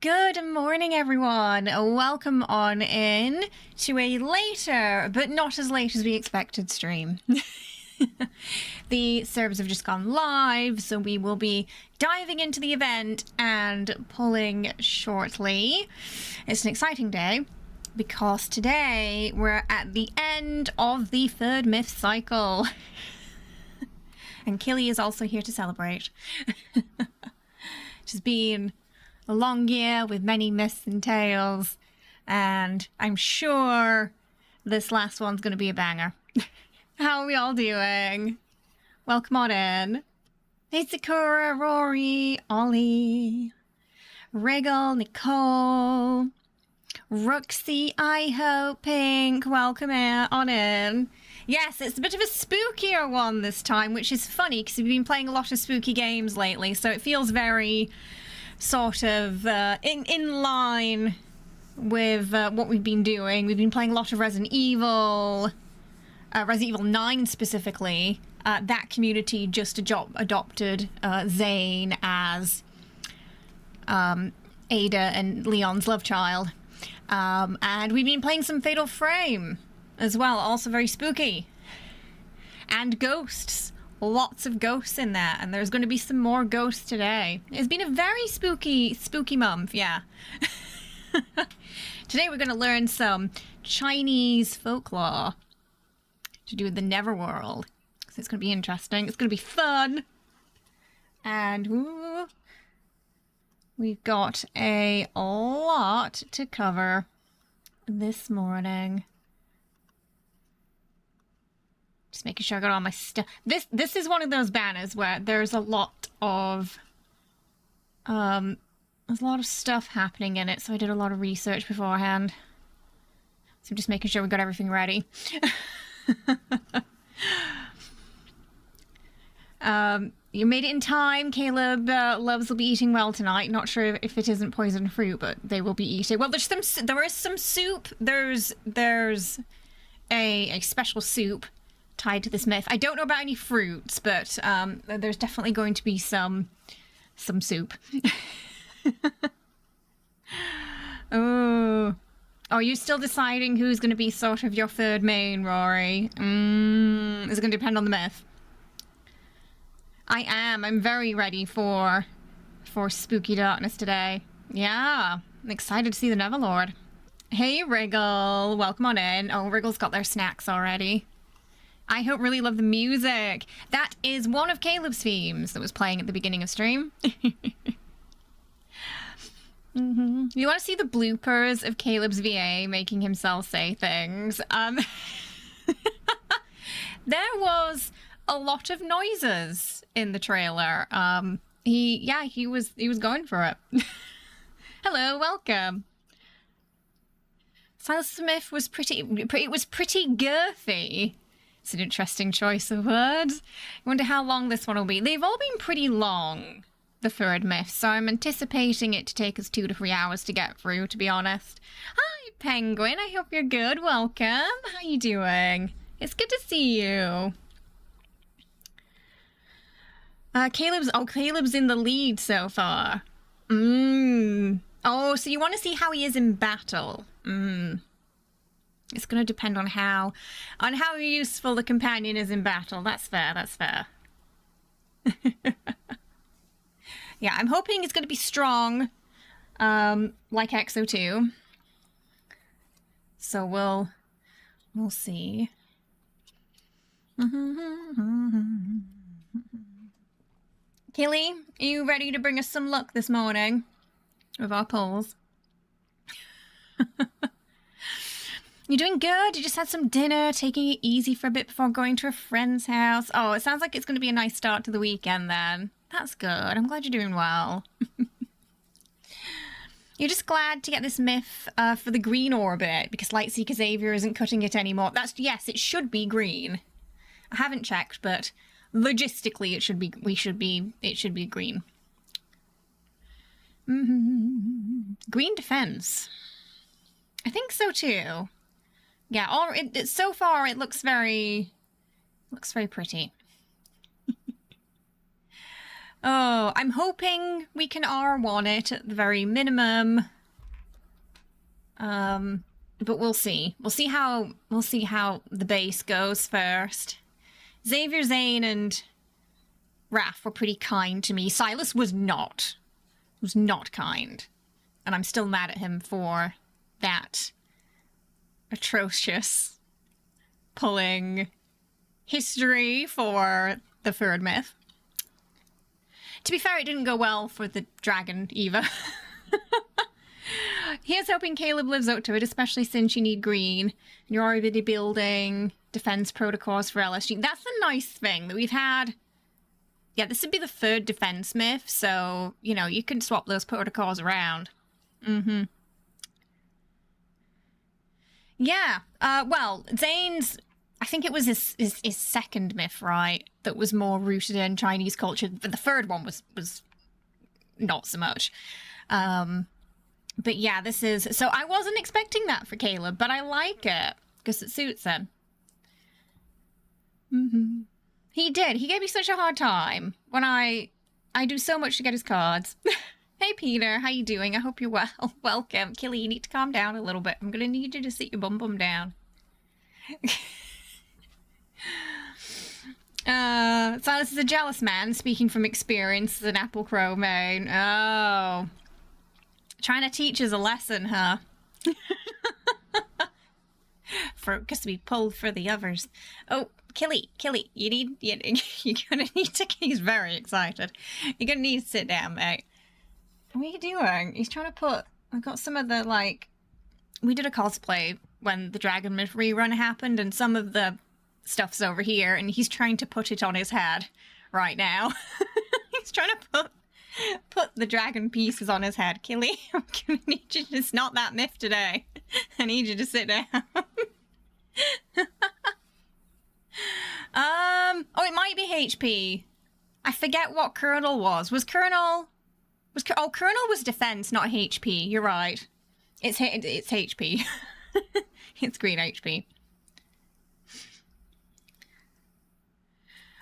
Good morning, everyone. Welcome on in to a later, but not as late as we expected stream. The servers have just gone live, so we will be diving into the event and pulling shortly. It's an exciting day because today we're at the end of the third myth cycle. And Killy is also here to celebrate. It's been a long year with many myths and tales, and I'm sure this last one's going to be a banger. How are we all doing? Welcome on in. Hey, Sakura, Rory, Ollie, Regal, Nicole, Roxy, I hope, Pink, welcome on in. Yes, it's a bit of a spookier one this time, which is funny because we've been playing a lot of spooky games lately, so it feels very sort of in line with what we've been doing. We've been playing a lot of Resident Evil 9 specifically. That community just adopted Zane as Ada and Leon's love child. And we've been playing some Fatal Frame as well, also very spooky. And ghosts. Lots of ghosts in there, and there's going to be some more ghosts today. It's been a very spooky month, yeah. Today we're going to learn some Chinese folklore to do with the Neverworld. So it's going to be interesting. It's going to be fun. And ooh, we've got a lot to cover this morning. Just making sure I got all my stuff. This is one of those banners where there's a lot of stuff happening in it, so I did a lot of research beforehand. So I'm just making sure we got everything ready. You made it in time. Caleb loves will be eating well tonight. Not sure if it isn't poison fruit, but they will be eating. Well, there is some soup. There's a special soup tied to this myth. I don't know about any fruits, but there's definitely going to be some soup. Oh, are you still deciding who's going to be sort of your third main, Rory? Is it going to depend on the myth? I am. I'm very ready for spooky darkness today. Yeah, I'm excited to see the Neverlord. Hey, Wriggle. Welcome on in. Oh, Wriggle's got their snacks already. I hope really love the music. That is one of Caleb's themes that was playing at the beginning of stream. You want to see the bloopers of Caleb's VA making himself say things? There was a lot of noises in the trailer. He was going for it. Hello, welcome. Silas Smith was pretty girthy. It's an interesting choice of words. I wonder how long this one will be. They've all been pretty long, the third myth, so I'm anticipating it to take us 2 to 3 hours to get through, to be honest. Hi, Penguin. I hope you're good. Welcome. How you doing? It's good to see you. Caleb's in the lead so far. Oh, so you want to see how he is in battle. It's going to depend on how useful the companion is in battle. That's fair, that's fair. Yeah, I'm hoping it's going to be strong, like XO2. So we'll see. Killy, are you ready to bring us some luck this morning with our polls? You're doing good. You just had some dinner, taking it easy for a bit before going to a friend's house. Oh, it sounds like it's going to be a nice start to the weekend then. That's good. I'm glad you're doing well. You're just glad to get this myth for the green orbit because Lightseeker Xavier isn't cutting it anymore. Yes, it should be green. I haven't checked, but logistically it should be green. Green defense. I think so too. Yeah, so far it looks very pretty. Oh, So I'm hoping we can R1 it at the very minimum. But we'll see. We'll see how the base goes first. Xavier, Zane, and Raph were pretty kind to me. Silas was not. Was not kind. And I'm still mad at him for that atrocious pulling history for the third myth. To be fair, it didn't go well for the dragon, Eva. Here's hoping Caleb lives up to it, especially since you need green. And you're already building defense protocols for LSG. That's the nice thing that we've had. Yeah, this would be the third defense myth, so, you know, you can swap those protocols around. Mm-hmm. Yeah, well, Zane's, I think it was his second myth, right, that was more rooted in Chinese culture. But the third one was not so much. But yeah, this is... So I wasn't expecting that for Caleb, but I like it, because it suits him. Mm-hmm. He did. He gave me such a hard time when I do so much to get his cards. Hey, Peter. How you doing? I hope you're well. Welcome. Killy, you need to calm down a little bit. I'm going to need you to sit your bum down. Silas is a jealous man, speaking from experience as an Apple Crow main. Oh. Trying to teach us a lesson, huh? Focus to be pulled for the others. Oh, Killy, you're gonna need to, he's very excited. You're gonna need to sit down, mate. What are you doing? He's trying to put, I've got some of the, like, we did a cosplay when the Dragon Myth rerun happened, and some of the stuff's over here, and he's trying to put it on his head right now. He's trying to put the dragon pieces on his head. Killy, I'm gonna need you to, it's not that myth today. I need you to sit down. Oh, it might be HP. I forget what Colonel was. Colonel was defense, not HP. You're right. It's HP. It's green HP.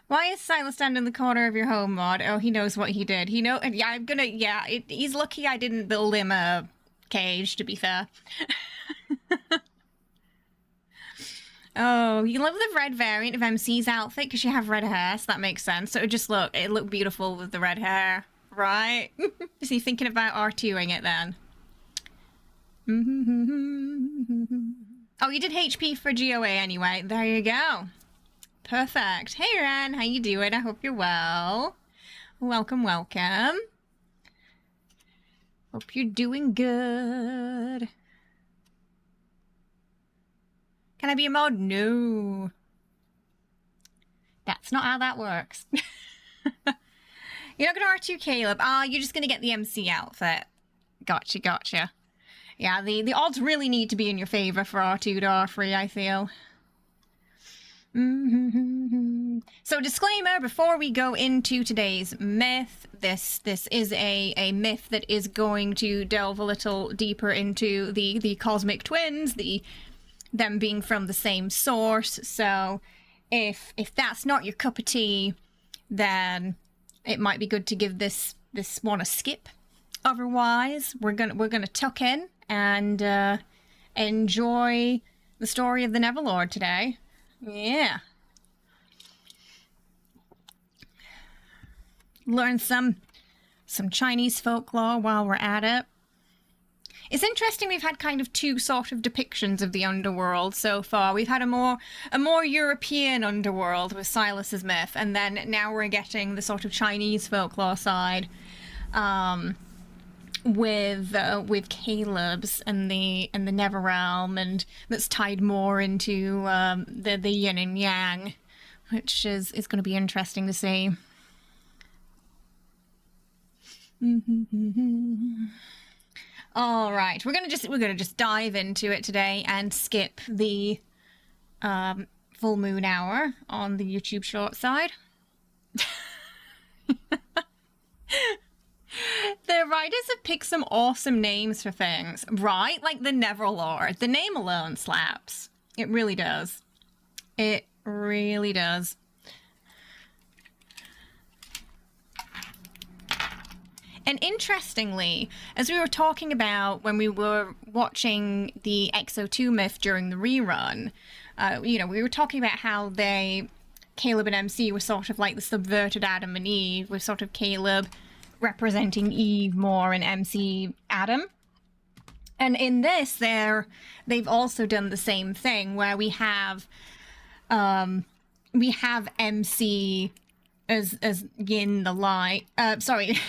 Why is Silas standing in the corner of your home mod? Oh, he knows what he did. Yeah, he's lucky I didn't build him a cage, to be fair. Oh, you love the red variant of MC's outfit because you have red hair, so that makes sense. So it looked beautiful with the red hair, right? Is he thinking about R2ing it then? Oh, you did HP for GOA anyway. There you go. Perfect. Hey, Ren, how you doing? I hope you're well. Welcome. Hope you're doing good. Can I be a mod? No. That's not how that works. You're not going to R2 Caleb. You're just going to get the MC outfit. Gotcha. Yeah, the odds really need to be in your favor for R2 to R3, I feel. So disclaimer, before we go into today's myth, this is a myth that is going to delve a little deeper into the cosmic twins, them being from the same source. So if that's not your cup of tea, then it might be good to give this one a skip. Otherwise, we're gonna tuck in and enjoy the story of the Neverlord today. Yeah. Learn some Chinese folklore while we're at it. It's interesting we've had kind of two sort of depictions of the underworld so far. We've had a more European underworld with Silas's myth, and then now we're getting the sort of Chinese folklore side with Caleb's and the Netherrealm, and that's tied more into the yin and yang, which is going to be interesting to see. All right, we're gonna just dive into it today and skip the full moon hour on the YouTube short side. The writers have picked some awesome names for things, right? Like the Neverlord. The name alone slaps. It really does. It really does. And interestingly, as we were talking about when we were watching the XO2 myth during the rerun, you know, we were talking about how Caleb and MC were sort of like the subverted Adam and Eve, with sort of Caleb representing Eve more and MC Adam. And in this, they've also done the same thing, where we have MC as yin the light. Sorry,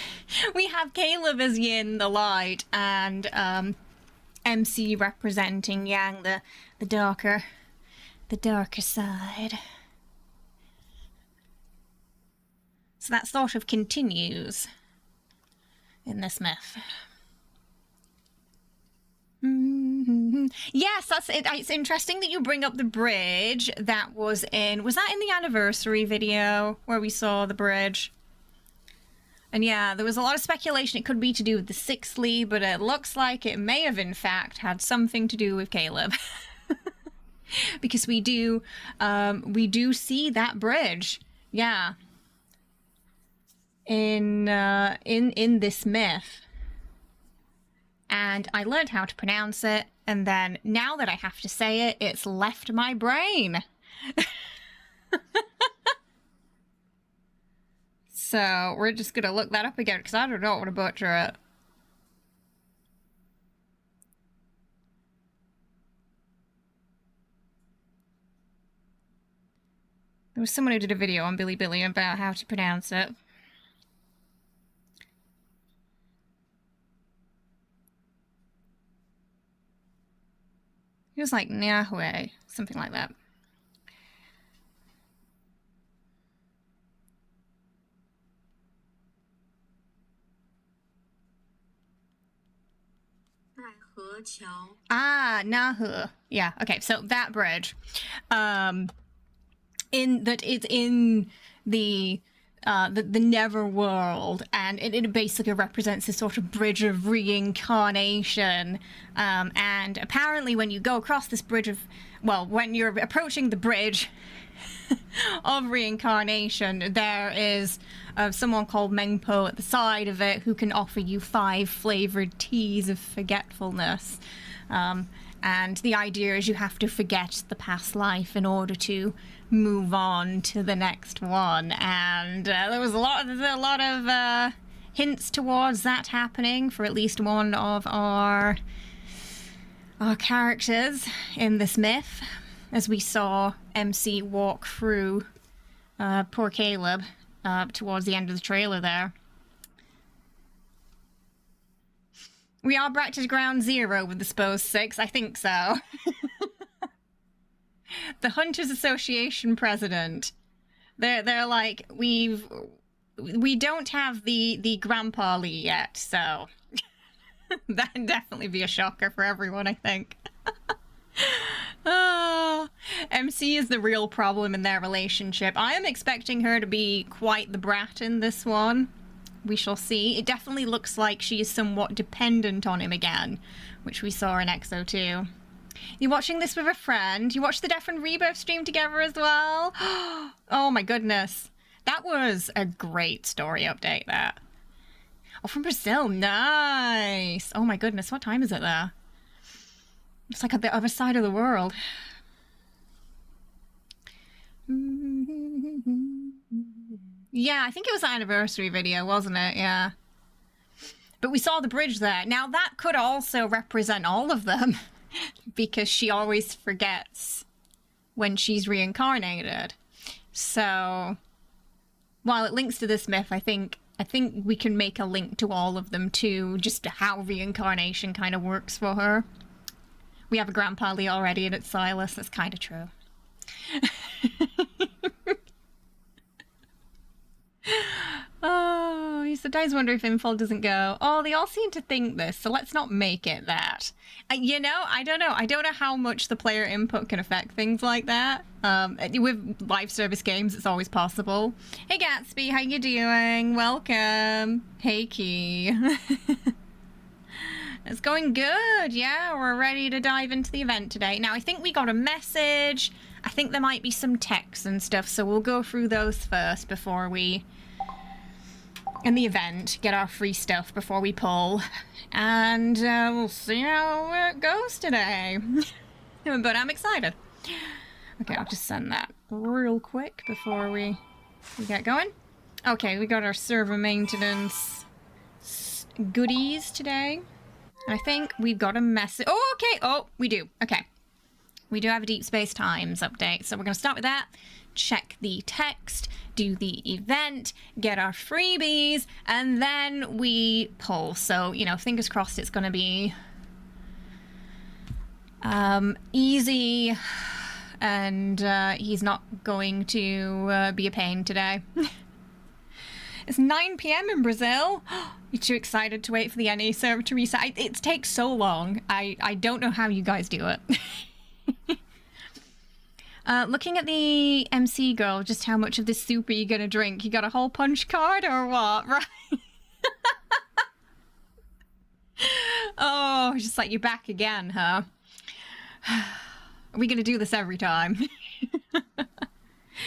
we have Caleb as yin the light, and MC representing Yang the darker side. So that sort of continues in this myth. Yes, that's it. It's interesting that you bring up the bridge that was that in the anniversary video where we saw the bridge? And yeah, there was a lot of speculation it could be to do with the Sixthly, but it looks like it may have in fact had something to do with Caleb. Because we do see that bridge. Yeah. In this myth. And I learned how to pronounce it, and then now that I have to say it, it's left my brain. So we're just gonna look that up again, because I don't want to butcher it. There was someone who did a video on Bilibili about how to pronounce it. It was like Nyahue, something like that. Ah, Nahu. Yeah, okay, so that bridge. It's in the Neverworld, and it basically represents this sort of bridge of reincarnation. And apparently when you go across this bridge when you're approaching the bridge of reincarnation, there is someone called Mengpo at the side of it who can offer you 5 flavored teas of forgetfulness. And the idea is you have to forget the past life in order to move on to the next one. And there was a lot of hints towards that happening for at least one of our characters in this myth, as we saw MC walk through poor Caleb towards the end of the trailer there. We are back to ground zero with the Spose 6, I think so. The Hunters Association president. They're like, we don't have the Grandpa Lee yet, so that'd definitely be a shocker for everyone, I think. MC is the real problem in their relationship. I am expecting her to be quite the brat in this one. We shall see. It definitely looks like she is somewhat dependent on him again, which we saw in XO2. You watching this with a friend? You watched the Death and Rebirth stream together as well? Oh my goodness. That was a great story update, that. Oh, from Brazil. Nice. Oh my goodness. What time is it there? It's like on the other side of the world. Yeah, I think it was the anniversary video, wasn't it? Yeah. But we saw the bridge there. Now, that could also represent all of them, because she always forgets when she's reincarnated. So, while it links to this myth, I think we can make a link to all of them too, just how reincarnation kind of works for her. We have a Grandpa Lee already, and it's Silas. That's kind of true. Oh, you sometimes wonder if info doesn't go, oh, they all seem to think this, so let's not make it that. You know, I don't know. I don't know how much the player input can affect things like that. With live service games, it's always possible. Hey, Gatsby, how you doing? Welcome. Hey, Key. It's going good. Yeah, we're ready to dive into the event today. Now, I think we got a message. I think there might be some texts and stuff, so we'll go through those first before we in the event, get our free stuff before we pull, and we'll see how it goes today. But I'm excited. Okay, I'll just send that real quick before we get going. Okay, we got our server maintenance goodies today. And I think we've got a message. Oh, okay. Oh, we do. Okay. We do have a Deepspace Times update. So we're going to start with that. Check the text, do the event, get our freebies, and then we pull. So, you know, fingers crossed it's going to be easy, and he's not going to be a pain today. It's 9 PM in Brazil. You're too excited to wait for the NA server to reset. It takes so long. I don't know how you guys do it. Looking at the MC girl, just how much of this soup are you gonna drink? You got a whole punch card or what? Right. Oh, just like you're back again, huh? Are we gonna do this every time?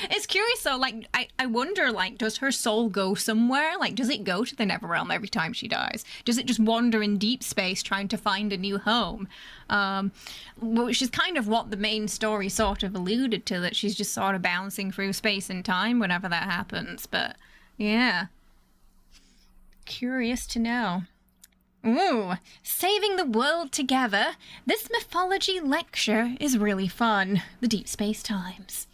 It's curious though, like, I wonder, like, does her soul go somewhere? Like, does it go to the Netherrealm every time she dies? Does it just wander in deep space trying to find a new home? Which is kind of what the main story sort of alluded to, that she's just sort of bouncing through space and time whenever that happens. But, yeah. Curious to know. Ooh, saving the world together. This mythology lecture is really fun. The Deepspace Times.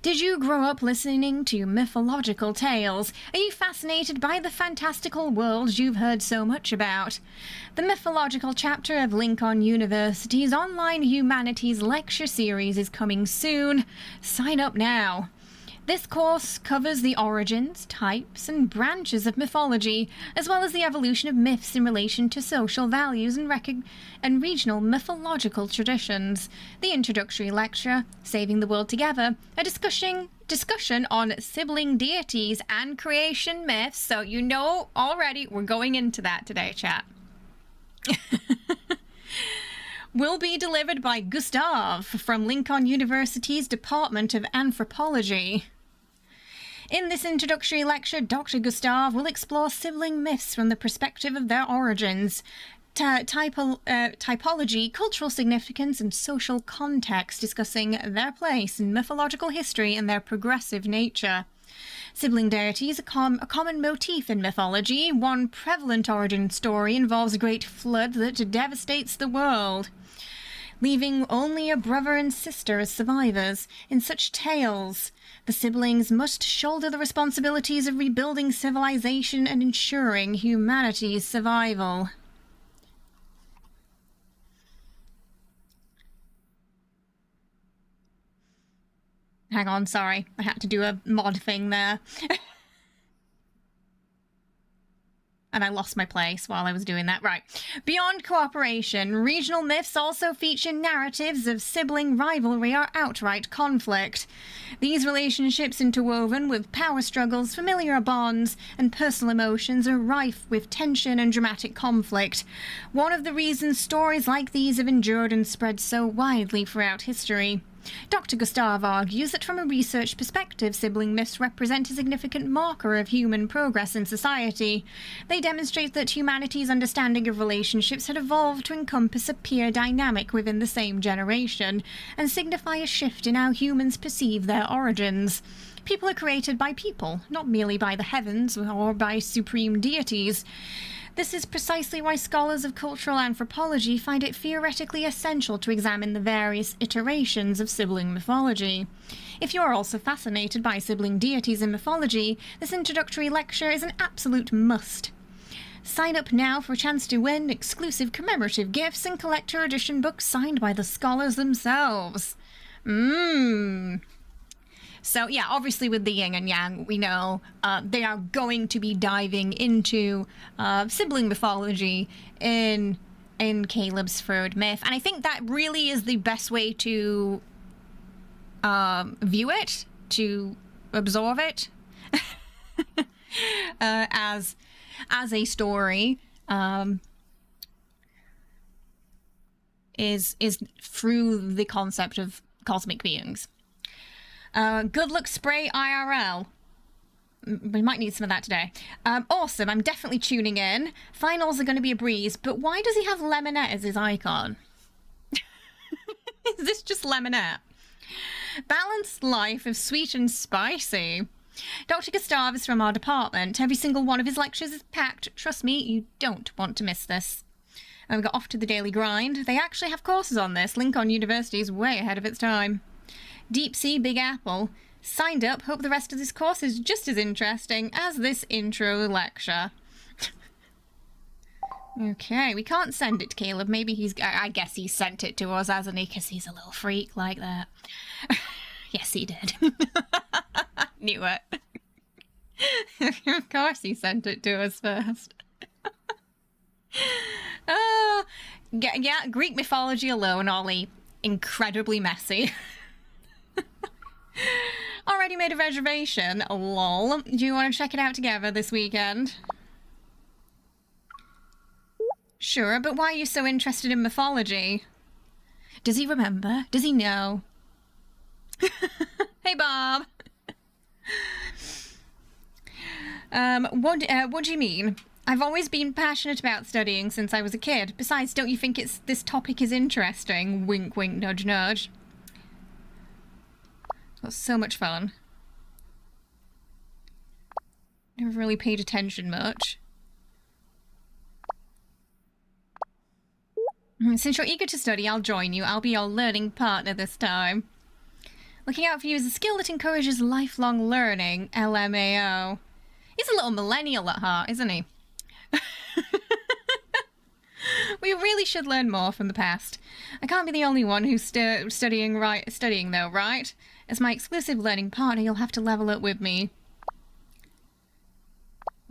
Did you grow up listening to mythological tales? Are you fascinated by the fantastical worlds you've heard so much about? The mythological chapter of Lincoln University's online humanities lecture series is coming soon. Sign up now. This course covers the origins, types, and branches of mythology, as well as the evolution of myths in relation to social values and regional mythological traditions. The introductory lecture, Saving the World Together, a discussion on sibling deities and creation myths. So you know already we're going into that today, chat. Will be delivered by Gustav from Lincoln University's Department of Anthropology. In this introductory lecture, Dr. Gustav will explore sibling myths from the perspective of their origins, typology, cultural significance, and social context, discussing their place in mythological history and their progressive nature. Sibling deities are a common motif in mythology. One prevalent origin story involves a great flood that devastates the world, leaving only a brother and sister as survivors. In such tales, the siblings must shoulder the responsibilities of rebuilding civilization and ensuring humanity's survival. Hang on, sorry. I had to do a mod thing there. And I lost my place while I was doing that. Right. Beyond cooperation, regional myths also feature narratives of sibling rivalry or outright conflict. These relationships, interwoven with power struggles, familiar bonds, and personal emotions, are rife with tension and dramatic conflict. One of the reasons stories like these have endured and spread so widely throughout history. Dr. Gustav argues that from a research perspective, sibling myths represent a significant marker of human progress in society. They demonstrate that humanity's understanding of relationships had evolved to encompass a peer dynamic within the same generation, and signify a shift in how humans perceive their origins. People are created by people, not merely by the heavens or by supreme deities. This is precisely why scholars of cultural anthropology find it theoretically essential to examine the various iterations of sibling mythology. If you are also fascinated by sibling deities in mythology, this introductory lecture is an absolute must. Sign up now for a chance to win exclusive commemorative gifts and collector edition books signed by the scholars themselves. So yeah, obviously with the yin and yang, we know they are going to be diving into sibling mythology in Caleb's third myth. And I think that really is the best way to view it, to absorb it as a story, is through the concept of cosmic beings. Good luck spray IRL. we might need some of that today. Awesome, I'm definitely tuning in. Finals are going to be a breeze, but why does he have Lemonette as his icon? Is this just Lemonette? Balanced life of sweet and spicy. Dr. Gustav is from our department. Every single one of his lectures is packed. Trust me, you don't want to miss this. And we got off to the daily grind. They actually have courses on this. Lincoln University is way ahead of its time. Deep Sea Big Apple. Signed up. Hope the rest of this course is just as interesting as this intro lecture. Okay, we can't send it to Caleb. Maybe he's... I guess he sent it to us, hasn't he? Because he's a little freak like that. Yes, he did. Knew it. Of course he sent it to us first. Oh, yeah, Greek mythology alone, Ollie. Incredibly messy. Already made a reservation. Lol. Do you want to check it out together this weekend? Sure, but why are you so interested in mythology? Does he remember? Does he know? Hey, Bob. What do you mean? I've always been passionate about studying since I was a kid. Besides, don't you think this topic is interesting? Wink, wink, nudge, nudge. It was so much fun. Never really paid attention much. Since you're eager to study, I'll join you. I'll be your learning partner this time. Looking out for you is a skill that encourages lifelong learning. LMAO. He's a little millennial at heart, isn't he? We really should learn more from the past. I can't be the only one who's studying though, right? As my exclusive learning partner, you'll have to level up with me.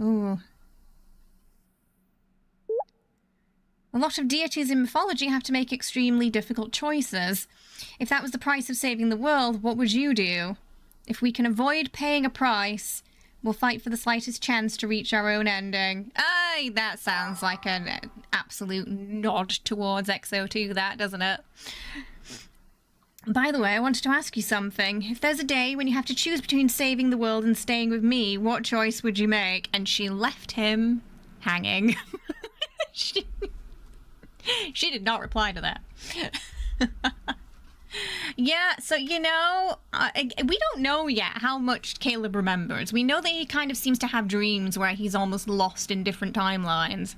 Ooh. A lot of deities in mythology have to make extremely difficult choices. If that was the price of saving the world, what would you do? If we can avoid paying a price, we'll fight for the slightest chance to reach our own ending. Aye, that sounds like an absolute nod towards XO2, that, doesn't it? By the way, I wanted to ask you something. If there's a day when you have to choose between saving the world and staying with me, what choice would you make? And she left him hanging. She did not reply to that. Yeah, so, you know, we don't know yet how much Caleb remembers. We know that he kind of seems to have dreams where he's almost lost in different timelines.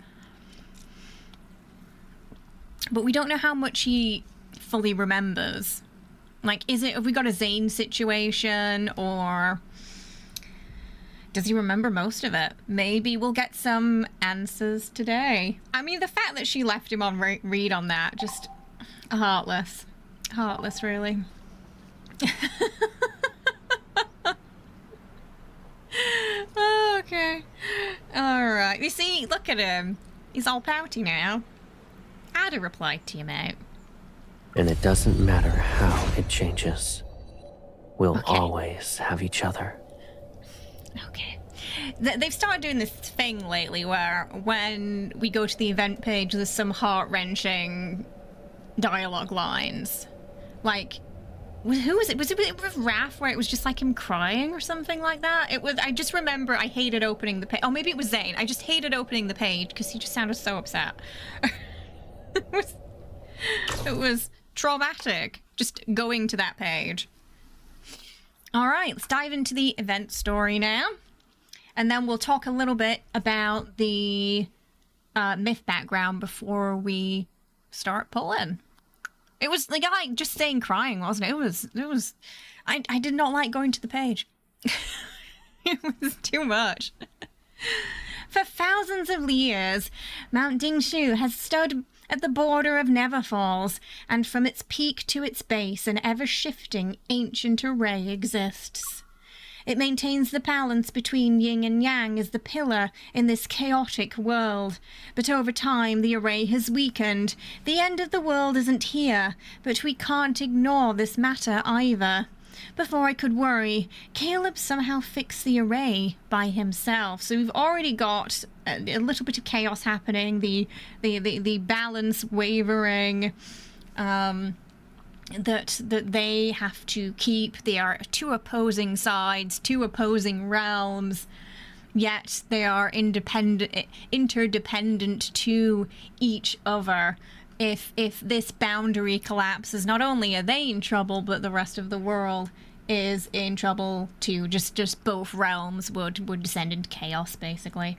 But we don't know how much he fully remembers. Like, have we got a Zane situation, or does he remember most of it? Maybe we'll get some answers today. I mean, the fact that she left him on read on that, just heartless. Heartless, really. Okay. Alright. You see, look at him. He's all pouty now. I'd have replied to you, mate. And it doesn't matter how it changes. We'll always have each other. Okay. They've started doing this thing lately where when we go to the event page, there's some heart-wrenching dialogue lines. Like, who was it? Was it with Raph, where it was just like him crying or something like that? It was. I just remember I hated opening the page. Oh, maybe it was Zane. I just hated opening the page because he just sounded so upset. It was traumatic just going to that page. All right, let's dive into the event story now, and then we'll talk a little bit about the myth background before we start pulling. It was the guy just saying crying, wasn't it? It was, I did not like going to the page. It was too much. For thousands of years, Mount Dingshu has stood at the border of Neverfalls, and from its peak to its base, an ever-shifting ancient array exists. It maintains the balance between yin and yang as the pillar in this chaotic world. But over time, the array has weakened. The end of the world isn't here, but we can't ignore this matter either. Before I could worry, Caleb somehow fixed the array by himself. So we've already got a little bit of chaos happening, the balance wavering. that they have to keep. They are two opposing sides, two opposing realms, yet they are interdependent to each other. If this boundary collapses, not only are they in trouble, but the rest of the world is in trouble too. Just both realms would descend into chaos, basically.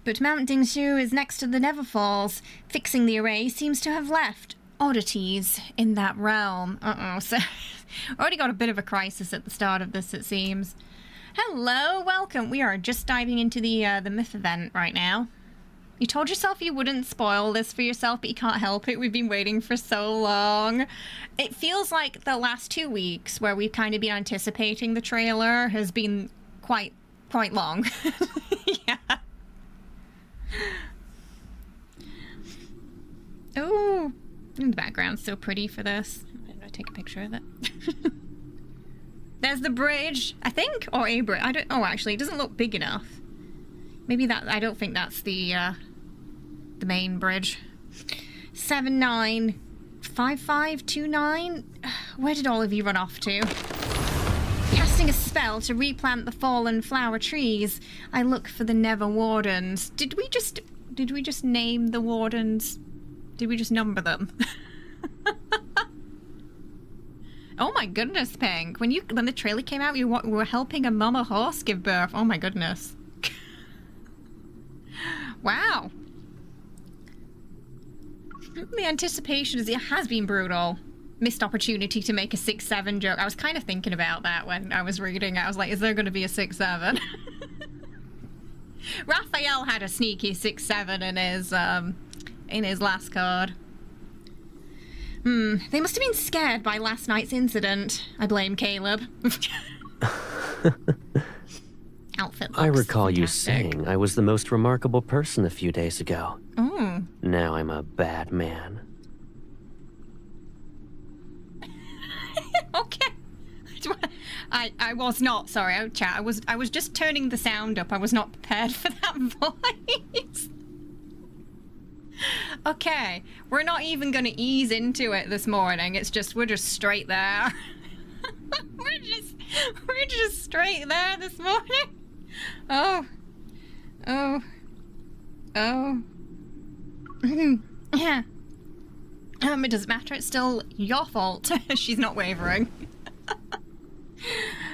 But Mount Dingshu is next to the Neverfalls. Fixing the array seems to have left oddities in that realm. So already got a bit of a crisis at the start of this, it seems. Hello, welcome. We are just diving into the Myth event right now. You told yourself you wouldn't spoil this for yourself, but you can't help it. We've been waiting for so long. It feels like the last 2 weeks where we've kind of been anticipating the trailer has been quite long. Yeah. Oh, the background's so pretty for this. I'm gonna take a picture of it. There's the bridge, I think, or a bridge. I don't. Oh, actually, it doesn't look big enough. Maybe that. I don't think that's the main bridge. 795529. Where did all of you run off to? Casting a spell to replant the fallen flower trees, I look for the Never Wardens. Did we just name the Wardens? Did we just number them? Oh my goodness, Pink. When the trailer came out, you were helping a mama horse give birth. Oh my goodness. Wow. The anticipation has been brutal. Missed opportunity to make a 6-7 joke. I was kind of thinking about that when I was reading. I was like, is there going to be a 6-7? Raphael had a sneaky 6-7 in his last card. They must have been scared by last night's incident. I blame Caleb. Outfit looks I recall you fantastic. saying I was the most remarkable person a few days ago. Oh. Now I'm a bad man. Okay. I was not, sorry, chat. I was just turning the sound up. I was not prepared for that voice. Okay, we're not even gonna ease into it this morning. We're just straight there. we're just straight there this morning. Oh. Yeah. It doesn't matter. It's still your fault. She's not wavering.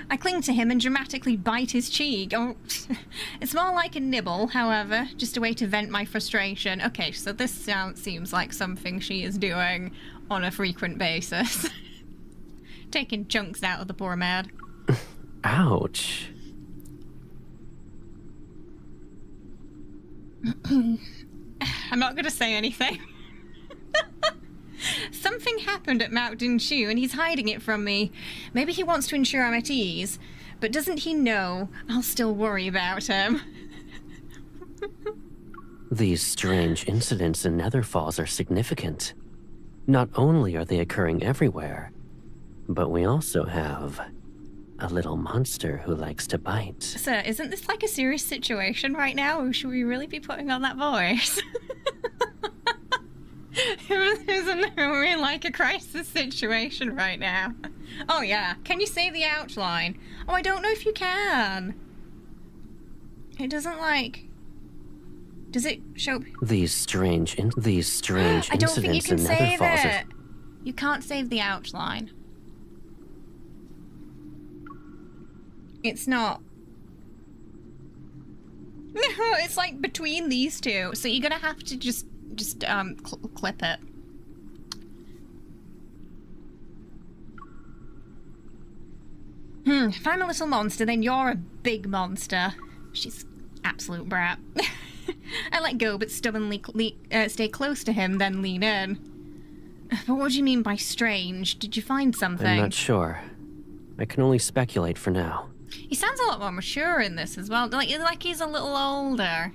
I cling to him and dramatically bite his cheek. Oh, it's more like a nibble, however, just a way to vent my frustration. Okay, so this seems like something she is doing on a frequent basis. Taking chunks out of the poor man. Ouch. I'm not gonna say anything. Something happened at Mount Dingshu and he's hiding it from me. Maybe he wants to ensure I'm at ease, but doesn't he know I'll still worry about him? These strange incidents in Netherfalls are significant. Not only are they occurring everywhere, but we also have a little monster who likes to bite. Sir, isn't this like a serious situation right now? Or should we really be putting on that voice? Isn't we like a crisis situation right now? Oh yeah, can you say the outline? Oh, I don't know if you can. It doesn't like... Does it show... These strange I don't think you incidents can in save Netherfalls it. You can't save the outline. It's not... No, it's like between these two. So you're gonna have to just clip it. If I'm a little monster, then you're a big monster. She's absolute brat. I let go, but stubbornly stay close to him, then lean in. But what do you mean by strange? Did you find something? I'm not sure. I can only speculate for now. He sounds a lot more mature in this as well. Like he's a little older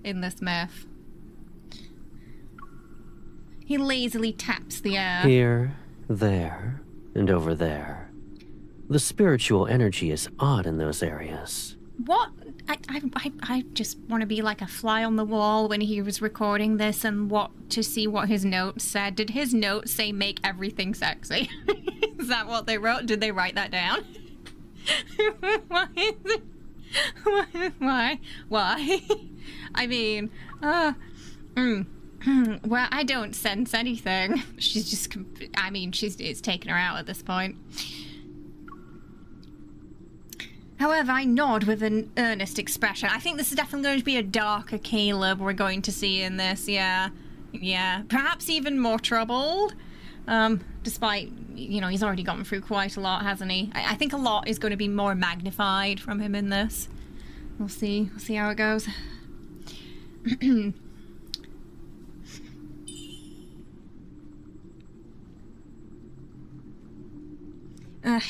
in this myth. He lazily taps the air. Here, there, and over there. The spiritual energy is odd in those areas. What? I just want to be like a fly on the wall when he was recording this and to see what his notes said. Did his notes say make everything sexy? Is that what they wrote? Did they write that down? Why is it? Why? I mean, well, I don't sense anything. She's just, I mean, it's taken her out at this point. However, I nod with an earnest expression. I think this is definitely going to be a darker Caleb we're going to see in this, yeah. Yeah, perhaps even more troubled. Despite, you know, he's already gone through quite a lot, hasn't he? I think a lot is going to be more magnified from him in this. We'll see. We'll see how it goes.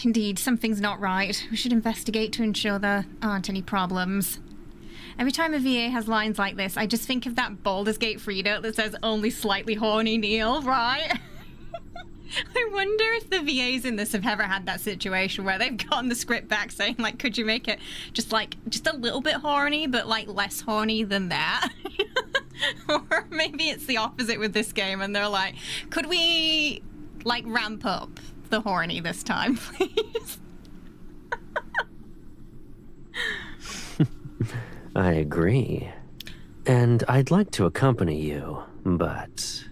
Indeed, something's not right. We should investigate to ensure there aren't any problems. Every time a VA has lines like this, I just think of that Baldur's Gate Frida that says, only slightly horny Neil, right? I wonder if the VAs in this have ever had that situation where they've gotten the script back saying, like, could you make it just a little bit horny, but, like, less horny than that? Or maybe it's the opposite with this game, and they're like, could we, like, ramp up the horny this time, please? I agree. And I'd like to accompany you, but...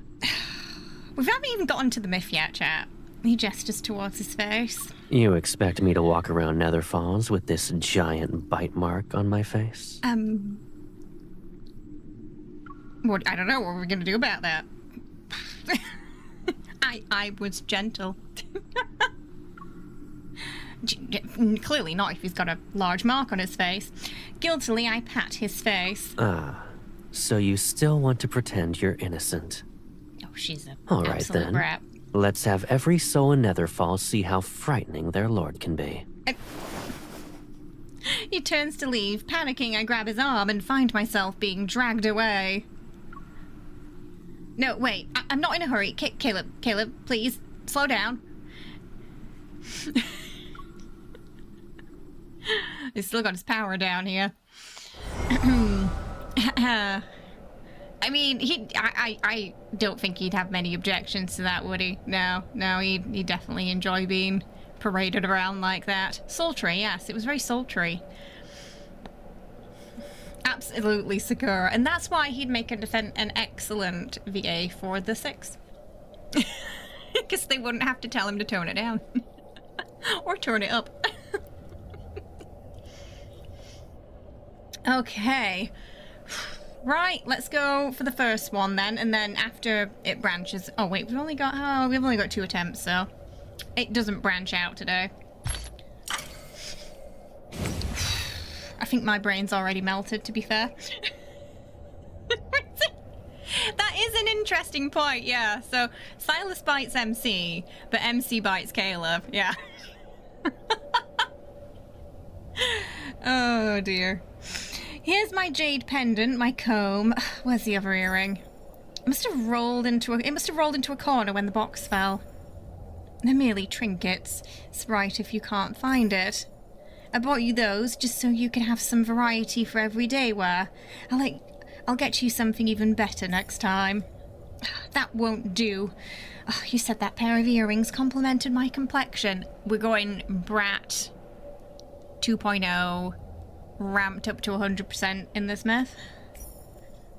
We haven't even gotten to the myth yet, chat. He gestures towards his face. You expect me to walk around Nether Falls with this giant bite mark on my face? Well, I don't know what we're gonna do about that. I was gentle. Clearly not if he's got a large mark on his face. Guiltily, I pat his face. Ah, so you still want to pretend you're innocent? Oh, she's a All right, absolute then. brat. Let's have every soul in Netherfall see how frightening their lord can be. He turns to leave. Panicking, I grab his arm and find myself being dragged away. No, wait. I'm not in a hurry. Caleb, please, slow down. He's still got his power down here. I mean, I don't think he'd have many objections to that, would he? No, he'd definitely enjoy being paraded around like that. Sultry, yes, it was very sultry. Absolutely secure, and that's why he'd make an excellent VA for the 6. Because they wouldn't have to tell him to tone it down. Or turn it up. Okay. Right, let's go for the first one then, and then after it branches... Oh wait, we've only got 2 attempts, so it doesn't branch out today. I think my brain's already melted, to be fair. That is an interesting point, yeah. So Silas bites MC, but MC bites Caleb, yeah. Oh dear. Here's my jade pendant, my comb. Where's the other earring? It must have rolled into a corner when the box fell. They're merely trinkets. It's right if you can't find it. I bought you those just so you can have some variety for everyday wear. I'll get you something even better next time. That won't do. Oh, you said that pair of earrings complemented my complexion. We're going Brat 2.0. Ramped up to 100% in this myth.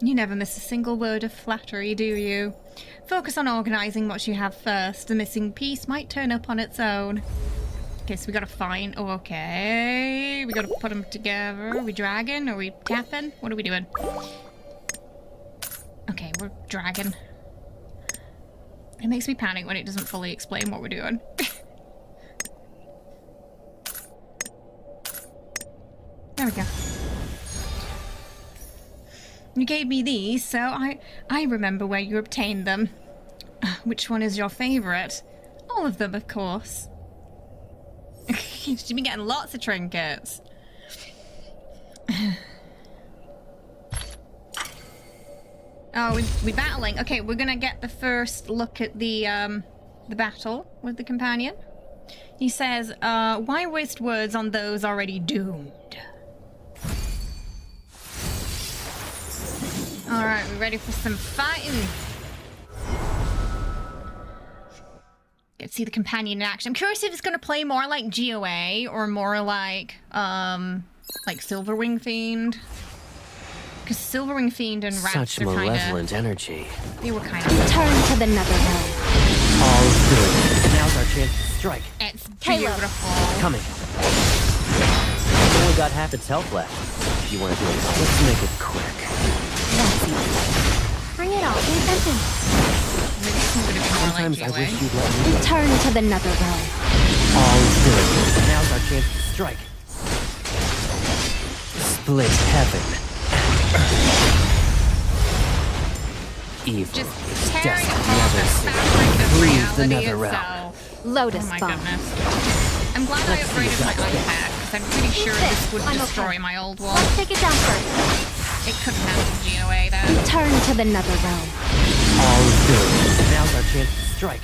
You never miss a single word of flattery, do you? Focus on organising what you have first. The missing piece might turn up on its own. Okay, so we gotta find... Oh, okay. We gotta put them together. Are we dragging? Are we tapping? What are we doing? Okay, we're dragging. It makes me panic when it doesn't fully explain what we're doing. There we go. You gave me these, so I remember where you obtained them. Which one is your favourite? All of them, of course. You've been getting lots of trinkets. Oh, we're battling. Okay, we're gonna get the first look at the battle with the companion. He says, why waste words on those already doomed? we ready for some fighting? Get to see the companion in action. I'm curious if it's going to play more like GOA or more like Silverwing Fiend. Because Silverwing Fiend and Rats Such are kind of... malevolent energy. They were kind of... Return to the Netherrealm. All good. Now's our chance to strike. It's Caleb. beautiful. Coming. It's only got half its health left. If you want to do it, let's make it quick. That's easy. Bring it on. Pay attention. Maybe it's going to be more Sometimes like I GOA. wish you'd let me. Return to the Netherrealm. All good. Now's our chance to strike. Split heaven. Evil Just is tearing death apart never the seen. fabric of Breathe the reality Netherrealm. itself. Lotus Oh my bomb. goodness. I'm glad I Let's see upgraded my that. iPad, because I'm pretty sure this would I'm destroy okay. my old one. Let's take it down first. It couldn't handle GOA though. Return to the Netherrealm. All good. Now's our chance to strike.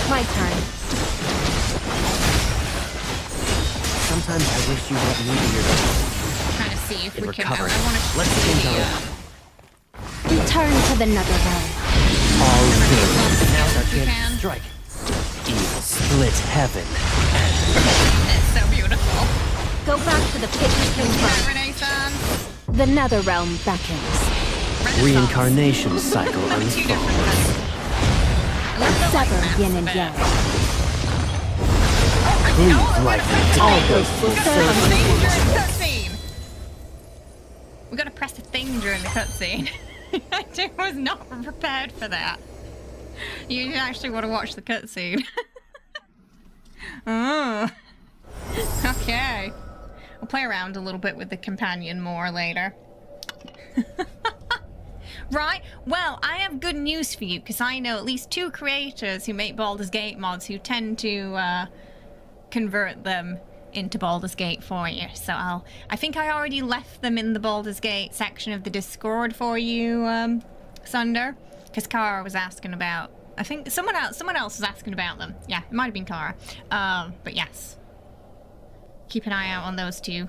My turn. Sometimes I wish you let me be your Trying to see if we can... recover. I want to Let's see change our Return to the Netherrealm. All good. Now's Now's our we chance can. to strike. Evil split heaven. It's so beautiful. Go back to the pit you came Yeah, from. Renaissance. The Netherrealm beckons. Renaissance. Reincarnation cycle Two different unfolds. things. I love the Sever light yin maps and yang. Please like me. All goes full Press circle. the thing during the cutscene. We gotta press the thing during the cutscene. I was not prepared for that. You actually want to watch the cutscene. Oh. Okay. We'll play around a little bit with the companion more later. Right, well, I have good news for you, because I know at least 2 creators who make Baldur's Gate mods who tend to convert them into Baldur's Gate for you. So I think I already left them in the Baldur's Gate section of the Discord for you, Sunder, because Kara was asking about, I think someone else was asking about them. Yeah, it might have been Kara. But yes. Keep an eye out on those 2.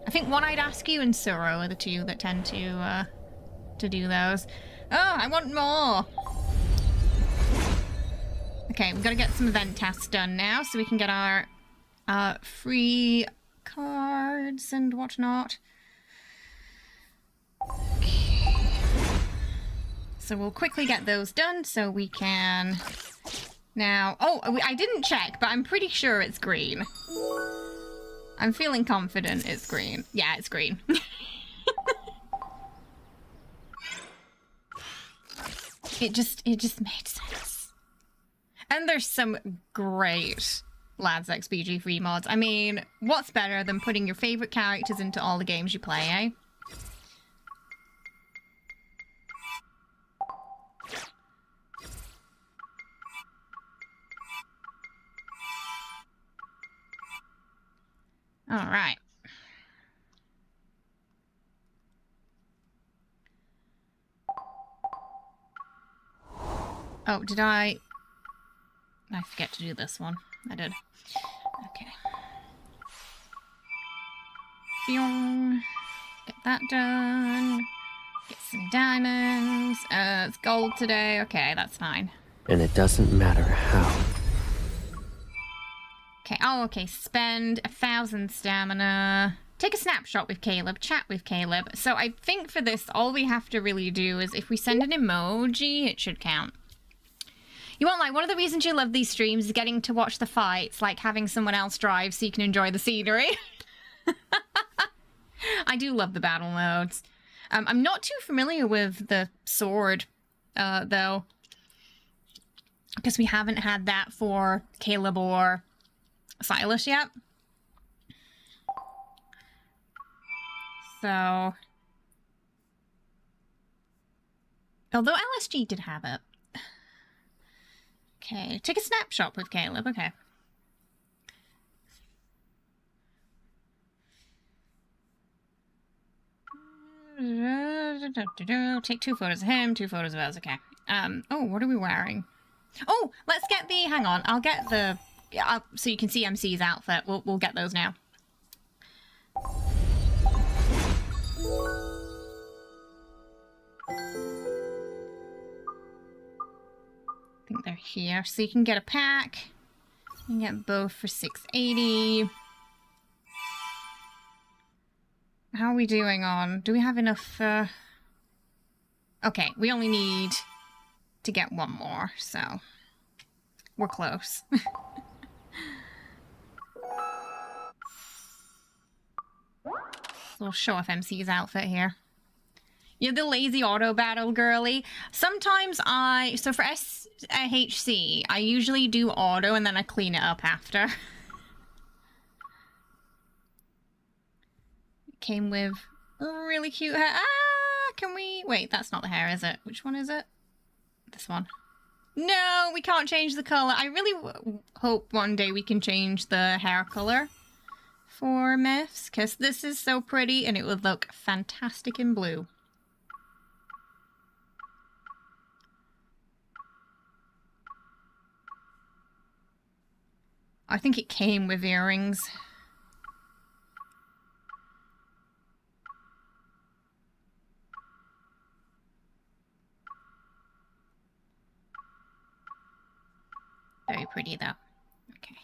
I think One-Eyed Askew and Suro are the 2 that tend to do those. Oh, I want more! Okay, we've got to get some event tasks done now so we can get our free cards and whatnot. Okay. So we'll quickly get those done so we can... Now... Oh, I didn't check, but I'm pretty sure it's green. I'm feeling confident it's green. Yeah, it's green. It just made sense. And there's some great Lads XBG free mods. I mean, what's better than putting your favorite characters into all the games you play, eh? All right. Oh, did I forget to do this one. I did. Okay. Phew. Get that done. Get some diamonds. It's gold today. Okay, that's fine. And it doesn't matter how. Okay, oh, okay. Spend 1,000 stamina. Take a snapshot with Caleb. Chat with Caleb. So I think for this, all we have to really do is if we send an emoji, it should count. You won't lie, one of the reasons you love these streams is getting to watch the fights, like having someone else drive so you can enjoy the scenery. I do love the battle modes. I'm not too familiar with the sword, though. Because we haven't had that for Caleb or Silas yet. So... Although LSG did have it. Okay, take a snapshot with Caleb, okay. Take 2 photos of him, 2 photos of us, okay. Oh, what are we wearing? Oh, let's get the, hang on, I'll get the, so you can see MC's outfit. We'll get those now. think they're here. So you can get a pack. You can get both for 680. How are we doing on? Do we have enough? Okay, we only need to get one more, so we're close. We'll show off MC's outfit here. You're the lazy auto battle girly. Sometimes so for SHC, I usually do auto and then I clean it up after. Came with really cute hair. Ah, can we? Wait, that's not the hair, is it? Which one is it? This one. No, we can't change the color. I really hope one day we can change the hair color for Myths, because this is so pretty and it would look fantastic in blue. I think it came with earrings. Very pretty though. Okay.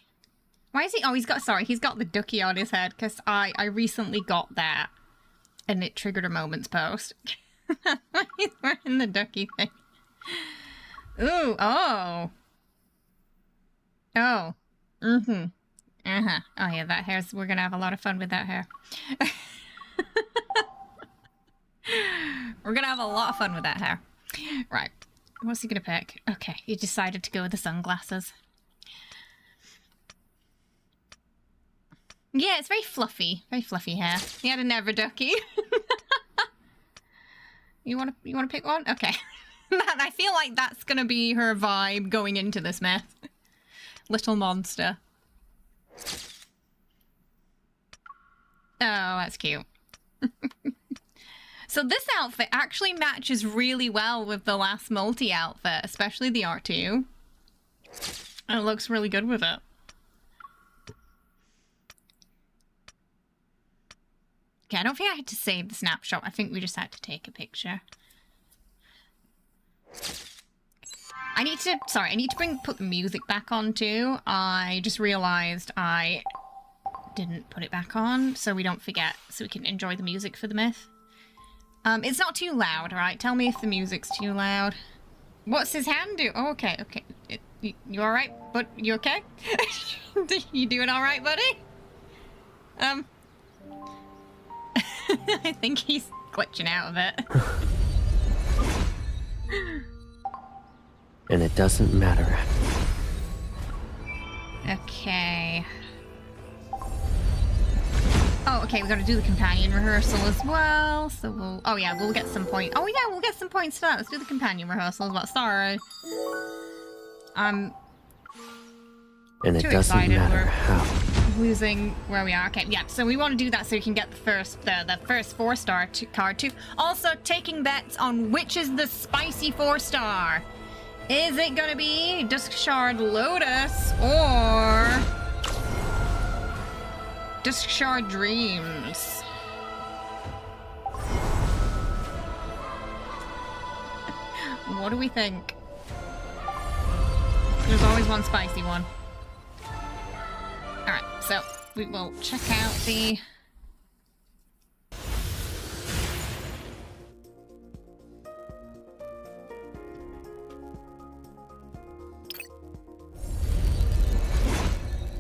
Why is he? Oh, he's got the ducky on his head because I recently got that and it triggered a moment's post. He's wearing the ducky thing. Ooh, oh. Oh. Mm-hmm. Uh-huh. Oh yeah, that hair's, we're gonna have a lot of fun with that hair. We're gonna have a lot of fun with that hair. Right. What's he gonna pick? Okay, he decided to go with the sunglasses. Yeah, it's very fluffy hair. He had a never ducky. You wanna pick one? Okay. I feel like that's gonna be her vibe going into this myth. Little monster. Oh, that's cute. So this outfit actually matches really well with the last multi outfit, especially the R2. And it looks really good with it. Okay, I don't think I had to save the snapshot. I think we just had to take a picture. I need to put the music back on too. I just realized I didn't put it back on, so we don't forget, so we can enjoy the music for the myth. It's not too loud, right? Tell me if the music's too loud. What's his hand do? Oh, okay, okay. You alright? But you okay? You doing alright, buddy? I think he's glitching out of it. And it doesn't matter. Okay. Oh, okay, we gotta do the companion rehearsal as well, so we'll... Oh yeah, we'll get some points. Oh yeah, we'll get some points for that. Let's do the companion rehearsal as well. Sorry. And it too doesn't excited. matter We're how. losing where we are. Okay, yeah, so we want to do that so we can get the first 4-star card too. Also, taking bets on which is the spicy 4-star. Is it gonna be Dusk Shard Lotus or Dusk Shard Dreams? What do we think? There's always one spicy one. Alright, so we will check out the...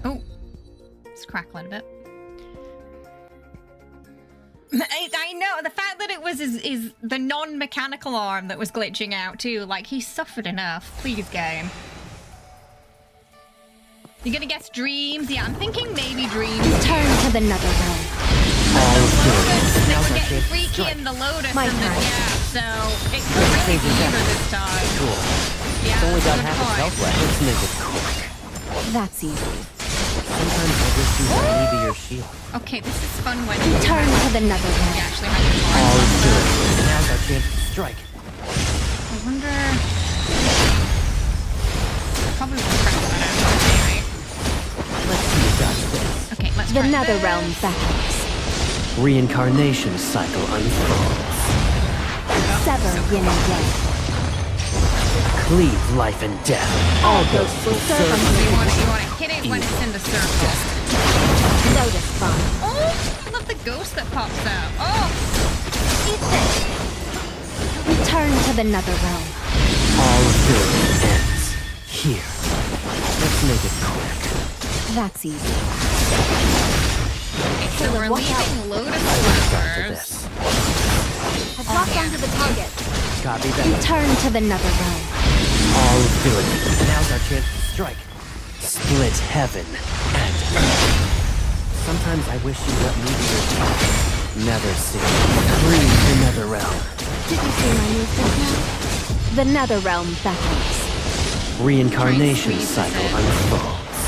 Oh, it's crackling a bit. I know, the fact that it was is the non-mechanical arm that was glitching out too. Like, he suffered enough. Please, game. You're gonna guess dreams? Yeah, I'm thinking maybe dreams. Turn to the nether realm. They were getting freaky in the Lotus My and the, turn. yeah, so it could really be her this time. Cool. Yeah, It's only got good half its point. health left. Let's make it quick. That's easy. Sometimes I wish you would leave your shield. Okay, this is fun when Turn to the nether you realm. actually have your All cards. good. Now's our chance to strike. I wonder... Probably won't press that out, right? Let's see you dodge this. Okay, let's The try nether this. realm beckons. Reincarnation cycle unfolds. Sever yin and yang. Cleave life and death. All ghosts will serve You you. want to hit it when it's in the circle. Lotus bomb. Oh, I love the ghost that pops out. Oh, Eat this. Return to the nether realm. All good ends here. Let's make it quick. That's easy. so we're watch out. leaving Lotus After flowers. this. I've locked onto the target. Copy that. Return to the nether realm. All good. Now's our chance to strike. Split heaven and earth. Sometimes I wish you'd let me be your child. Never see. Free the nether realm. Did you see my move just now? The nether realm beckons. Reincarnation Try and squeeze cycle it. unfolds.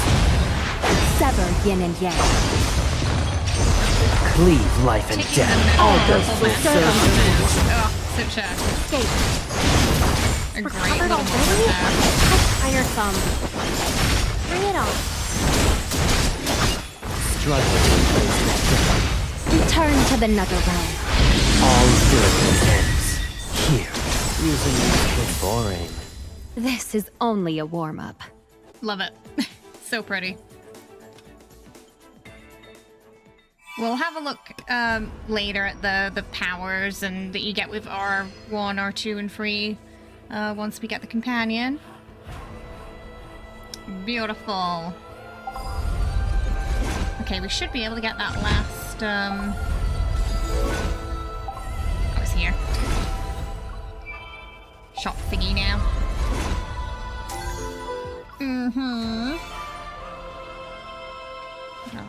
Sever yin and yang. Cleave life and Taking death. the middle All of ghosts the will mess. serve you. Oh, such Escape. a great Recovered little already? monster. Iron thumb. Bring it on. Struggling to place the death. Return to the nether realm. All good ends here. Using this is boring. This is only a warm-up. Love it. So pretty. We'll have a look later at the powers and that you get with R1, R2, and 3 once we get the companion. Beautiful. Okay, we should be able to get that last. Oh, it's here. Shot thingy now.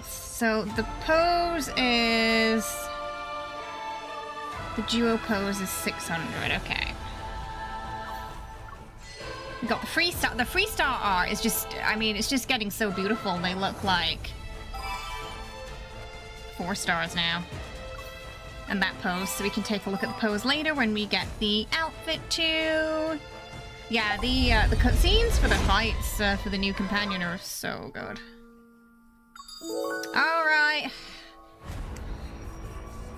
So the pose is... The duo pose is 600, okay. We got the freestyle. The freestyle art is just, I mean, it's just getting so beautiful. They look like 4 stars now. And that pose, so we can take a look at the pose later when we get the outfit too. Yeah, the cutscenes for the fights for the new companion are so good. All right.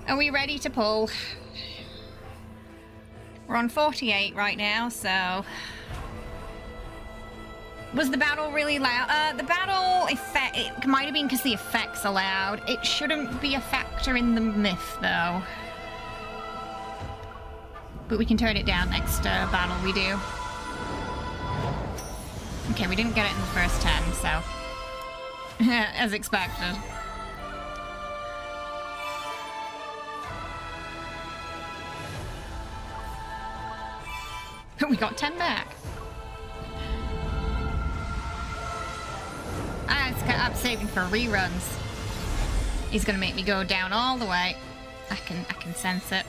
Are we ready to pull? We're on 48 right now, so... Was the battle really loud? The battle effect, it might have been because the effects are loud. It shouldn't be a factor in the myth, though. But we can turn it down next battle we do. Okay, we didn't get it in the first 10, so... As expected. We got 10 back. I'm saving for reruns. He's gonna make me go down all the way. I can sense it.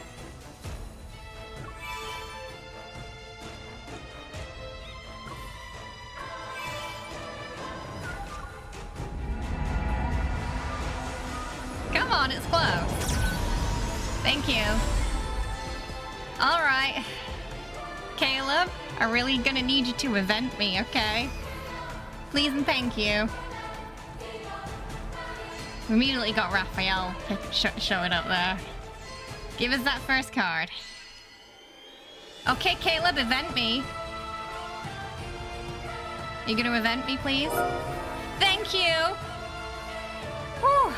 Come on, it's close. Thank you. All right. Caleb, I'm really gonna need you to event me, okay? Please and thank you. We immediately got Raphael showing up there. Give us that first card. Okay, Caleb, event me. You gonna event me, please? Thank you! Whew.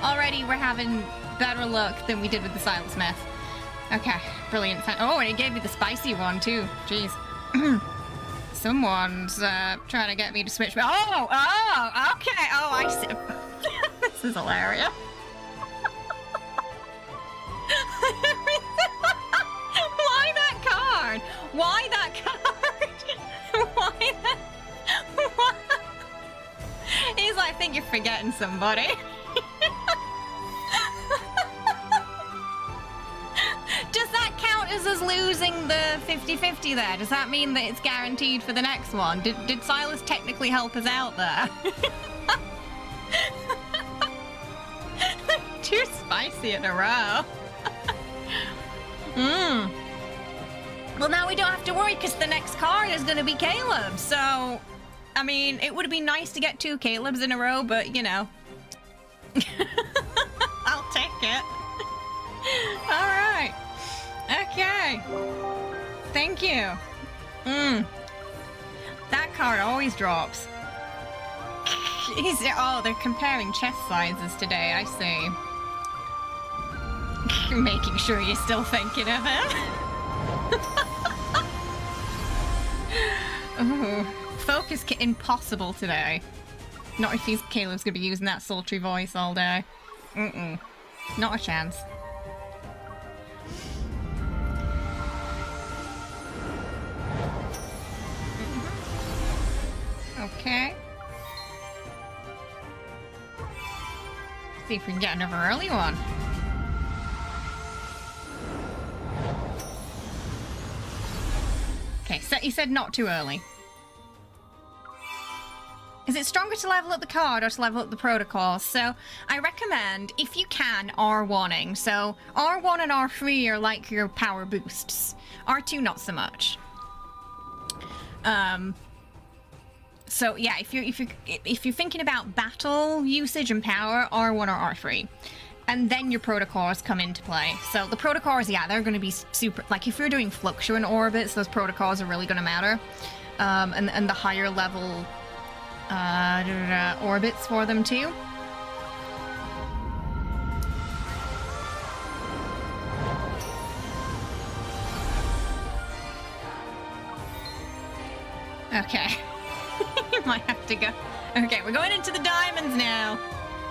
Already we're having better luck than we did with the Silesmith. Okay, brilliant. Oh, and it gave me the spicy one too. Jeez. Someone's trying to get me to switch. Oh, okay. Oh, I see. This is hilarious. Why that card? Why that card? Why that? Why? He's like, I think you're forgetting somebody. Does that count as us losing the 50-50 there? Does that mean that it's guaranteed for the next one? Did Silas technically help us out there? Too spicy in a row. Well, now we don't have to worry because the next card is going to be Caleb. So, I mean, it would be nice to get 2 Calebs in a row, but, you know. I'll take it. All right. Okay. Thank you. That card always drops. Oh, they're comparing chest sizes today, I see. Making sure you're still thinking of him. Ooh. Focus impossible today. Not if Caleb's gonna be using that sultry voice all day. Not a chance. Okay. See if we can get another early one. Okay, so you said not too early. Is it stronger to level up the card or to level up the protocol? So I recommend, if you can, R1ing. So R1 and R3 are like your power boosts. R2 not so much. So yeah, if you're thinking about battle usage and power, R1 or R3. And then your protocols come into play. So the protocols, yeah, they're going to be super, like if you're doing fluctuant orbits, those protocols are really going to matter. And the higher level orbits for them too. Okay. You might have to go. Okay, we're going into the diamonds now.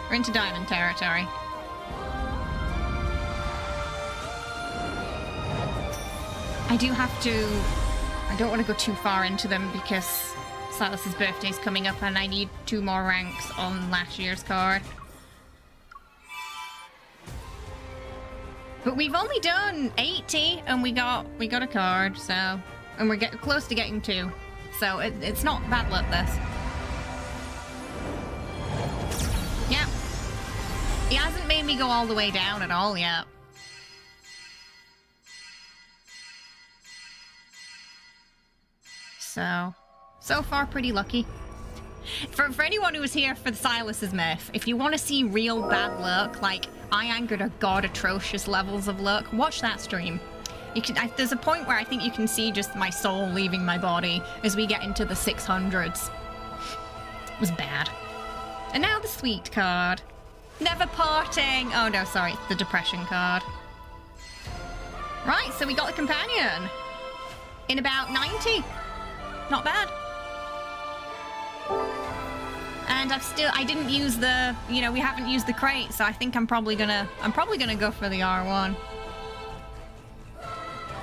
We're into diamond territory. I do have to... I don't want to go too far into them because Silas's birthday's coming up and I need 2 more ranks on last year's card. But we've only done 80 and we got a card, so... And we're getting close to getting 2. So it's not bad luck, this. Yeah. He hasn't made me go all the way down at all yet. So far pretty lucky. For anyone who was here for the Silas's Myth, if you want to see real bad luck, like I angered a god atrocious levels of luck, watch that stream. You can. There's a point where I think you can see just my soul leaving my body as we get into the 600s. It was bad. And now the sweet card. Never parting. Oh no, sorry, it's the depression card. Right, so we got the companion. In about 90. Not bad. And I didn't use the, we haven't used the crate, so I think I'm probably gonna go for the R1.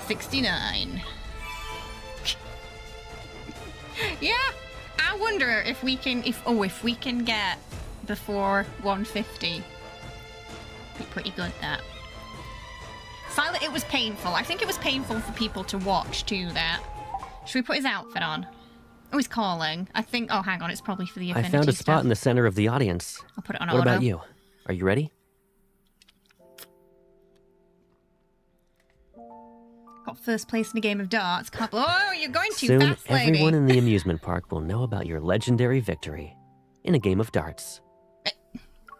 69. Yeah, I wonder if we can get before 150. Be pretty good, that. Silent, it was painful. I think it was painful for people to watch too, that. Should we put his outfit on? Oh, he's calling. I think, oh, hang on, it's probably for the affinity I found a spot in the center of the audience. I'll put it on What auto. about you? Are you ready? Got first place in a game of darts. Oh, you're going too Soon, fast, lady. everyone in the amusement park will know about your legendary victory in a game of darts.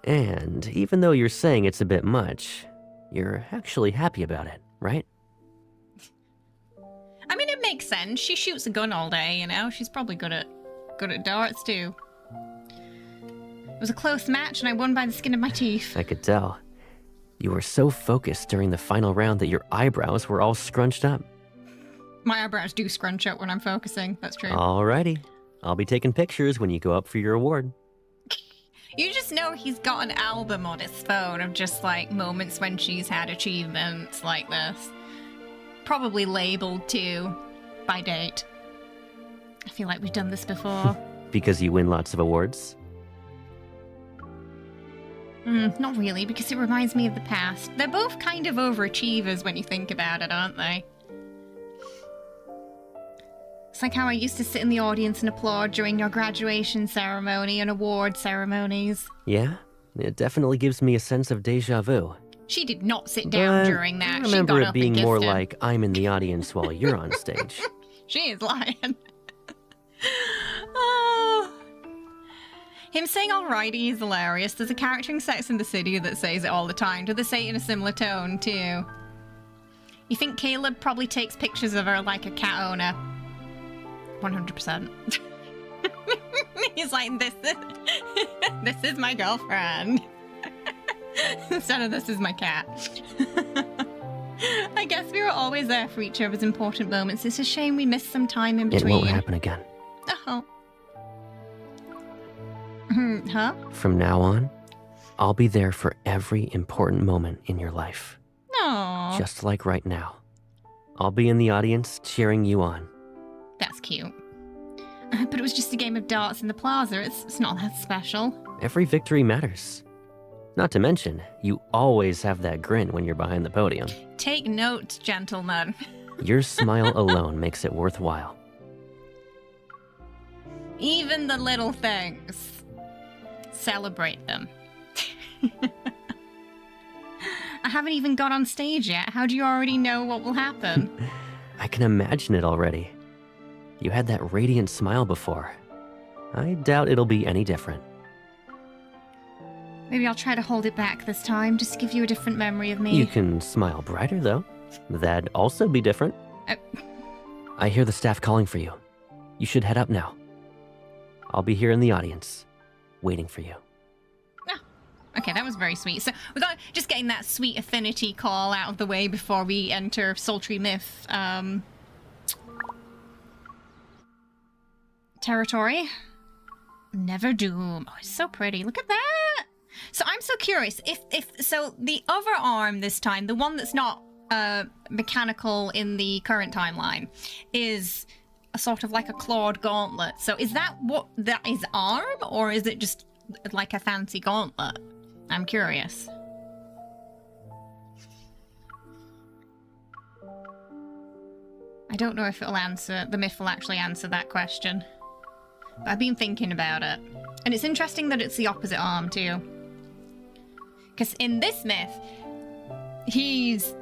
And even though you're saying it's a bit much, you're actually happy about it, right? I mean, it makes sense. She shoots a gun all day, She's probably good at darts too. It was a close match, and I won by the skin of my teeth. I could tell. You were so focused during the final round that your eyebrows were all scrunched up. My eyebrows do scrunch up when I'm focusing. That's true. Alrighty. I'll be taking pictures when you go up for your award. You just know he's got an album on his phone of just, like, moments when she's had achievements like this. Probably labeled, too, by date. I feel like we've done this before. Because you win lots of awards? Not really, because it reminds me of the past. They're both kind of overachievers when you think about it, aren't they? It's like how I used to sit in the audience and applaud during your graduation ceremony and award ceremonies. Yeah, it definitely gives me a sense of déjà vu. She did not sit down during that. I remember she got it up being and more kissed him. like I'm in the audience while you're on stage. She is lying. Oh. Him saying alrighty is hilarious. There's a character in Sex and the City that says it all the time. Do they say it in a similar tone too? You think Caleb probably takes pictures of her like a cat owner? 100%. He's like, this is my girlfriend. Instead of this is my cat. I guess we were always there for each other's important moments. It's a shame we missed some time in between. It won't happen again. Oh. Huh? From now on, I'll be there for every important moment in your life. No. Just like right now. I'll be in the audience cheering you on. That's cute. But it was just a game of darts in the plaza. It's not that special. Every victory matters. Not to mention, you always have that grin when you're behind the podium. Take note, gentlemen. Your smile alone makes it worthwhile. Even the little things. Celebrate them. I haven't even got on stage yet. How do you already know what will happen? I can imagine it already. You had that radiant smile before. I doubt it'll be any different. Maybe I'll try to hold it back this time, just to give you a different memory of me. You can smile brighter, though. That'd also be different. I hear the staff calling for you. You should head up now. I'll be here in the audience, waiting for you. Oh, okay, that was very sweet. So we got just getting that sweet affinity call out of the way before we enter Sultry Myth territory. Never Doom. Oh, it's so pretty. Look at that. So I'm so curious if so the other arm this time, the one that's not mechanical in the current timeline, is a sort of like a clawed gauntlet. So is that what that is, arm, or is it just like a fancy gauntlet? I'm curious. I don't know if the myth will actually answer that question. But I've been thinking about it. And it's interesting that it's the opposite arm too. Because in this myth, he's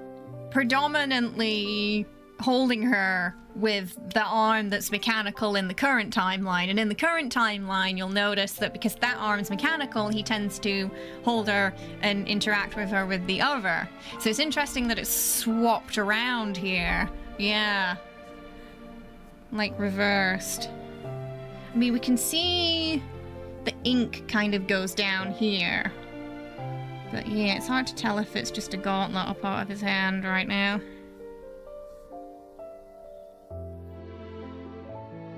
predominantly holding her with the arm that's mechanical in the current timeline. And in the current timeline, you'll notice that because that arm's mechanical, he tends to hold her and interact with her with the other. So it's interesting that it's swapped around here. Yeah. Like reversed. I mean, we can see the ink kind of goes down here. But yeah, it's hard to tell if it's just a gauntlet or part of his hand right now.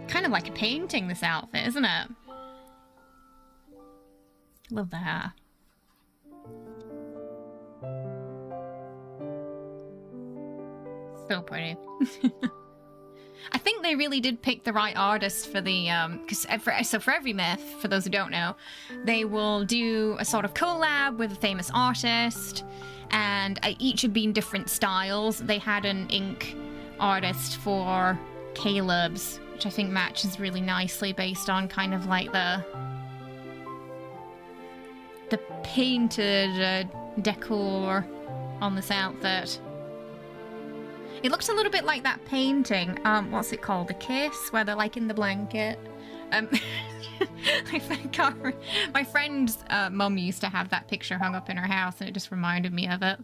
Kind of like a painting, this outfit, isn't it? Love the hair. So pretty. I think they really did pick the right artist for the, so for every myth, for those who don't know, they will do a sort of collab with a famous artist, and each have been different styles. They had an ink artist for Caleb's, which I think matches really nicely based on kind of like the painted decor on this outfit. It looks a little bit like that painting, what's it called? The Kiss, where they're like in the blanket. My friend's mum used to have that picture hung up in her house, and it just reminded me of it.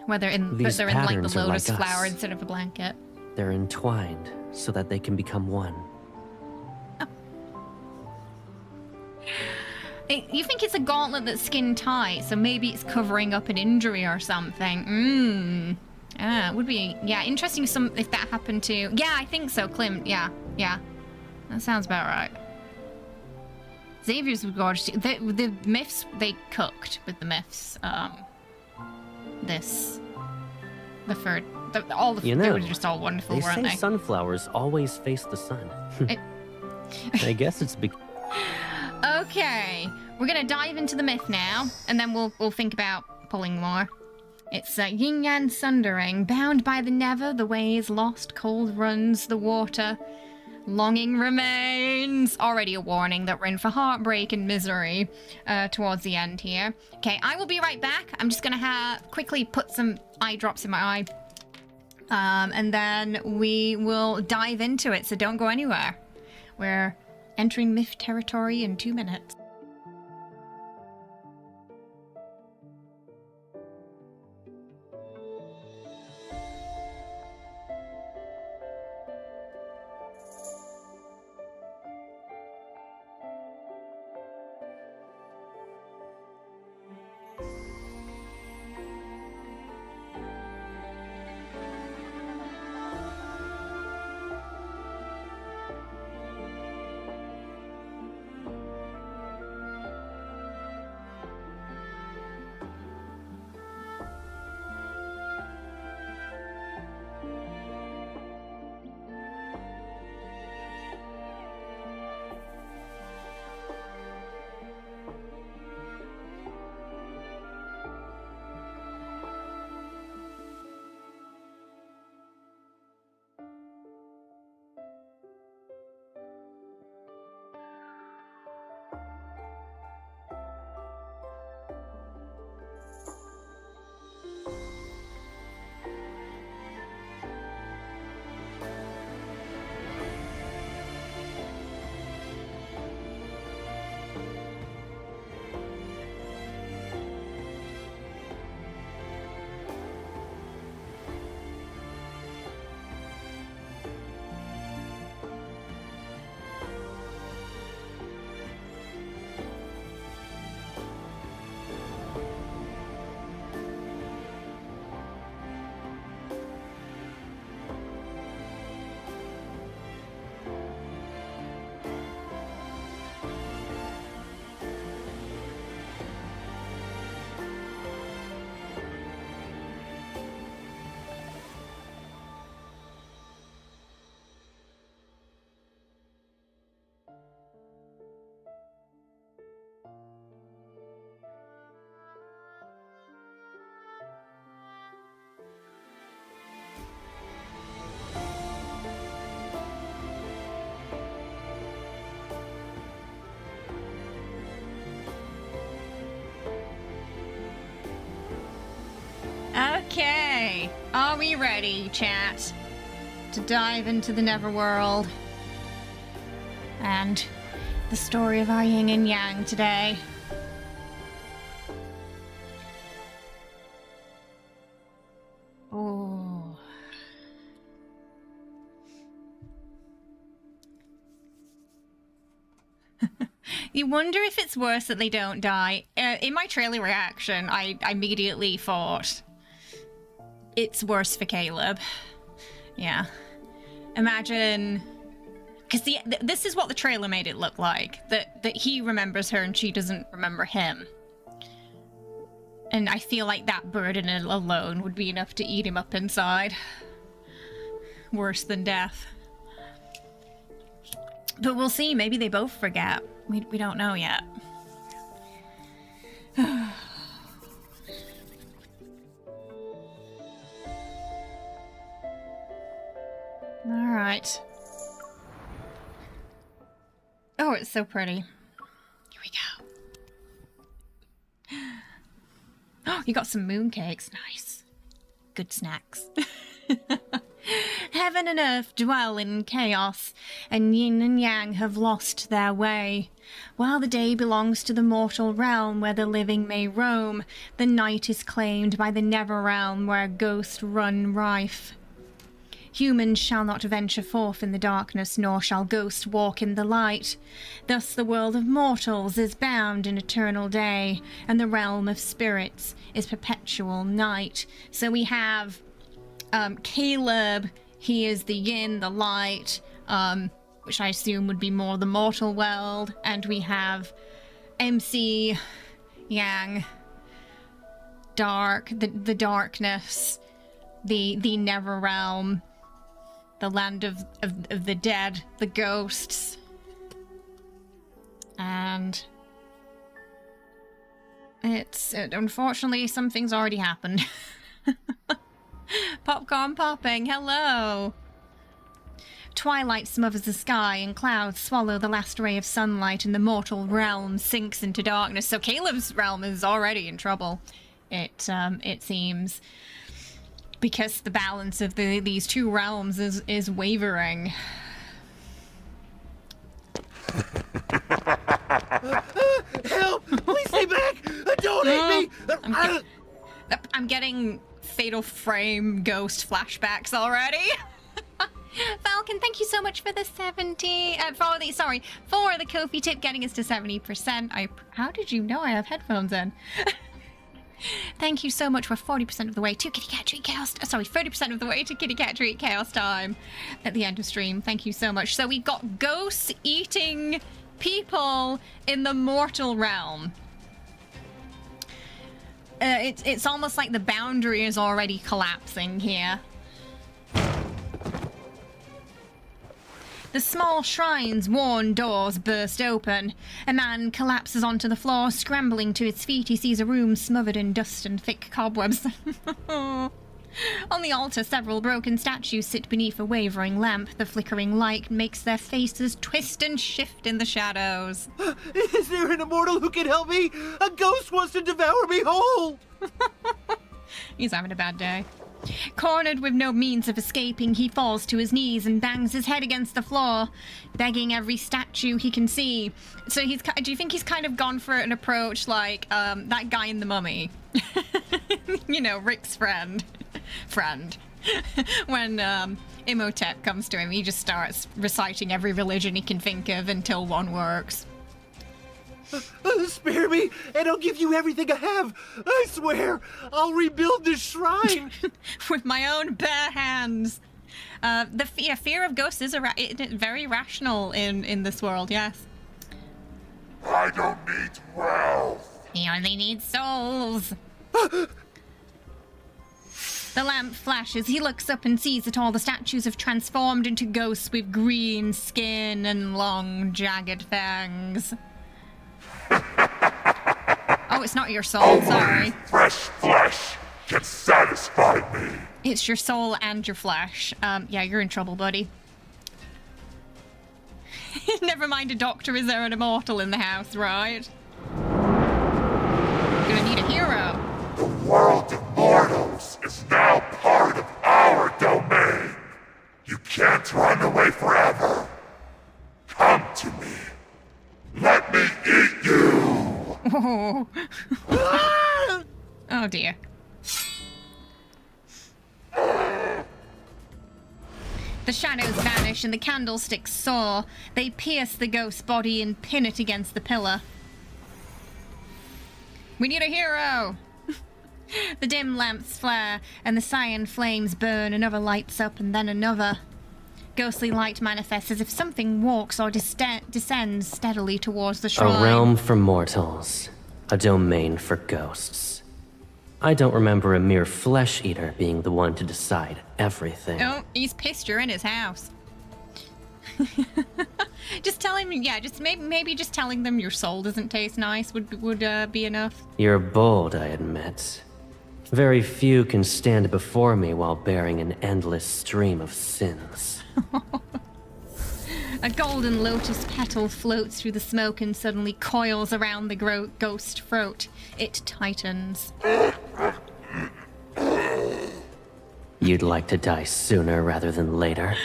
Where they're in like the lotus flower instead of a blanket. They're entwined so that they can become one. Oh. You think it's a gauntlet that's skin tight, so maybe it's covering up an injury or something. It would be, yeah, interesting if that happened to... Yeah, I think so, Klim. Yeah. That sounds about right. Xavier's was gorgeous. The myths, they cooked with the myths. They were just all wonderful, weren't they? They say sunflowers always face the sun. I guess it's because... Okay, we're gonna dive into the myth now, and then we'll think about pulling more. It's Yin Yang Sundering, bound by the never, the ways lost, cold runs the water, longing remains. Already a warning that we're in for heartbreak and misery towards the end here. Okay, I will be right back. I'm just gonna quickly put some eye drops in my eye, and then we will dive into it. So don't go anywhere. We're entering myth territory in 2 minutes. Okay, are we ready, chat, to dive into the Neverworld and the story of our yin and yang today? Oh. You wonder if it's worse that they don't die. In my trailer reaction, I immediately thought it's worse for Caleb. Yeah. Imagine... Because this is what the trailer made it look like. That he remembers her and she doesn't remember him. And I feel like that burden alone would be enough to eat him up inside. Worse than death. But we'll see. Maybe they both forget. We don't know yet. Alright. Oh, it's so pretty. Here we go. Oh, you got some mooncakes. Nice. Good snacks. Heaven and earth dwell in chaos, and yin and yang have lost their way. While the day belongs to the mortal realm where the living may roam, the night is claimed by the never realm where ghosts run rife. Humans shall not venture forth in the darkness, nor shall ghosts walk in the light. Thus the world of mortals is bound in eternal day, and the realm of spirits is perpetual night. So we have Caleb, he is the yin, the light, which I assume would be more the mortal world, and we have MC, yang, dark, the darkness, the never realm, the land of the dead, the ghosts, and unfortunately something's already happened. Popcorn popping, hello! Twilight smothers the sky and clouds swallow the last ray of sunlight and the mortal realm sinks into darkness. So Caleb's realm is already in trouble, it seems. Because the balance of these two realms is wavering. Help! Please stay back! Don't hit me! I'm getting Fatal Frame ghost flashbacks already. Falcon, thank you so much for the 70. For the Ko-fi tip getting us to 70%. How did you know I have headphones in? Thank you so much. We're 40% of the way to Kitty Cat Treat Chaos. 30% of the way to Kitty Cat Treat Chaos time at the end of stream. Thank you so much. So we got ghosts eating people in the mortal realm. It's almost like the boundary is already collapsing here. The small shrine's worn doors burst open. A man collapses onto the floor, scrambling to his feet. He sees a room smothered in dust and thick cobwebs. On the altar, several broken statues sit beneath a wavering lamp. The flickering light makes their faces twist and shift in the shadows. Is there an immortal who can help me? A ghost wants to devour me whole! He's having a bad day. Cornered with no means of escaping, he falls to his knees and bangs his head against the floor, begging every statue he can see. So do you think he's kind of gone for an approach like that guy in The Mummy? You know, Rick's friend. When Imhotep comes to him, he just starts reciting every religion he can think of until one works. Spare me, and I'll give you everything I have. I swear, I'll rebuild this shrine. With my own bare hands. The fear of ghosts is very rational in this world, yes. I don't need wealth. He only needs souls. The lamp flashes. He looks up and sees that all the statues have transformed into ghosts with green skin and long, jagged fangs. Oh, it's not your soul, sorry. Fresh flesh can satisfy me. It's your soul and your flesh. Yeah, you're in trouble, buddy. Never mind a doctor, is there an immortal in the house, right? Gonna need a hero. The world of mortals Oh. Oh dear. The shadows vanish and the candlesticks soar. They pierce the ghost's body and pin it against the pillar. We need a hero! The dim lamps flare and the cyan flames burn. Another lights up and then another. Ghostly light manifests as if something walks or descends steadily towards the shrine. A realm for mortals. A domain for ghosts. I don't remember a mere flesh eater being the one to decide everything. Oh, he's pissed you're in his house. Just tell him, yeah, just maybe just telling them your soul doesn't taste nice would be enough. You're bold, I admit. Very few can stand before me while bearing an endless stream of sins. A golden lotus petal floats through the smoke and suddenly coils around the ghost throat. It tightens. You'd like to die sooner rather than later?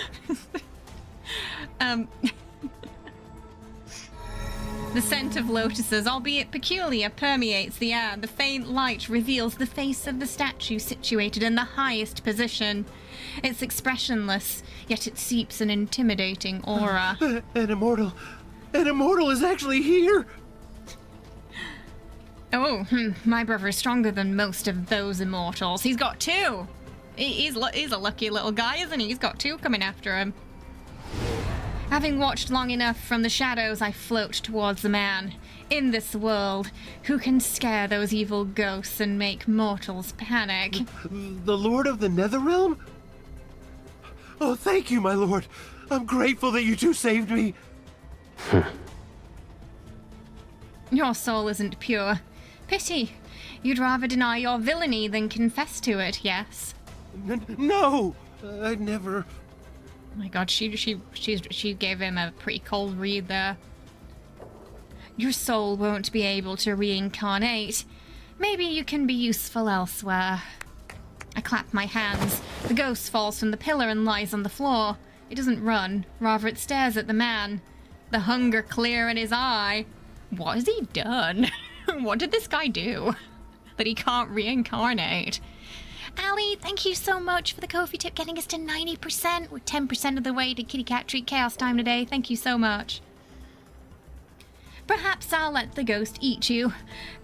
The scent of lotuses, albeit peculiar, permeates the air. The faint light reveals the face of the statue situated in the highest position. It's expressionless, yet it seeps an intimidating aura. An immortal is actually here! Oh, my brother is stronger than most of those immortals. He's got two! He's a lucky little guy, isn't he? He's got two coming after him. Having watched long enough from the shadows, I float towards the man. In this world, who can scare those evil ghosts and make mortals panic? The Lord of the Netherrealm? Oh, thank you, my lord. I'm grateful that you two saved me. Your soul isn't pure. Pity. You'd rather deny your villainy than confess to it, yes? No! I'd never... Oh my god, she gave him a pretty cold read there. Your soul won't be able to reincarnate. Maybe you can be useful elsewhere. I clap my hands. The ghost falls from the pillar and lies on the floor. It doesn't run, rather it stares at the man. The hunger clear in his eye. What has he done? What did this guy do? That he can't reincarnate? Ali, thank you so much for the Ko-fi tip, getting us to 90%. We're 10% of the way to Kitty Cat Treat Chaos time today. Thank you so much. Perhaps I'll let the ghost eat you.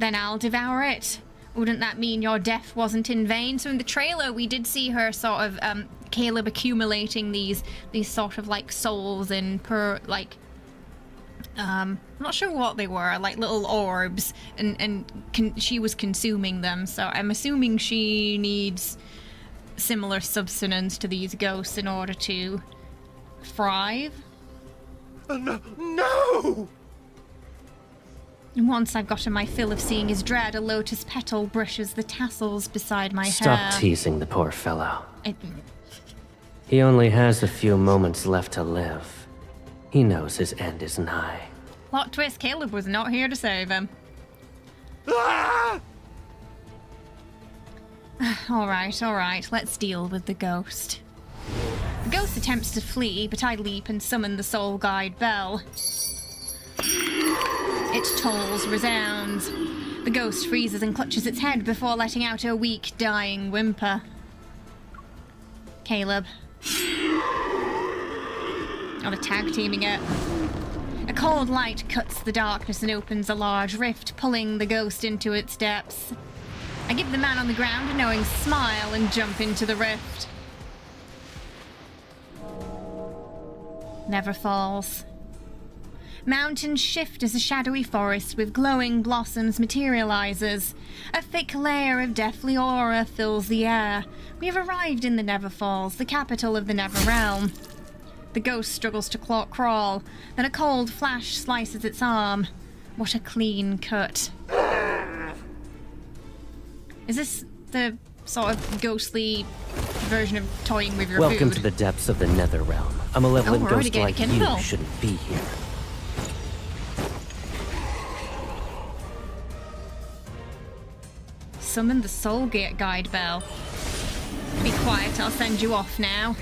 Then I'll devour it. Wouldn't that mean your death wasn't in vain? So in the trailer, we did see her sort of, Caleb accumulating these sort of like souls in I'm not sure what they were, like little orbs, and she was consuming them, so I'm assuming she needs similar substance to these ghosts in order to thrive. No! And once I've gotten my fill of seeing his dread, a lotus petal brushes the tassels beside my hair. Stop teasing the poor fellow. He only has a few moments left to live. He knows his end is nigh. Plot twist, Caleb was not here to save him. Ah! All right, let's deal with the ghost. The ghost attempts to flee, but I leap and summon the soul guide bell. Its tolls resounds. The ghost freezes and clutches its head before letting out a weak, dying whimper. Caleb. Oh, they're tag teaming it. A cold light cuts the darkness and opens a large rift, pulling the ghost into its depths. I give the man on the ground a knowing smile and jump into the rift. Never falls. Mountains shift as a shadowy forest with glowing blossoms materializes. A thick layer of deathly aura fills the air. We have arrived in the Neverfalls, the capital of the Netherrealm. The ghost struggles to crawl, then a cold flash slices its arm. What a clean cut. Is this the sort of ghostly version of toying with your Welcome food? to the depths of the Netherrealm. A malevolent we're already ghost like getting you Kindle. shouldn't be here. Summon the soul guide bell. Be quiet, I'll send you off now.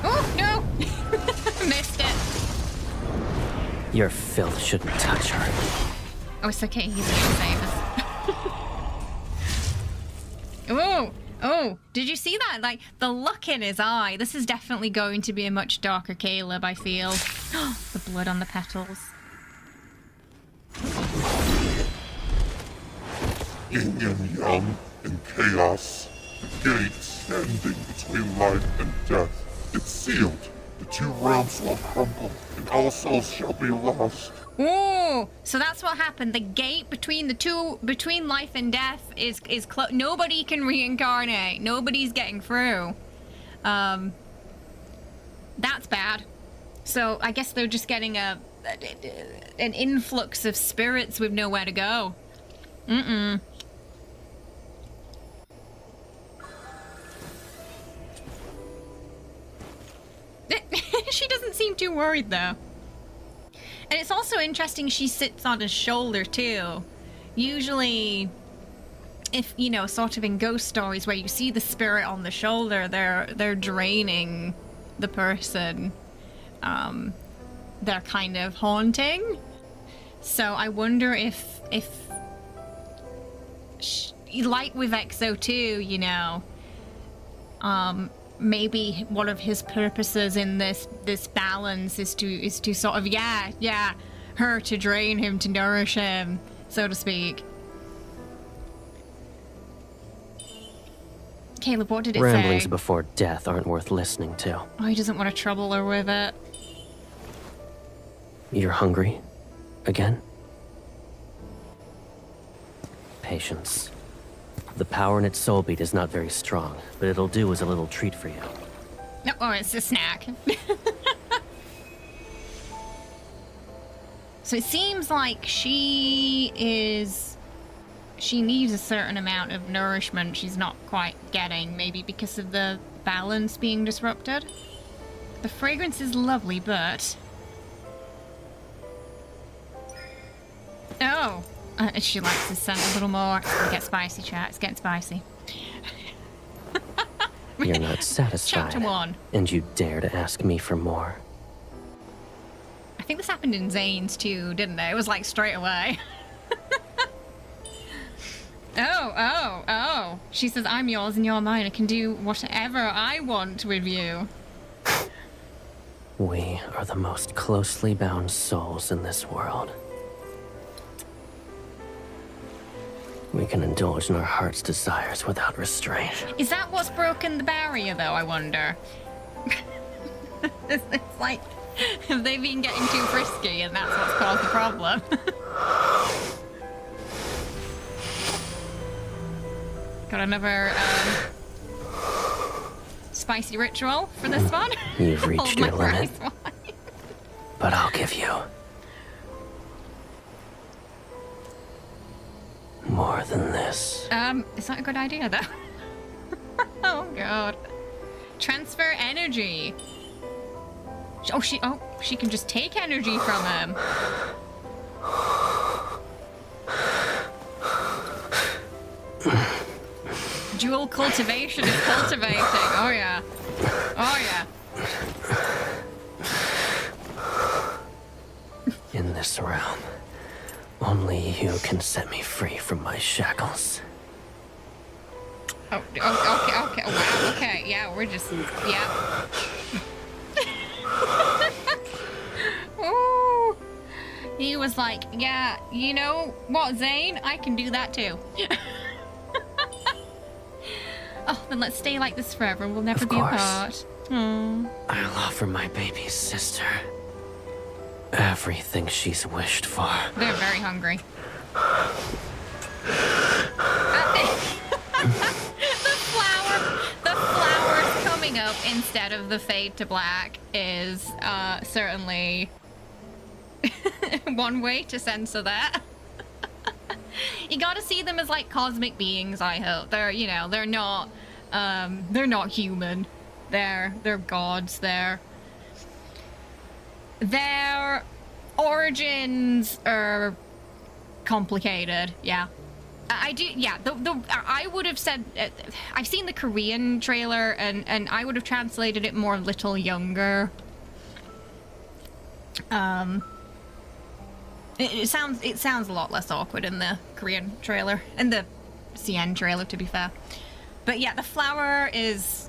Oh, no! Missed it. Your filth shouldn't touch her. Oh, it's okay. He's going to save us. Oh, oh, did you see that? Like, the look in his eye. This is definitely going to be a much darker Caleb, I feel. The blood on the petals. Yin and yang and chaos. The gate standing between life and death. It's sealed. The two realms will crumble, and all souls shall be lost. Ooh, so that's what happened. The gate between between life and death is closed. Nobody can reincarnate. Nobody's getting through. That's bad. So I guess they're just getting an influx of spirits with nowhere to go. Mm-mm. She doesn't seem too worried though. And it's also interesting she sits on his shoulder too. Usually, if, you know, sort of in ghost stories where you see the spirit on the shoulder, they're draining the person. They're kind of haunting. So I wonder if like with XO2, you know, maybe one of his purposes in this balance is to sort of her to drain him, to nourish him, so to speak. Caleb, what did it Ramblings say? before death aren't worth listening to. Oh, he doesn't want to trouble her with it. You're hungry? Again? Patience. The power in its soul beat is not very strong, but it'll do as a little treat for you. No, oh, it's a snack. So it seems like she needs a certain amount of nourishment she's not quite getting, maybe because of the balance being disrupted. The fragrance is lovely, but... Oh! She likes the scent a little more. It's gonna get spicy, chat. It's getting spicy. You're not satisfied. Chapter 1. And you dare to ask me for more. I think this happened in Zane's too, didn't it? It was like straight away. Oh. She says, I'm yours and you're mine. I can do whatever I want with you. We are the most closely bound souls in this world. We can indulge in our heart's desires without restraint. Is that what's broken the barrier, though, I wonder? It's like, have they been getting too frisky and that's what's caused the problem? Got another spicy ritual for this one? You've reached your Hold my limit. rice wine. But I'll give you more than this. Is that a good idea, though? Oh, God. Transfer energy. Oh, she can just take energy from him. Dual cultivation is cultivating. Oh, yeah. Oh, yeah. In this realm, only you can set me free from my shackles. Oh, okay. Oh, wow. Okay, yeah, we're just, yeah. Ooh. He was like, yeah, you know what, Zane? I can do that too. Oh, then let's stay like this forever. We'll never be apart. I'll offer my baby sister everything she's wished for. They're very hungry. The flowers coming up instead of the fade to black is certainly one way to censor that. You gotta see them as like cosmic beings, I hope. They're, you know, they're not human. They're gods. Their origins are complicated. Yeah. I do, yeah. I would have said, I've seen the Korean trailer, and I would have translated it more little younger. It sounds a lot less awkward in the Korean trailer, in the CN trailer, to be fair. But yeah, the flower was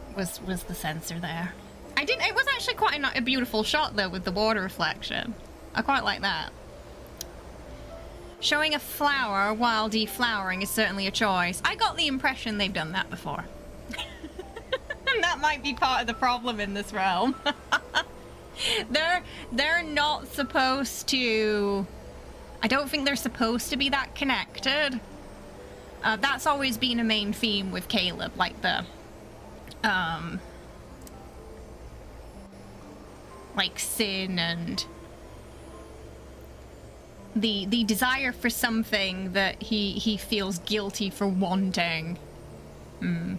the sensor there. It was actually quite a beautiful shot though with the water reflection. I quite like that. Showing a flower while deflowering is certainly a choice. I got the impression they've done that before. And that might be part of the problem in this realm. They're not supposed to... I don't think they're supposed to be that connected. That's always been a main theme with Caleb, like the... like sin and... The desire for something that he feels guilty for wanting. You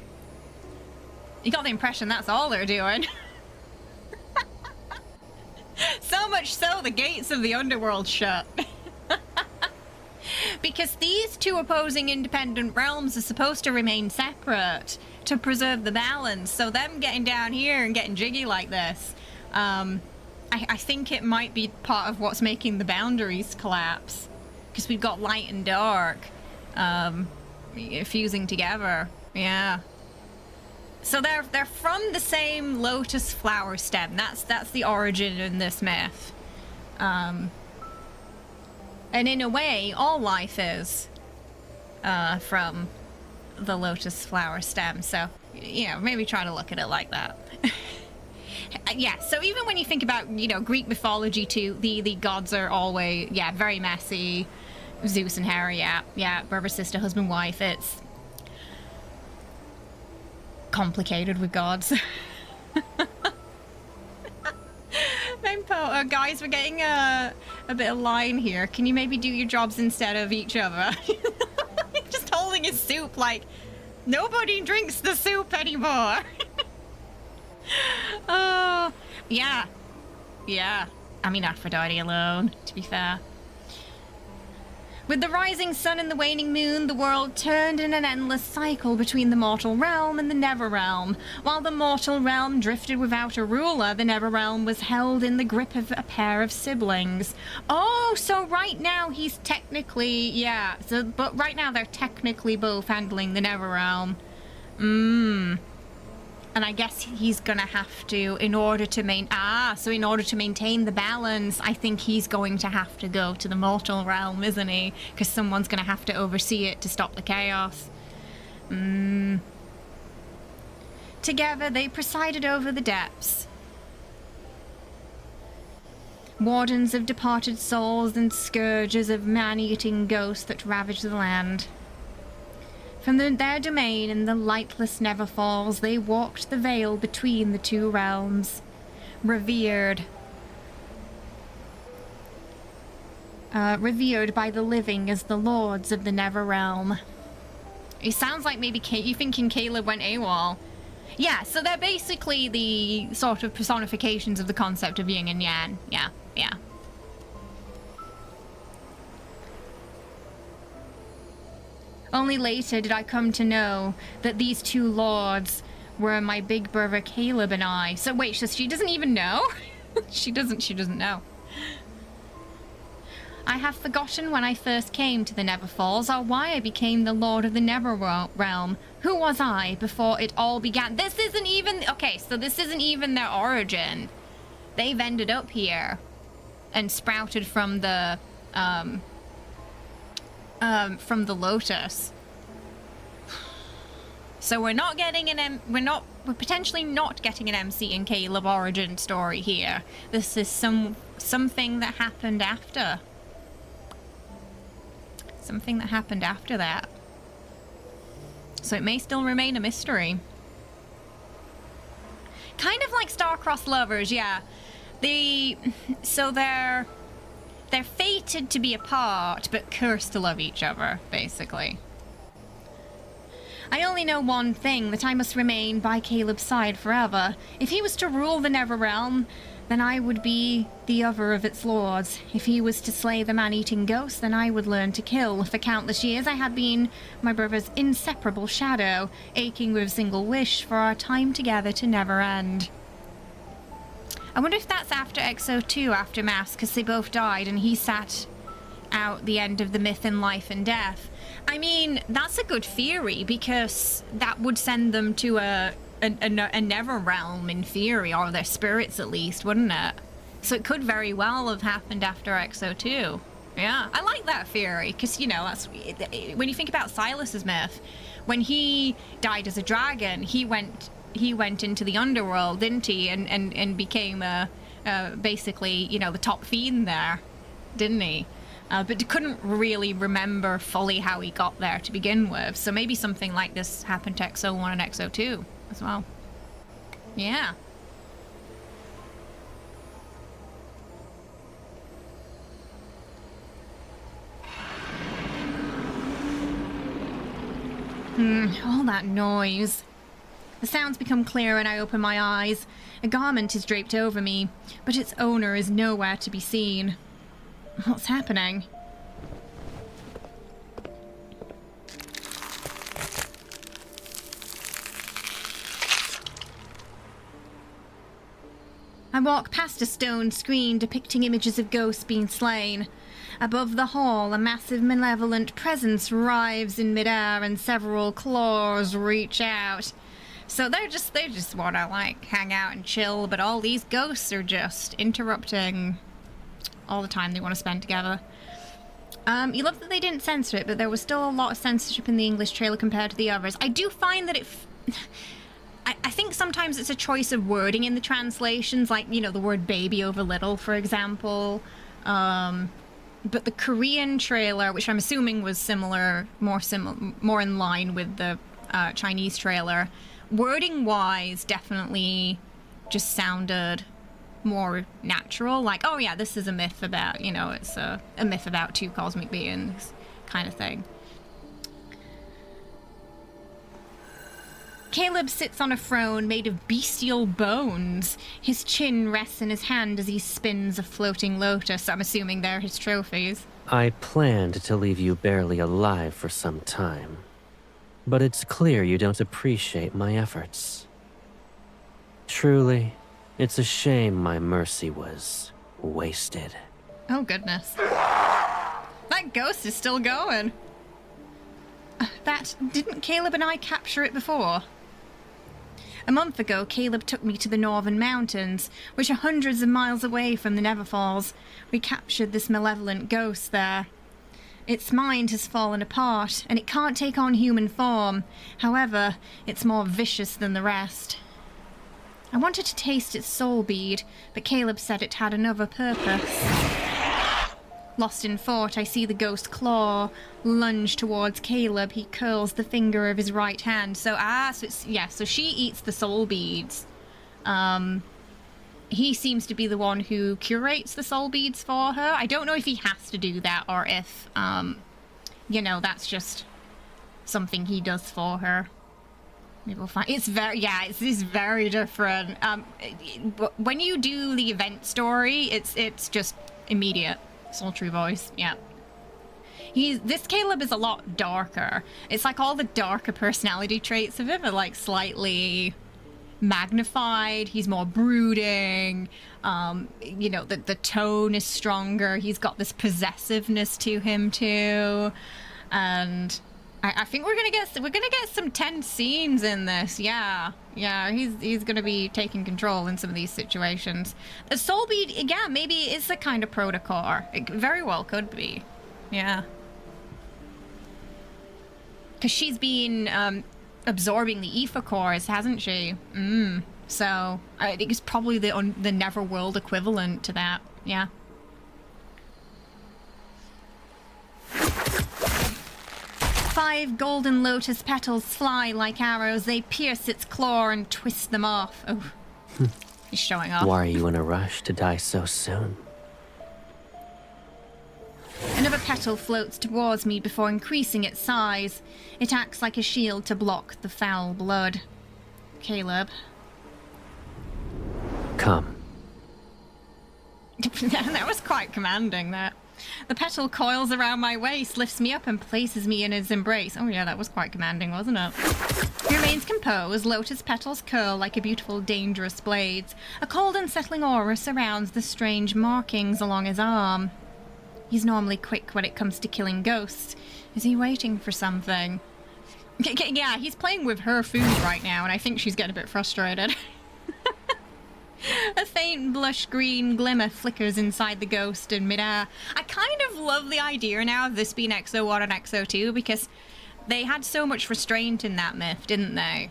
got the impression that's all they're doing. So much so, the gates of the underworld shut. Because these two opposing independent realms are supposed to remain separate to preserve the balance. So them getting down here and getting jiggy like this, I think it might be part of what's making the boundaries collapse. Because we've got light and dark fusing together. Yeah. So they're from the same lotus flower stem. That's the origin in this myth. And in a way, all life is from the lotus flower stem. So, you know, maybe try to look at it like that. Yeah, so even when you think about, you know, Greek mythology too, the gods are always, yeah, very messy. Zeus and Hera, yeah, brother, sister, husband, wife, it's complicated with gods. Guys, we're getting a bit of line here. Can you maybe do your jobs instead of each other? Just holding his soup like, nobody drinks the soup anymore. Oh, yeah. I mean, Aphrodite alone, to be fair. With the rising sun and the waning moon, the world turned in an endless cycle between the mortal realm and the nether realm. While the mortal realm drifted without a ruler, the nether realm was held in the grip of a pair of siblings. Oh, so right now he's technically, yeah. But right now they're technically both handling the nether realm. And I guess he's gonna have to, in order to maintain the balance, I think he's going to have to go to the mortal realm, isn't he? Because someone's gonna have to oversee it to stop the chaos. Together, they presided over the depths. Wardens of departed souls and scourges of man-eating ghosts that ravaged the land. From their domain in the lightless Neverfalls, they walked the veil between the two realms, revered by the living as the lords of the Nether Realm. It sounds like maybe you're thinking Caleb went AWOL. Yeah, so they're basically the sort of personifications of the concept of yin and yang. Yeah. Only later did I come to know that these two lords were my big brother Caleb and I. So wait, so she doesn't even know? She doesn't know. I have forgotten when I first came to the Neverfalls or why I became the Lord of the Nether Realm. Who was I before it all began? This isn't even... Okay, so this isn't even their origin. They've ended up here and sprouted from the Lotus. So we're potentially not getting an MC and Caleb origin story here. This is something that happened after. Something that happened after that. So it may still remain a mystery. Kind of like star-crossed lovers, yeah. So they're fated to be apart, but cursed to love each other, basically. I only know one thing, that I must remain by Caleb's side forever. If he was to rule the Nether Realm, then I would be the other of its lords. If he was to slay the man-eating ghost, then I would learn to kill. For countless years I have been my brother's inseparable shadow, aching with a single wish for our time together to never end. I wonder if that's after Exo 2, after Mass, because they both died and he sat out the end of the myth in life and death. I mean, that's a good theory, because that would send them to a nether realm in theory, or their spirits at least, wouldn't it? So it could very well have happened after XO2. Yeah, I like that theory, because, you know, that's when you think about Silas's myth, when he died as a dragon, he went into the underworld, didn't he, and became basically, you know, the top fiend there, didn't he? But couldn't really remember fully how he got there to begin with. So maybe something like this happened to XO1 and XO2 as well. Yeah. All that noise. The sounds become clearer and I open my eyes. A garment is draped over me, but its owner is nowhere to be seen. What's happening? I walk past a stone screen depicting images of ghosts being slain. Above the hall, a massive malevolent presence writhes in midair and several claws reach out. So they just want to, like, hang out and chill, but all these ghosts are just interrupting all the time they want to spend together. You love that they didn't censor it, but there was still a lot of censorship in the English trailer compared to the others. I do find that I think sometimes it's a choice of wording in the translations, like, you know, the word baby over little, for example. But the Korean trailer, which I'm assuming was more in line with the Chinese trailer, wording-wise, definitely just sounded more natural. Like, oh yeah, this is a myth about, you know, it's a myth about two cosmic beings kind of thing. Caleb sits on a throne made of bestial bones. His chin rests in his hand as he spins a floating lotus. I'm assuming they're his trophies. I planned to leave you barely alive for some time, but it's clear you don't appreciate my efforts. Truly, it's a shame my mercy was wasted. Oh goodness. That ghost is still going. Didn't Caleb and I capture it before? A month ago, Caleb took me to the Northern Mountains, which are hundreds of miles away from the Neverfalls. We captured this malevolent ghost there. Its mind has fallen apart, and it can't take on human form. However, it's more vicious than the rest. I wanted to taste its soul bead, but Caleb said it had another purpose. Lost in thought, I see the ghost claw lunge towards Caleb. He curls the finger of his right hand. So she eats the soul beads. He seems to be the one who curates the soul beads for her. I don't know if he has to do that or if, you know, that's just something he does for her. Maybe we'll find. It's very different. When you do the event story, it's just immediate. Sultry voice, yeah. This Caleb is a lot darker. It's like all the darker personality traits of him are like slightly magnified. He's more brooding. You know, the tone is stronger. He's got this possessiveness to him too, and I think we're gonna get some tense scenes in this. Yeah, he's gonna be taking control in some of these situations. The soul bead, yeah, maybe it's a kind of protocol. It very well could be. Yeah, because she's been absorbing the ether cores, hasn't she? So I think it's probably the Neverworld equivalent to that. Yeah. Five golden lotus petals fly like arrows. They pierce its claw and twist them off. Oh, he's showing off. Why are you in a rush to die so soon? Another petal floats towards me before increasing its size. It acts like a shield to block the foul blood. Caleb. Come. That was quite commanding, that. The petal coils around my waist, lifts me up and places me in its embrace. Oh yeah, that was quite commanding, wasn't it? He remains composed. Lotus petals curl like a beautiful, dangerous blades. A cold and settling aura surrounds the strange markings along his arm. He's normally quick when it comes to killing ghosts. Is he waiting for something? Yeah, he's playing with her food right now, and I think she's getting a bit frustrated. A faint blush green glimmer flickers inside the ghost in midair. I kind of love the idea now of this being XO1 and XO2, because they had so much restraint in that myth, didn't they?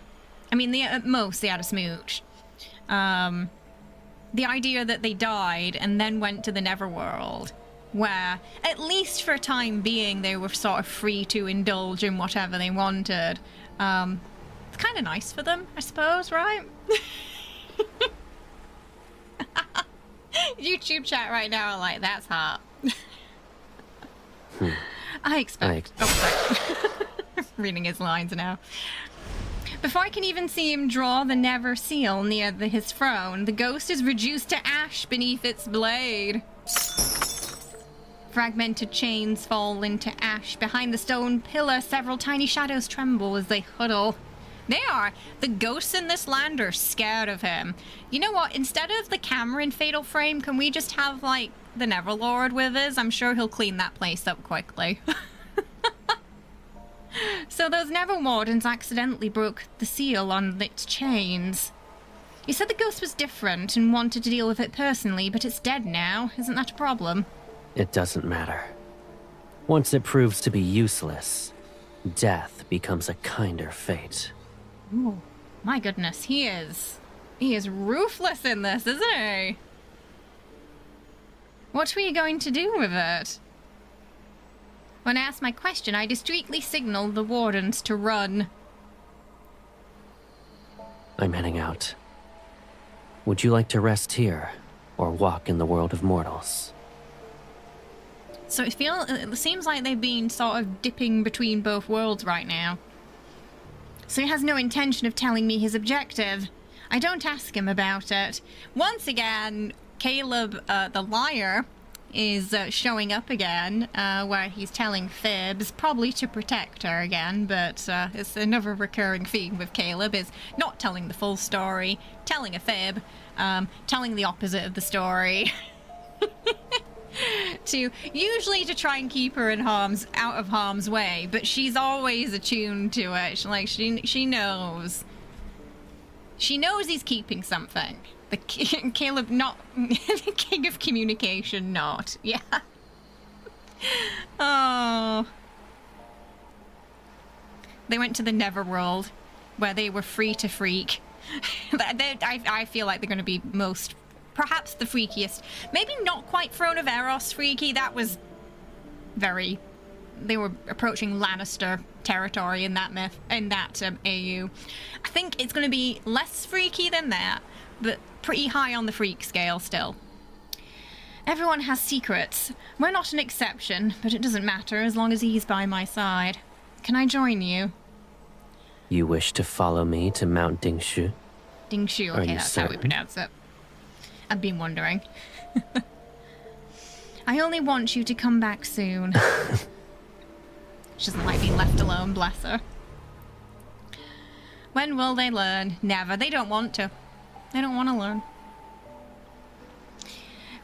I mean, at most they had a smooch. The idea that they died and then went to the Neverworld, where, at least for a time being, they were sort of free to indulge in whatever they wanted. It's kind of nice for them, I suppose, right? YouTube chat right now are like, that's hot. I expect. Oh, sorry. Reading his lines now. Before I can even see him draw the Never seal near his throne, the ghost is reduced to ash beneath its blade. Fragmented chains fall into ash. Behind the stone pillar, several tiny shadows tremble as they huddle. The ghosts in this land are scared of him. You know what? Instead of the camera in Fatal Frame, can we just have, like, the Neverlord with us? I'm sure he'll clean that place up quickly. So those Never Wardens accidentally broke the seal on its chains. You said the ghost was different and wanted to deal with it personally, but it's dead now. Isn't that a problem? It doesn't matter. Once it proves to be useless, death becomes a kinder fate. Ooh, my goodness, he is ruthless in this, isn't he? What were you going to do with it? When I asked my question, I discreetly signaled the wardens to run. I'm heading out. Would you like to rest here, or walk in the world of mortals? So it seems like they've been sort of dipping between both worlds right now. So he has no intention of telling me his objective. I don't ask him about it. Once again, Caleb, the liar, is showing up again, where he's telling fibs, probably to protect her again, but it's another recurring theme with Caleb, is not telling the full story, telling a fib, telling the opposite of the story. Usually to try and keep her out of harm's way, but she's always attuned to it. She knows. She knows he's keeping something. Caleb, not the king of communication, not. Yeah. Oh. They went to the Neverworld, where they were free to freak. I feel like they're going to be perhaps the freakiest. Maybe not quite Throne of Eros freaky. That was they were approaching Lannister territory in that myth, in that AU. I think it's going to be less freaky than that, but pretty high on the freak scale still. Everyone has secrets. We're not an exception, but it doesn't matter as long as he's by my side. Can I join you? You wish to follow me to Mount Dingshu? Dingshu, okay, that's how we pronounce it. I've been wondering. I only want you to come back soon. She doesn't like being left alone, bless her. When will they learn? Never. They don't want to. They don't want to learn.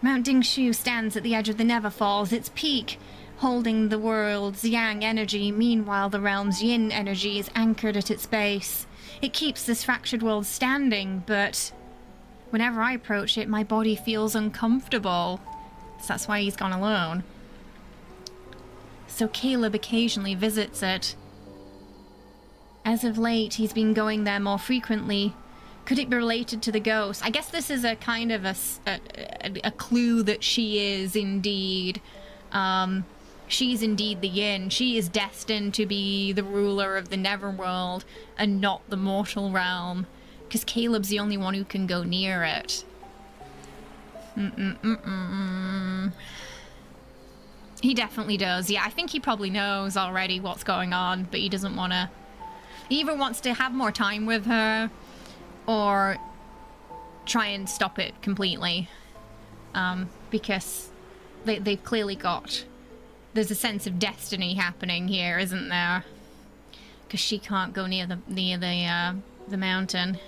Mount Dingshu stands at the edge of the Neverfalls, its peak holding the world's yang energy. Meanwhile, the realm's yin energy is anchored at its base. It keeps this fractured world standing, but whenever I approach it, my body feels uncomfortable. So that's why he's gone alone. So Caleb occasionally visits it. As of late, he's been going there more frequently. Could it be related to the ghost? I guess this is a kind of a clue that she is indeed, she's indeed the yin. She is destined to be the ruler of the Neverworld and not the mortal realm. Because Caleb's the only one who can go near it. He definitely does. Yeah, I think he probably knows already what's going on, but he doesn't want to. He either wants to have more time with her or try and stop it completely. Because they've clearly got. There's a sense of destiny happening here, isn't there? Because she can't go near the mountain.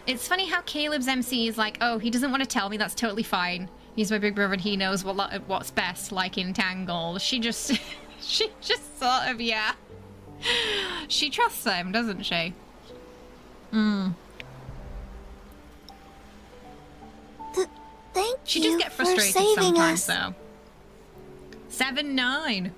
It's funny how Caleb's MC is like, oh, he doesn't want to tell me, that's totally fine. He's my big brother and he knows what's best, like in Tangled. She just... she just sort of, yeah. She trusts him, doesn't she? Thank She you does get for frustrated saving sometimes, us. though. 7-9.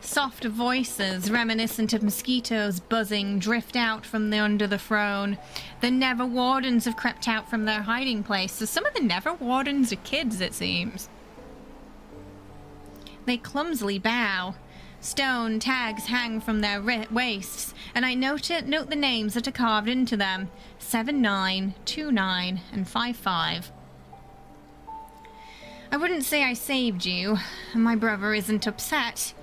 Soft voices, reminiscent of mosquitoes buzzing, drift out from under the throne. The Never Wardens have crept out from their hiding place. So some of the Never Wardens are kids, it seems. They clumsily bow. Stone tags hang from their waists, and I note the names that are carved into them. 7-9, 2-9, and 5-5. I wouldn't say I saved you. My brother isn't upset.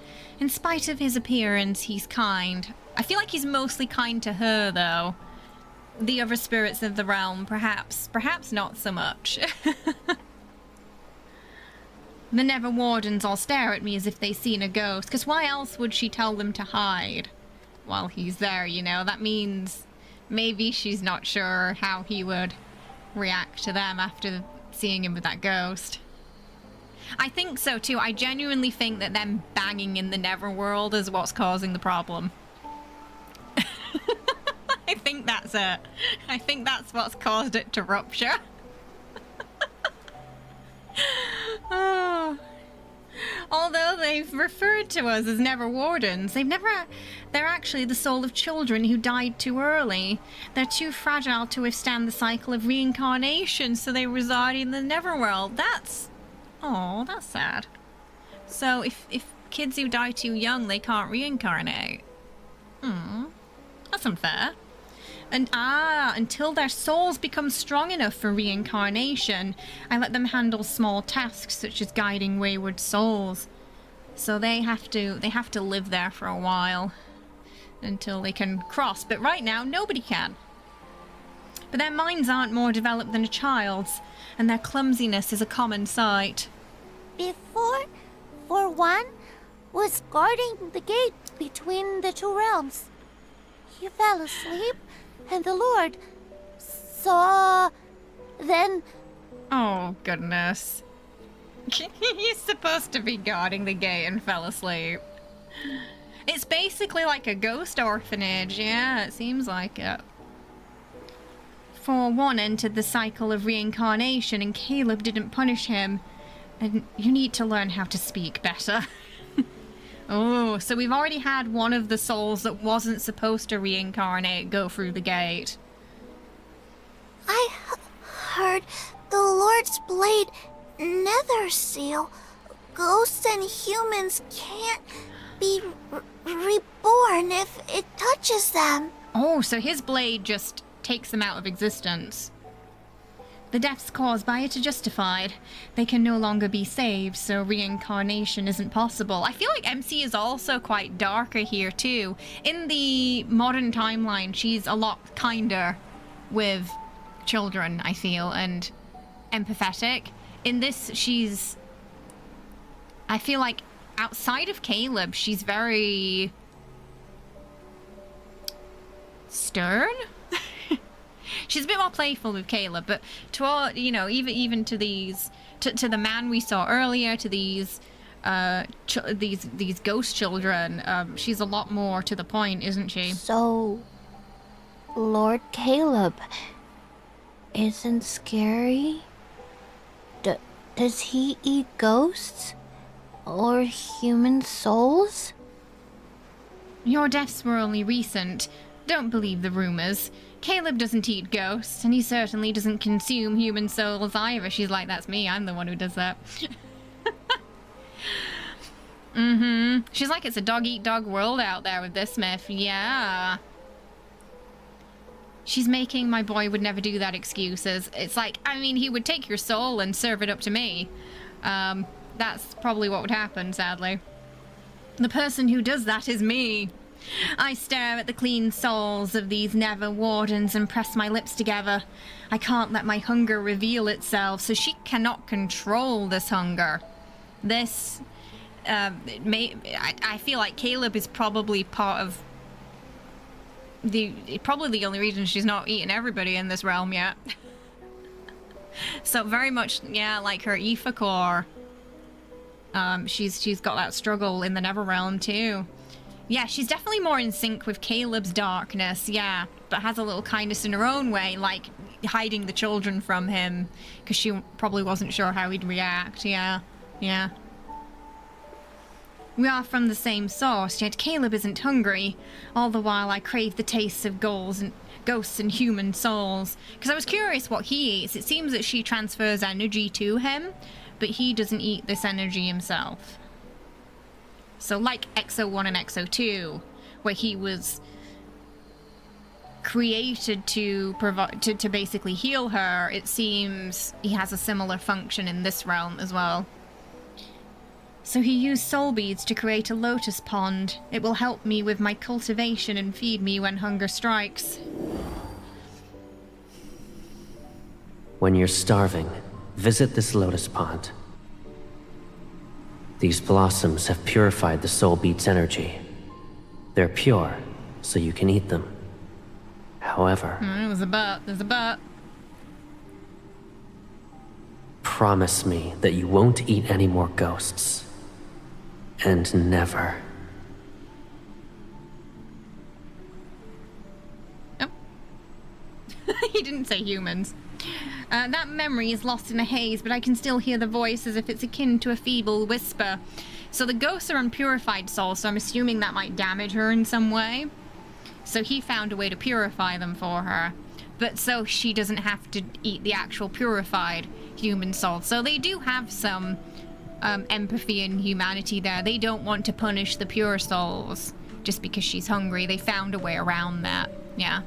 In spite of his appearance, he's kind. I feel like he's mostly kind to her, though. The other spirits of the realm, perhaps not so much. The Never Wardens all stare at me as if they've seen a ghost, because why else would she tell them to hide while he's there, you know? That means maybe she's not sure how he would react to them after seeing him with that ghost. I think so too. I genuinely think that them banging in the Neverworld is what's causing the problem. I think that's it. I think that's what's caused it to rupture. Oh. Although they've referred to us as Never Wardens, they're actually the soul of children who died too early. They're too fragile to withstand the cycle of reincarnation, so they reside in the Neverworld. That's sad. So if kids who die too young, they can't reincarnate. That's unfair. And until their souls become strong enough for reincarnation, I let them handle small tasks such as guiding wayward souls. So they have to live there for a while until they can cross. But right now, nobody can. But their minds aren't more developed than a child's, and their clumsiness is a common sight. Before, for one, was guarding the gate between the two realms. He fell asleep, and the Lord saw. Then. Oh, goodness. He's supposed to be guarding the gate and fell asleep. It's basically like a ghost orphanage. Yeah, it seems like it. For one entered the cycle of reincarnation, and Caleb didn't punish him. And you need to learn how to speak better. Oh, so we've already had one of the souls that wasn't supposed to reincarnate go through the gate. I heard the Lord's blade nether seal. Ghosts and humans can't be reborn if it touches them. Oh, so his blade just takes them out of existence. The deaths caused by it are justified. They can no longer be saved, so reincarnation isn't possible. I feel like MC is also quite darker here too. In the modern timeline, she's a lot kinder with children, I feel, and empathetic. In this, I feel like outside of Caleb, she's very stern. She's a bit more playful with Caleb, but to all, you know, even to these, to the man we saw earlier, to these ghost children, she's a lot more to the point, isn't she? So, Lord Caleb isn't scary? Does he eat ghosts? Or human souls? Your deaths were only recent. Don't believe the rumors. Caleb doesn't eat ghosts, and he certainly doesn't consume human souls either. She's like, that's me, I'm the one who does that. She's like, it's a dog-eat-dog world out there with this myth. Yeah. She's making my boy would never do that excuses. It's like, I mean, he would take your soul and serve it up to me. That's probably what would happen, sadly. The person who does that is me. I stare at the clean souls of these Never Wardens and press my lips together. I can't let my hunger reveal itself, so she cannot control this hunger. This, I feel like Caleb is probably part of probably the only reason she's not eating everybody in this realm yet. So very much, yeah, like her ether core. She's got that struggle in the Netherrealm too. Yeah, she's definitely more in sync with Caleb's darkness, yeah, but has a little kindness in her own way, like hiding the children from him because she probably wasn't sure how he'd react. Yeah. We are from the same source, yet Caleb isn't hungry. All the while I crave the tastes of ghosts and human souls. Because I was curious what he eats. It seems that she transfers energy to him, but he doesn't eat this energy himself. So like Exo 1 and Exo 2, where he was created to provide to basically heal her, it seems he has a similar function in this realm as well. So he used soul beads to create a lotus pond. It will help me with my cultivation and feed me when hunger strikes. When you're starving, visit this lotus pond. These blossoms have purified the soul bead's energy. They're pure, so you can eat them. However... There's a but. Promise me that you won't eat any more ghosts. And never. Oh. He didn't say humans. That memory is lost in a haze, but I can still hear the voice as if it's akin to a feeble whisper. So the ghosts are unpurified souls, so I'm assuming that might damage her in some way. So he found a way to purify them for her. But so she doesn't have to eat the actual purified human soul. So they do have some empathy and humanity there. They don't want to punish the pure souls just because she's hungry. They found a way around that. Yeah.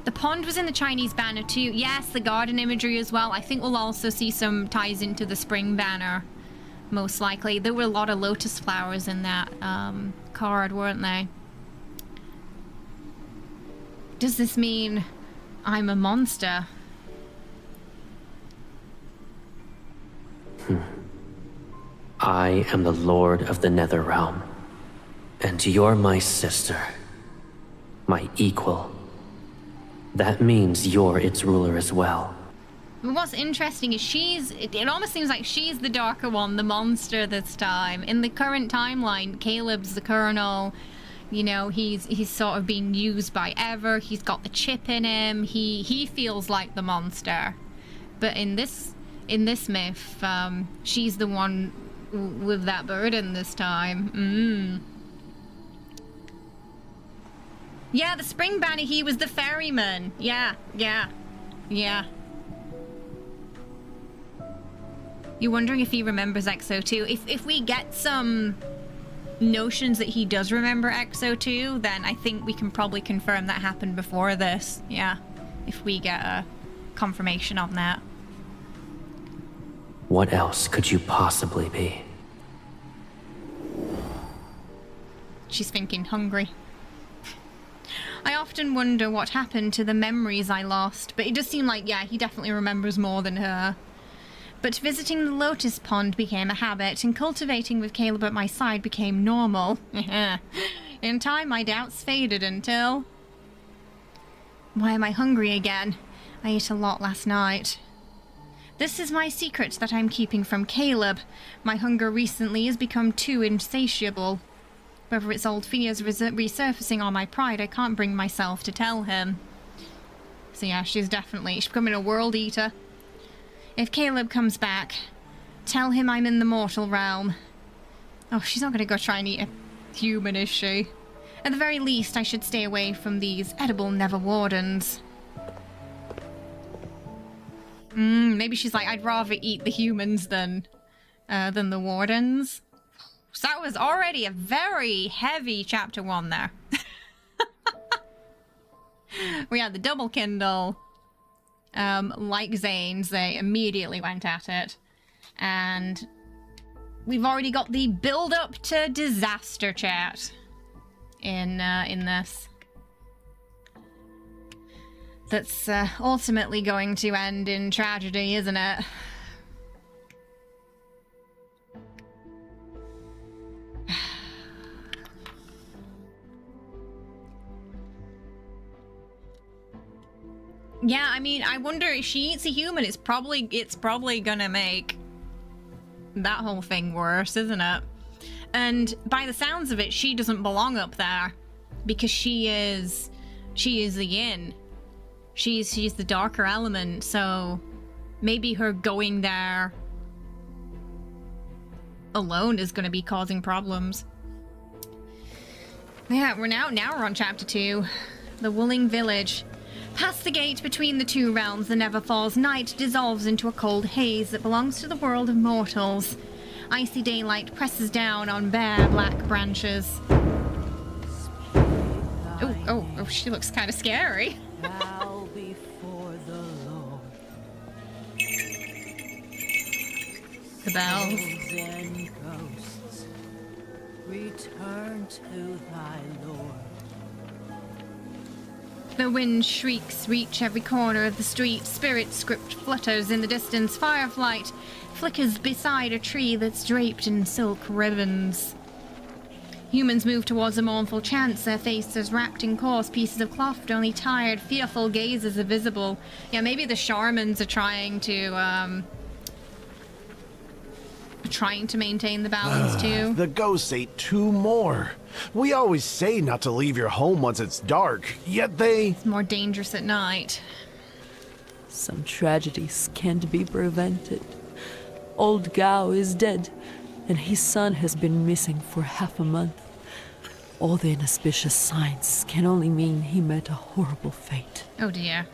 The pond was in the Chinese banner too. Yes, the garden imagery as well. I think we'll also see some ties into the spring banner, most likely. There were a lot of lotus flowers in that card, weren't they? Does this mean I'm a monster? I am the Lord of the Netherrealm, and you're my sister, my equal. That means you're its ruler as well. But what's interesting is it almost seems like she's the darker one, the monster this time. In the current timeline, Caleb's the colonel. You know, he's sort of being used by Ever. He's got the chip in him. He feels like the monster. But in this myth, she's the one with that burden this time. Yeah, the spring banner, he was the ferryman. Yeah. You're wondering if he remembers Exo 2. If we get some notions that he does remember Exo 2, then I think we can probably confirm that happened before this. Yeah, if we get a confirmation on that. What else could you possibly be? She's thinking hungry. I often wonder what happened to the memories I lost, but it does seem like, yeah, he definitely remembers more than her. But visiting the lotus pond became a habit, and cultivating with Caleb at my side became normal. In time, my doubts faded until... Why am I hungry again? I ate a lot last night. This is my secret that I'm keeping from Caleb. My hunger recently has become too insatiable. Whether it's old fears resurfacing or my pride, I can't bring myself to tell him. So yeah, she's becoming a world eater. If Caleb comes back, tell him I'm in the mortal realm. Oh, she's not going to go try and eat a human, is she? At the very least, I should stay away from these edible Neverwardens. Maybe she's like, I'd rather eat the humans than the wardens. So that was already a very heavy chapter 1 there. We had the double Kindle. Like Zane's, they immediately went at it. And we've already got the build-up to disaster chat in this. That's ultimately going to end in tragedy, isn't it? Yeah, I mean, I wonder if she eats a human, it's probably gonna make that whole thing worse, isn't it? And by the sounds of it, she doesn't belong up there because she is the yin. She's the darker element, so maybe her going there alone is going to be causing problems. Yeah, we're on chapter 2. The Wooling Village. Past the gate between the two realms, the Neverfall's night dissolves into a cold haze that belongs to the world of mortals. Icy daylight presses down on bare black branches. Oh, she looks kind of scary. Bow before the Lord. The bells. Souls and ghosts, return to thy Lord. The wind shrieks reach every corner of the street. Spirit script flutters in the distance. Fireflight flickers beside a tree that's draped in silk ribbons. Humans move towards a mournful chant, their faces wrapped in coarse pieces of cloth. Only tired, fearful gazes are visible. Yeah, maybe the shamans are trying to maintain the balance too. The ghosts ate 2 more. We always say not to leave your home once it's dark, yet they... It's more dangerous at night. Some tragedies can't be prevented. Old Gao is dead, and his son has been missing for half a month. All the inauspicious signs can only mean he met a horrible fate. Oh dear.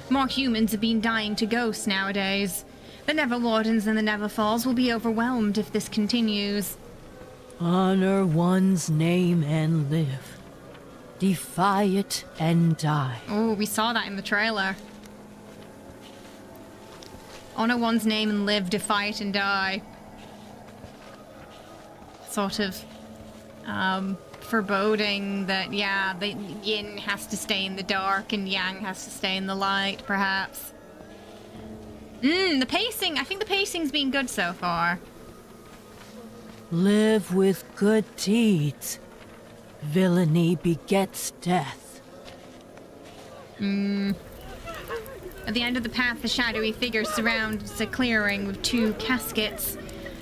More humans have been dying to ghosts nowadays. The Neverwardens and the Neverfalls will be overwhelmed if this continues. Honor one's name and live. Defy it and die. Oh, we saw that in the trailer. Honor one's name and live, defy it and die. Sort of foreboding that, yeah, the yin has to stay in the dark and yang has to stay in the light, perhaps. The pacing, I think the pacing's been good so far. Live with good deeds. Villainy begets death. At the end of the path, the shadowy figure surrounds a clearing with 2 caskets.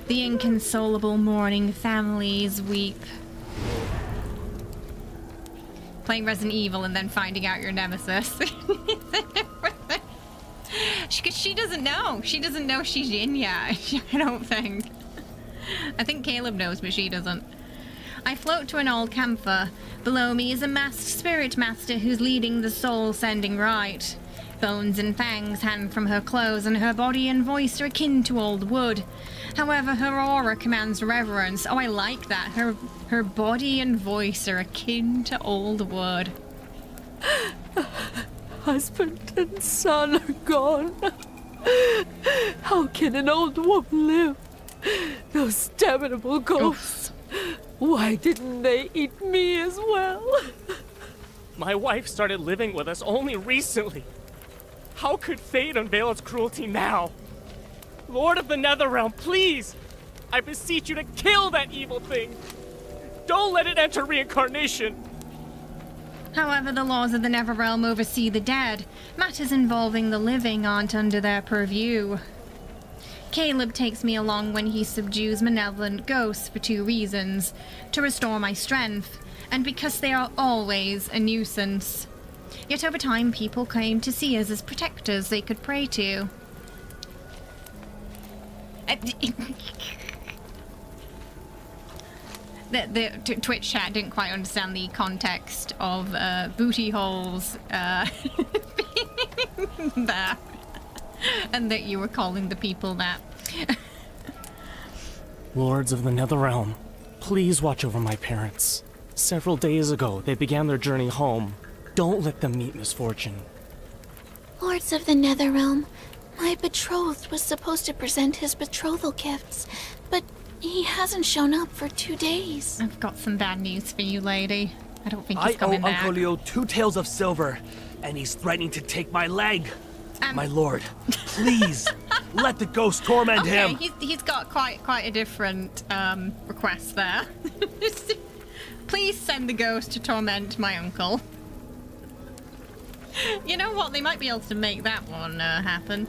The inconsolable mourning families weep. Playing Resident Evil and then finding out your nemesis. She doesn't know. She doesn't know she's in yet. I don't think. I think Caleb knows, but she doesn't. I float to an old camphor. Below me is a masked spirit master who's leading the soul-sending rite. Bones and fangs hang from her clothes, and her body and voice are akin to old wood. However, her aura commands reverence. Oh, I like that. Her body and voice are akin to old wood. Husband and son are gone. How can an old woman live? Those damnable ghosts. Why didn't they eat me as well? My wife started living with us only recently. How could fate unveil its cruelty now? Lord of the Netherrealm, please! I beseech you to kill that evil thing! Don't let it enter reincarnation! However, the laws of the Neverrealm oversee the dead. Matters involving the living aren't under their purview. Caleb takes me along when he subdues malevolent ghosts for 2 reasons. To restore my strength, and because they are always a nuisance. Yet over time, people came to see us as protectors they could pray to. The Twitch chat didn't quite understand the context of booty holes there, and that you were calling the people that. Lords of the Netherrealm, please watch over my parents. Several days ago, they began their journey home. Don't let them meet misfortune. Lords of the Netherrealm, my betrothed was supposed to present his betrothal gifts, but he hasn't shown up for 2 days. I've got some bad news for you, lady. I don't think he's I owe coming back. Uncle Leo 2 taels of silver, and he's threatening to take my leg. My lord, please, let the ghost torment him. He's got quite a different request there. Please send the ghost to torment my uncle. You know what? They might be able to make that one happen.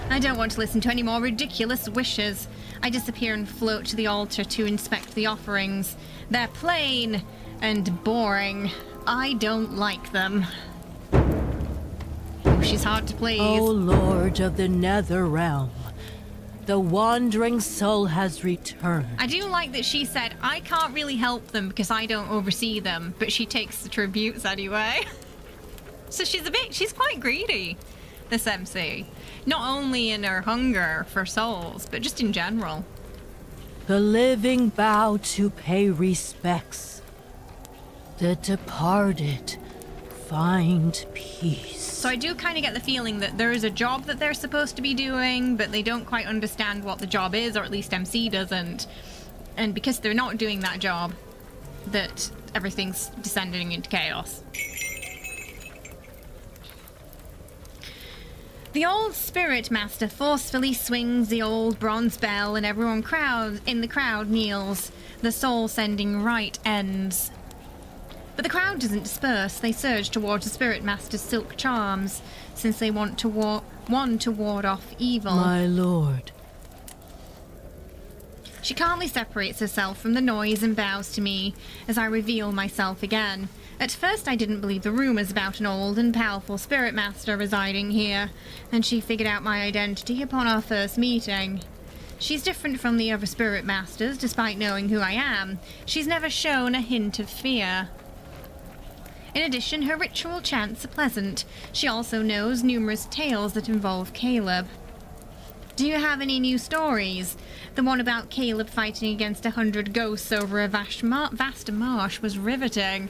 I don't want to listen to any more ridiculous wishes. I disappear and float to the altar to inspect the offerings. They're plain and boring. I don't like them. Oh, she's hard to please. O Lord of the Nether Realm, the wandering soul has returned. I do like that she said, I can't really help them because I don't oversee them, but she takes the tributes anyway. So she's quite greedy, this MC. Not only in her hunger for souls, but just in general. The living bow to pay respects. The departed find peace. So I do kind of get the feeling that there is a job that they're supposed to be doing, but they don't quite understand what the job is, or at least MC doesn't. And because they're not doing that job, that everything's descending into chaos. The old spirit master forcefully swings the old bronze bell and everyone in the crowd kneels. The soul-sending rite ends. But the crowd doesn't disperse. They surge towards the spirit master's silk charms, since they want to ward off evil. My lord. She calmly separates herself from the noise and bows to me as I reveal myself again. At first I didn't believe the rumors about an old and powerful spirit master residing here, and she figured out my identity upon our first meeting. She's different from the other spirit masters, despite knowing who I am. She's never shown a hint of fear. In addition, her ritual chants are pleasant. She also knows numerous tales that involve Caleb. Do you have any new stories? The one about Caleb fighting against 100 ghosts over a vast marsh was riveting.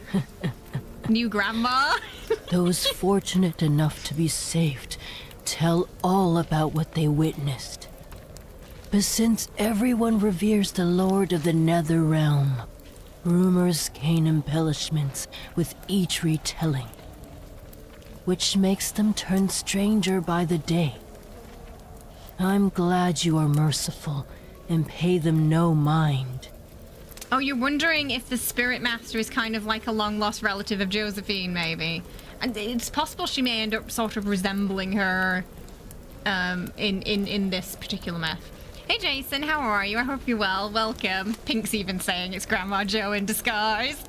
New grandma? Those fortunate enough to be saved tell all about what they witnessed. But since everyone reveres the Lord of the Nether Realm, rumors gain embellishments with each retelling, which makes them turn stranger by the day. I'm glad you are merciful and pay them no mind. Oh, you're wondering if the spirit master is kind of like a long-lost relative of Josephine, maybe? And it's possible she may end up sort of resembling her in this particular myth. Hey Jason, how are you? I hope you're well. Welcome. Pink's even saying it's Grandma Joe in disguise.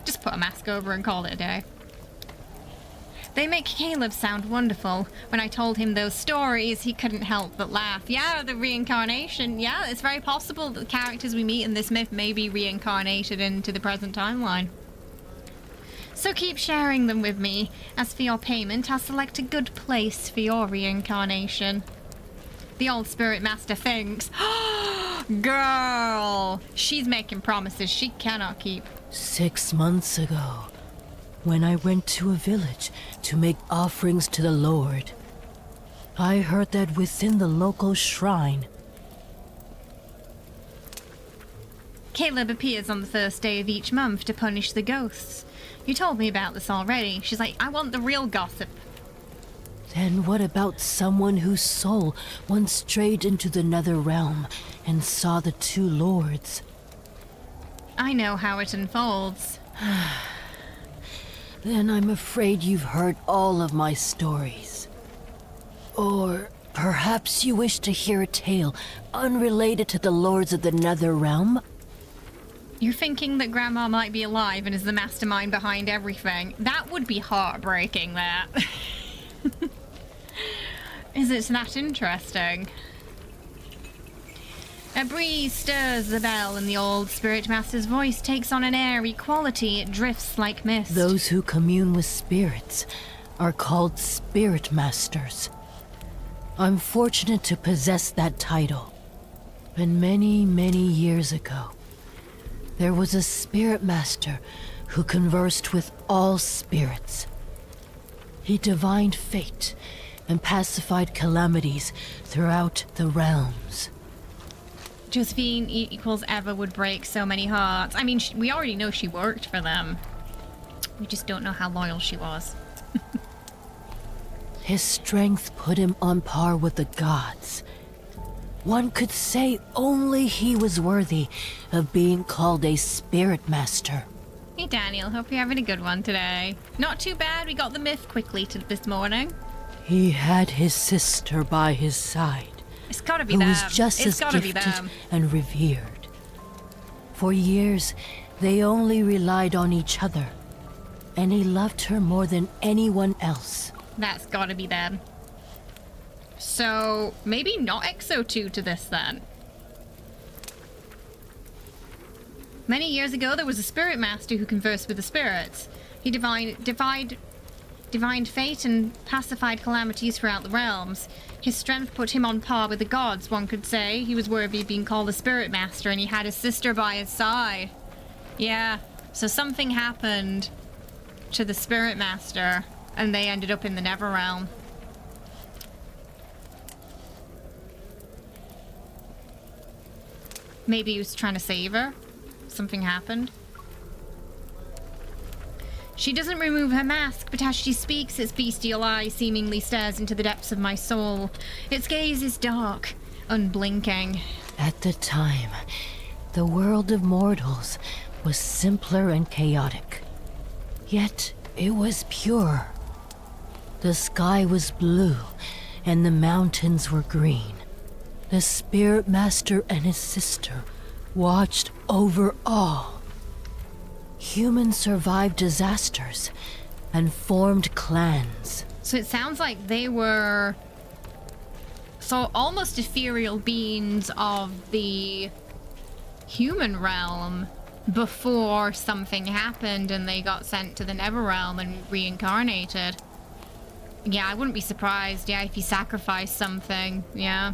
Just put a mask over and call it a day. They make Caleb sound wonderful. When I told him those stories, he couldn't help but laugh. Yeah, the reincarnation. Yeah, it's very possible that the characters we meet in this myth may be reincarnated into the present timeline. So keep sharing them with me. As for your payment, I'll select a good place for your reincarnation. The old spirit master thinks, girl, she's making promises she cannot keep. 6 months ago, when I went to a village to make offerings to the Lord, I heard that within the local shrine, Caleb appears on the first day of each month to punish the ghosts. You told me about this already. She's like, I want the real gossip. Then what about someone whose soul once strayed into the Nether Realm and saw the two lords? I know how it unfolds. Then I'm afraid you've heard all of my stories. Or perhaps you wish to hear a tale unrelated to the lords of the Nether Realm? You're thinking that Grandma might be alive and is the mastermind behind everything. That would be heartbreaking, that. Is it that interesting? A breeze stirs the bell and the old spirit master's voice takes on an airy quality. It drifts like mist. Those who commune with spirits are called spirit masters. I'm fortunate to possess that title. And many, many years ago, there was a spirit master who conversed with all spirits. He divined fate and pacified calamities throughout the realms. Josephine equals Eva would break so many hearts. I mean, we already know she worked for them. We just don't know how loyal she was. His strength put him on par with the gods. One could say only he was worthy of being called a spirit master. Hey Daniel, hope you're having a good one today. Not too bad, we got the myth quickly this morning. He had his sister by his side, It's gotta be who them. was just It's as gotta be gifted them. and revered. For years, they only relied on each other, and he loved her more than anyone else. That's gotta be them. So, maybe not Exo 2 to this then. Many years ago, there was a spirit master who conversed with the spirits. He divined fate and pacified calamities throughout the realms. His strength put him on par with the gods, one could say. He was worthy of being called a spirit master, and he had his sister by his side. Yeah, so something happened to the spirit master, and they ended up in the Netherrealm. Maybe he was trying to save her. Something happened. She doesn't remove her mask, but as she speaks, its bestial eye seemingly stares into the depths of my soul. Its gaze is dark, unblinking. At the time, the world of mortals was simpler and chaotic. Yet it was pure. The sky was blue, and the mountains were green. The Spirit Master and his sister watched over all. Humans survived disasters and formed clans. So it sounds like they were almost ethereal beings of the human realm before something happened and they got sent to the Netherrealm and reincarnated. Yeah, I wouldn't be surprised, yeah, if he sacrificed something, yeah.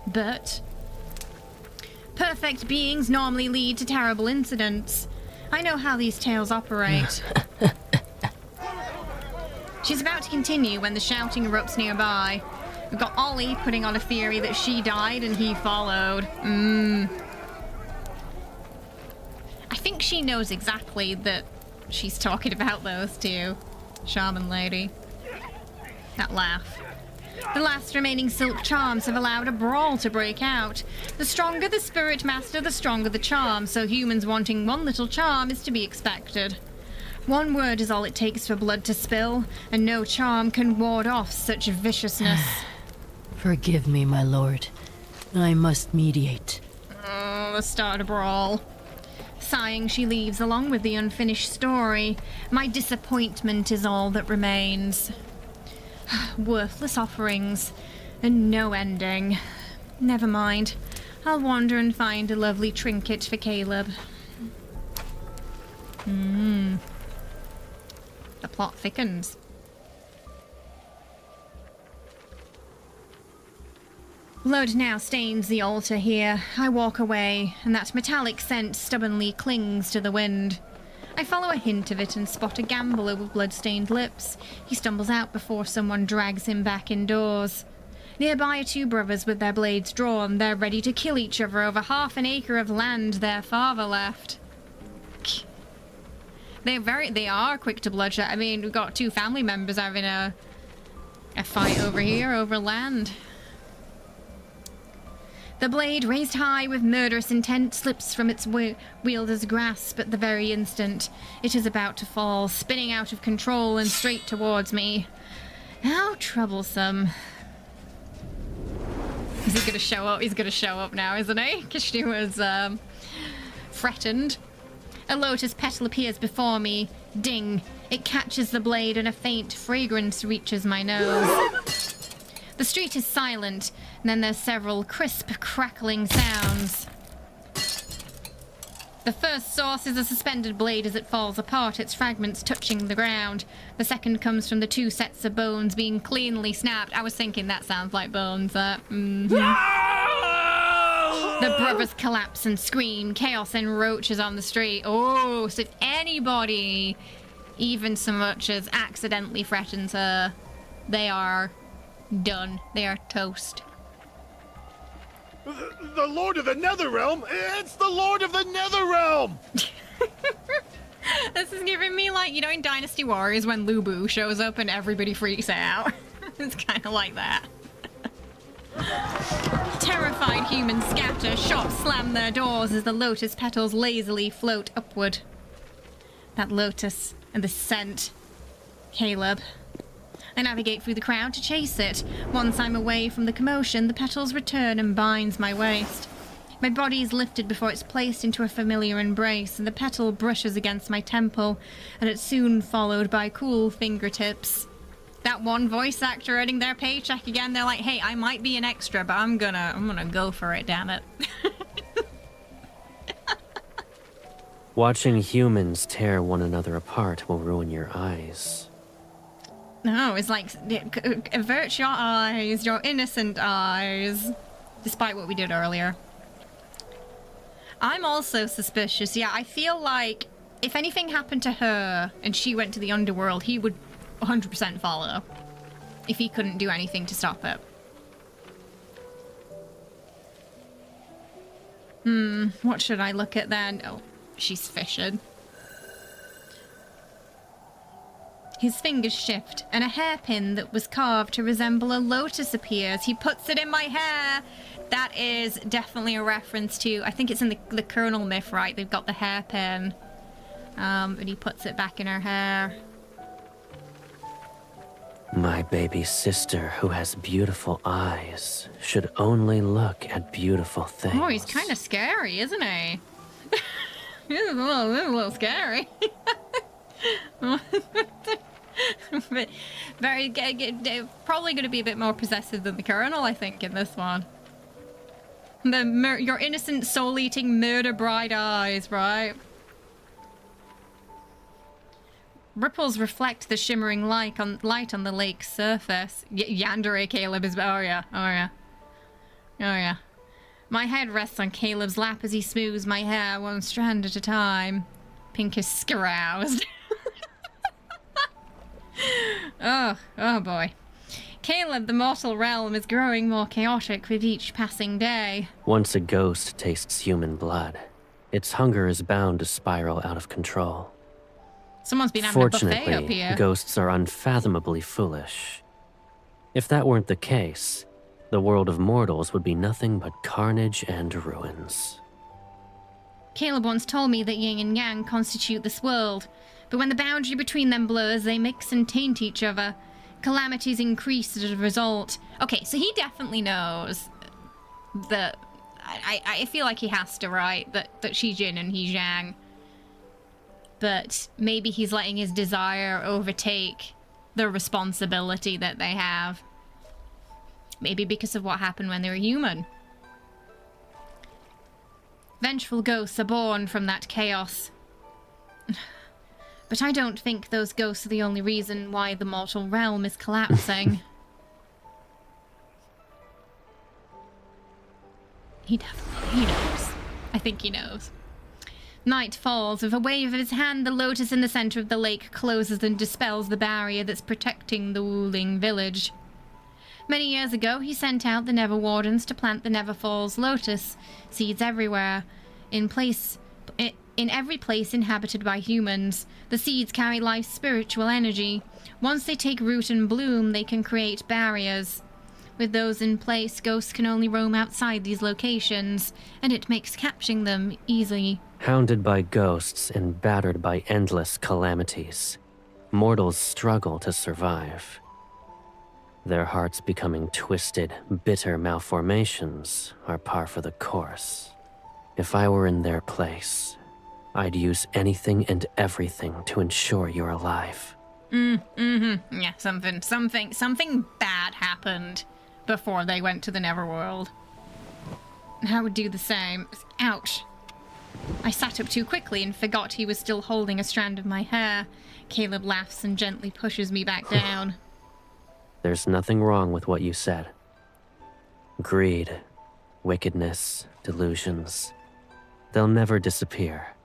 But perfect beings normally lead to terrible incidents. I know how these tales operate. She's about to continue when the shouting erupts nearby. We've got Ollie putting on a theory that she died and he followed. I think she knows exactly that she's talking about those two. Shaman lady. That laugh. The last remaining silk charms have allowed a brawl to break out. The stronger the spirit master, the stronger the charm, so humans wanting one little charm is to be expected. One word is all it takes for blood to spill, and no charm can ward off such viciousness. Forgive me, my lord. I must mediate. Oh, the start a brawl. Sighing, she leaves along with the unfinished story. My disappointment is all that remains. Worthless offerings, and no ending. Never mind. I'll wander and find a lovely trinket for Caleb. The plot thickens. Blood now stains the altar here. I walk away, and that metallic scent stubbornly clings to the wind. I follow a hint of it and spot a gambler with blood-stained lips. He stumbles out before someone drags him back indoors. Nearby are two brothers with their blades drawn. They're ready to kill each other over half an acre of land their father left. They are quick to bloodshed. I mean, we've got two family members having a fight over here, over land. The blade, raised high with murderous intent, slips from its wielder's grasp at the very instant. It is about to fall, spinning out of control and straight towards me. How troublesome. Is he gonna show up? He's gonna show up now, isn't he? Because she was, threatened. A lotus petal appears before me. Ding. It catches the blade and a faint fragrance reaches my nose. The street is silent, and then there's several crisp, crackling sounds. The first source is a suspended blade as it falls apart, its fragments touching the ground. The second comes from the two sets of bones being cleanly snapped. I was thinking that sounds like bones. The brothers collapse and scream. Chaos enroaches on the street. Oh, so if anybody even so much as accidentally threatens her, they are done. They are toast. The Lord of the Netherrealm? It's the Lord of the Netherrealm! This is giving me, like, you know, in Dynasty Warriors when Lubu shows up and everybody freaks out. It's kind of like that. Terrified humans scatter, shops slam their doors as the lotus petals lazily float upward. That lotus and the scent. Caleb. I navigate through the crowd to chase it. Once I'm away from the commotion, the petals return and binds my waist. My body is lifted before it's placed into a familiar embrace, and the petal brushes against my temple, and it's soon followed by cool fingertips. That one voice actor earning their paycheck again, they're like, hey, I might be an extra, but I'm gonna go for it, damn it. Watching humans tear one another apart will ruin your eyes. No, it's like, avert your eyes, your innocent eyes, despite what we did earlier. I'm also suspicious. Yeah, I feel like if anything happened to her and she went to the underworld, he would 100% follow if he couldn't do anything to stop it. What should I look at then? Oh, she's fishing. His fingers shift, and a hairpin that was carved to resemble a lotus appears. He puts it in my hair. That is definitely a reference to, I think it's in the Colonel myth, right? They've got the hairpin. And he puts it back in her hair. My baby sister, who has beautiful eyes, should only look at beautiful things. Oh, he's kind of scary, isn't he? He's a little scary. But very, probably going to be a bit more possessive than the Colonel, I think, in this one. Your innocent, soul-eating, murder bride eyes, right? Ripples reflect the shimmering light on the lake's surface. Yandere, Caleb is... Oh, yeah. Oh, yeah. Oh, yeah. My head rests on Caleb's lap as he smooths my hair one strand at a time. Pink is scaroused. Oh boy. Caleb, the mortal realm is growing more chaotic with each passing day. Once a ghost tastes human blood, its hunger is bound to spiral out of control. Someone's been having a buffet up here. Fortunately, ghosts are unfathomably foolish. If that weren't the case, the world of mortals would be nothing but carnage and ruins. Caleb once told me that yin and yang constitute this world, but when the boundary between them blurs, they mix and taint each other. Calamities increase as a result. Okay, so he definitely knows that... I feel like he has to, right? That she's yin and he's yang. But maybe he's letting his desire overtake the responsibility that they have. Maybe because of what happened when they were human. Vengeful ghosts are born from that chaos. But I don't think those ghosts are the only reason why the mortal realm is collapsing. He knows. I think he knows. Night falls. With a wave of his hand, the lotus in the center of the lake closes and dispels the barrier that's protecting the Wuling village. Many years ago, he sent out the Never Wardens to plant the Never Falls lotus, seeds everywhere, in every place inhabited by humans. The seeds carry life's spiritual energy. Once they take root and bloom, they can create barriers. With those in place, ghosts can only roam outside these locations, and it makes capturing them easy. Hounded by ghosts and battered by endless calamities, mortals struggle to survive. Their hearts becoming twisted, bitter malformations are par for the course. If I were in their place, I'd use anything and everything to ensure you're alive. Yeah, something bad happened before they went to the Neverworld. I would do the same. Ouch. I sat up too quickly and forgot he was still holding a strand of my hair. Caleb laughs and gently pushes me back down. There's nothing wrong with what you said. Greed, wickedness, delusions, they'll never disappear.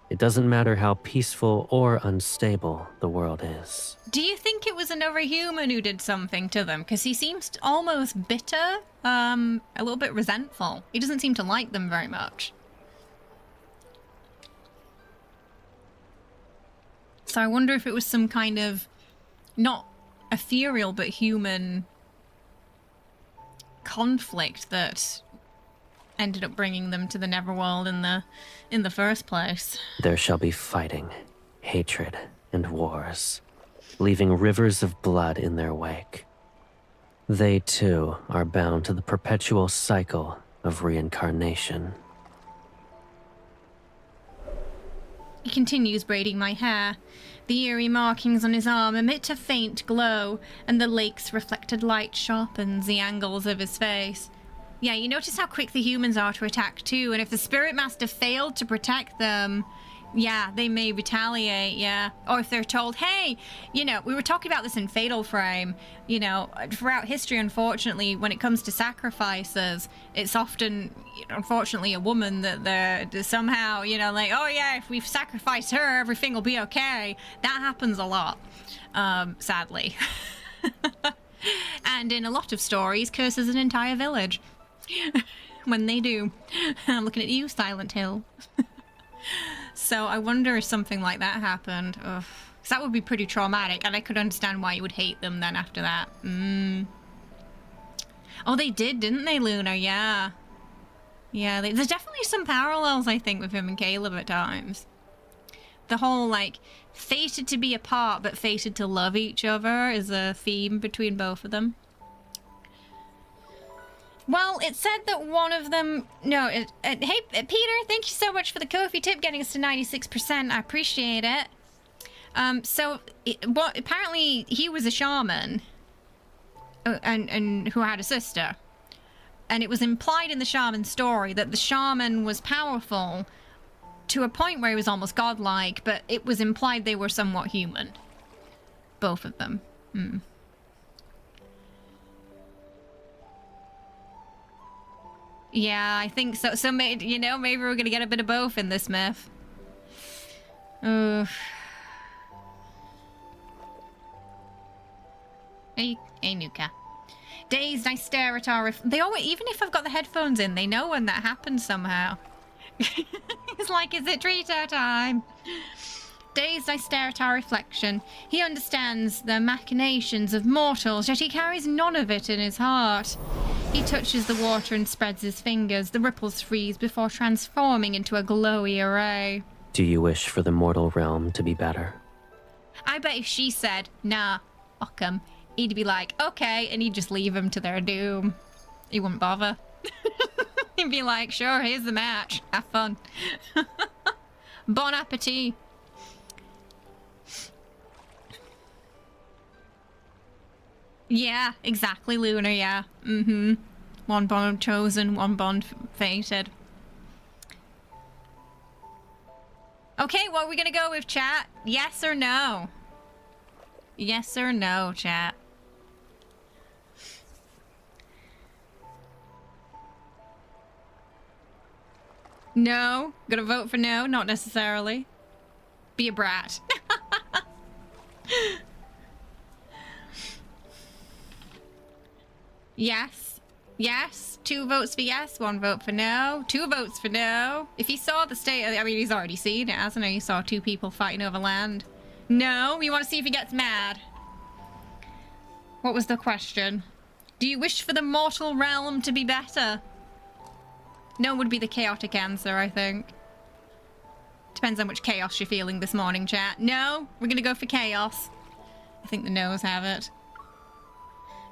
It doesn't matter how peaceful or unstable the world is. Do you think it was another human who did something to them? Because he seems almost bitter, a little bit resentful. He doesn't seem to like them very much. So I wonder if it was some kind of, not ethereal, but human conflict that ended up bringing them to the Neverworld in the first place. There shall be fighting, hatred and wars, leaving rivers of blood in their wake. They too are bound to the perpetual cycle of reincarnation. He continues braiding my hair. The eerie markings on his arm emit a faint glow, and the lake's reflected light sharpens the angles of his face. Yeah, you notice how quick the humans are to attack too, and if the Spirit Master failed to protect them, yeah, they may retaliate, yeah. Or if they're told, hey, you know, we were talking about this in Fatal Frame, you know, throughout history, unfortunately, when it comes to sacrifices, it's often, unfortunately, a woman that they're somehow, you know, like, oh yeah, if we've sacrificed her, everything will be okay. That happens a lot, sadly. And in a lot of stories, curses an entire village. When they do. I'm looking at you, Silent Hill. So I wonder if something like that happened. Ugh. 'Cause that would be pretty traumatic, and I could understand why you would hate them then after that. Oh, they did, didn't they, Luna? Yeah. Yeah, there's definitely some parallels, I think, with him and Caleb at times. The whole, like, fated to be apart, but fated to love each other is a theme between both of them. Well, it said that one of them... No, hey, Peter, thank you so much for the Ko-fi tip, getting us to 96%. I appreciate it. Apparently he was a shaman, and who had a sister. And it was implied in the shaman story that the shaman was powerful to a point where he was almost godlike, but it was implied they were somewhat human. Both of them. Yeah, I think so. So, you know, maybe we're gonna get a bit of both in this myth. Hey, Nuka. Dazed, I stare at our... They always, even if I've got the headphones in, they know when that happens somehow. It's like, is it treater time? Dazed, I stare at our reflection. He understands the machinations of mortals, yet he carries none of it in his heart. He touches the water and spreads his fingers. The ripples freeze before transforming into a glowy array. Do you wish for the mortal realm to be better? I bet if she said, nah, fuck 'em, he'd be like, okay, and he'd just leave them to their doom. He wouldn't bother. He'd be like, sure, here's the match. Have fun. Bon appetit. Yeah, exactly, Luna, yeah. One bond chosen, one bond fated. Okay, what are we gonna go with, chat? Yes or no? Yes or no, chat? No? Gonna vote for no? Not necessarily. Be a brat. Yes. Yes. 2 votes for yes, 1 vote for no. 2 votes for no. If he saw the state, I mean, he's already seen it, hasn't he? He saw 2 people fighting over land. No? You want to see if he gets mad? What was the question? Do you wish for the mortal realm to be better? No would be the chaotic answer, I think. Depends how much chaos you're feeling this morning, chat. No? We're gonna go for chaos. I think the no's have it.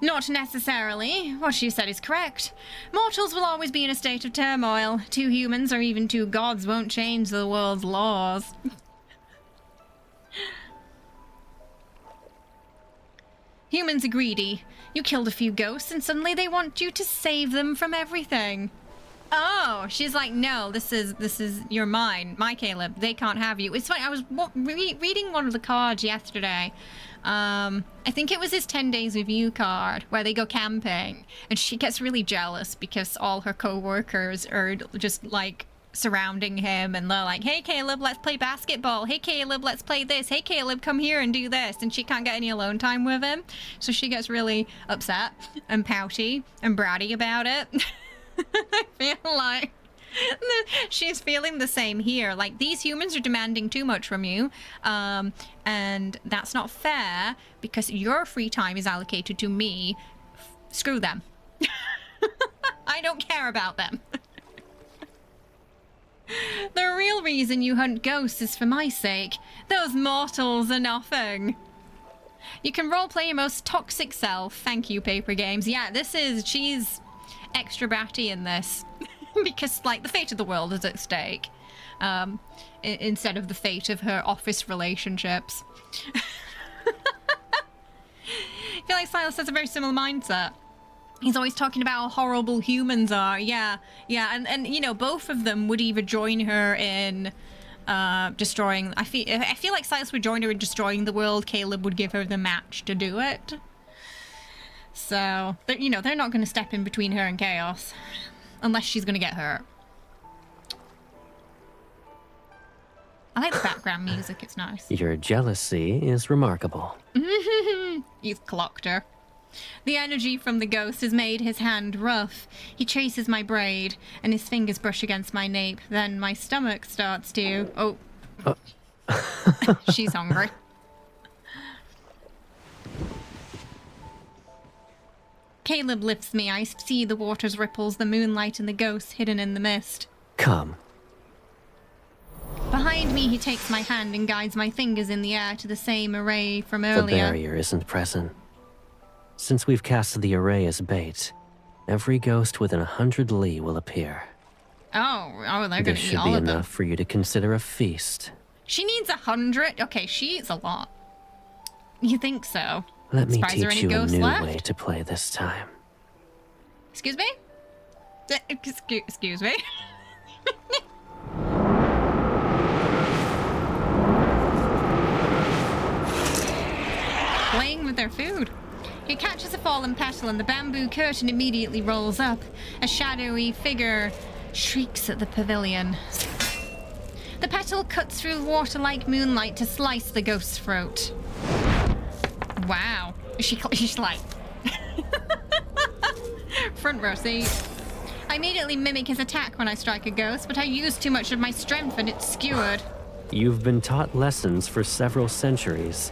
Not necessarily. What you said is correct. Mortals will always be in a state of turmoil. 2 humans or even 2 gods won't change the world's laws. Humans are greedy. You killed a few ghosts and suddenly they want you to save them from everything. Oh, she's like, no, this is you're mine, my Caleb. They can't have you. It's funny. I was reading one of the cards yesterday. I think it was his 10 days with you card where they go camping, and she gets really jealous because all her co-workers are just like surrounding him, and they're like, hey Caleb, let's play basketball. Hey Caleb, let's play this. Hey Caleb, come here and do this. And she can't get any alone time with him, so she gets really upset and pouty and bratty about it. I feel like she's feeling the same here. Like, these humans are demanding too much from you, and that's not fair because your free time is allocated to me. Screw them. I don't care about them. The real reason you hunt ghosts is for my sake. Those mortals are nothing. You can roleplay your most toxic self. Thank you, Paper Games. Yeah, she's extra batty in this. Because, like, the fate of the world is at stake. Instead of the fate of her office relationships. I feel like Silas has a very similar mindset. He's always talking about how horrible humans are. Yeah, and you know, both of them would either join her in destroying... I feel like Silas would join her in destroying the world. Caleb would give her the match to do it. So, you know, they're not going to step in between her and chaos. Unless she's going to get hurt. I like the background music, it's nice. Your jealousy is remarkable. He's clocked her. The energy from the ghost has made his hand rough. He chases my braid, and his fingers brush against my nape. Then my stomach starts to... Oh. She's hungry. Caleb lifts me. I see the water's ripples, the moonlight, and the ghost hidden in the mist. Come. Behind me, he takes my hand and guides my fingers in the air to the same array from earlier. The barrier isn't present. Since we've cast the array as bait, every ghost within 100 li will appear. Oh, they're gonna eat all of them. This should be enough for you to consider a feast. She needs 100? Okay, she eats a lot. You think so? Let me teach you a new way to play this time. Excuse me? Excuse me? Playing with their food. He catches a fallen petal and the bamboo curtain immediately rolls up. A shadowy figure shrieks at the pavilion. The petal cuts through water-like moonlight to slice the ghost's throat. Wow. She's like... Front row seat. I immediately mimic his attack when I strike a ghost, but I use too much of my strength and it's skewered. You've been taught lessons for several centuries,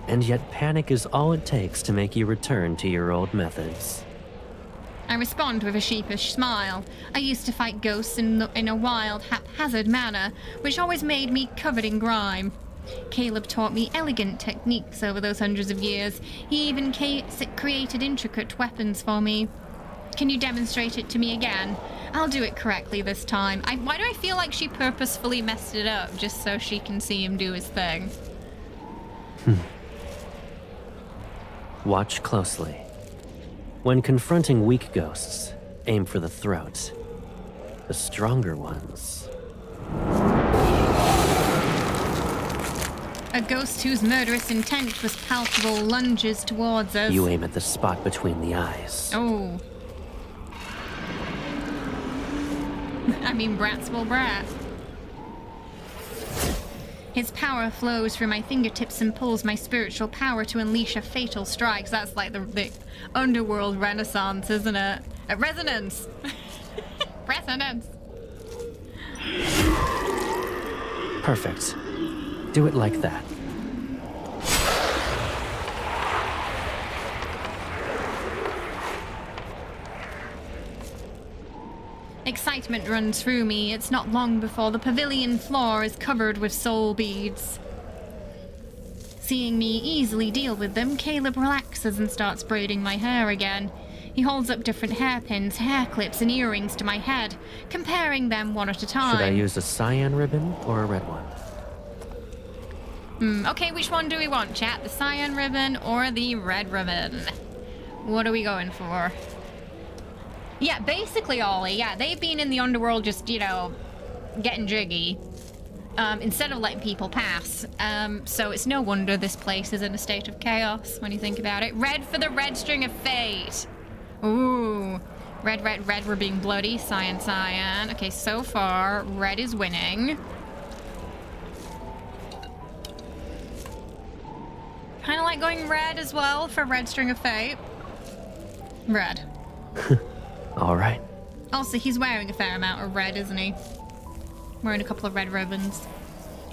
and yet panic is all it takes to make you return to your old methods. I respond with a sheepish smile. I used to fight ghosts in a wild, haphazard manner, which always made me covered in grime. Caleb taught me elegant techniques over those hundreds of years. He even created intricate weapons for me. Can you demonstrate it to me again? I'll do it correctly this time. Why do I feel like she purposefully messed it up just so she can see him do his thing? Watch closely. When confronting weak ghosts, aim for the throat. The stronger ones... A ghost whose murderous intent was palpable lunges towards us. You aim at the spot between the eyes. Oh. I mean, brats will brat. His power flows through my fingertips and pulls my spiritual power to unleash a fatal strike. That's like the underworld renaissance, isn't it? Resonance! Resonance! Perfect. Do it like that. Excitement runs through me. It's not long before the pavilion floor is covered with soul beads. Seeing me easily deal with them, Caleb relaxes and starts braiding my hair again. He holds up different hairpins, hair clips, and earrings to my head, comparing them one at a time. Should I use a cyan ribbon or a red one? Okay, which one do we want, chat? The cyan ribbon or the red ribbon? What are we going for? Yeah, basically, Ollie, yeah, they've been in the underworld just, you know, getting jiggy. Instead of letting people pass. So it's no wonder this place is in a state of chaos when you think about it. Red for the red string of fate. Ooh. Red, red, red, we're being bloody. Cyan, cyan. Okay, so far, red is winning. Kind of like going red as well for red string of fate. Red. All right. Also, he's wearing a fair amount of red, isn't he? Wearing a couple of red ribbons.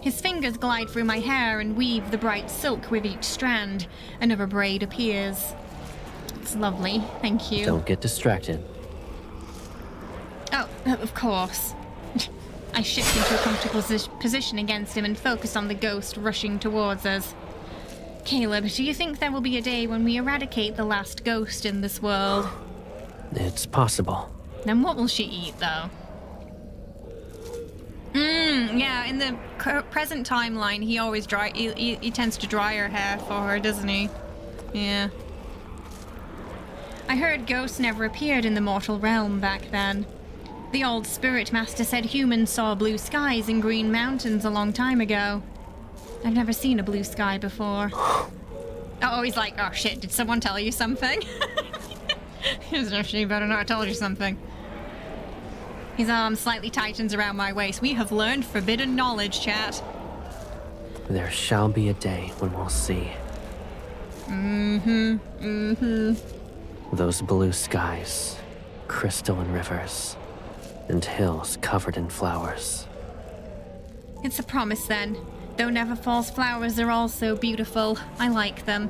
His fingers glide through my hair and weave the bright silk with each strand. Another braid appears. It's lovely, thank you. Don't get distracted. Oh, of course. I shift into a comfortable position against him and focus on the ghost rushing towards us. Caleb, do you think there will be a day when we eradicate the last ghost in this world? It's possible. Then what will she eat, though? Yeah, in the present timeline, he always he tends to dry her hair for her, doesn't he? Yeah. I heard ghosts never appeared in the mortal realm back then. The old spirit master said humans saw blue skies and green mountains a long time ago. I've never seen a blue sky before. Oh, he's like, oh shit, did someone tell you something? She better not have told you something. His arm slightly tightens around my waist. We have learned forbidden knowledge, chat. There shall be a day when we'll see. Those blue skies, crystalline rivers, and hills covered in flowers. It's a promise then. Though Neverfall's flowers are also beautiful, I like them.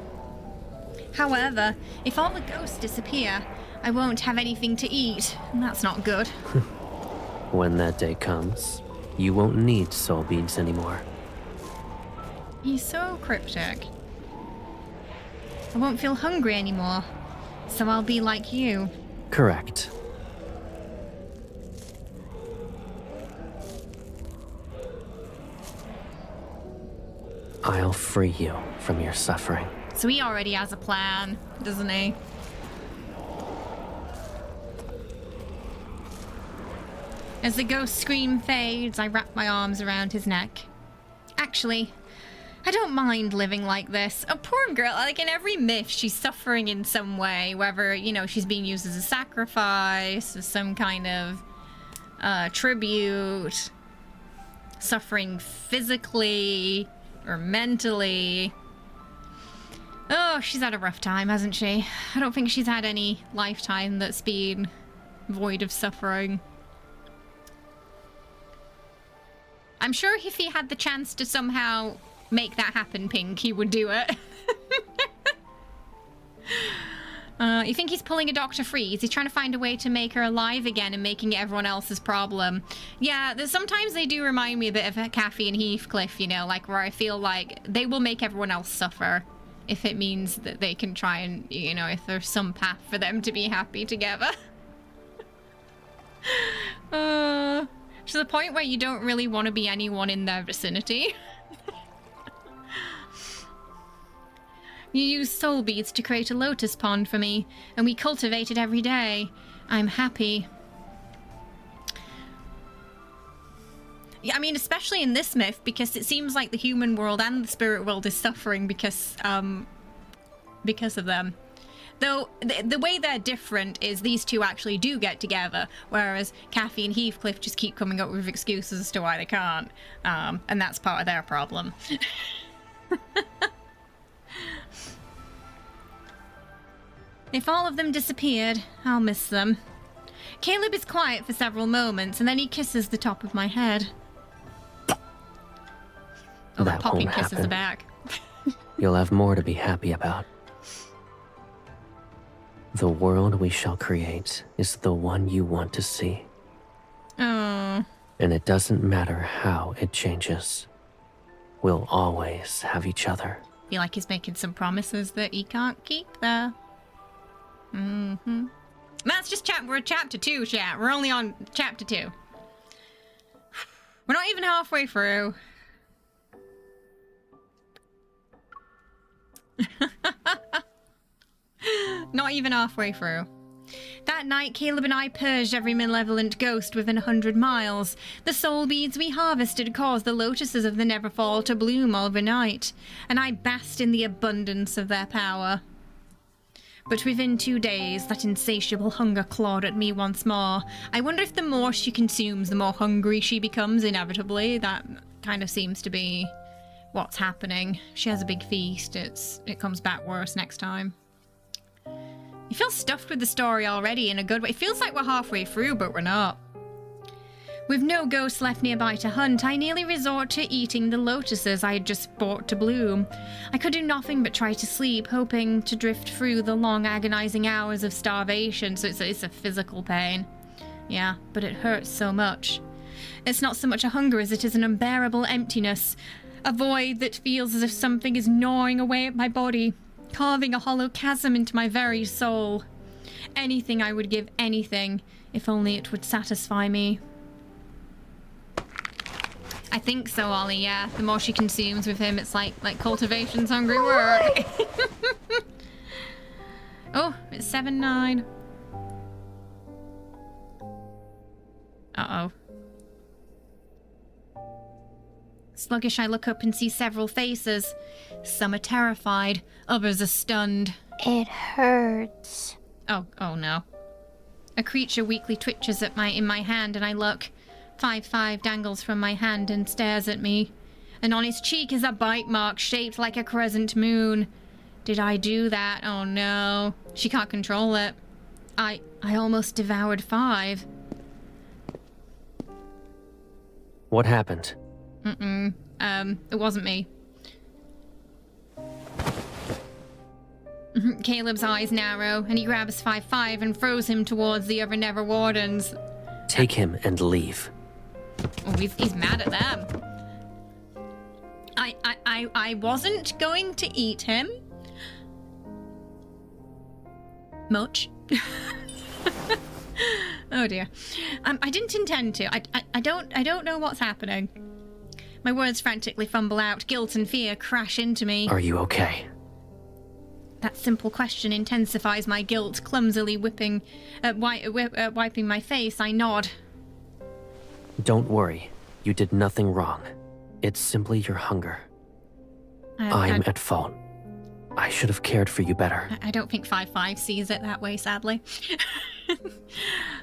However, if all the ghosts disappear, I won't have anything to eat, and that's not good. When that day comes, you won't need soul beads anymore. He's so cryptic. I won't feel hungry anymore, so I'll be like you. Correct. I'll free you from your suffering. So he already has a plan, doesn't he? As the ghost scream fades, I wrap my arms around his neck. Actually, I don't mind living like this. A poor girl, like in every myth, she's suffering in some way, whether, you know, she's being used as a sacrifice, as some kind of tribute, suffering physically or mentally. Oh, she's had a rough time, hasn't she? I don't think she's had any lifetime that's been void of suffering. I'm sure if he had the chance to somehow make that happen, Pink, he would do it. You think he's pulling a Dr. Freeze? He's trying to find a way to make her alive again and making it everyone else's problem. Yeah, sometimes they do remind me a bit of Kathy and Heathcliff, you know, like where I feel like they will make everyone else suffer if it means that they can try and, you know, if there's some path for them to be happy together. To the point where you don't really want to be anyone in their vicinity. You use soul beads to create a lotus pond for me, and we cultivate it every day. I'm happy. Yeah, I mean, especially in this myth, because it seems like the human world and the spirit world is suffering because of them. Though, the way they're different is these two actually do get together, whereas Kathy and Heathcliff just keep coming up with excuses as to why they can't. And that's part of their problem. If all of them disappeared, I'll miss them. Caleb is quiet for several moments, and then he kisses the top of my head. Oh, that popping kisses the back. You'll have more to be happy about. The world we shall create is the one you want to see. Oh. And it doesn't matter how it changes. We'll always have each other. I feel like he's making some promises that he can't keep there. That's just we're at chapter 2, chat. We're only on chapter 2. We're not even halfway through. Not even halfway through. That night, Caleb and I purged every malevolent ghost within 100 miles. The soul beads we harvested caused the lotuses of the Neverfall to bloom overnight, and I basked in the abundance of their power. But within 2 days, that insatiable hunger clawed at me once more. I wonder if the more she consumes, the more hungry she becomes inevitably. That kind of seems to be what's happening. She has a big feast. It comes back worse next time. You feel stuffed with the story already in a good way. It feels like we're halfway through, but we're not. With no ghosts left nearby to hunt, I nearly resort to eating the lotuses I had just brought to bloom. I could do nothing but try to sleep, hoping to drift through the long, agonizing hours of starvation, so it's a physical pain. Yeah, but it hurts so much. It's not so much a hunger as it is an unbearable emptiness. A void that feels as if something is gnawing away at my body, carving a hollow chasm into my very soul. Anything I would give, anything, if only it would satisfy me. I think so, Ollie, yeah. The more she consumes with him, it's like cultivation's hungry work. Oh, it's 7-9. Uh-oh. Sluggish, I look up and see several faces. Some are terrified, others are stunned. It hurts. Oh no. A creature weakly twitches in my hand, and I look. 5-5 dangles from my hand and stares at me. And on his cheek is a bite mark shaped like a crescent moon. Did I do that? Oh no. She can't control it. I almost devoured 5. What happened? It wasn't me. Caleb's eyes narrow, and he grabs 5-5 and throws him towards the other Never Wardens. Take him and leave. Oh, he's mad at them. I wasn't going to eat him. Much. Oh dear. I didn't intend to. I don't know what's happening. My words frantically fumble out. Guilt and fear crash into me. Are you okay? That simple question intensifies my guilt. Clumsily wiping my face, I nod. Don't worry. You did nothing wrong. It's simply your hunger. I'm at fault. I should have cared for you better. I don't think 5-5 sees it that way, sadly.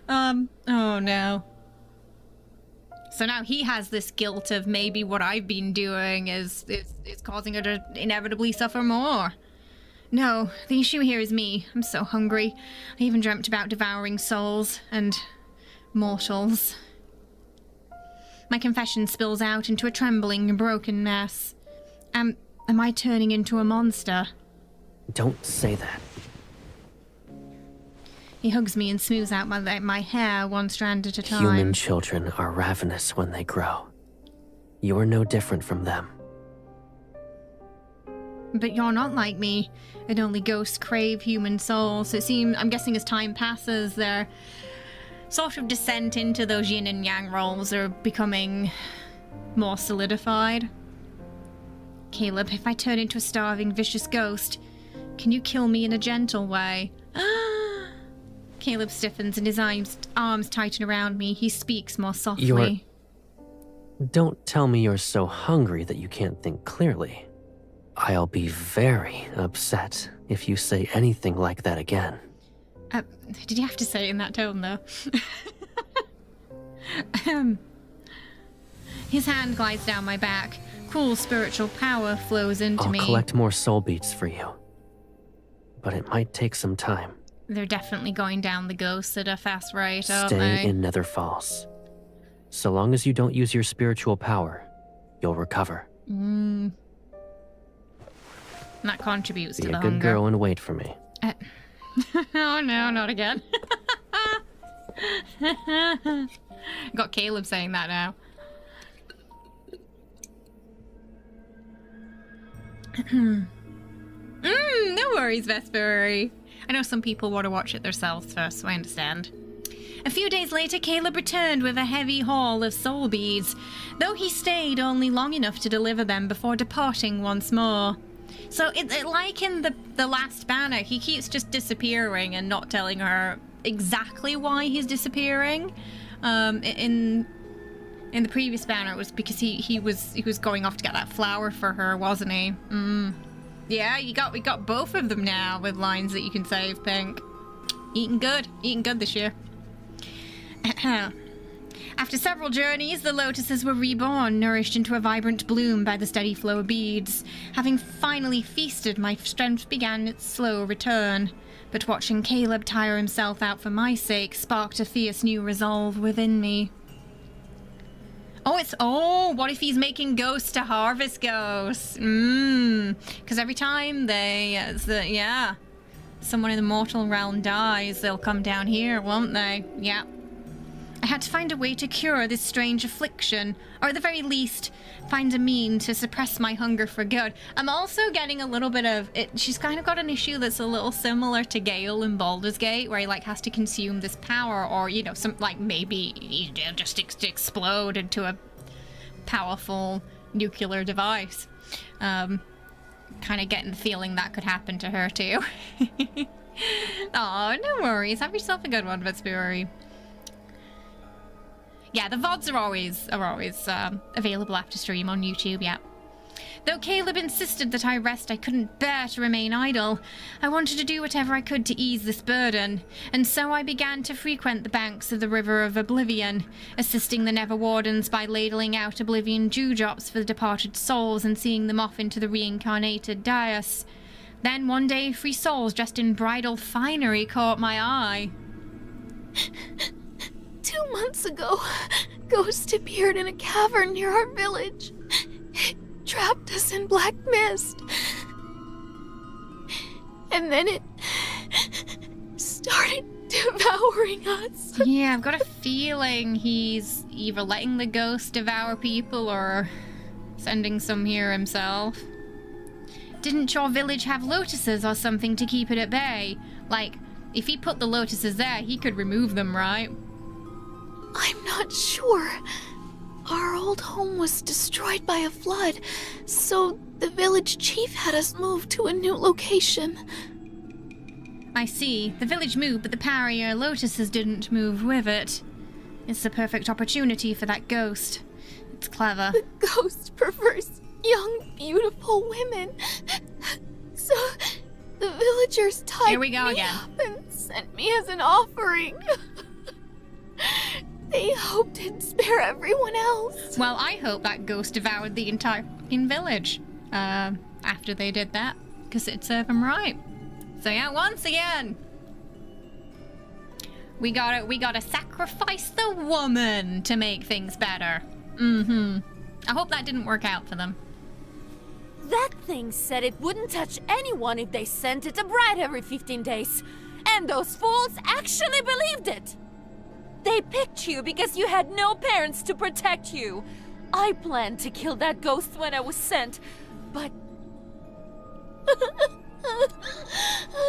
Oh no. So now he has this guilt of maybe what I've been doing is causing her to inevitably suffer more. No, the issue here is me. I'm so hungry. I even dreamt about devouring souls and mortals. My confession spills out into a trembling, broken mess. Am I turning into a monster? Don't say that. He hugs me and smooths out my hair one strand at a time. Human children are ravenous when they grow. You are no different from them. But you're not like me, and only ghosts crave human souls. I'm guessing as time passes, their sort of descent into those yin and yang roles are becoming more solidified. Caleb, if I turn into a starving, vicious ghost, can you kill me in a gentle way? Caleb stiffens and his arms tighten around me. He speaks more softly. Don't tell me you're so hungry that you can't think clearly. I'll be very upset if you say anything like that again. Did you have to say it in that tone, though? His hand glides down my back. Cool spiritual power flows into me. I'll collect more soul beats for you. But it might take some time. They're definitely going down the ghosts at a fast rate, aren't Stay they? in Nether Falls. So long as you don't use your spiritual power, you'll recover. That contributes to Be the a good hunger. girl and wait for me. Oh no, not again. Got Caleb saying that now. No worries, Vespery. I know some people want to watch it themselves first, so I understand. A few days later, Caleb returned with a heavy haul of soul beads, though he stayed only long enough to deliver them before departing once more. So, like in the last banner, he keeps just disappearing and not telling her exactly why he's disappearing. In the previous banner, it was because he was going off to get that flower for her, wasn't he? Yeah, we got both of them now with lines that you can save, Pink. Eating good this year. After several journeys, the lotuses were reborn, nourished into a vibrant bloom by the steady flow of beads. Having finally feasted, my strength began its slow return. But watching Caleb tire himself out for my sake sparked a fierce new resolve within me. What if he's making ghosts to harvest ghosts? Because every time someone in the mortal realm dies, they'll come down here, won't they? Yeah. I had to find a way to cure this strange affliction, or at the very least, find a mean to suppress my hunger for good. I'm also getting a little bit of it. She's kind of got an issue that's a little similar to Gale in Baldur's Gate, where he like has to consume this power, or you know, some like maybe he just explode into a powerful nuclear device. Kind of getting the feeling that could happen to her too. Oh, no worries. Have yourself a good one, Vitsbury. Yeah, the VODs are always available after stream on YouTube, yeah. Though Caleb insisted that I rest, I couldn't bear to remain idle. I wanted to do whatever I could to ease this burden, and so I began to frequent the banks of the River of Oblivion, assisting the Never Wardens by ladling out Oblivion dewdrops for the departed souls and seeing them off into the reincarnated dais. Then one day, 3 souls dressed in bridal finery caught my eye. 2 months ago, Ghost appeared in a cavern near our village. It trapped us in black mist. And then it started devouring us. Yeah, I've got a feeling he's either letting the ghost devour people or sending some here himself. Didn't your village have lotuses or something to keep it at bay? Like, if he put the lotuses there, he could remove them, right? I'm not sure. Our old home was destroyed by a flood, so the village chief had us move to a new location. I see. The village moved, but the Parier lotuses didn't move with it. It's the perfect opportunity for that ghost. It's clever. The ghost prefers young, beautiful women. So the villagers tied me up and sent me as an offering. They hoped it'd spare everyone else. Well, I hope that ghost devoured the entire fucking village after they did that, because it'd serve them right. So yeah, once again, we gotta sacrifice the woman to make things better. I hope that didn't work out for them. That thing said it wouldn't touch anyone if they sent it a bride every 15 days. And those fools actually believed it. They picked you because you had no parents to protect you. I planned to kill that ghost when I was sent, but...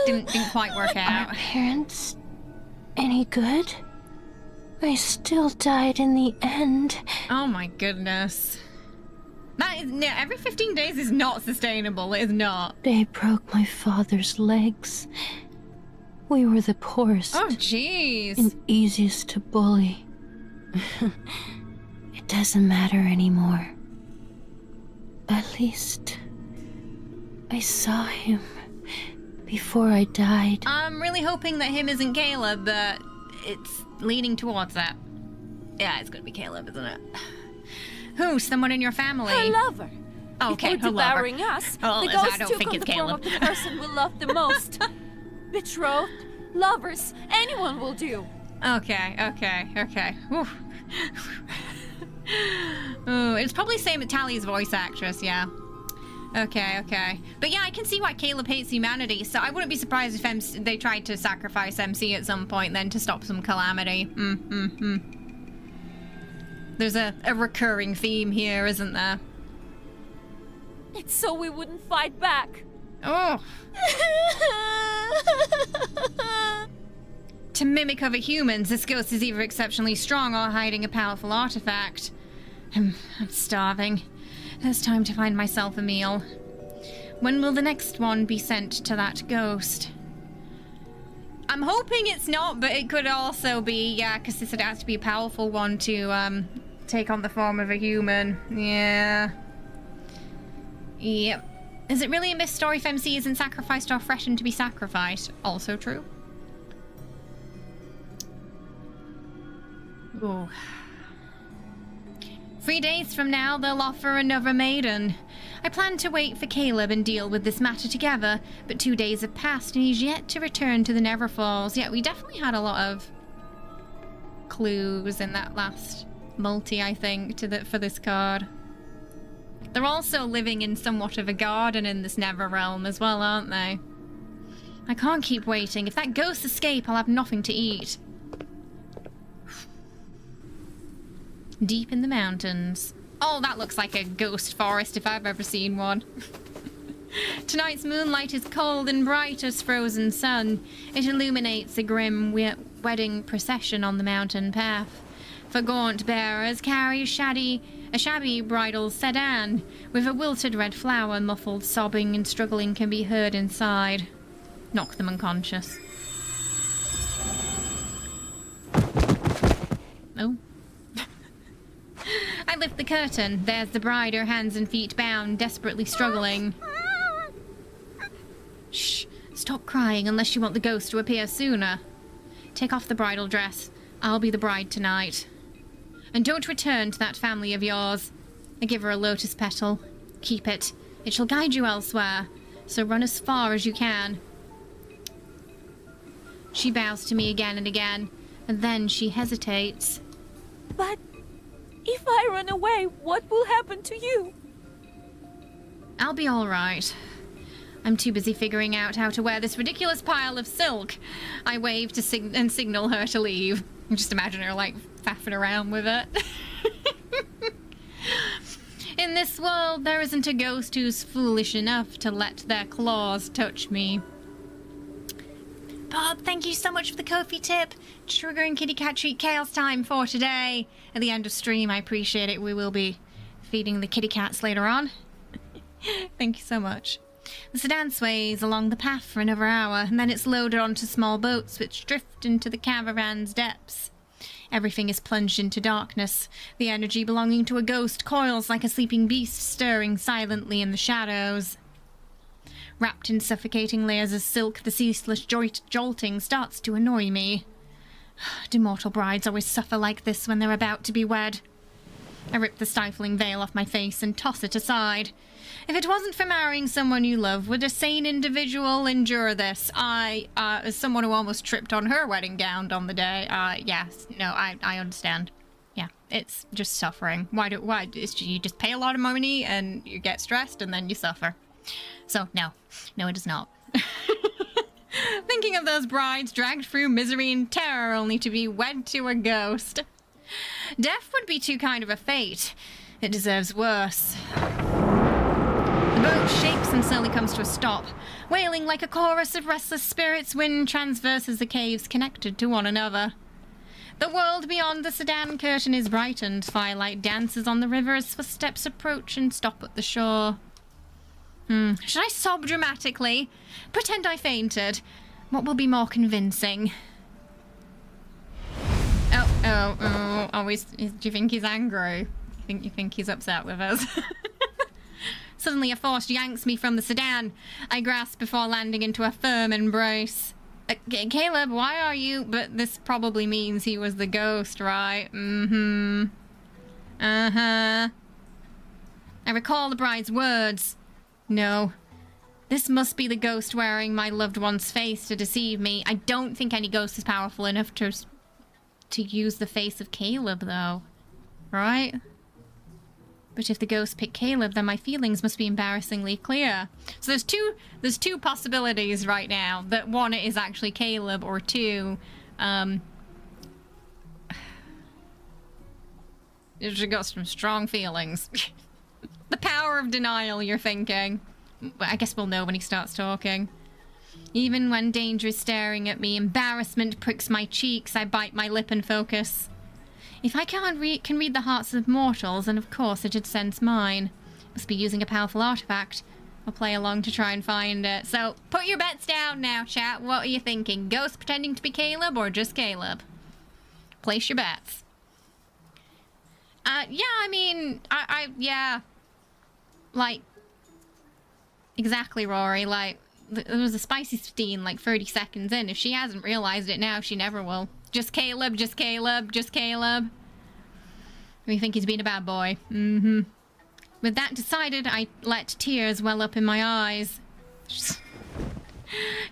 didn't quite work out. Are parents any good? I still died in the end. Oh my goodness. That is, no, every 15 days is not sustainable, it is not. They broke my father's legs. We were the poorest. Oh, jeez. And easiest to bully. It doesn't matter anymore. At least, I saw him before I died. I'm really hoping that him isn't Caleb, but it's leaning towards that. Yeah, it's gonna be Caleb, isn't it? Who? Someone in your family? Her lover. Oh, okay, Before her lover. devouring us, Oh, the ghost I don't took think on it's the form Caleb. of the person we love the most. Betrothed, lovers, anyone will do. Okay. Whew. Ooh, it's probably same with Talia's voice actress, yeah. Okay. But yeah, I can see why Caleb hates humanity, so I wouldn't be surprised if they tried to sacrifice MC at some point then to stop some calamity. There's a recurring theme here, isn't there? It's so we wouldn't fight back. Oh. To mimic other humans, this ghost is either exceptionally strong or hiding a powerful artifact. I'm starving. It's time to find myself a meal. When will the next one be sent to that ghost? I'm hoping it's not, but it could also be, yeah, because this would have to be a powerful one to take on the form of a human. Yeah. Yep. Is it really a myth story if MC isn't sacrificed or threatened to be sacrificed? Also true. Ooh. 3 days from now, they'll offer another maiden. I plan to wait for Caleb and deal with this matter together, but 2 days have passed and he's yet to return to the Neverfalls. Yeah, we definitely had a lot of clues in that last multi, I think, for this card. They're also living in somewhat of a garden in this Never realm as well, aren't they? I can't keep waiting. If that ghosts escape, I'll have nothing to eat. deep in the mountains. Oh, that looks like a ghost forest if I've ever seen one. Tonight's moonlight is cold and bright as frozen sun. It illuminates a grim wedding procession on the mountain path. For gaunt bearers carry a shabby bridal sedan, with a wilted red flower. Muffled sobbing and struggling can be heard inside. Knock them unconscious. Oh. I lift the curtain. There's the bride, her hands and feet bound, desperately struggling. Shh. Stop crying unless you want the ghost to appear sooner. Take off the bridal dress. I'll be the bride tonight. And don't return to that family of yours. I give her a lotus petal. Keep it. It shall guide you elsewhere. So run as far as you can. She bows to me again and again, and then she hesitates. But if I run away, what will happen to you? I'll be all right. I'm too busy figuring out how to wear this ridiculous pile of silk. I wave to signal her to leave. I just imagine her, like, faffing around with it. In this world, there isn't a ghost who's foolish enough to let their claws touch me. Bob, thank you so much for the Ko-fi tip. Sugar and kitty cat treat chaos time for today. At the end of stream, I appreciate it. We will be feeding the kitty cats later on. Thank you so much. The sedan sways along the path for another hour, and then it's loaded onto small boats which drift into the caravan's depths. Everything is plunged into darkness. The energy belonging to a ghost coils like a sleeping beast stirring silently in the shadows. Wrapped in suffocating layers of silk, the ceaseless jolting starts to annoy me. Do mortal brides always suffer like this when they're about to be wed? I rip the stifling veil off my face and toss it aside. If it wasn't for marrying someone you love, would a sane individual endure this? As someone who almost tripped on her wedding gown on the day, yes, no, I understand. Yeah, it's just suffering. Why? You just pay a lot of money and you get stressed and then you suffer. So, no, it does not. Thinking of those brides dragged through misery and terror only to be wed to a ghost. Death would be too kind of a fate. It deserves worse. The boat shakes and slowly comes to a stop. Wailing like a chorus of restless spirits, wind transverses the caves connected to one another. The world beyond the sedan curtain is brightened. Firelight dances on the river as footsteps approach and stop at the shore. Should I sob dramatically? Pretend I fainted. What will be more convincing? Oh, do you think he's angry? You think he's upset with us? Suddenly a force yanks me from the sedan. I grasp before landing into a firm embrace. Caleb, why are you... But this probably means he was the ghost, right? I recall the bride's words. No. This must be the ghost wearing my loved one's face to deceive me. I don't think any ghost is powerful enough to use the face of Caleb, though. Right? But if the ghost picked Caleb, then my feelings must be embarrassingly clear. So there's two possibilities right now. That one, it is actually Caleb, or two, she got some strong feelings. The power of denial, you're thinking. I guess we'll know when he starts talking. Even when danger is staring at me, embarrassment pricks my cheeks. I bite my lip and focus. If I can read the hearts of mortals, then of course it'd sense mine. Must be using a powerful artifact. I'll play along to try and find it. So, put your bets down now, chat. What are you thinking? Ghost pretending to be Caleb or just Caleb? Place your bets. Yeah, I mean, yeah. Like, exactly, Rory. Like, there was a spicy steam like 30 seconds in. If she hasn't realized it now, she never will. Just Caleb, just Caleb, just Caleb. We think he's been a bad boy. With that decided, I let tears well up in my eyes.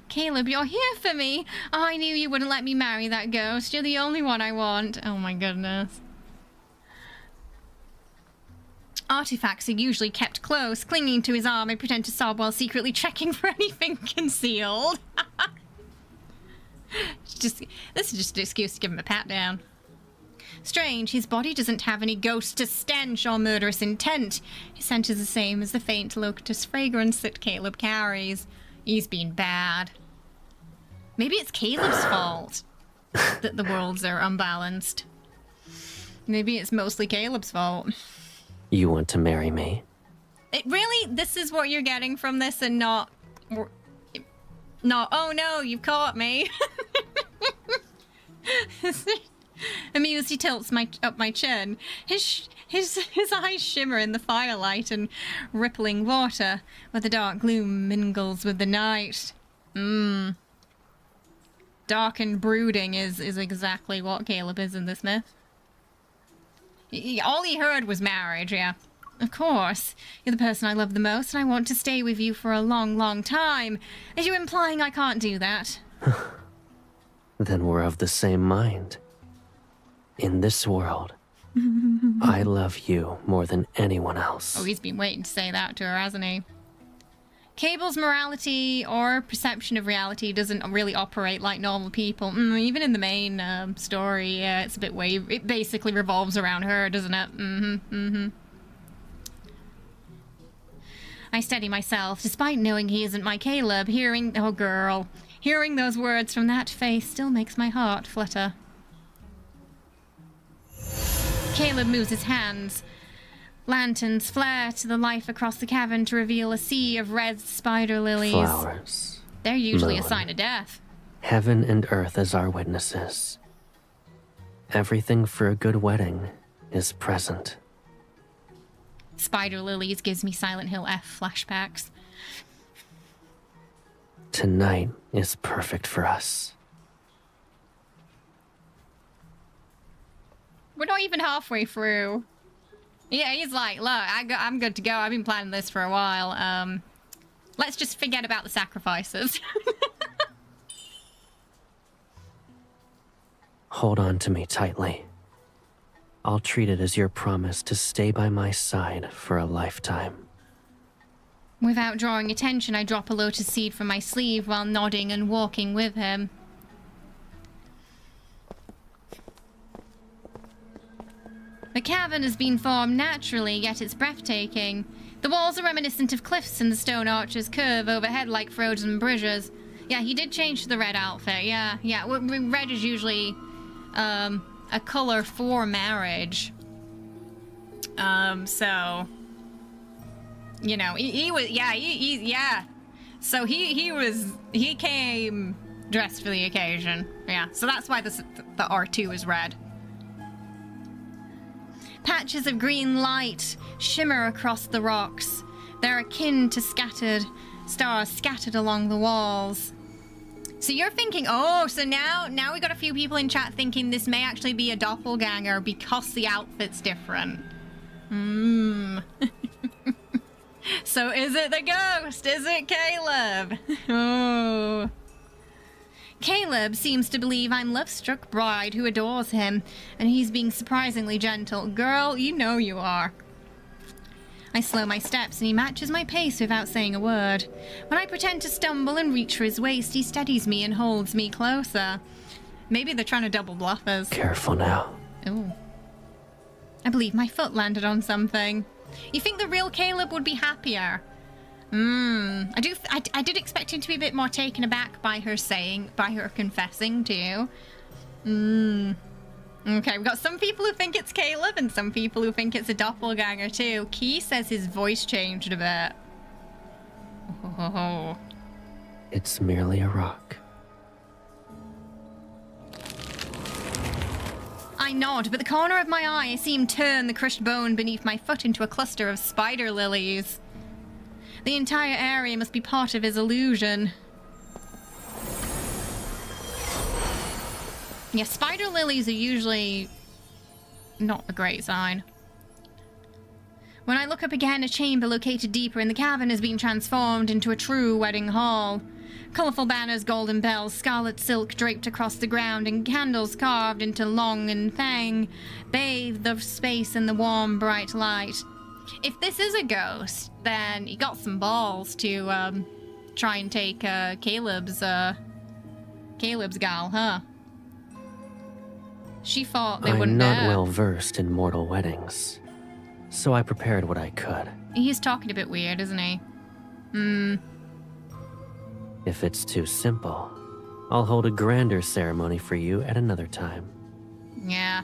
Caleb, you're here for me. Oh, I knew you wouldn't let me marry that ghost. You're the only one I want. Oh my goodness. Artifacts are usually kept close. Clinging to his arm, I pretend to sob while secretly checking for anything concealed. This is just an excuse to give him a pat down. Strange, his body doesn't have any ghost stench or murderous intent. His scent is the same as the faint lotus fragrance that Caleb carries. He's been bad. Maybe it's Caleb's fault that the worlds are unbalanced. Maybe it's mostly Caleb's fault. You want to marry me? This is what you're getting from this and not, oh no, you've caught me. Amused, he tilts up my chin. His eyes shimmer in the firelight and rippling water, where the dark gloom mingles with the night. Dark and brooding is exactly what Caleb is in this myth. All he heard was marriage, yeah. Of course. You're the person I love the most, and I want to stay with you for a long, long time. Are you implying I can't do that? Then we're of the same mind. In this world, I love you more than anyone else. Oh, he's been waiting to say that to her, hasn't he? Cable's morality or perception of reality doesn't really operate like normal people. Even in the main story, yeah, it's a bit wavy. It basically revolves around her, doesn't it? I steady myself, despite knowing he isn't my Caleb. Hearing those words from that face still makes my heart flutter. Caleb moves his hands. Lanterns flare to the life across the cavern to reveal a sea of red spider lilies. Flowers. They're usually moon. a sign of death. Heaven and earth as our witnesses. Everything for a good wedding is present. Spider lilies gives me Silent Hill F flashbacks. Tonight is perfect for us. We're not even halfway through. Yeah, he's like, look, I'm good to go. I've been planning this for a while. Let's just forget about the sacrifices. Hold on to me tightly. I'll treat it as your promise to stay by my side for a lifetime. Without drawing attention, I drop a lotus seed from my sleeve while nodding and walking with him. The cavern has been formed naturally, yet it's breathtaking. The walls are reminiscent of cliffs and the stone arches curve overhead like frozen bridges. Yeah, he did change to the red outfit, yeah. Red is usually a color for marriage. So, you know, he was, yeah. So he came dressed for the occasion, yeah. So that's why the R2 is red. Patches of green light shimmer across the rocks. They're akin to scattered stars scattered along the walls. So you're thinking, oh, so now we got a few people in chat thinking this may actually be a doppelganger because the outfit's different. So is it the ghost? Is it Caleb? Oh. Caleb seems to believe I'm love-struck bride who adores him, and he's being surprisingly gentle. Girl, you know you are. I slow my steps, and he matches my pace without saying a word. When I pretend to stumble and reach for his waist, he steadies me and holds me closer. Maybe they're trying to double bluff us. Careful now. Ooh. I believe my foot landed on something. You think the real Caleb would be happier? I did expect him to be a bit more taken aback by her confessing too. Okay, we've got some people who think it's Caleb and some people who think it's a doppelganger too. Key says his voice changed a bit. Oh. It's merely a rock. I nod, but the corner of my eye seem turn the crushed bone beneath my foot into a cluster of spider lilies. The entire area must be part of his illusion. Yeah, spider lilies are usually not a great sign. When I look up again, a chamber located deeper in the cavern has been transformed into a true wedding hall. Colourful banners, golden bells, scarlet silk draped across the ground, and candles carved into long and fang bathe the space in the warm, bright light. If this is a ghost, then he got some balls to try and take Caleb's gal, huh? She thought they I'm wouldn't not dare. well versed in mortal weddings, so I prepared what I could. He's talking a bit weird, isn't he? If it's too simple, I'll hold a grander ceremony for you at another time. Yeah.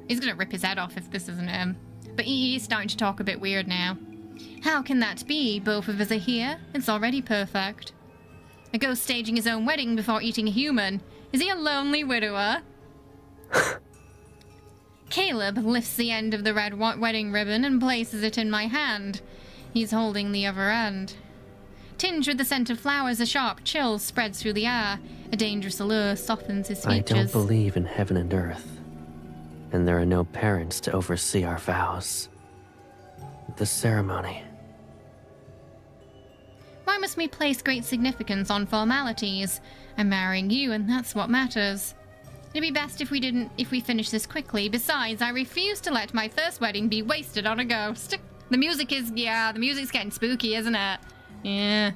He's gonna rip his head off if this isn't him. But he's starting to talk a bit weird now. How can that be? Both of us are here. It's already perfect. A ghost staging his own wedding before eating a human. Is he a lonely widower? Caleb lifts the end of the red wedding ribbon and places it in my hand. He's holding the other end. Tinged with the scent of flowers, a sharp chill spreads through the air. A dangerous allure softens his features. I don't believe in heaven and earth, and there are no parents to oversee our vows. The ceremony. Why must we place great significance on formalities? I'm marrying you, and that's what matters. It'd be best if we finish this quickly. Besides, I refuse to let my first wedding be wasted on a ghost. The music's getting spooky, isn't it? Yeah.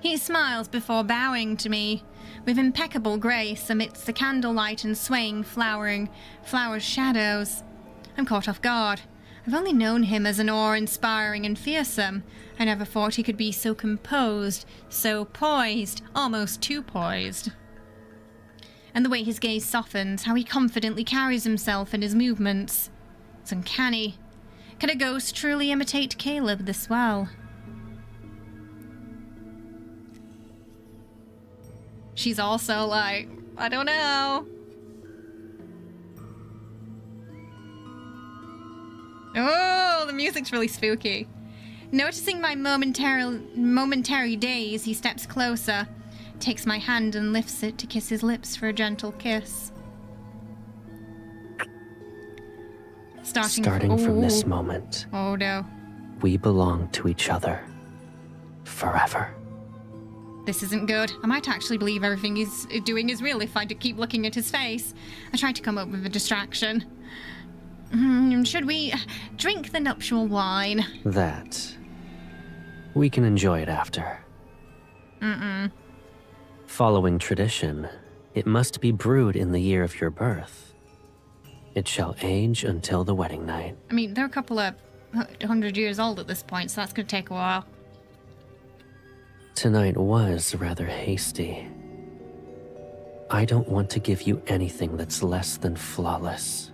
He smiles before bowing to me, with impeccable grace amidst the candlelight and swaying flower shadows. I'm caught off guard. I've only known him as an awe-inspiring and fearsome. I never thought he could be so composed, so poised, almost too poised. And the way his gaze softens, how he confidently carries himself and his movements. It's uncanny. Can a ghost truly imitate Caleb this well? She's also like, I don't know. Oh, the music's really spooky. Noticing my momentary daze, he steps closer, takes my hand and lifts it to kiss his lips for a gentle kiss. Starting from this moment, oh no, we belong to each other forever. This isn't good. I might actually believe everything he's doing is real if I keep looking at his face. I tried to come up with a distraction. Should we drink the nuptial wine? That. We can enjoy it after. Following tradition, it must be brewed in the year of your birth. It shall age until the wedding night. I mean, they're a couple of 100 years old at this point, so that's going to take a while. Tonight was rather hasty. I don't want to give you anything that's less than flawless.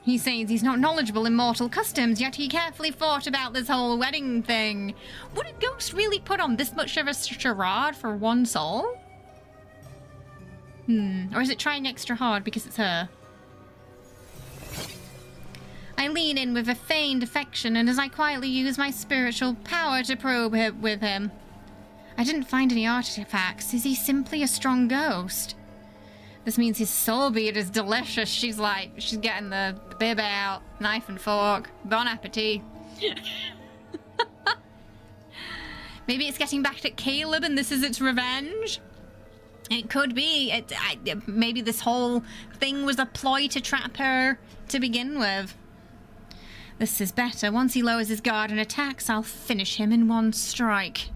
He says he's not knowledgeable in mortal customs, yet he carefully thought about this whole wedding thing. Would a ghost really put on this much of a charade for one soul? Or is it trying extra hard because it's her? I lean in with a feigned affection, and as I quietly use my spiritual power to probe with him. I didn't find any artifacts. Is he simply a strong ghost? This means his soul beard is delicious. She's getting the bib out, knife and fork. Bon appetit. Maybe it's getting back at Caleb and this is its revenge? It could be. Maybe this whole thing was a ploy to trap her to begin with. This is better. Once he lowers his guard and attacks, I'll finish him in one strike.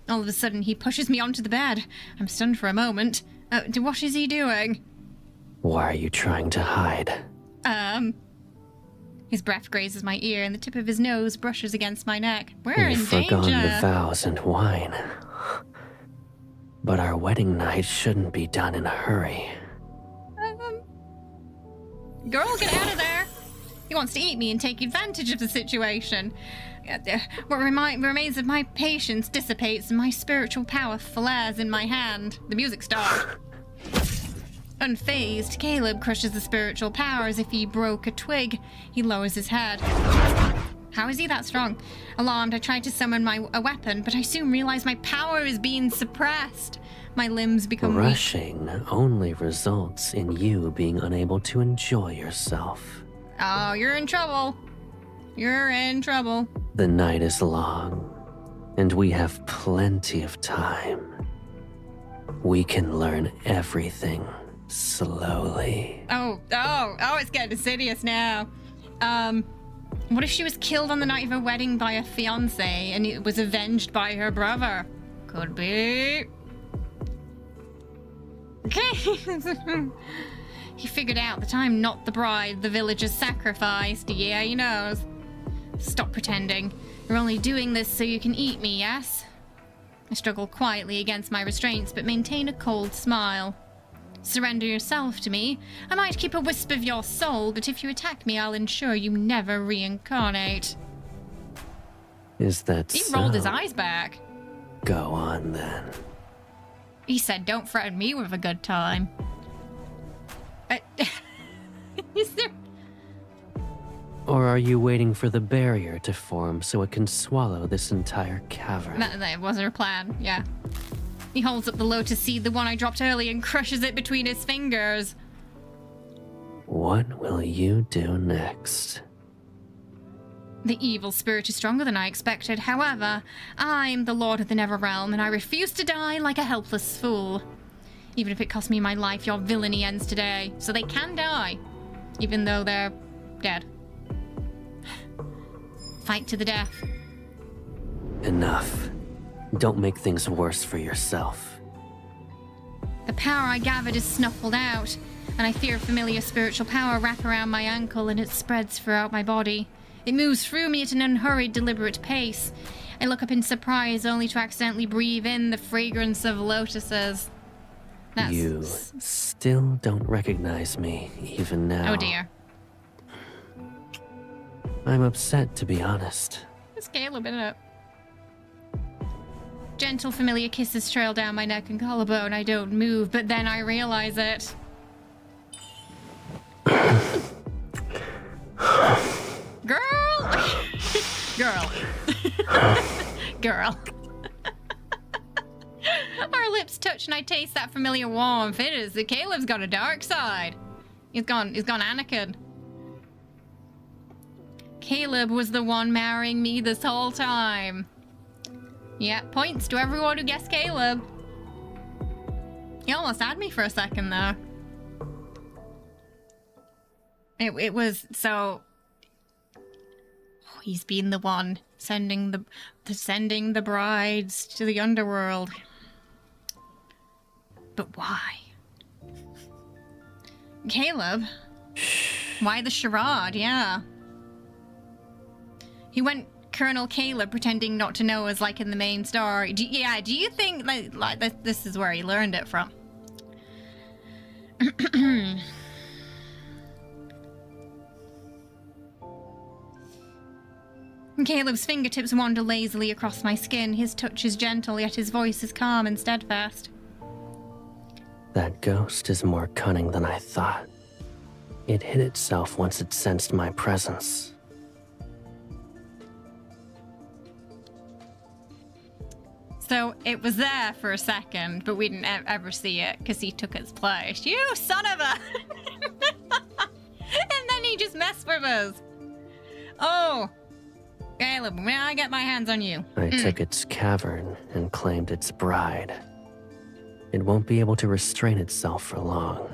All of a sudden, he pushes me onto the bed. I'm stunned for a moment. What is he doing? Why are you trying to hide? His breath grazes my ear and the tip of his nose brushes against my neck. We're We've in danger. forgone the vows and wine. But our wedding night shouldn't be done in a hurry. Girl, get out of there! He wants to eat me and take advantage of the situation. What remains of my patience dissipates and my spiritual power flares in my hand. The music stopped. Unfazed, Caleb crushes the spiritual power as if he broke a twig. He lowers his head. How is he that strong? Alarmed, I try to summon a weapon, but I soon realize my power is being suppressed. My limbs become weak. Rushing only results in you being unable to enjoy yourself. Oh, you're in trouble. You're in trouble. The night is long, and we have plenty of time. We can learn everything slowly. Oh, it's getting insidious now. What if she was killed on the night of her wedding by a fiancé and it was avenged by her brother? Could be. Okay. He figured out that I'm not the bride the villagers sacrificed. Yeah, he knows. Stop pretending. You're only doing this so you can eat me, yes? I struggle quietly against my restraints, but maintain a cold smile. Surrender yourself to me. I might keep a wisp of your soul, but if you attack me, I'll ensure you never reincarnate. Is that He so? rolled his eyes back. Go on, then. He said, don't threaten me with a good time. Is there... Or are you waiting for the barrier to form so it can swallow this entire cavern? That wasn't her plan, yeah. He holds up the lotus seed, the one I dropped earlier, and crushes it between his fingers. What will you do next? The evil spirit is stronger than I expected. However, I'm the Lord of the Netherrealm, and I refuse to die like a helpless fool. Even if it costs me my life, your villainy ends today. So they can die, even though they're dead. Fight to the death. Enough. Don't make things worse for yourself. The power I gathered is snuffled out, and I fear a familiar spiritual power wrap around my ankle and it spreads throughout my body. It moves through me at an unhurried, deliberate pace. I look up in surprise only to accidentally breathe in the fragrance of lotuses. You still don't recognize me, even now. Oh dear. I'm upset, to be honest. It's Caleb, isn't it? Gentle, familiar kisses trail down my neck and collarbone. I don't move, but then I realize it. Girl! Girl. Girl. Our lips touch and I taste that familiar warmth. It is. Caleb's got a dark side. He's gone Anakin. Caleb was the one marrying me this whole time. Yeah, points to everyone who guessed Caleb. He almost had me for a second there. It was so... Oh, he's been the one sending the brides to the underworld. But why? Caleb? Why the charade? Yeah. He went Colonel Caleb pretending not to know as like in the main story. Do you think like this is where he learned it from? Caleb's fingertips wander lazily across my skin. His touch is gentle, yet his voice is calm and steadfast. That ghost is more cunning than I thought. It hid itself once it sensed my presence. So it was there for a second, but we didn't ever see it because he took its place. You son of a... And then he just messed with us. Oh, Caleb, may I get my hands on you? I took its cavern and claimed its bride. It won't be able to restrain itself for long.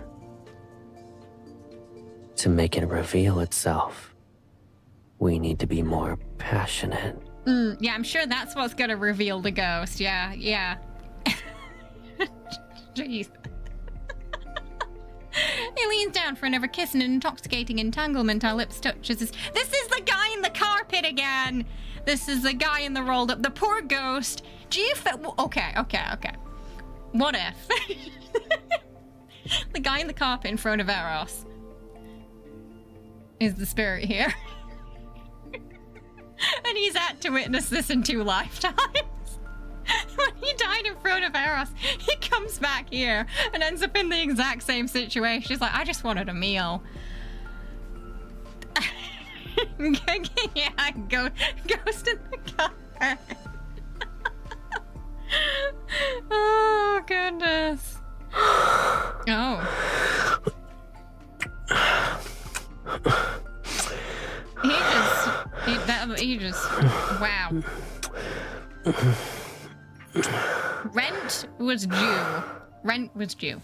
To make it reveal itself, we need to be more passionate. Yeah, I'm sure that's what's gonna reveal the ghost. Yeah. Jeez. He leans down for another kiss and an intoxicating entanglement. Our lips touch as this is the guy in the carpet again. This is the guy in the rolled up. The poor ghost. Do you okay. What if the guy in the carpet in front of Eros is the spirit here? And he's had to witness this in 2 lifetimes. When he died in front of Eros, he comes back here and ends up in the exact same situation. He's like, I just wanted a meal. Yeah, ghost in the carpet. Oh, goodness. Oh. He just, wow. Rent was due.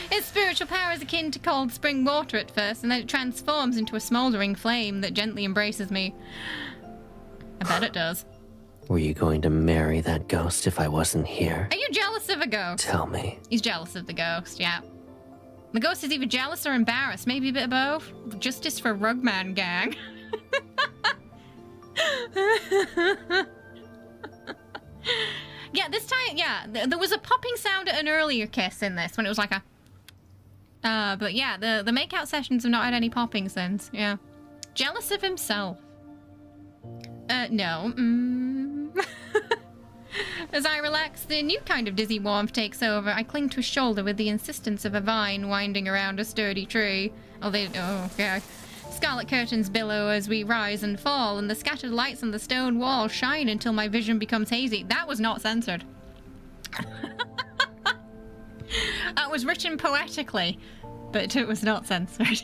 His spiritual power is akin to cold spring water at first, and then it transforms into a smoldering flame that gently embraces me. I bet it does. Were you going to marry that ghost if I wasn't here? Are you jealous of a ghost? Tell me. He's jealous of the ghost, yeah. The ghost is either jealous or embarrassed, maybe a bit of both. Justice for Rugman gang. Yeah, this time, yeah, there was a popping sound at an earlier kiss in this when it was like a... but yeah, the makeout sessions have not had any popping since, yeah. Jealous of himself. No. As I relax, the new kind of dizzy warmth takes over. I cling to his shoulder with the insistence of a vine winding around a sturdy tree. Oh, okay. Scarlet curtains billow as we rise and fall, and the scattered lights on the stone wall shine until my vision becomes hazy. That was not censored. That was written poetically, but it was not censored.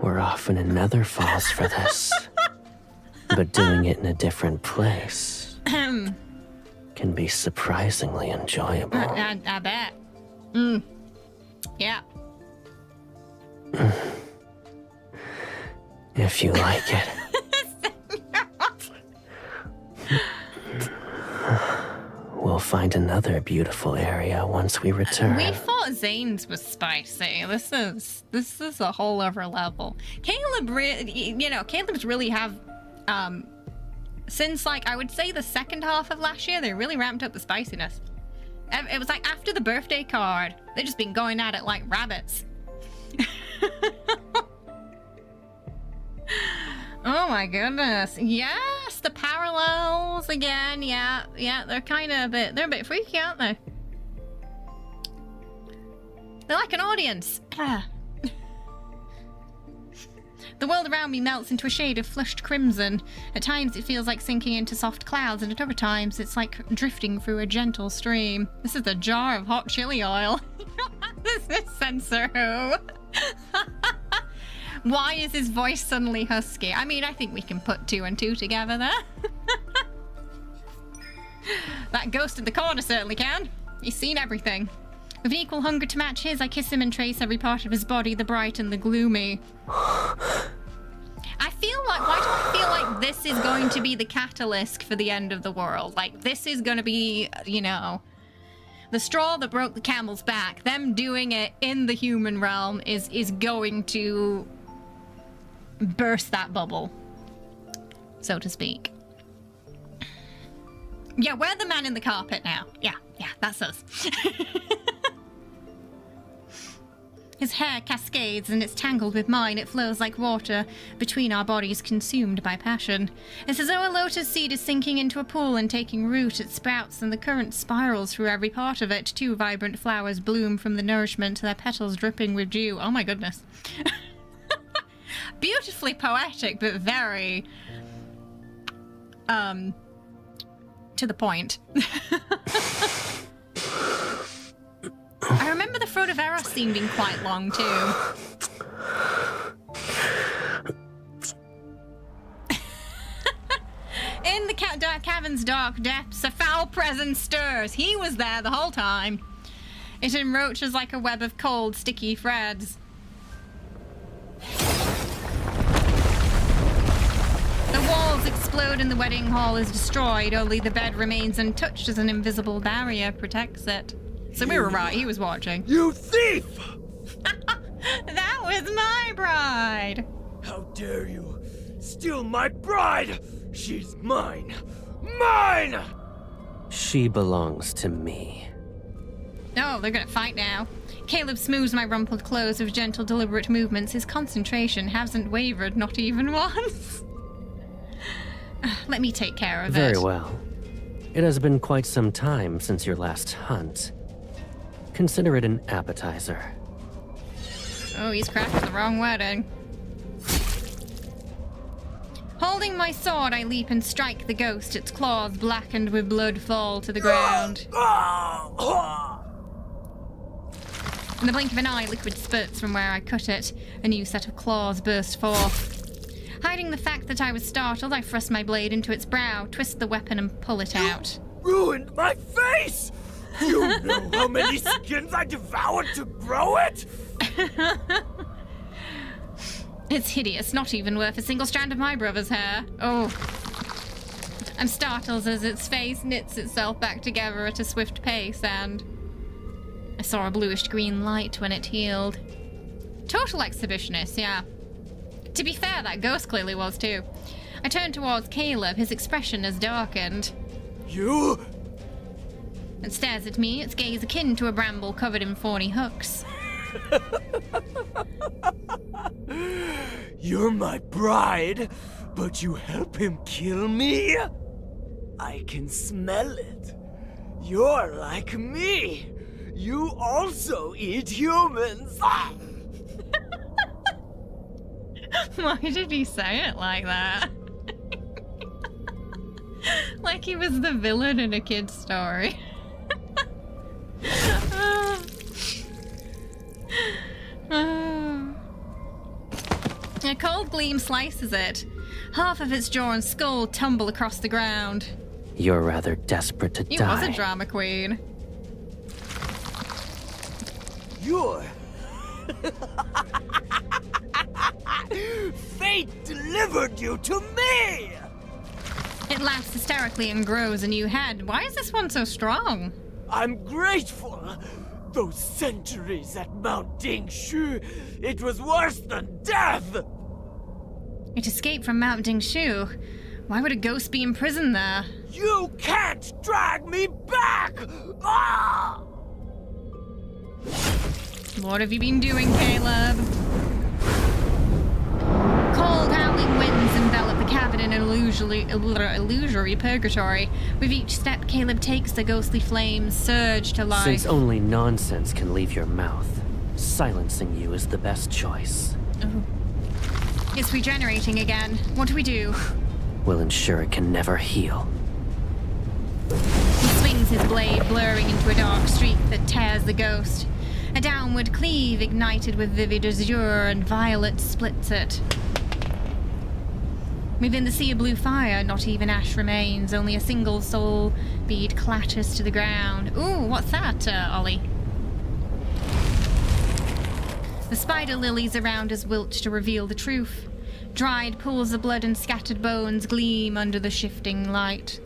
We're off in another falls for this. But doing it in a different place can be surprisingly enjoyable. I bet. Yeah. If you like it. We'll find another beautiful area once we return. We thought Zane's was spicy. This is a whole other level. Caleb's really have, since like, I would say the second half of last year, they really ramped up the spiciness. It was like after the birthday card, they've just been going at it like rabbits. Oh my goodness. Yes, the parallels again. Yeah, they're kind of they're a bit freaky, aren't they? They're like an audience. The world around me melts into a shade of flushed crimson. At times it feels like sinking into soft clouds, and at other times it's like drifting through a gentle stream. This is a jar of hot chili oil. This is censor who? Why is his voice suddenly husky? I mean, I think we can put 2 and 2 together there. That ghost in the corner certainly can. He's seen everything. With an equal hunger to match his, I kiss him and trace every part of his body, the bright and the gloomy. Why do I feel like this is going to be the catalyst for the end of the world? Like, this is going to be, the straw that broke the camel's back. Them doing it in the human realm is going to burst that bubble, so to speak. Yeah, we're the man in the carpet now. Yeah, that's us. His hair cascades and it's tangled with mine. It flows like water between our bodies, consumed by passion. It's as though a lotus seed is sinking into a pool and taking root. It sprouts and the current spirals through every part of it. 2 vibrant flowers bloom from the nourishment, their petals dripping with dew. Oh my goodness. Beautifully poetic, but very to the point. I remember the Throat of Eros scene being quite long too. In the cavern's dark depths, a foul presence stirs. He was there the whole time. It enroaches like a web of cold, sticky threads. The walls explode and the wedding hall is destroyed. Only the bed remains untouched as an invisible barrier protects it. So we were right, he was watching. You thief! That was my bride! How dare you steal my bride! She's mine! Mine! She belongs to me. Oh, they're gonna fight now. Caleb smooths my rumpled clothes with gentle, deliberate movements. His concentration hasn't wavered, not even once. Let me take care of it. Very well. It has been quite some time since your last hunt. Consider it an appetizer. Oh, he's crafted the wrong wedding. Holding my sword, I leap and strike the ghost. Its claws, blackened with blood, fall to the ground. In the blink of an eye, liquid spurts from where I cut it. A new set of claws burst forth. Hiding the fact that I was startled, I thrust my blade into its brow, twist the weapon and pull it out. Ruined my face! You know how many skins I devoured to grow it? It's hideous, not even worth a single strand of my brother's hair. Oh. I'm startled as its face knits itself back together at a swift pace, and I saw a bluish-green light when it healed. Total exhibitionist, yeah. To be fair, that ghost clearly was too. I turned towards Caleb, his expression has darkened. You? It stares at me, its gaze akin to a bramble covered in thorny hooks. You're my bride, but you help him kill me? I can smell it. You're like me. You also eat humans. Why did he say it like that? Like he was the villain in a kid's story. A cold gleam slices it. Half of its jaw and skull tumble across the ground. You're rather desperate to You die. was a drama queen. You're... Fate delivered you to me! It laughs hysterically and grows a new head. Why is this one so strong? I'm grateful. Those centuries at Mount Dingshu, it was worse than death! It escaped from Mount Dingshu. Why would a ghost be imprisoned there? You can't drag me back! Ah! What have you been doing, Caleb? Cold, howling winds envelop the cavern in an illusory purgatory. With each step Caleb takes, the ghostly flames surge to life. Since only nonsense can leave your mouth, silencing you is the best choice. Oh. It's regenerating again. What do we do? We'll ensure it can never heal. He swings his blade, blurring into a dark streak that tears the ghost. A downward cleave ignited with vivid azure and violet splits it. Within the sea of blue fire, not even ash remains, only a single soul bead clatters to the ground. Ooh, what's that, Ollie? The spider lilies around us wilt to reveal the truth. Dried pools of blood and scattered bones gleam under the shifting light.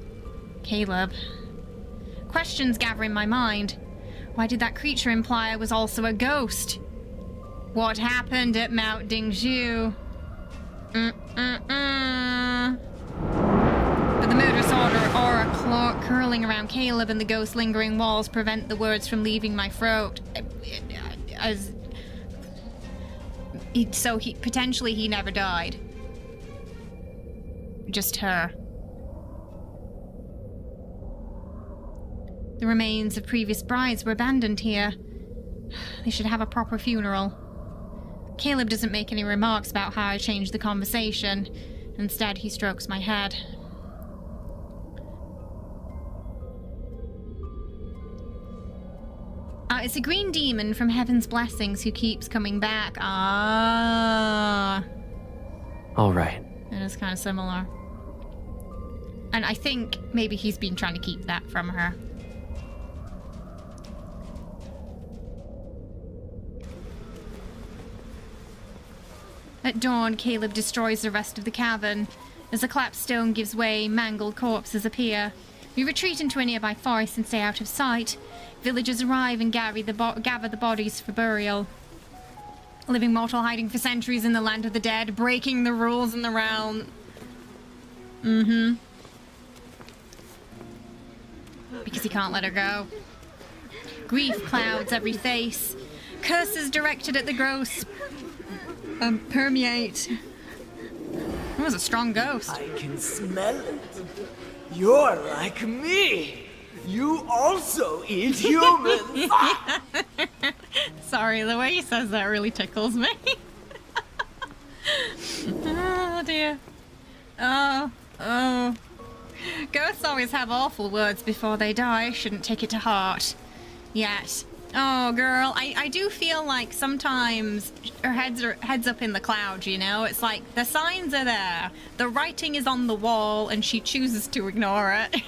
Caleb. Questions gather in my mind. Why did that creature imply I was also a ghost? What happened at Mount Dingshu? But the murderous aura curling around Caleb and the ghost lingering walls prevent the words from leaving my throat. Potentially he never died. Just her. The remains of previous brides were abandoned here. They should have a proper funeral. Caleb doesn't make any remarks about how I changed the conversation. Instead, he strokes my head. It's a green demon from Heaven's Blessings who keeps coming back. Ah. All right. It is kind of similar. And I think maybe he's been trying to keep that from her. At dawn, Caleb destroys the rest of the cavern. As the collapsed stone gives way, mangled corpses appear. We retreat into a nearby forest and stay out of sight. Villagers arrive and gather the bodies for burial. A living mortal hiding for centuries in the land of the dead, breaking the rules in the realm. Because he can't let her go. Grief clouds every face. Curses directed at the ghost permeate. It was a strong ghost. I can smell it. You're like me. You also eat humans. Sorry, the way he says that really tickles me. Oh dear. Oh. Ghosts always have awful words before they die. Shouldn't take it to heart. Yet, Oh, girl, I do feel like sometimes her head's up in the clouds, you know? It's like the signs are there, the writing is on the wall, and she chooses to ignore it.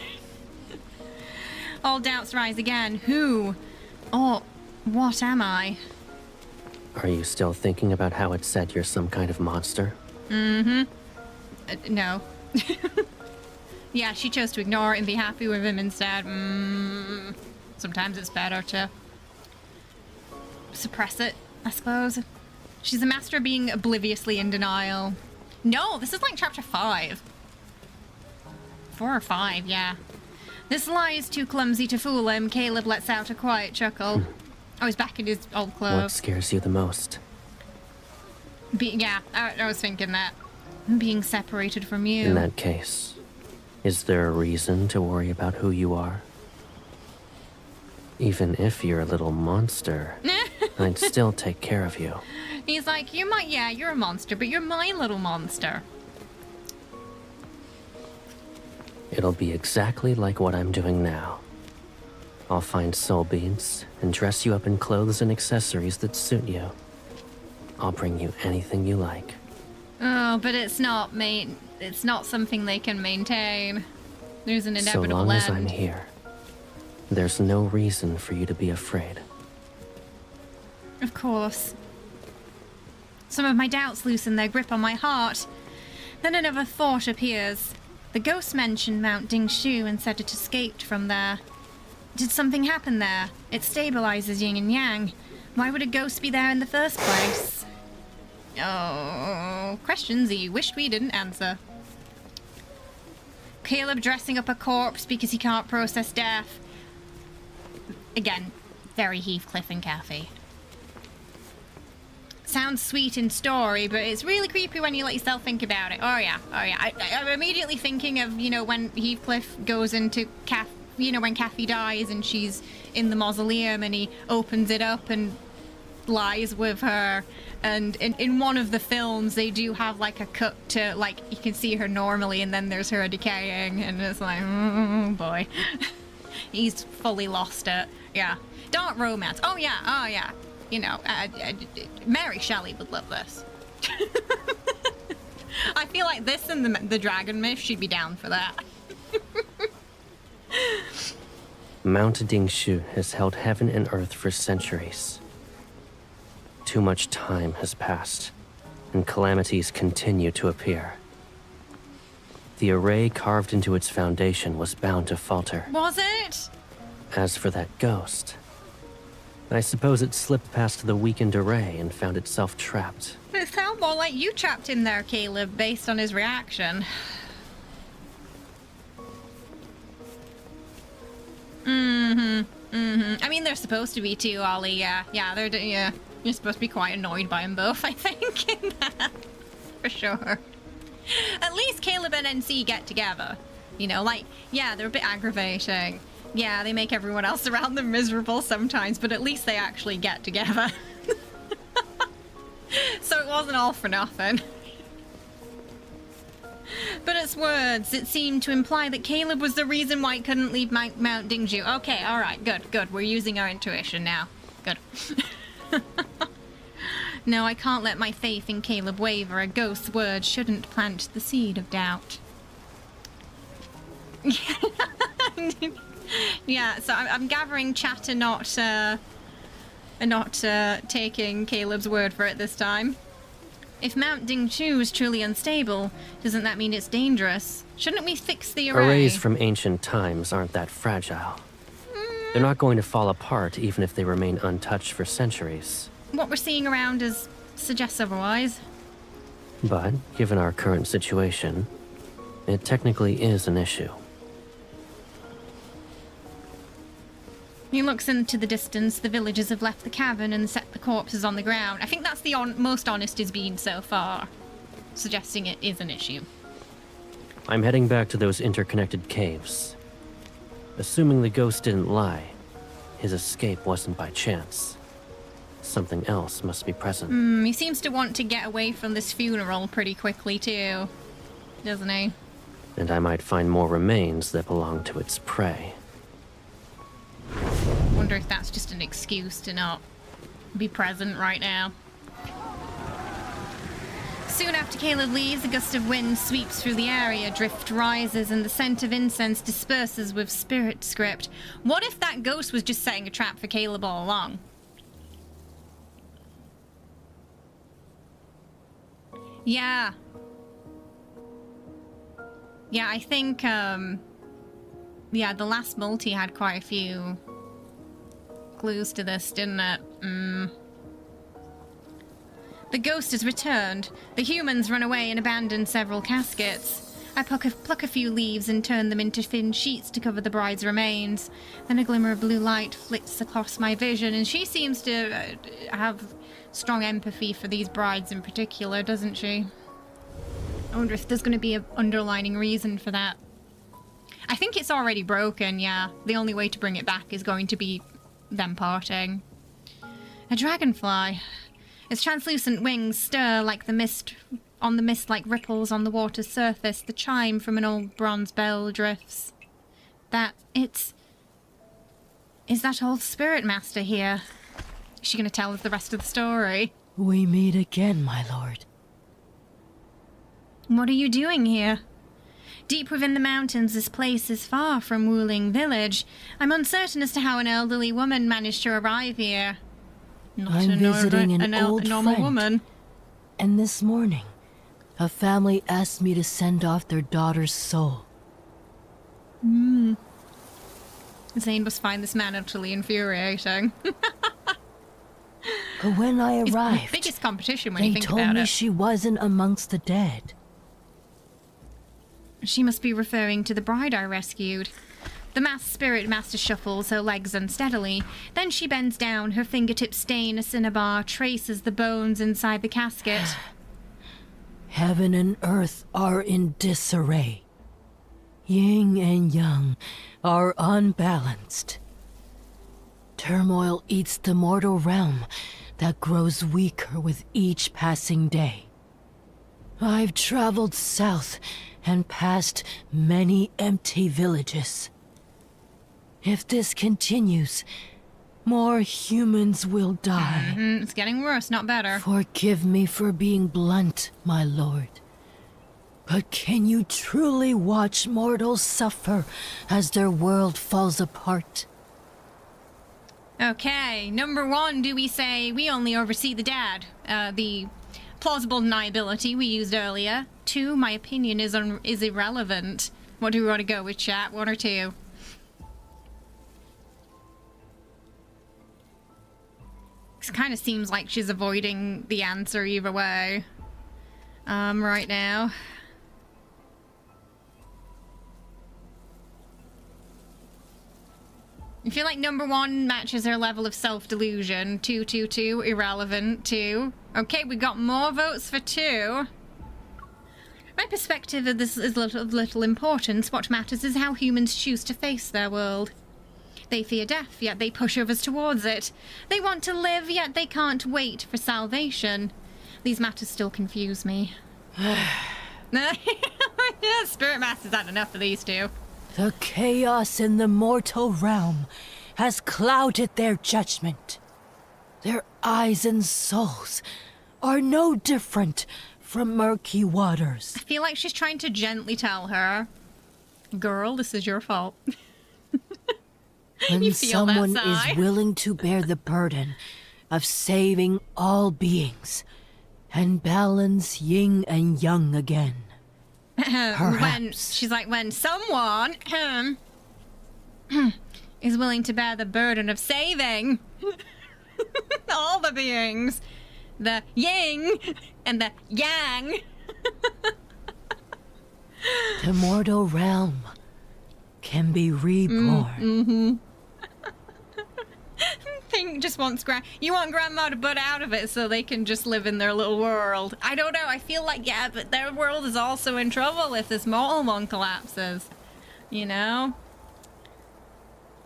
All doubts rise again. Who? Oh, what am I? Are you still thinking about how it said you're some kind of monster? Mm-hmm. No. Yeah, she chose to ignore it and be happy with him instead. Sometimes it's better to suppress it, I suppose. She's a master of being obliviously in denial. No, this is like chapter 5. 4 or 5, yeah. This lie is too clumsy to fool him. Caleb lets out a quiet chuckle. Oh, he's back in his old What clothes. scares you the most? Yeah, I was thinking that. Being separated from you. In that case, is there a reason to worry about who you are? Even if you're a little monster, I'd still take care of you. He's like, you're a monster, but you're my little monster. It'll be exactly like what I'm doing now. I'll find soul beads and dress you up in clothes and accessories that suit you. I'll bring you anything you like. Oh, but it's not something they can maintain. There's an inevitable So long end. as I'm here, there's no reason for you to be afraid. Of course. Some of my doubts loosen their grip on my heart. Then another thought appears. The ghost mentioned Mount Dingshu and said it escaped from there. Did something happen there? It stabilizes yin and yang. Why would a ghost be there in the first place? Oh, questions he wished we didn't answer. Caleb dressing up a corpse because he can't process death. Again, very Heathcliff and Kathy. Sounds sweet in story, but it's really creepy when you let yourself think about it. Oh yeah. I'm immediately thinking of, when Heathcliff goes into when Kathy dies and she's in the mausoleum and he opens it up and lies with her. And in one of the films, they do have like a cut to, like, you can see her normally and then there's her decaying and it's like, oh boy. He's fully lost it. Yeah. Dark romance. Oh yeah. Mary Shelley would love this. I feel like this and the dragon myth, she'd be down for that. Mount Dingshu has held heaven and earth for centuries. Too much time has passed, and calamities continue to appear. The array carved into its foundation was bound to falter. Was it? As for that ghost, I suppose it slipped past the weakened array and found itself trapped. It sounds more like you trapped him there, Caleb, based on his reaction. I mean, they're supposed to be too, Ollie. Yeah, you're supposed to be quite annoyed by them both, I think, in that. For sure. At least Caleb and NC get together. They're a bit aggravating. Yeah, they make everyone else around them miserable sometimes, but at least they actually get together. So it wasn't all for nothing. But its words, it seemed to imply that Caleb was the reason why it couldn't leave Mount Dingshu. Okay, alright, good. We're using our intuition now. Good. No, I can't let my faith in Caleb waver. A ghost's word shouldn't plant the seed of doubt. Yeah, so I'm gathering Chat are not taking Caleb's word for it this time. If Mount Dingshu is truly unstable, doesn't that mean it's dangerous? Shouldn't we fix the array? Arrays from ancient times aren't that fragile. They're not going to fall apart even if they remain untouched for centuries. What we're seeing around us suggests otherwise. But, given our current situation, it technically is an issue. He looks into the distance. The villagers have left the cavern and set the corpses on the ground. I think that's the most honest he's been so far, suggesting it is an issue. I'm heading back to those interconnected caves. Assuming the ghost didn't lie, his escape wasn't by chance. Something else must be present. He seems to want to get away from this funeral pretty quickly too, doesn't he? And I might find more remains that belong to its prey. wonder if that's just an excuse to not be present right now. Soon after Caleb leaves, a gust of wind sweeps through the area, drift rises, and the scent of incense disperses with spirit script. What if that ghost was just setting a trap for Caleb all along? Yeah. Yeah, I think, yeah, the last multi had quite a few clues to this, didn't it? The ghost has returned. The humans run away and abandon several caskets. I pluck a few leaves and turn them into thin sheets to cover the bride's remains. Then a glimmer of blue light flits across my vision, and she seems to have strong empathy for these brides in particular, doesn't she? I wonder if there's going to be an underlining reason for that. I think it's already broken, yeah. The only way to bring it back is going to be them parting. A dragonfly. Its translucent wings stir like the mist on the mist like ripples on the water's surface. The chime from an old bronze bell drifts. Is that old spirit master here? Is she going to tell us the rest of the story? We meet again, my lord. What are you doing here? Deep within the mountains, this place is far from Wuling village. I'm uncertain as to how an elderly woman managed to arrive here. I'm visiting an old normal friend. woman. And this morning, a family asked me to send off their daughter's soul. Zane must find this man utterly infuriating. But when I It's the arrived, biggest competition when you they think told about me it. she wasn't amongst the dead. She must be referring to the bride I rescued. The masked spirit master shuffles her legs unsteadily. Then she bends down, her fingertips stain a cinnabar, traces the bones inside the casket. Heaven and earth are in disarray. Yin and yang are unbalanced. Turmoil eats the mortal realm that grows weaker with each passing day. I've traveled south and past many empty villages. If this continues, more humans will die. It's getting worse, not better. Forgive me for being blunt, my lord. But can you truly watch mortals suffer as their world falls apart? Okay, number one, do we say we only oversee the dad? The plausible deniability we used earlier. Two, my opinion is irrelevant. What do we want to go with, chat? One or two? It kind of seems like she's avoiding the answer either way. Right now. I feel like number one matches her level of self-delusion. 2, irrelevant. 2. Okay, we got more votes for 2. My perspective of this is of little importance. What matters is how humans choose to face their world. They fear death, yet they push others towards it. They want to live, yet they can't wait for salvation. These matters still confuse me. Spirit Master's had enough of these two. The chaos in the mortal realm has clouded their judgment. Their eyes and souls are no different from murky waters. I feel like she's trying to gently tell her, girl, this is your fault. When someone is willing to bear the burden of saving all beings and balance yin and yang again. When she's like, when someone is willing to bear the burden of saving all the beings, the yin and the yang. The mortal realm can be reborn. Thing just wants you want grandma to butt out of it so they can just live in their little world. I don't know, I feel like, yeah, but their world is also in trouble if this mortal one collapses. You know?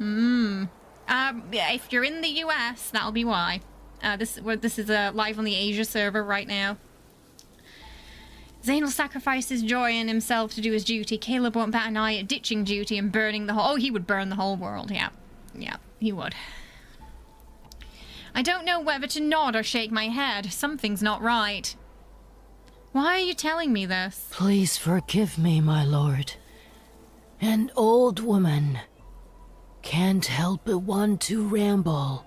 Yeah, if you're in the US, that'll be why. This is live on the Asia server right now. Zain'll sacrifice his joy in himself to do his duty. Caleb won't bat an eye at ditching duty and burning the whole... Oh, he would burn the whole world, yeah. Yeah, he would. I don't know whether to nod or shake my head. Something's not right. Why are you telling me this? Please forgive me, my lord. An old woman. Can't help but want to ramble.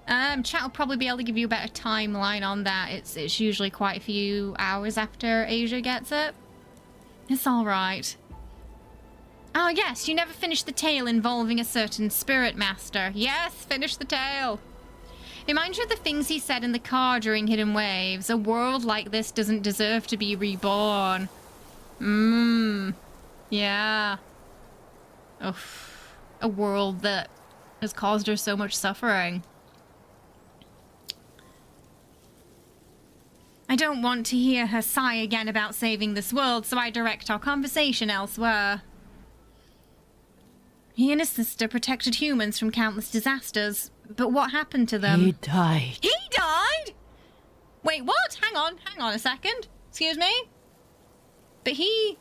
Chat will probably be able to give you a better timeline on that. It's usually quite a few hours after Asia gets it. It's alright. Oh yes, you never finished the tale involving a certain spirit master. Yes, finish the tale. Reminds you of the things he said in the car during Hidden Waves. A world like this doesn't deserve to be reborn. Yeah. Oof. A world that has caused her so much suffering. I don't want to hear her sigh again about saving this world, so I direct our conversation elsewhere. He and his sister protected humans from countless disasters, but what happened to them? He died. He died? Wait, what? Hang on a second. Excuse me? But he...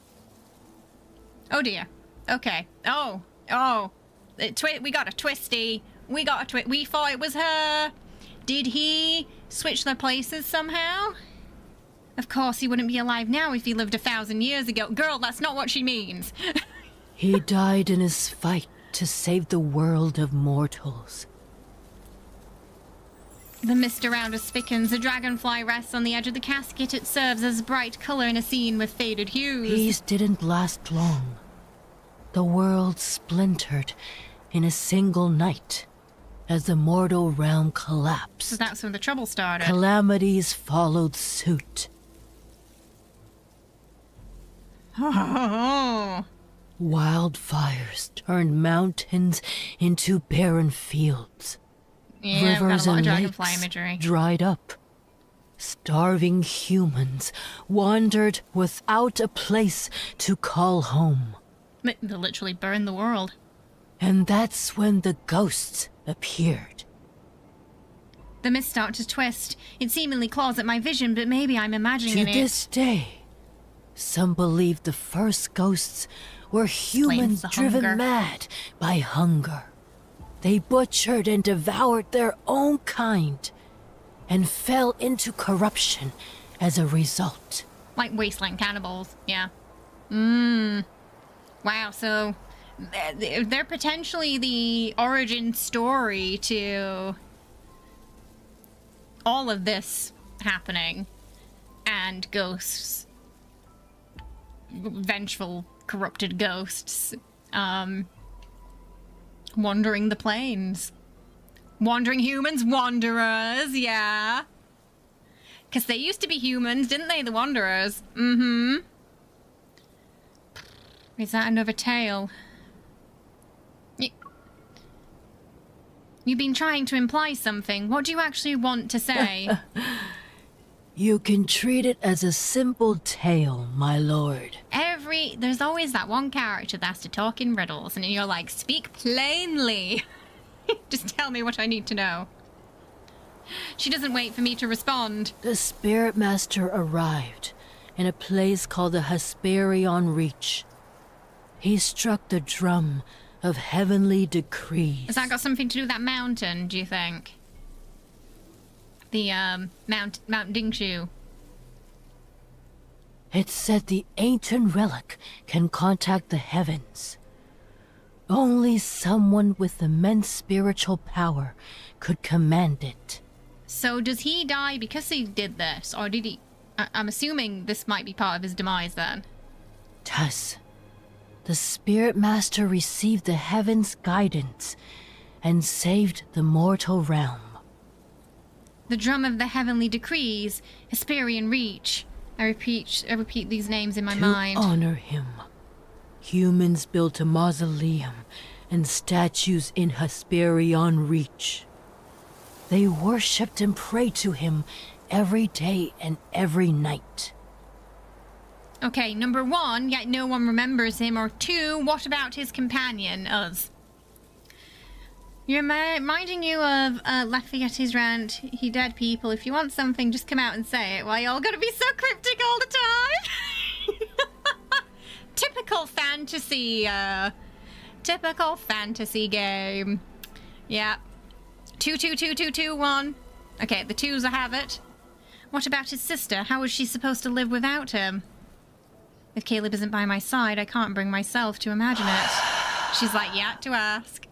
Oh dear. Okay. Oh. We got a twisty. We thought it was her. Did he switch their places somehow? Of course, he wouldn't be alive now if he lived 1,000 years ago. Girl, that's not what she means. He died in his fight to save the world of mortals. The mist around us thickens. A dragonfly rests on the edge of the casket. It serves as bright color in a scene with faded hues. Peace didn't last long. The world splintered in a single night as the mortal realm collapsed. So that's when the trouble started. Calamities followed suit. Oh. Wildfires turned mountains into barren fields. Yeah, Rivers we've got a lot and of dragonfly lakes imagery. dried up. Starving humans wandered without a place to call home. They literally burned the world. And that's when the ghosts appeared. The mist started to twist. It seemingly claws at my vision, but maybe I'm imagining To it. this day, some believe the first ghosts were humans the driven hunger. mad by hunger. They butchered and devoured their own kind and fell into corruption as a result. Like wasteland cannibals, yeah. Wow, so they're potentially the origin story to all of this happening. And ghosts. Vengeful, corrupted ghosts. Wandering the plains. Wandering humans, wanderers, yeah. Because they used to be humans, didn't they, the wanderers? Is that another tale? You've been trying to imply something. What do you actually want to say? You can treat it as a simple tale, my lord. There's always that one character that has to talk in riddles, and you're like, speak plainly. Just tell me what I need to know. She doesn't wait for me to respond. The Spirit Master arrived in a place called the Hesperion Reach. He struck the drum of heavenly decrees. Has that got something to do with that mountain, do you think? The, Mount Dingshu. It said the ancient relic can contact the heavens. Only someone with immense spiritual power could command it. So does he die because he did this, or did he... I'm assuming this might be part of his demise then. Thus, the Spirit Master received the heavens' guidance and saved the mortal realm. The drum of the heavenly decrees, Hesperion Reach. I repeat these names in my mind. To honor him, humans built a mausoleum and statues in Hesperion Reach. They worshipped and prayed to him every day and every night. Okay, number one, yet no one remembers him, or two, what about his companion, us? You're reminding you of Lafayette's rant, he dead people. If you want something, just come out and say it. Why y'all gotta be so cryptic all the time? Typical fantasy game. Yeah. 2 2 2 2 2 1. Okay, the twos I have it. What about his sister? How is she supposed to live without him? If Caleb isn't by my side, I can't bring myself to imagine it. She's like, yeah, to ask.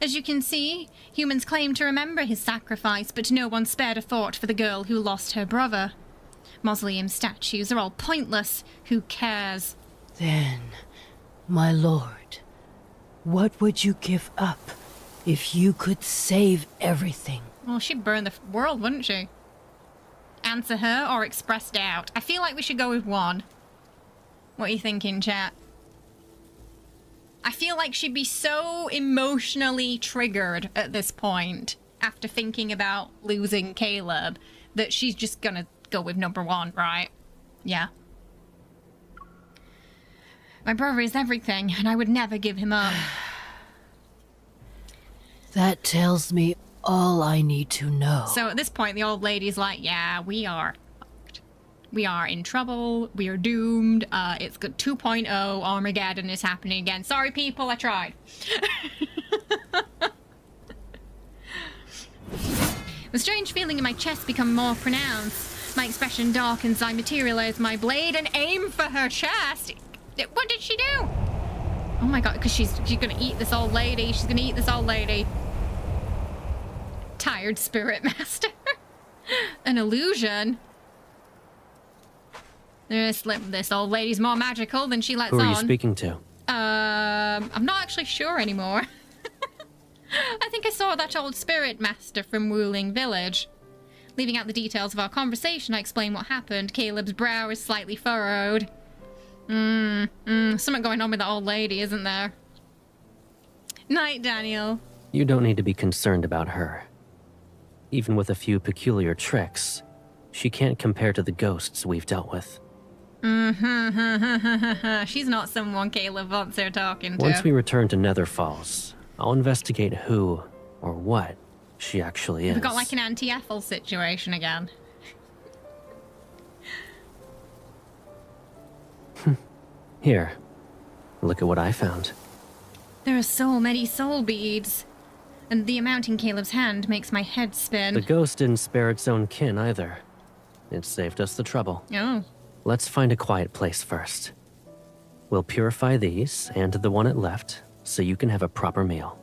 As you can see, humans claim to remember his sacrifice, but no one spared a thought for the girl who lost her brother. Mausoleum statues are all pointless. Who cares? Then, my lord, what would you give up if you could save everything? Well, she'd burn the world, wouldn't she? Answer her or express doubt. I feel like we should go with one. What are you thinking, chat? I feel like she'd be so emotionally triggered at this point after thinking about losing Caleb that she's just gonna go with number one, right? Yeah. My brother is everything, and I would never give him up. That tells me all I need to know. So at this point, the old lady's like, yeah, we are fucked. We are in trouble. We are doomed. It's got 2.0. Armageddon is happening again. Sorry, people, I tried. The strange feeling in my chest become more pronounced. My expression darkens. I materialize my blade and aim for her chest. What did she do? Oh my god, because she's gonna eat this old lady. She's gonna eat this old lady. Tired spirit master. An illusion. This old lady's more magical than she lets on. Who are you speaking to? I'm not actually sure anymore. I think I saw that old spirit master from Wuling Village. Leaving out the details of our conversation, I explain what happened. Caleb's brow is slightly furrowed. Something going on with the old lady, isn't there? Night, Daniel. You don't need to be concerned about her. Even with a few peculiar tricks, she can't compare to the ghosts we've dealt with. She's not someone Caleb wants her talking to. Once we return to Nether Falls, I'll investigate who or what she actually is. We've got like an anti-Ethel situation again. Here, look at what I found. There are so many soul beads. And the amount in Caleb's hand makes my head spin. The ghost didn't spare its own kin either. It saved us the trouble. Oh. Let's find a quiet place first. We'll purify these and the one it left so you can have a proper meal.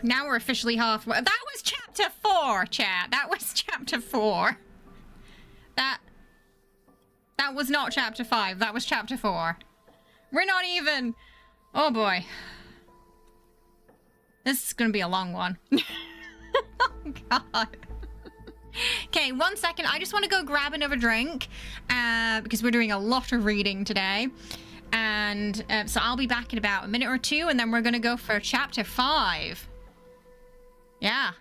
Now we're officially halfway. That was chapter 4, chat. That was chapter 4. That was not chapter 5. That was chapter 4. We're not even... Oh boy. This is gonna be a long one. Oh god. Okay, 1 second. I just want to go grab another drink because we're doing a lot of reading today. And so I'll be back in about a minute or two, and then we're gonna go for chapter 5. Yeah.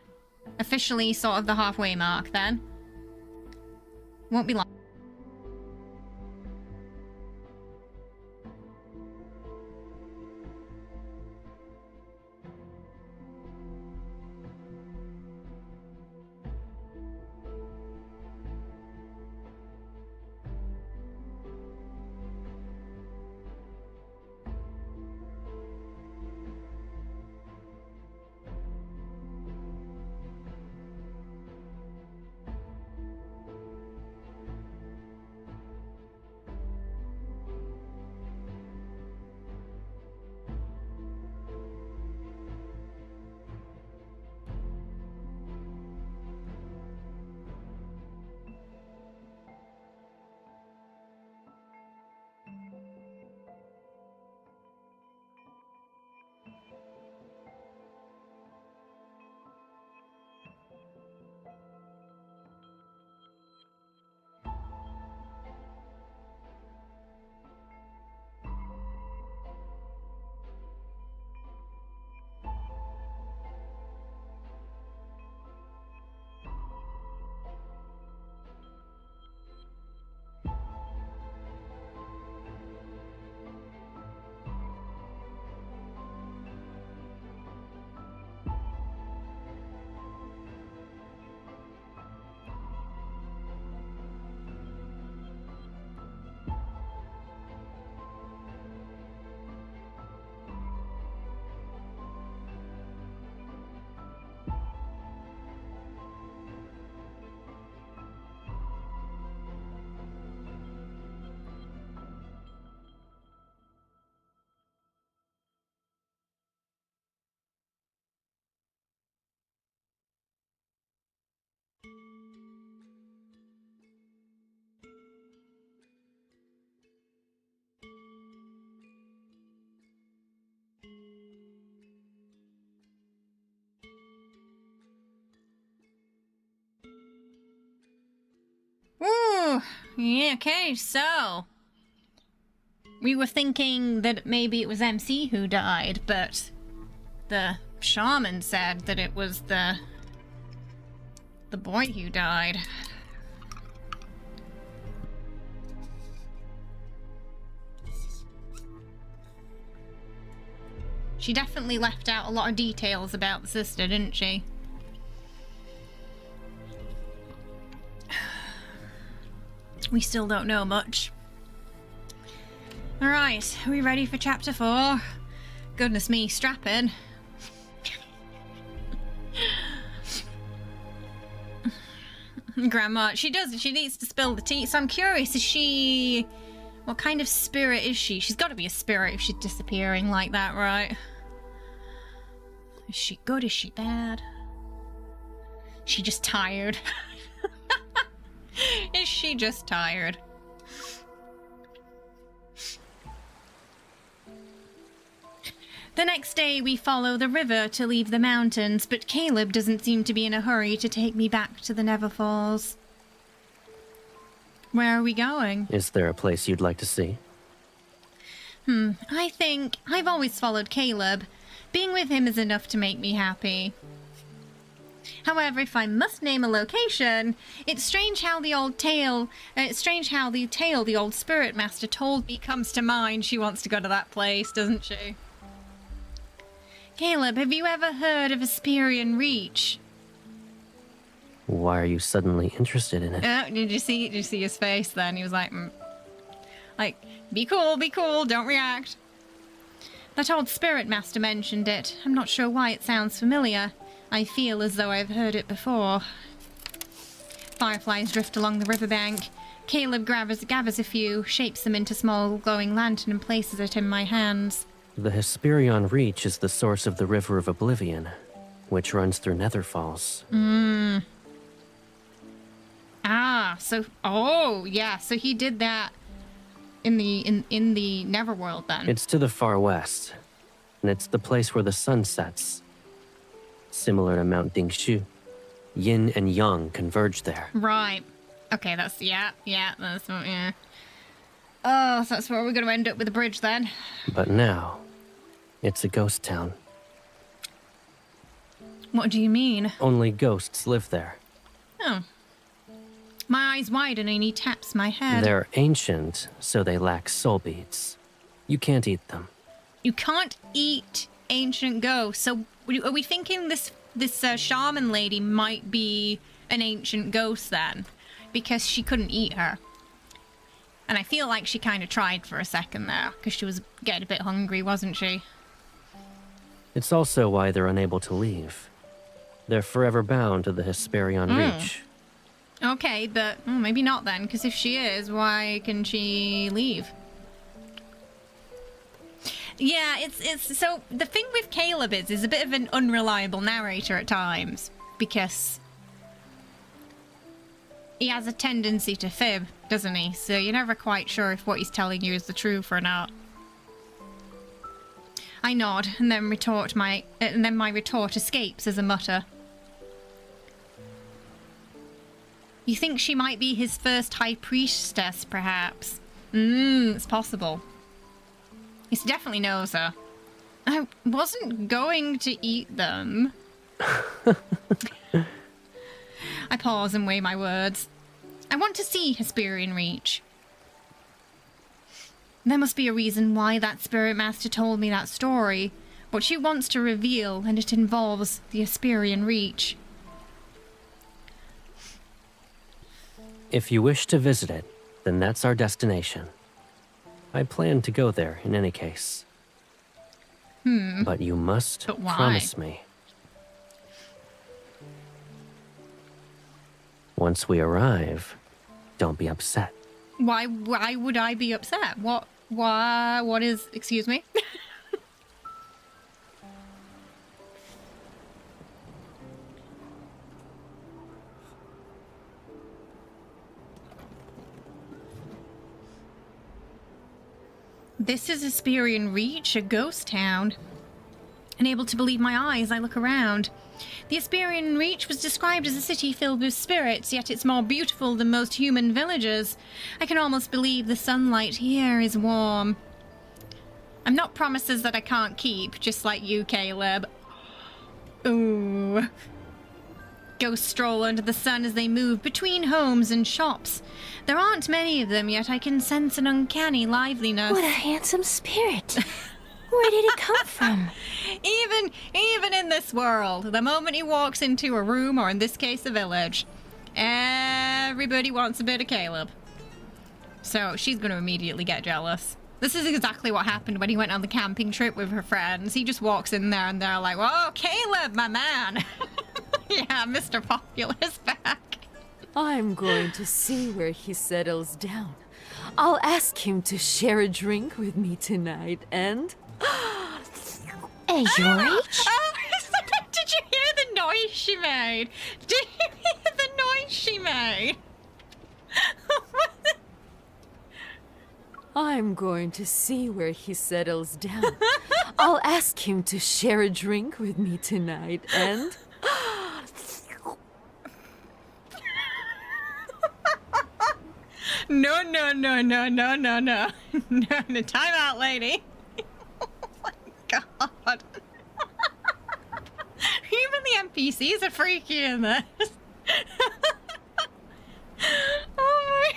Officially sort of the halfway mark then. Won't be long. Oh, yeah, okay, so... We were thinking that maybe it was MC who died, but the shaman said that it was the boy who died. She definitely left out a lot of details about the sister, didn't she? We still don't know much. Alright, are we ready for chapter 4? Goodness me, strap in. Grandma, she needs to spill the tea, so I'm curious, what kind of spirit is she? She's gotta be a spirit if she's disappearing like that, right? Is she good? Is she bad? She just tired? Is she just tired? The next day we follow the river to leave the mountains, but Caleb doesn't seem to be in a hurry to take me back to the Never Falls. Where are we going? Is there a place you'd like to see? I think I've always followed Caleb. Being with him is enough to make me happy. However, if I must name a location, it's strange how the tale the old spirit master told me comes to mind. She wants to go to that place, doesn't she? Caleb, have you ever heard of Asperian Reach? Why are you suddenly interested in it? Did you see his face then? He was like, be cool, don't react. That old spirit master mentioned it. I'm not sure why it sounds familiar. I feel as though I've heard it before. Fireflies drift along the riverbank. Caleb gathers a few, shapes them into small glowing lantern and places it in my hands. The Hesperion Reach is the source of the River of Oblivion, which runs through Nether Falls. So he did that in the Neverworld then. It's to the far west, and it's the place where the sun sets. Similar to Mount Dingshu, Yin and Yang converge there. Right. Okay, that's yeah. Oh, so that's where we're going to end up with the bridge then. But now, it's a ghost town. What do you mean? Only ghosts live there. Oh. My eyes widen and he taps my head. They're ancient, so they lack soul beads. You can't eat them. You can't eat ancient ghosts. So are we thinking this shaman lady might be an ancient ghost then? Because she couldn't eat her. And I feel like she kind of tried for a second there, because she was getting a bit hungry, wasn't she? It's also why they're unable to leave. They're forever bound to the Hesperion Reach. Okay, but maybe not then, because if she is, why can she leave? Yeah, it's so the thing with Caleb is a bit of an unreliable narrator at times, because he has a tendency to fib, doesn't he? So you're never quite sure if what he's telling you is the truth or not. I nod, and then my retort escapes as a mutter. You think she might be his first high priestess, perhaps? It's possible. He definitely knows her. I wasn't going to eat them. I pause and weigh my words. I want to see Hesperian Reach. There must be a reason why that spirit master told me that story, what she wants to reveal, and it involves the Hesperian Reach. If you wish to visit it, then that's our destination. I plan to go there in any case. But you must promise me. Once we arrive, don't be upset. Why would I be upset? What is, excuse me? This is Hesperian Reach, a ghost town. Unable to believe my eyes, I look around. The Asperian Reach was described as a city filled with spirits, yet it's more beautiful than most human villages. I can almost believe the sunlight here is warm. I'm not promises that I can't keep, just like you, Caleb. Ooh. Ghosts stroll under the sun as they move between homes and shops. There aren't many of them, yet I can sense an uncanny liveliness. What a handsome spirit. Where did it come from? Even in this world, the moment he walks into a room, or in this case a village, everybody wants a bit of Caleb. So she's going to immediately get jealous. This is exactly what happened when he went on the camping trip with her friends. He just walks in there and they're like, whoa, Caleb, my man. Yeah, Mr. Popular is back. I'm going to see where he settles down. I'll ask him to share a drink with me tonight and... Hey, George? Did you hear the noise she made? Did you hear the noise she made? I'm going to see where he settles down. I'll ask him to share a drink with me tonight and... No. No, time out, lady. Oh my god. Even the NPCs are freaky in this. Oh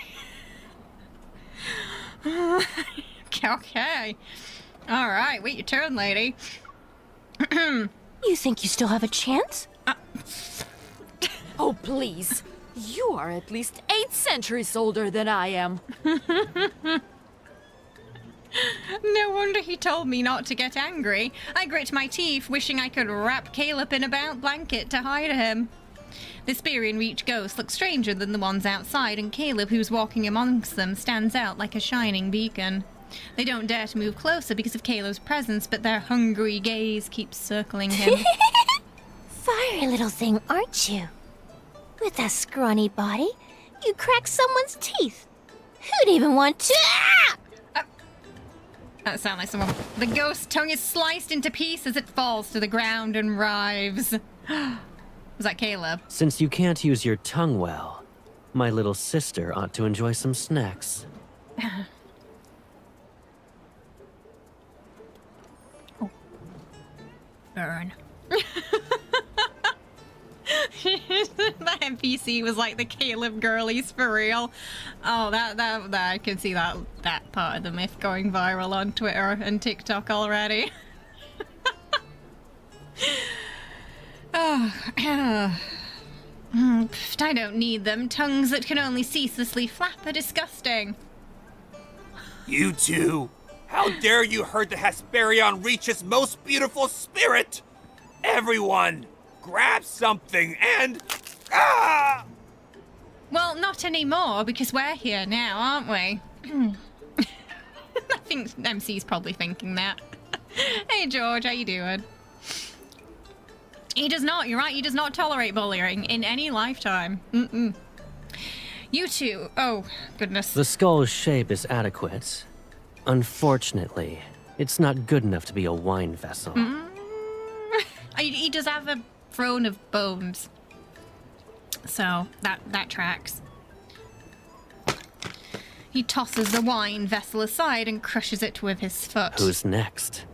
my... Okay. Alright, wait your turn, lady. You think you still have a chance? Oh, please. You are at least 8 centuries older than I am. No wonder he told me not to get angry. I grit my teeth, wishing I could wrap Caleb in a blanket to hide him. The Asperian Reach ghosts look stranger than the ones outside, and Caleb, who's walking amongst them, stands out like a shining beacon. They don't dare to move closer because of Caleb's presence, but their hungry gaze keeps circling him. Fiery little thing, aren't you? With a scrawny body, you crack someone's teeth. Who'd even want to... That sounds like someone. The ghost's tongue is sliced into pieces as it falls to the ground and writhes. Was that Caleb? Since you can't use your tongue well, my little sister ought to enjoy some snacks. Oh. Burn. That NPC was like the Caleb girlies for real. Oh, that I can see that part of the myth going viral on Twitter and TikTok already. Oh, I don't need them. Tongues that can only ceaselessly flap are disgusting. You two! How dare you hurt the Hesperion Reach's most beautiful spirit! Everyone, grab something and... Ah! Well, not anymore, because we're here now, aren't we? I think MC's probably thinking that. Hey, George, how you doing? He does not, you're right, he does not tolerate bullying in any lifetime. You two, oh, goodness. The skull's shape is adequate. Unfortunately, it's not good enough to be a wine vessel. He does have a throne of bones. So, that tracks. He tosses the wine vessel aside and crushes it with his foot. Who's next?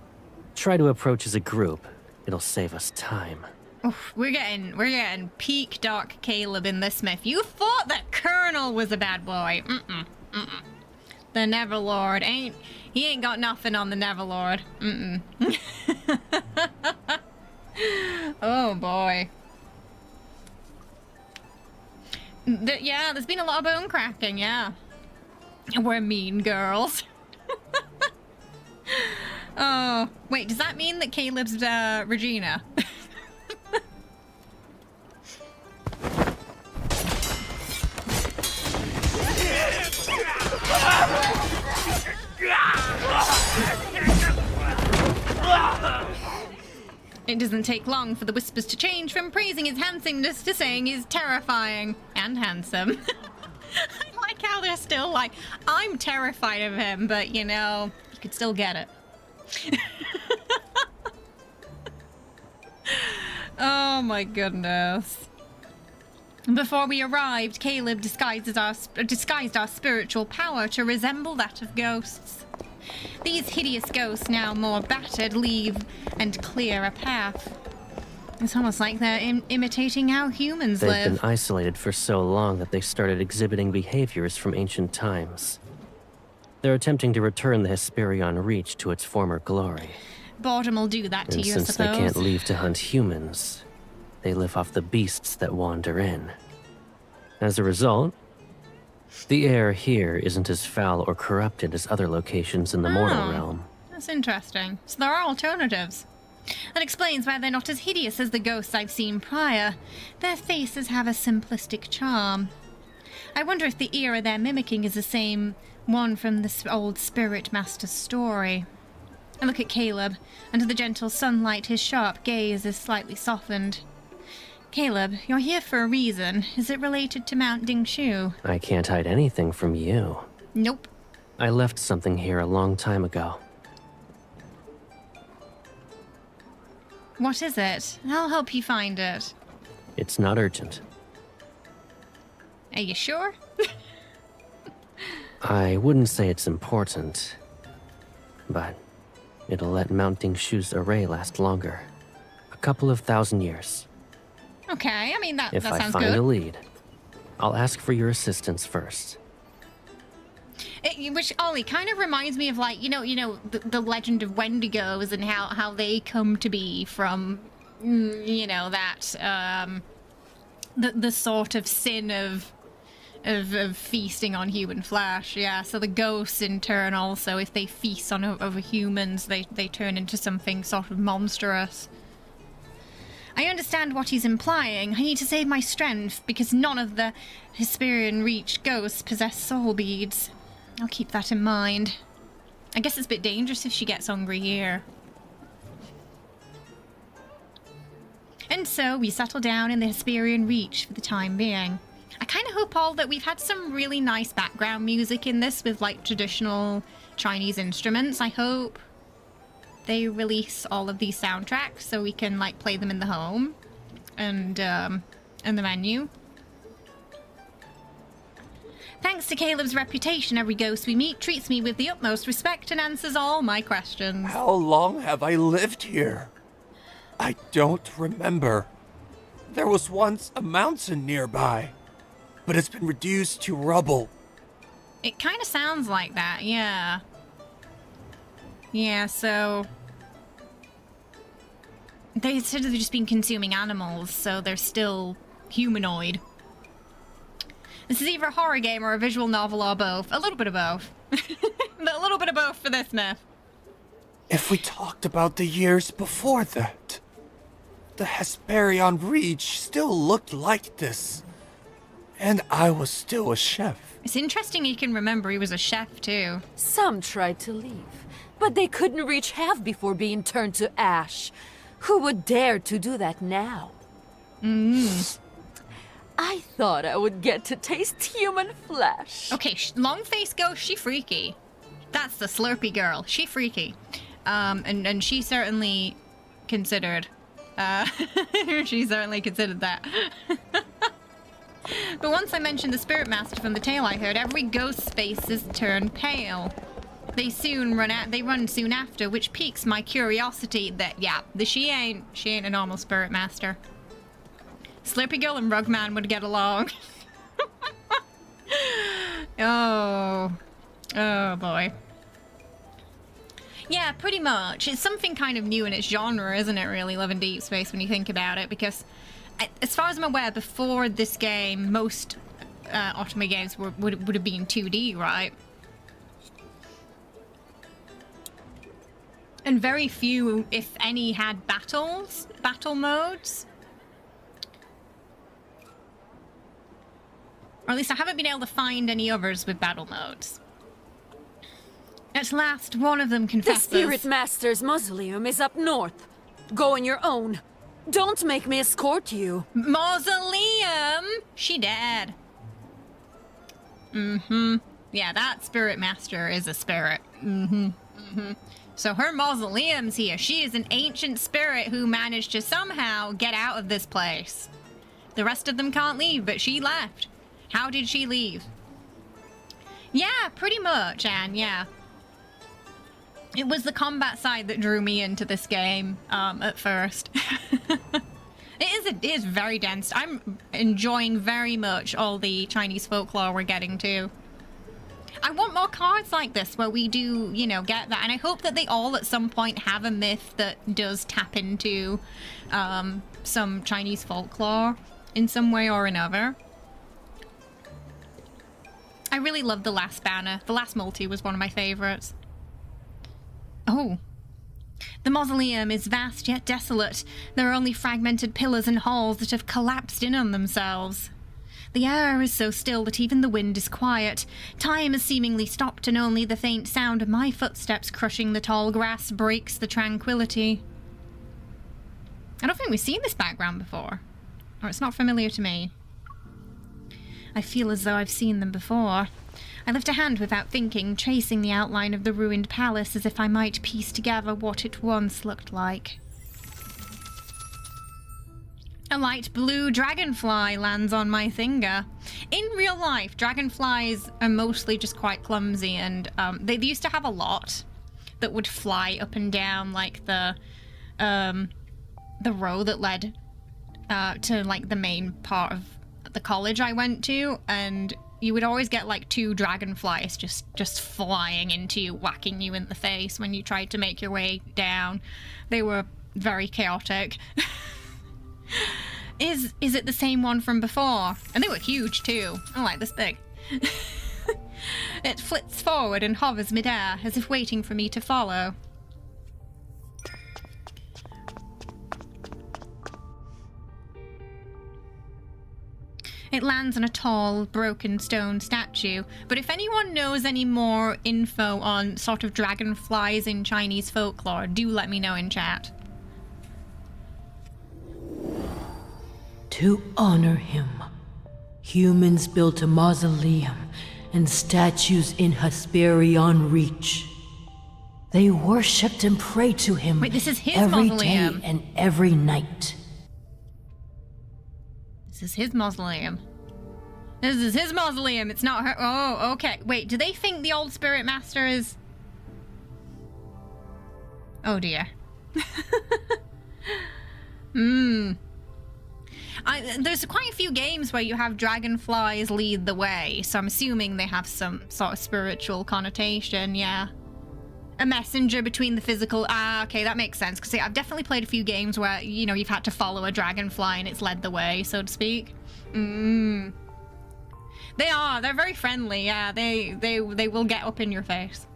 Try to approach as a group. It'll save us time. Oof, we're getting peak Dark Caleb in this myth. You thought that Colonel was a bad boy. The Neverlord he ain't got nothing on the Neverlord. Oh boy. Yeah, there's been a lot of bone cracking, yeah. We're mean girls. Oh, wait, does that mean that Caleb's Regina? It doesn't take long for the whispers to change from praising his handsomeness to saying he's terrifying and handsome. I like how they're still like, I'm terrified of him, but you know, you could still get it. Oh my goodness. Before we arrived, Caleb disguised our spiritual power to resemble that of ghosts. These hideous ghosts, now more battered, leave and clear a path. It's almost like they're imitating how humans They've live. been isolated for so long that they started exhibiting behaviors from ancient times. They're attempting to return the Hesperion Reach to its former glory. Boredom will do that to And you, I since they suppose. can't leave to hunt humans, they live off the beasts that wander in. As a result, the air here isn't as foul or corrupted as other locations in the mortal realm. That's interesting. So there are alternatives. That explains why they're not as hideous as the ghosts I've seen prior. Their faces have a simplistic charm. I wonder if the era they're mimicking is the same one from this old Spirit Master's story. I look at Caleb. Under the gentle sunlight, his sharp gaze is slightly softened. Caleb, you're here for a reason. Is it related to Mount Dingshu? I can't hide anything from you. Nope. I left something here a long time ago. What is it? I'll help you find it. It's not urgent. Are you sure? I wouldn't say it's important, but it'll let Mount Dingshu's array last longer. A couple of thousand years. Okay, I mean, that If I sounds find good. a lead, I'll ask for your assistance first. Which, Ollie, kind of reminds me of, like, the legend of Wendigos and how they come to be from, that, the sort of sin of feasting on human flesh. Yeah, so the ghosts in turn also, if they feast on over humans, they turn into something sort of monstrous. I understand what he's implying. I need to save my strength because none of the Hesperion Reach ghosts possess soul beads. I'll keep that in mind. I guess it's a bit dangerous if she gets hungry here. And so we settle down in the Hesperion Reach for the time being. I kind of hope, Paul, that we've had some really nice background music in this with, like, traditional Chinese instruments. I hope they release all of these soundtracks so we can, like, play them in the home and the menu. Thanks to Caleb's reputation, every ghost we meet treats me with the utmost respect and answers all my questions. How long have I lived here? I don't remember. There was once a mountain nearby, but it's been reduced to rubble. It kind of sounds like that, yeah. Yeah, so they said they've just been consuming animals, so they're still humanoid. This is either a horror game or a visual novel or both. A little bit of both. A little bit of both for this myth. If we talked about the years before that, the Hesperion Reach still looked like this. And I was still a chef. It's interesting you can remember he was a chef, too. Some tried to leave, but they couldn't reach half before being turned to ash. Who would dare to do that now? I thought I would get to taste human flesh. Okay, long-faced ghost, she freaky. That's the slurpy girl. She freaky. And she certainly considered. She certainly considered that. But once I mentioned the Spirit Master from the tale I heard, every ghost's faces turn pale. They run soon after, which piques my curiosity that, she ain't a normal Spirit Master. Slurpy Girl and Rugman would get along. Oh boy. Yeah, pretty much. It's something kind of new in its genre, isn't it, really, Love and Deep Space, when you think about it? Because, as far as I'm aware, before this game, most Otome games would have been 2D, right? And very few, if any, had battle modes. Or at least I haven't been able to find any others with battle modes. At last, one of them confesses. The Spirit Master's mausoleum is up north. Go on your own. Don't make me escort you. Mausoleum? She dead. Yeah, that Spirit Master is a spirit. So her mausoleum's here. She is an ancient spirit who managed to somehow get out of this place. The rest of them can't leave, but she left. How did she leave? Yeah, pretty much, Anne, yeah. It was the combat side that drew me into this game, at first. It is very dense. I'm enjoying very much all the Chinese folklore we're getting to. I want more cards like this where we do, you know, get that. And I hope that they all at some point have a myth that does tap into some Chinese folklore in some way or another. I really love the last banner. The last multi was one of my favorites. Oh. The mausoleum is vast yet desolate. There are only fragmented pillars and halls that have collapsed in on themselves. The air is so still that even the wind is quiet. Time has seemingly stopped, and only the faint sound of my footsteps crushing the tall grass breaks the tranquility. I don't think we've seen this background before, or it's not familiar to me. I feel as though I've seen them before. I lift a hand without thinking, tracing the outline of the ruined palace as if I might piece together what it once looked like. A light blue dragonfly lands on my finger. In real life, dragonflies are mostly just quite clumsy, and they used to have a lot that would fly up and down like the row that led to like the main part of the college I went to, and you would always get like 2 dragonflies just flying into you, whacking you in the face when you tried to make your way down. They were very chaotic. Is it the same one from before? And they were huge too. Oh, like this big. It flits forward and hovers midair, as if waiting for me to follow. It lands on a tall, broken stone statue. But if anyone knows any more info on sort of dragonflies in Chinese folklore, do let me know in chat. To honor him, humans built a mausoleum and statues in Hesperion Reach. They worshipped and prayed to him. Wait, this is his every mausoleum. day and every night. This is his mausoleum. This is his mausoleum. It's not her. Oh, okay. Wait, do they think the old spirit master is... Oh, dear. There's quite a few games where you have dragonflies lead the way, so I'm assuming they have some sort of spiritual connotation, yeah. A messenger between the physical... Ah, okay, that makes sense. Because I've definitely played a few games where, you know, you've had to follow a dragonfly and it's led the way, so to speak. They are. They're very friendly, yeah. They will get up in your face.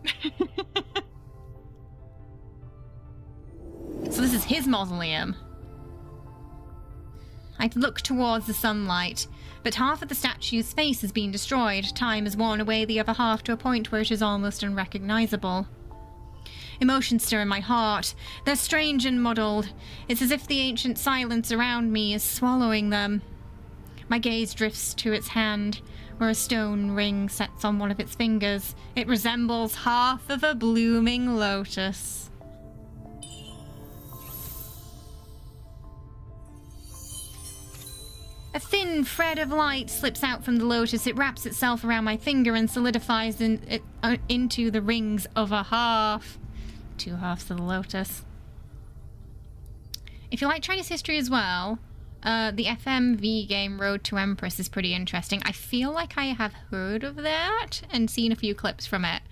So this is his mausoleum. I look towards the sunlight, but half of the statue's face has been destroyed. Time has worn away the other half to a point where it is almost unrecognizable. Emotions stir in my heart. They're strange and muddled. It's as if the ancient silence around me is swallowing them. My gaze drifts to its hand, where a stone ring sets on one of its fingers. It resembles half of a blooming lotus. A thin thread of light slips out from the lotus. It wraps itself around my finger and solidifies into the rings of a half. 2 halves of the lotus. If you like Chinese history as well, the FMV game Road to Empress is pretty interesting. I feel like I have heard of that and seen a few clips from it.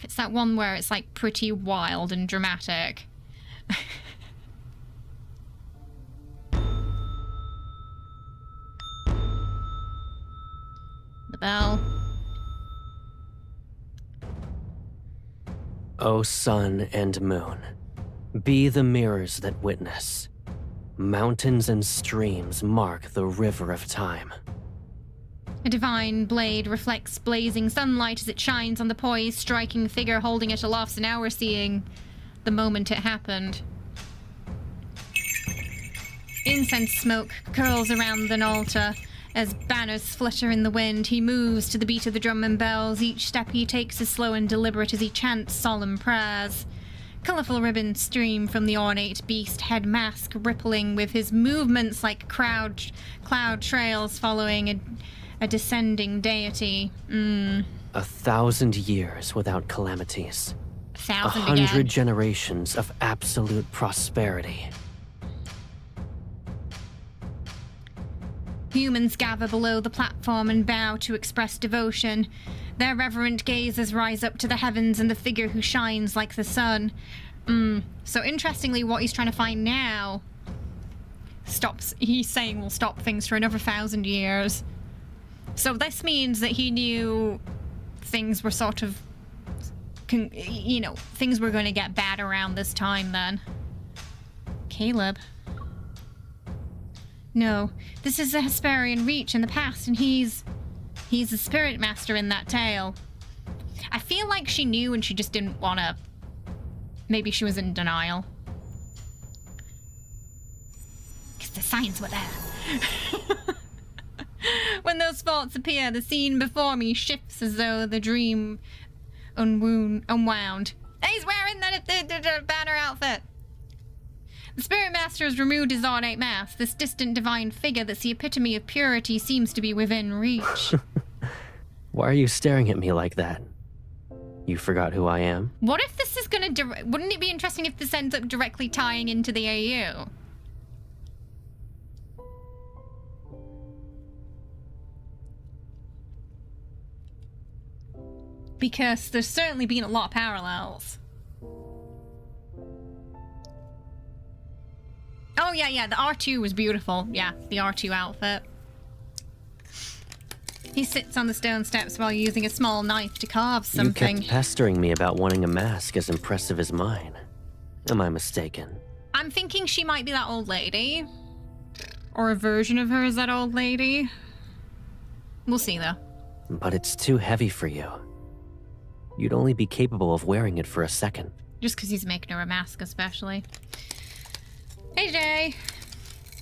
It's that one where it's like pretty wild and dramatic. The bell. O sun and moon, be the mirrors that witness. Mountains and streams mark the river of time. A divine blade reflects blazing sunlight as it shines on the poised, striking figure holding it aloft, so now we're seeing the moment it happened. Incense smoke curls around an altar. As banners flutter in the wind, he moves to the beat of the drum and bells. Each step he takes is slow and deliberate as he chants solemn prayers. Colourful ribbons stream from the ornate beast head mask, rippling with his movements like cloud trails following a descending deity. 1,000 years without calamities. 1,000 100 again. generations of absolute prosperity. Humans gather below the platform and bow to express devotion. Their reverent gazes rise up to the heavens and the figure who shines like the sun. So interestingly, what he's trying to find now he's saying will stop things for another 1,000 years. So this means that he knew things were sort of, things were going to get bad around this time then. Caleb. No, this is the Hesperian Reach in the past, and he's the spirit master in that tale. I feel like she knew and she just didn't want to. Maybe she was in denial. Because the signs were there. When those thoughts appear, the scene before me shifts as though the dream unwound. He's wearing the banner outfit. The Spirit Master has removed his ornate mask. This distant divine figure that's the epitome of purity seems to be within reach. Why are you staring at me like that? You forgot who I am? What if this is gonna... Wouldn't it be interesting if this ends up directly tying into the AU? Because there's certainly been a lot of parallels. Oh, yeah, the R2 was beautiful. Yeah, the R2 outfit. He sits on the stone steps while using a small knife to carve something. You kept pestering me about wanting a mask as impressive as mine. Am I mistaken? I'm thinking she might be that old lady. Or a version of her as that old lady. We'll see, though. But it's too heavy for you. You'd only be capable of wearing it for a second. Just because he's making her a mask, especially. Hey, Jay.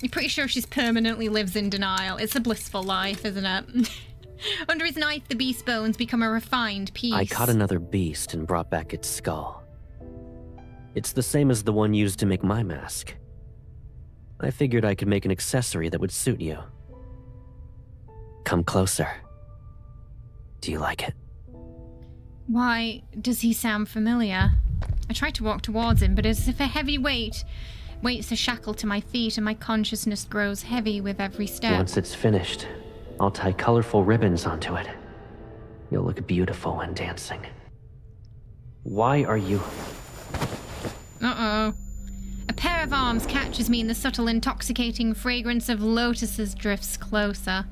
You're pretty sure she's permanently lives in denial. It's a blissful life, isn't it? Under his knife, the beast bones become a refined piece. I caught another beast and brought back its skull. It's the same as the one used to make my mask. I figured I could make an accessory that would suit you. Come closer. Do you like it? Why does he sound familiar? I try to walk towards him, but as if a heavy weight weights a shackle to my feet and my consciousness grows heavy with every step. Once it's finished, I'll tie colorful ribbons onto it. You'll look beautiful when dancing. Why are you... Uh-oh. A pair of arms catches me and the subtle, intoxicating fragrance of lotuses drifts closer.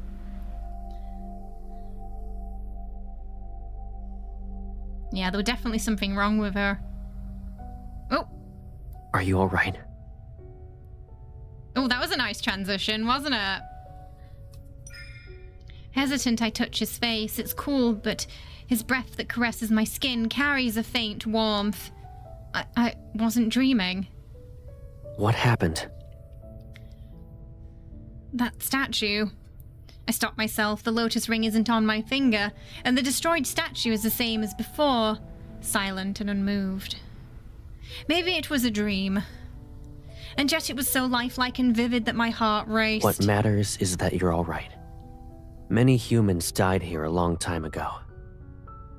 Yeah, there was definitely something wrong with her. Oh. Are you all right? Oh, that was a nice transition, wasn't it? Hesitant, I touch his face. It's cool, but his breath that caresses my skin carries a faint warmth. I wasn't dreaming. What happened? That statue. I stop myself. The lotus ring isn't on my finger, and the destroyed statue is the same as before, silent and unmoved. Maybe it was a dream. And yet it was so lifelike and vivid that my heart raced. What matters is that you're all right. Many humans died here a long time ago.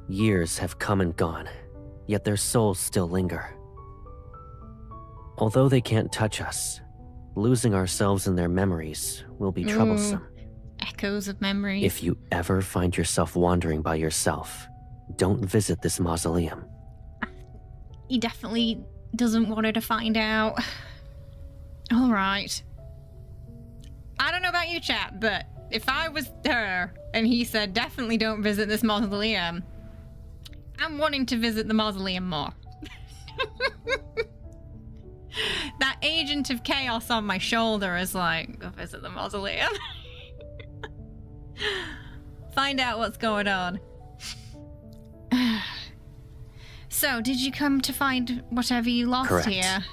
Years have come and gone, yet their souls still linger. Although they can't touch us, losing ourselves in their memories will be troublesome. Echoes of memories. If you ever find yourself wandering by yourself, don't visit this mausoleum. He definitely doesn't want her to find out. All right. I don't know about you, chat, but if I was her and he said, definitely don't visit this mausoleum, I'm wanting to visit the mausoleum more. That agent of chaos on my shoulder is like, go visit the mausoleum. Find out what's going on. So, did you come to find whatever you lost Correct. here?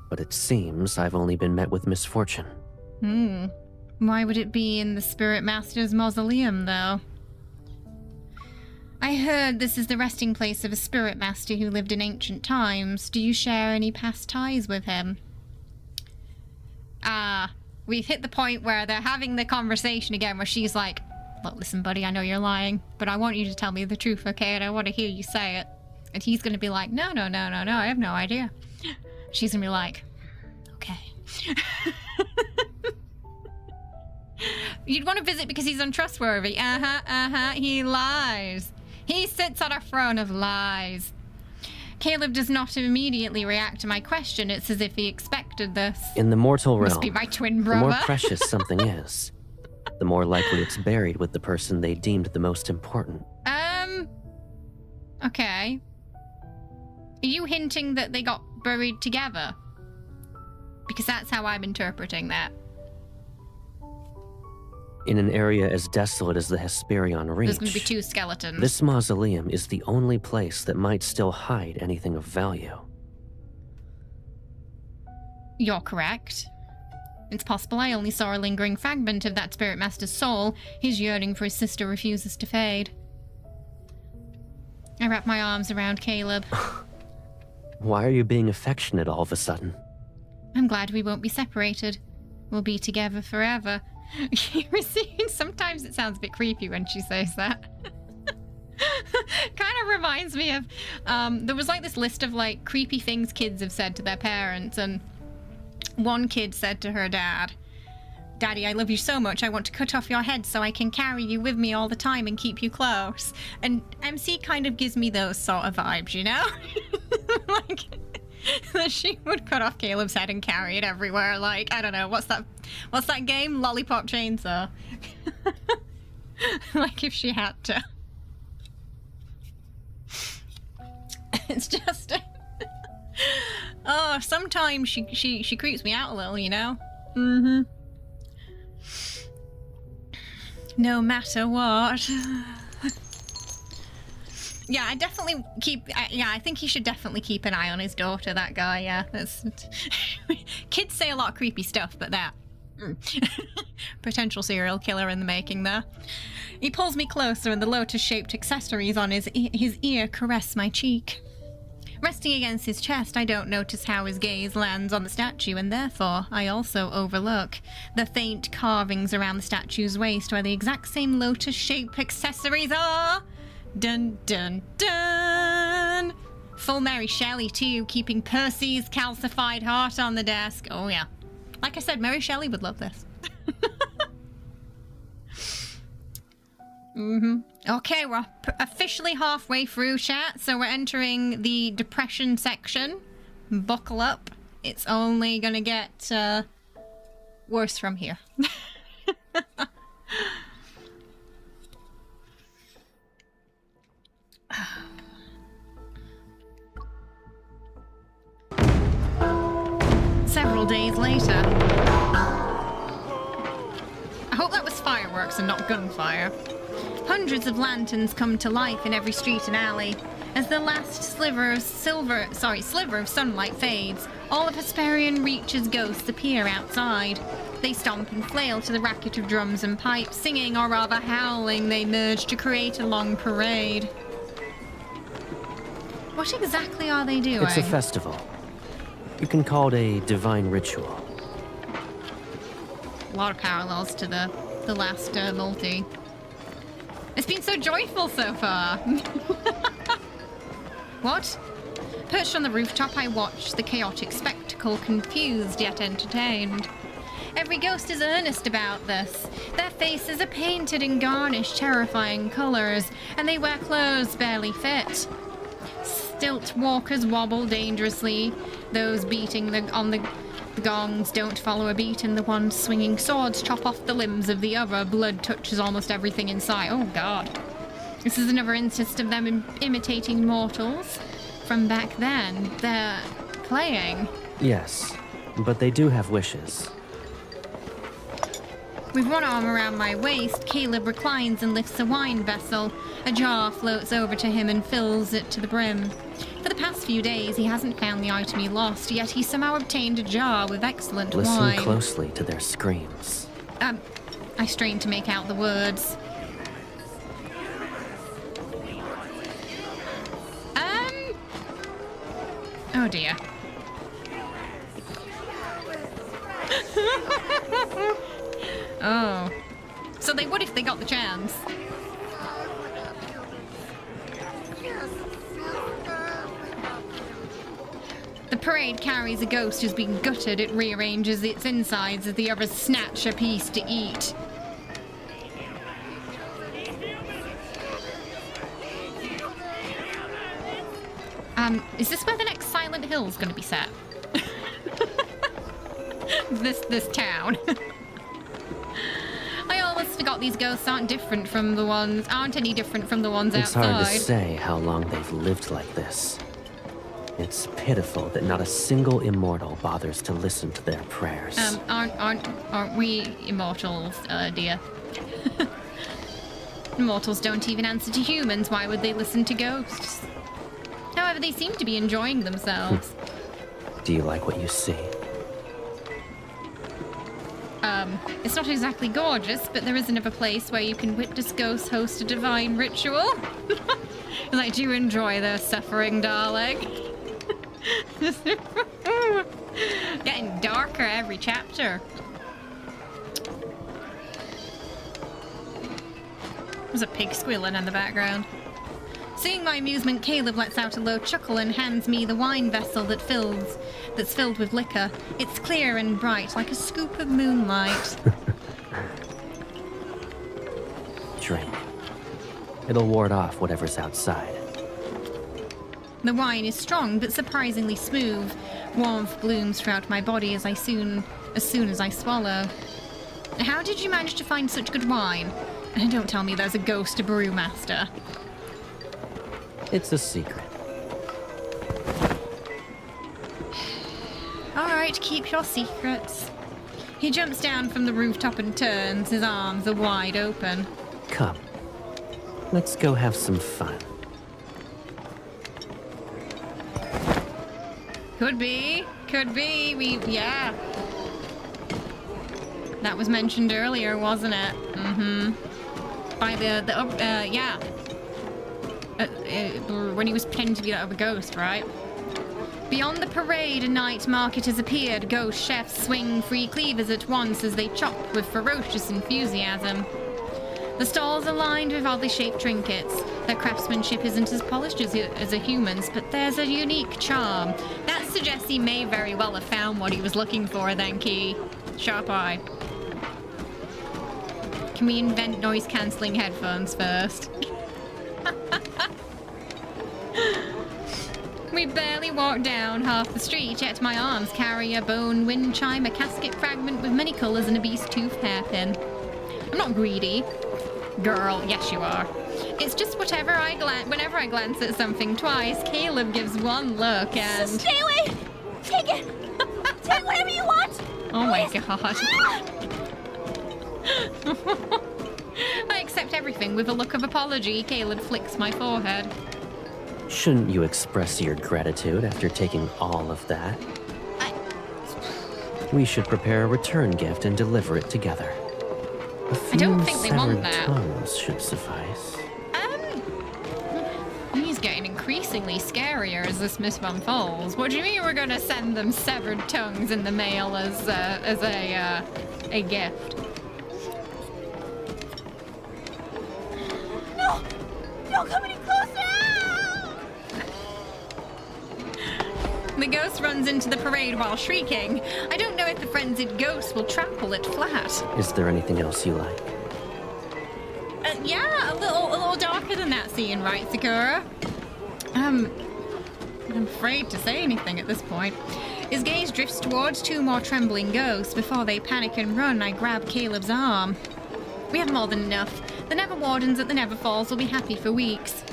But it seems I've only been met with misfortune. Why would it be in the Spirit Master's mausoleum, though? I heard this is the resting place of a Spirit Master who lived in ancient times. Do you share any past ties with him? We've hit the point where they're having the conversation again where she's like, look, listen, buddy, I know you're lying, but I want you to tell me the truth, okay? And I want to hear you say it. And he's going to be like, no, I have no idea. She's going to be like, okay. You'd want to visit because he's untrustworthy. He lies. He sits on a throne of lies. Caleb does not immediately react to my question. It's as if he expected this. In the mortal realm, Must be my twin the brother. more precious something is, the more likely it's buried with the person they deemed the most important. Okay. Are you hinting that they got buried together? Because that's how I'm interpreting that. In an area as desolate as the Hesperion Reach, There's going to be two skeletons. this mausoleum is the only place that might still hide anything of value. You're correct. It's possible I only saw a lingering fragment of that Spirit Master's soul. His yearning for his sister refuses to fade. I wrap my arms around Caleb. Why are you being affectionate all of a sudden? I'm glad we won't be separated. We'll be together forever. Sometimes it sounds a bit creepy when she says that. Kind of reminds me of, there was like this list of like creepy things kids have said to their parents, and one kid said to her dad, Daddy, I love you so much, I want to cut off your head so I can carry you with me all the time and keep you close. And MC kind of gives me those sort of vibes, you know? Like, that she would cut off Caleb's head and carry it everywhere. Like, I don't know, what's that game? Lollipop Chainsaw. Like, if she had to. It's just... oh, sometimes she creeps me out a little, you know? Mm-hmm. No matter what. Yeah, I definitely I think he should definitely keep an eye on his daughter, that guy, yeah. Kids say a lot of creepy stuff, but that... potential serial killer in the making there. He pulls me closer and the lotus-shaped accessories on his ear caress my cheek. Resting against his chest, I don't notice how his gaze lands on the statue, and therefore I also overlook the faint carvings around the statue's waist where the exact same lotus-shaped accessories are. Dun dun dun! Full Mary Shelley too, keeping Percy's calcified heart on the desk. Oh yeah. Like I said, Mary Shelley would love this. Okay, we're officially halfway through, chat, so we're entering the depression section. Buckle up. It's only gonna get worse from here. Several days later. I hope that was fireworks and not gunfire. Hundreds of lanterns come to life in every street and alley. As the last sliver of sunlight fades, all of Hesperion Reach's ghosts appear outside. They stomp and flail to the racket of drums and pipes, singing or rather howling they merge to create a long parade. What exactly are they doing? It's a festival. You can call it a divine ritual. A lot of parallels to the last multi. It's been so joyful so far. What? Perched on the rooftop, I watch the chaotic spectacle, confused yet entertained. Every ghost is earnest about this. Their faces are painted in garnished, terrifying colors, and they wear clothes barely fit. Stilt walkers wobble dangerously. Those beating on the gongs don't follow a beat, and the ones swinging swords chop off the limbs of the other. Blood touches almost everything in sight. Oh god. This is another instance of them imitating mortals from back then. They're playing. Yes, but they do have wishes. With one arm around my waist, Caleb reclines and lifts a wine vessel. A jar floats over to him and fills it to the brim. For the past few days, he hasn't found the item he lost, yet he somehow obtained a jar with excellent wine. Listen closely to their screams. I strain to make out the words. Oh dear. Oh. So they would if they got the chance. The parade carries a ghost who's been gutted. It rearranges its insides as the others snatch a piece to eat. Is this where the next Silent Hill's gonna be set? this town. I always forgot these ghosts aren't any different from the ones It's outside. hard to say how long they've lived like this. It's pitiful that not a single immortal bothers to listen to their prayers. Aren't we immortals, dear? Immortals don't even answer to humans. Why would they listen to ghosts? However, they seem to be enjoying themselves. Do you like what you see? It's not exactly gorgeous, but there is another place where you can witness ghosts host a divine ritual. Like, do you enjoy their suffering, darling? Getting darker every chapter. There's a pig squealing in the background. Seeing my amusement, Caleb lets out a low chuckle and hands me the wine vessel that's filled with liquor. It's clear and bright, like a scoop of moonlight. Drink. It'll ward off whatever's outside. The wine is strong but surprisingly smooth. Warmth blooms throughout my body as soon as I swallow. How did you manage to find such good wine? Don't tell me there's a ghost brewmaster. It's a secret. Alright, keep your secrets. He jumps down from the rooftop and turns. His arms are wide open. Come. Let's go have some fun. Could be. Yeah. That was mentioned earlier, wasn't it? Mm-hmm. By yeah. When he was pretending to be a ghost, right? Beyond the parade, a night market has appeared. Ghost chefs swing free cleavers at once as they chop with ferocious enthusiasm. The stalls are lined with oddly shaped trinkets. Their craftsmanship isn't as polished as a human's, but there's a unique charm. That suggests he may very well have found what he was looking for then, Key. Sharp eye. Can we invent noise-cancelling headphones first? We barely walk down half the street, yet my arms carry a bone wind chime, a casket fragment with many colours, and a beast-tooth hairpin. I'm not greedy. Girl, yes you are. It's just whenever I glance at something twice, Caleb gives one look and... Stay away! Take it! Take whatever you want! Oh my god. I accept everything with a look of apology. Caleb flicks my forehead. Shouldn't you express your gratitude after taking all of that? We should prepare a return gift and deliver it together. I don't think they want that. Tongues should suffice. He's getting increasingly scarier as this myth unfolds. What do you mean we're gonna send them severed tongues in the mail as a gift? No! Don't come any closer! The ghost runs into the parade while shrieking. I don't know if the frenzied ghost will trample it flat. Is there anything else you like? Yeah, a little darker than that scene, right, Sakura? I'm afraid to say anything at this point. His gaze drifts towards two more trembling ghosts. Before they panic and run, I grab Caleb's arm. We have more than enough. The Nether Wardens at the Nether Falls will be happy for weeks.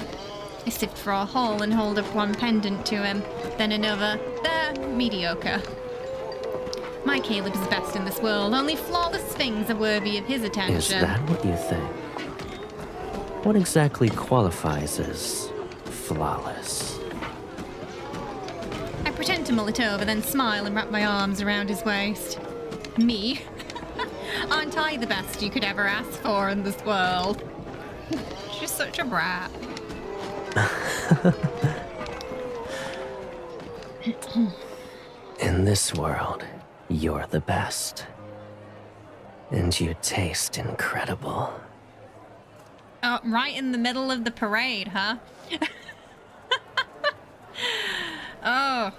I sift for a hole and hold up one pendant to him, then another. They're mediocre. My Caleb is best in this world. Only flawless things are worthy of his attention. Is that what you think? What exactly qualifies as flawless? I pretend to mull it over, then smile and wrap my arms around his waist. Me? Aren't aren't I the best you could ever ask for in this world? She's such a brat. In this world, you're the best. And you taste incredible. Oh, right in the middle of the parade, huh? Oh.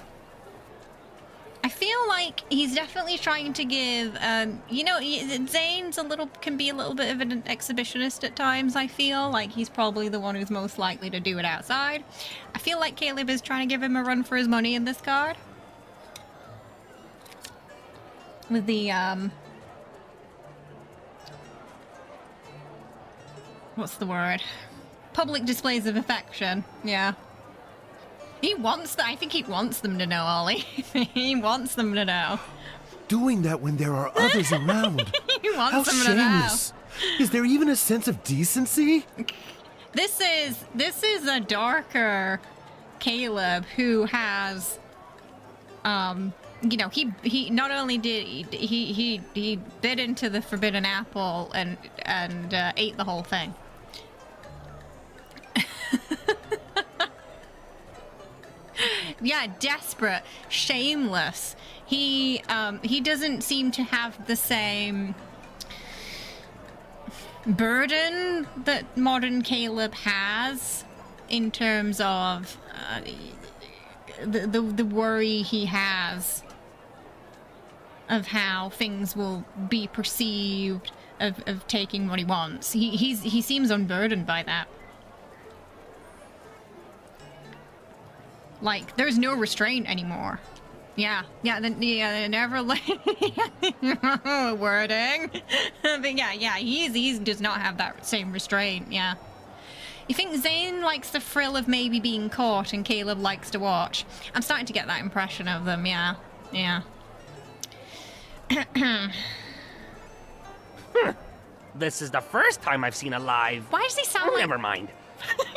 I feel like he's definitely trying to give, you know, Zane's can be a little bit of an exhibitionist at times, I feel. Like, he's probably the one who's most likely to do it outside. I feel like Caleb is trying to give him a run for his money in this card. With the, what's the word? Public displays of affection, yeah. I think he wants them to know, Ollie. He wants them to know. Doing that when there are others around. He wants How them shameless. to know. Is there even a sense of decency? This is a darker Caleb who has, you know, he not only did he bit into the forbidden apple and ate the whole thing. Yeah, desperate, shameless. He doesn't seem to have the same burden that modern Caleb has in terms of the worry he has of how things will be perceived of taking what he wants. He seems unburdened by that. Like, there's no restraint anymore. Yeah, never wording. But yeah, he does not have that same restraint, yeah. You think Zane likes the thrill of maybe being caught and Caleb likes to watch? I'm starting to get that impression of them, yeah. This is the first time I've seen a live... Why does he sound like... Never mind.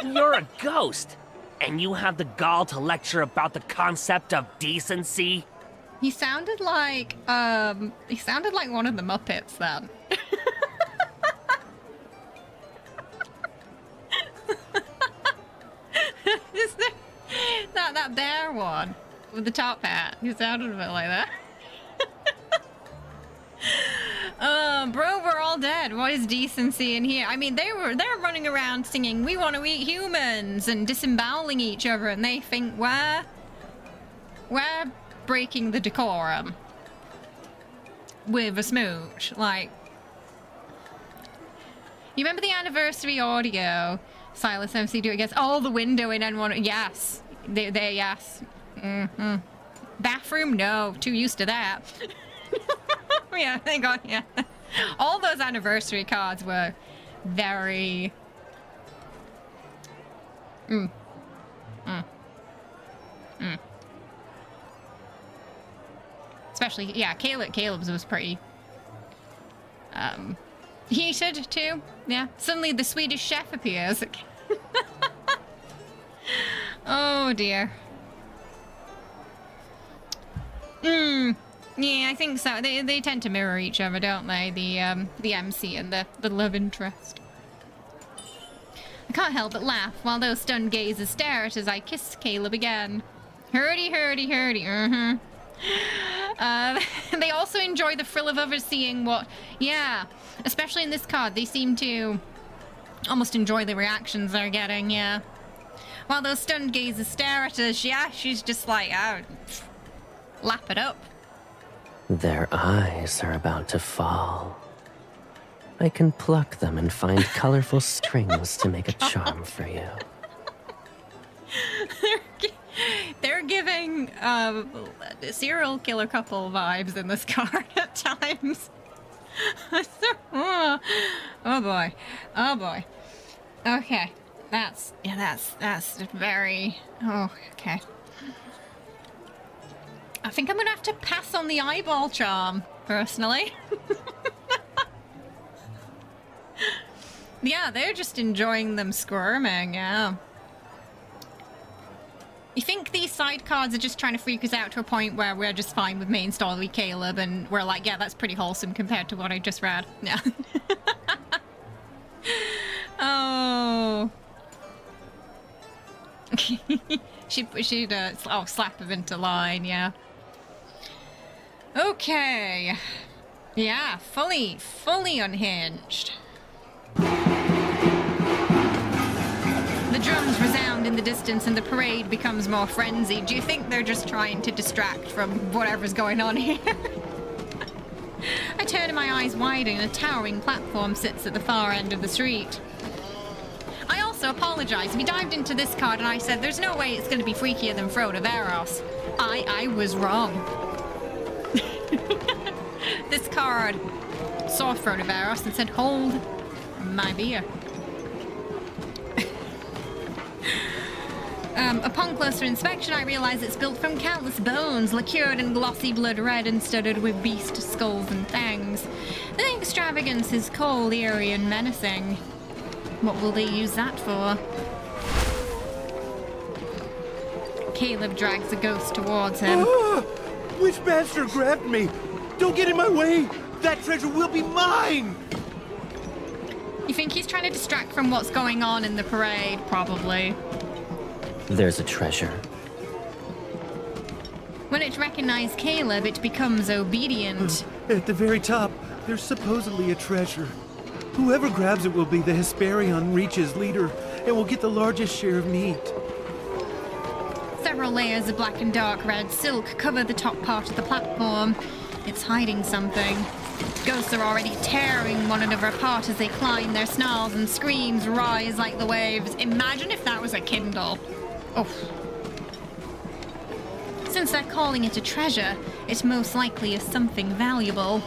You're a ghost. And you have the gall to lecture about the concept of decency? He sounded like one of the Muppets then. Is that bear one with the top hat? He sounded a bit like that. Bro, we're all dead. What is decency in here? I mean, they're running around singing, "We want to eat humans," and disemboweling each other, and they think we're breaking the decorum with a smooch. Like, you remember the anniversary audio? Silas MC do it against the window in N1. Yes, they yes. Bathroom? No, too used to that. Yeah, they got, yeah. All those anniversary cards were very... Especially, yeah, Caleb's was pretty... heated, too. Yeah. Suddenly the Swedish chef appears. Oh, dear. Yeah, I think so. They tend to mirror each other, don't they? The MC and the love interest. I can't help but laugh while those stunned gazes stare at as I kiss Caleb again. Hurdy. They also enjoy the thrill of others seeing what... Yeah, especially in this card, they seem to almost enjoy the reactions they're getting, yeah. While those stunned gazes stare at us, yeah, she's just like, lap it up. Their eyes are about to fall. I can pluck them and find colorful strings to make a charm for you. They're giving serial killer couple vibes in this card at times. Oh boy. Okay, that's very... Oh, okay. I think I'm gonna have to pass on the eyeball charm, personally. Yeah, they're just enjoying them squirming, yeah. You think these side cards are just trying to freak us out to a point where we're just fine with main story Caleb, and we're like, yeah, that's pretty wholesome compared to what I just read. Yeah. Oh. she'd slap him into line, yeah. Okay. Yeah, fully unhinged. The drums resound in the distance and the parade becomes more frenzied. Do you think they're just trying to distract from whatever's going on here? I turn my eyes wide and a towering platform sits at the far end of the street. I also apologize. We dived into this card and I said there's no way it's going to be freakier than Frodoveros. I was wrong. This card saw Frodoveros and said, hold my beer. Upon closer inspection, I realize it's built from countless bones, liqueured in glossy blood red and studded with beast skulls and fangs. The extravagance is cold, eerie, and menacing. What will they use that for? Caleb drags the ghost towards him. Which bastard grabbed me? Don't get in my way! That treasure will be mine! You think he's trying to distract from what's going on in the parade? Probably. There's a treasure. When it recognizes Caleb, it becomes obedient. At the very top, there's supposedly a treasure. Whoever grabs it will be the Hesperion Reach's leader, and will get the largest share of meat. Several layers of black and dark red silk cover the top part of the platform. It's hiding something. Ghosts are already tearing one another apart as they climb. Their snarls and screams rise like the waves. Imagine if that was a Kindle. Oh. Since they're calling it a treasure, it most likely is something valuable.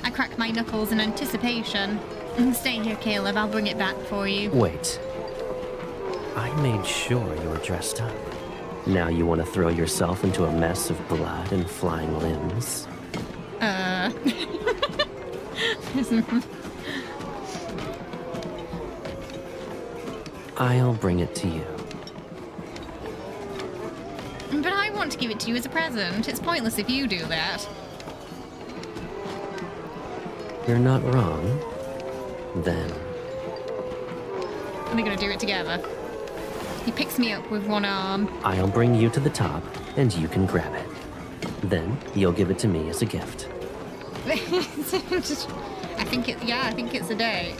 I crack my knuckles in anticipation. Stay here, Caleb. I'll bring it back for you. Wait. I made sure you were dressed up. Now you want to throw yourself into a mess of blood and flying limbs? I'll bring it to you. But I want to give it to you as a present. It's pointless if you do that. You're not wrong. Then. Are they going to do it together? He picks me up with one arm. I'll bring you to the top, and you can grab it. Then you'll give it to me as a gift. I think it's a date.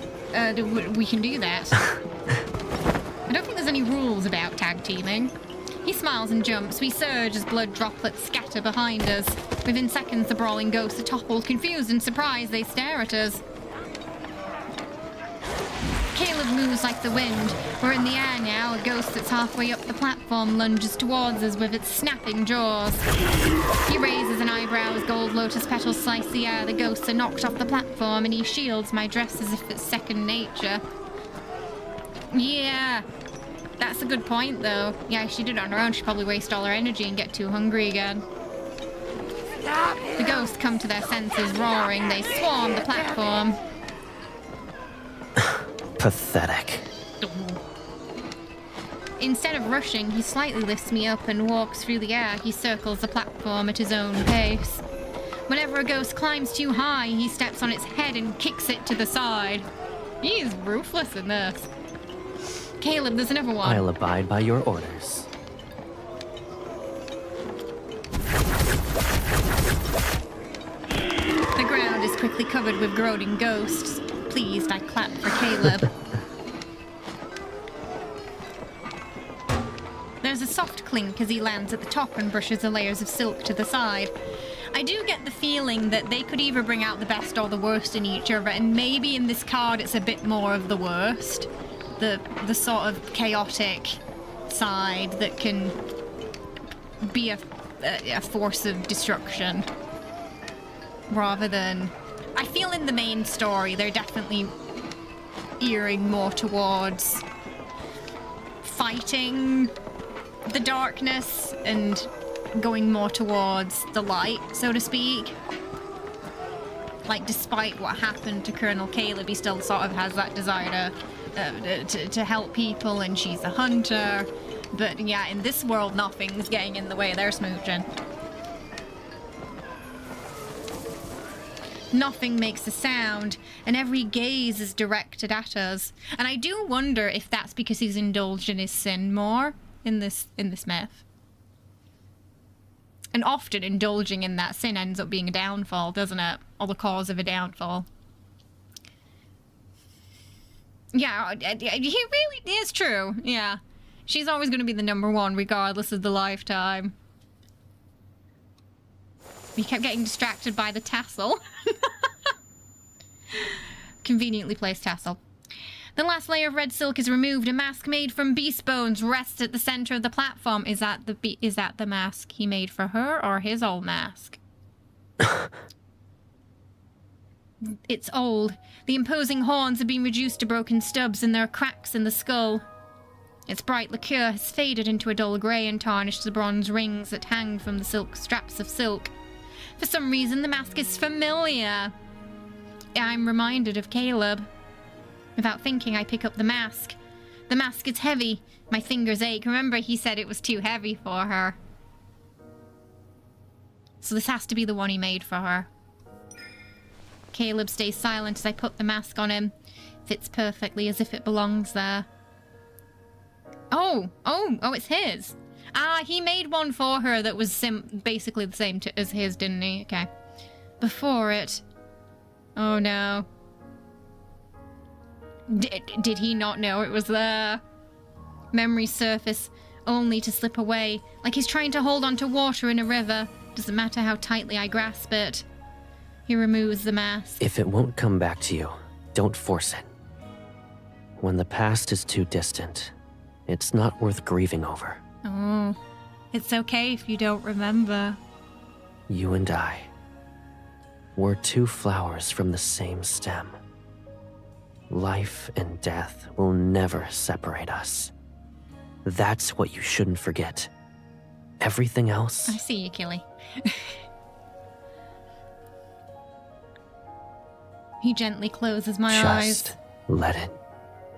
We can do that. I don't think there's any rules about tag teaming. He smiles and jumps. We surge as blood droplets scatter behind us. Within seconds, the brawling ghosts are toppled. Confused and surprised, they stare at us. Caleb moves like the wind. We're in the air now. A ghost that's halfway up the platform lunges towards us with its snapping jaws. He raises an eyebrow as gold lotus petals slice the air. The ghosts are knocked off the platform and he shields my dress as if it's second nature. Yeah, that's a good point though. Yeah, if she did it on her own, she'd probably waste all her energy and get too hungry again. The ghosts come to their senses, roaring. They swarm the platform. Pathetic. Instead of rushing, he slightly lifts me up and walks through the air. He circles the platform at his own pace. Whenever a ghost climbs too high, he steps on its head and kicks it to the side. He's ruthless in this. Caleb, there's another one. I'll abide by your orders. The ground is quickly covered with groaning ghosts. Pleased, I clap for Caleb. There's a soft clink as he lands at the top and brushes the layers of silk to the side. I do get the feeling that they could either bring out the best or the worst in each other, and maybe in this card it's a bit more of the worst. The sort of chaotic side that can be a force of destruction. Rather than... I feel in the main story they're definitely earing more towards fighting the darkness and going more towards the light, so to speak. Like, despite what happened to Colonel Caleb, he still sort of has that desire to help people, and she's a hunter. But yeah, in this world, nothing's getting in the way. They're smooching. Nothing makes a sound, and every gaze is directed at us. And I do wonder if that's because he's indulged in his sin more in this myth. And often indulging in that sin ends up being a downfall, doesn't it? Or the cause of a downfall. Yeah, he really is true. Yeah. She's always going to be the number one, regardless of the lifetime. We kept getting distracted by the tassel. Conveniently placed tassel. The last layer of red silk is removed. A mask made from beast bones rests at the center of the platform. Is that the mask he made for her, or his old mask? It's old. The imposing horns have been reduced to broken stubs, and there are cracks in the skull. Its bright lacquer has faded into a dull grey and tarnished the bronze rings that hang from the silk straps of silk. For some reason, the mask is familiar. I'm reminded of Caleb. Without thinking, I pick up the mask. The mask is heavy. My fingers ache. Remember, he said it was too heavy for her. So this has to be the one he made for her. Caleb stays silent as I put the mask on him. Fits perfectly, as if it belongs there. Oh, it's his. Ah, he made one for her that was basically the same as his, didn't he? Okay. Before it. Oh no. Did he not know it was there? Memories surface, only to slip away, like he's trying to hold on to water in a river. Doesn't matter how tightly I grasp it. He removes the mask. If it won't come back to you, don't force it. When the past is too distant, it's not worth grieving over. Oh, it's okay if you don't remember. You and I, we're two flowers from the same stem. Life and death will never separate us. That's what you shouldn't forget. Everything else... I see you, Killy. He gently closes my eyes. Just let it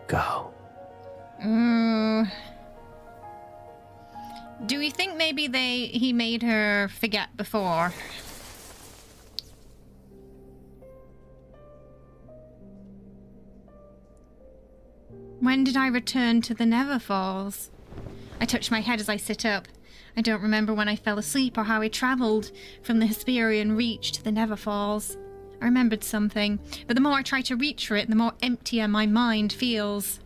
go. Do we think maybe he made her forget before? When did I return to the Neverfalls? I touch my head as I sit up. I don't remember when I fell asleep or how I travelled from the Hesperian Reach to the Neverfalls. I remembered something, but the more I try to reach for it, the more emptier my mind feels.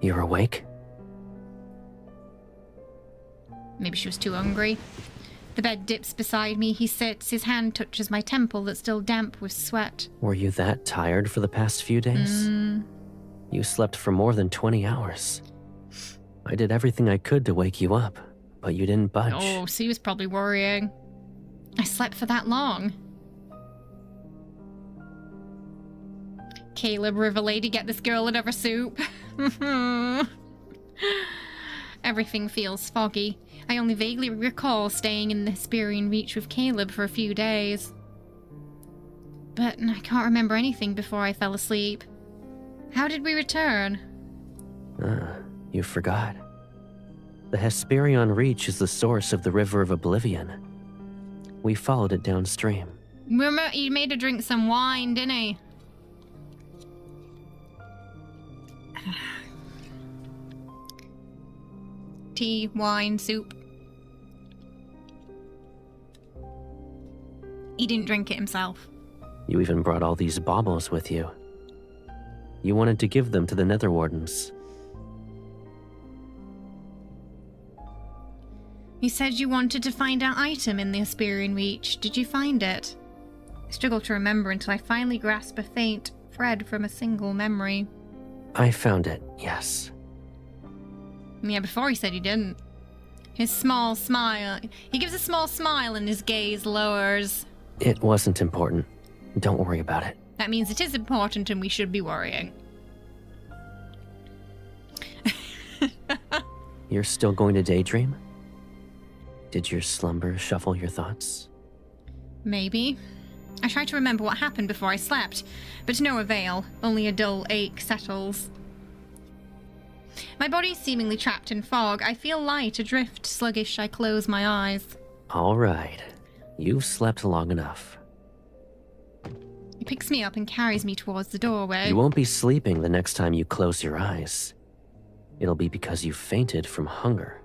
You're awake? Maybe she was too hungry. The bed dips beside me. He sits. His hand touches my temple that's still damp with sweat. Were you that tired for the past few days? You slept for more than 20 hours. I did everything I could to wake you up, but you didn't budge. Oh, so he was probably worrying. I slept for that long. Caleb, River Lady, get this girl another soup. Everything feels foggy. I only vaguely recall staying in the Hesperian Reach with Caleb for a few days. But I can't remember anything before I fell asleep. How did we return? You forgot. The Hesperian Reach is the source of the River of Oblivion. We followed it downstream. Remember, he made her drink some wine, didn't he? Tea, wine, soup. He didn't drink it himself. You even brought all these baubles with you. You wanted to give them to the Nether Wardens. You said you wanted to find an item in the Hesperian Reach. Did you find it? I struggle to remember until I finally grasp a faint thread from a single memory. I found it, yes. Yeah, before he said he didn't. His small smile. He gives a small smile and his gaze lowers. It wasn't important. Don't worry about it. That means it is important and we should be worrying. You're still going to daydream? Did your slumber shuffle your thoughts? Maybe. I try to remember what happened before I slept, but to no avail. Only a dull ache settles. My body's seemingly trapped in fog. I feel light, adrift, sluggish. I close my eyes. All right. You've slept long enough. He picks me up and carries me towards the doorway. You won't be sleeping the next time you close your eyes. It'll be because you fainted from hunger.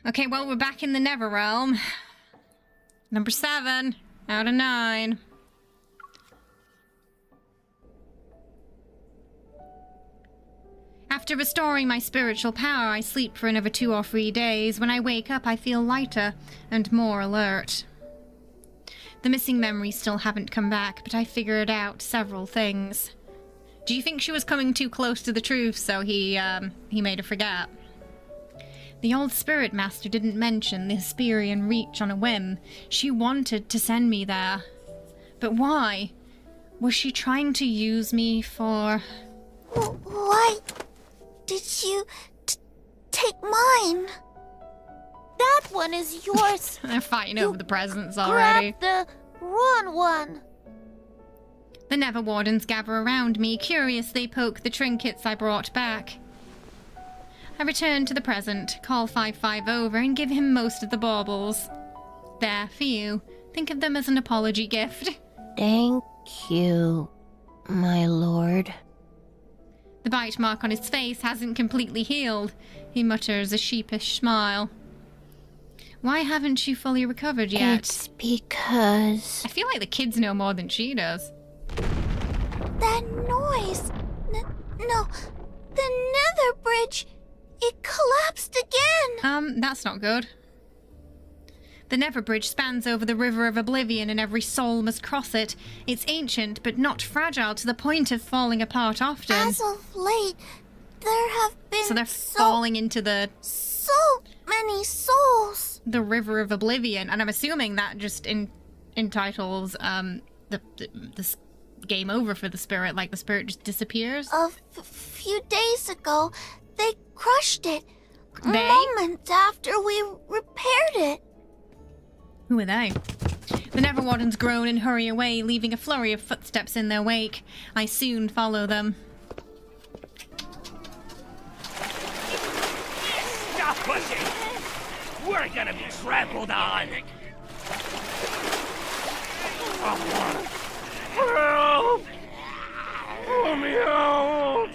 Okay, well, we're back in the Netherrealm. Number 7 out of 9. After restoring my spiritual power, I sleep for another 2 or 3 days. When I wake up, I feel lighter and more alert. The missing memories still haven't come back, but I figured out several things. Do you think she was coming too close to the truth, so he made her forget? The old spirit master didn't mention the Hesperian Reach on a whim. She wanted to send me there. But why? Was she trying to use me for... Why did you take mine? That one is yours. They're fighting over the presents already. Grab the wrong one. The Nether Wardens gather around me. Curious, they poke the trinkets I brought back. I return to the present, call 5-5 over, and give him most of the baubles. There, for you. Think of them as an apology gift. Thank you, my lord. The bite mark on his face hasn't completely healed. He mutters a sheepish smile. Why haven't you fully recovered yet? It's because... I feel like the kids know more than she does. That noise! No, the nether bridge! It collapsed again! That's not good. The Nether Bridge spans over the River of Oblivion and every soul must cross it. It's ancient, but not fragile to the point of falling apart often. As of late, there have been So they're falling into the... so many souls! The River of Oblivion, and I'm assuming that just entitles, the game over for the spirit, like the spirit just disappears? A few days ago, they crushed it. They? Moments after we repaired it. Who are they? The Nether Wardens groan and hurry away, leaving a flurry of footsteps in their wake. I soon follow them. Stop pushing! We're gonna be trampled on! Help! Let me out!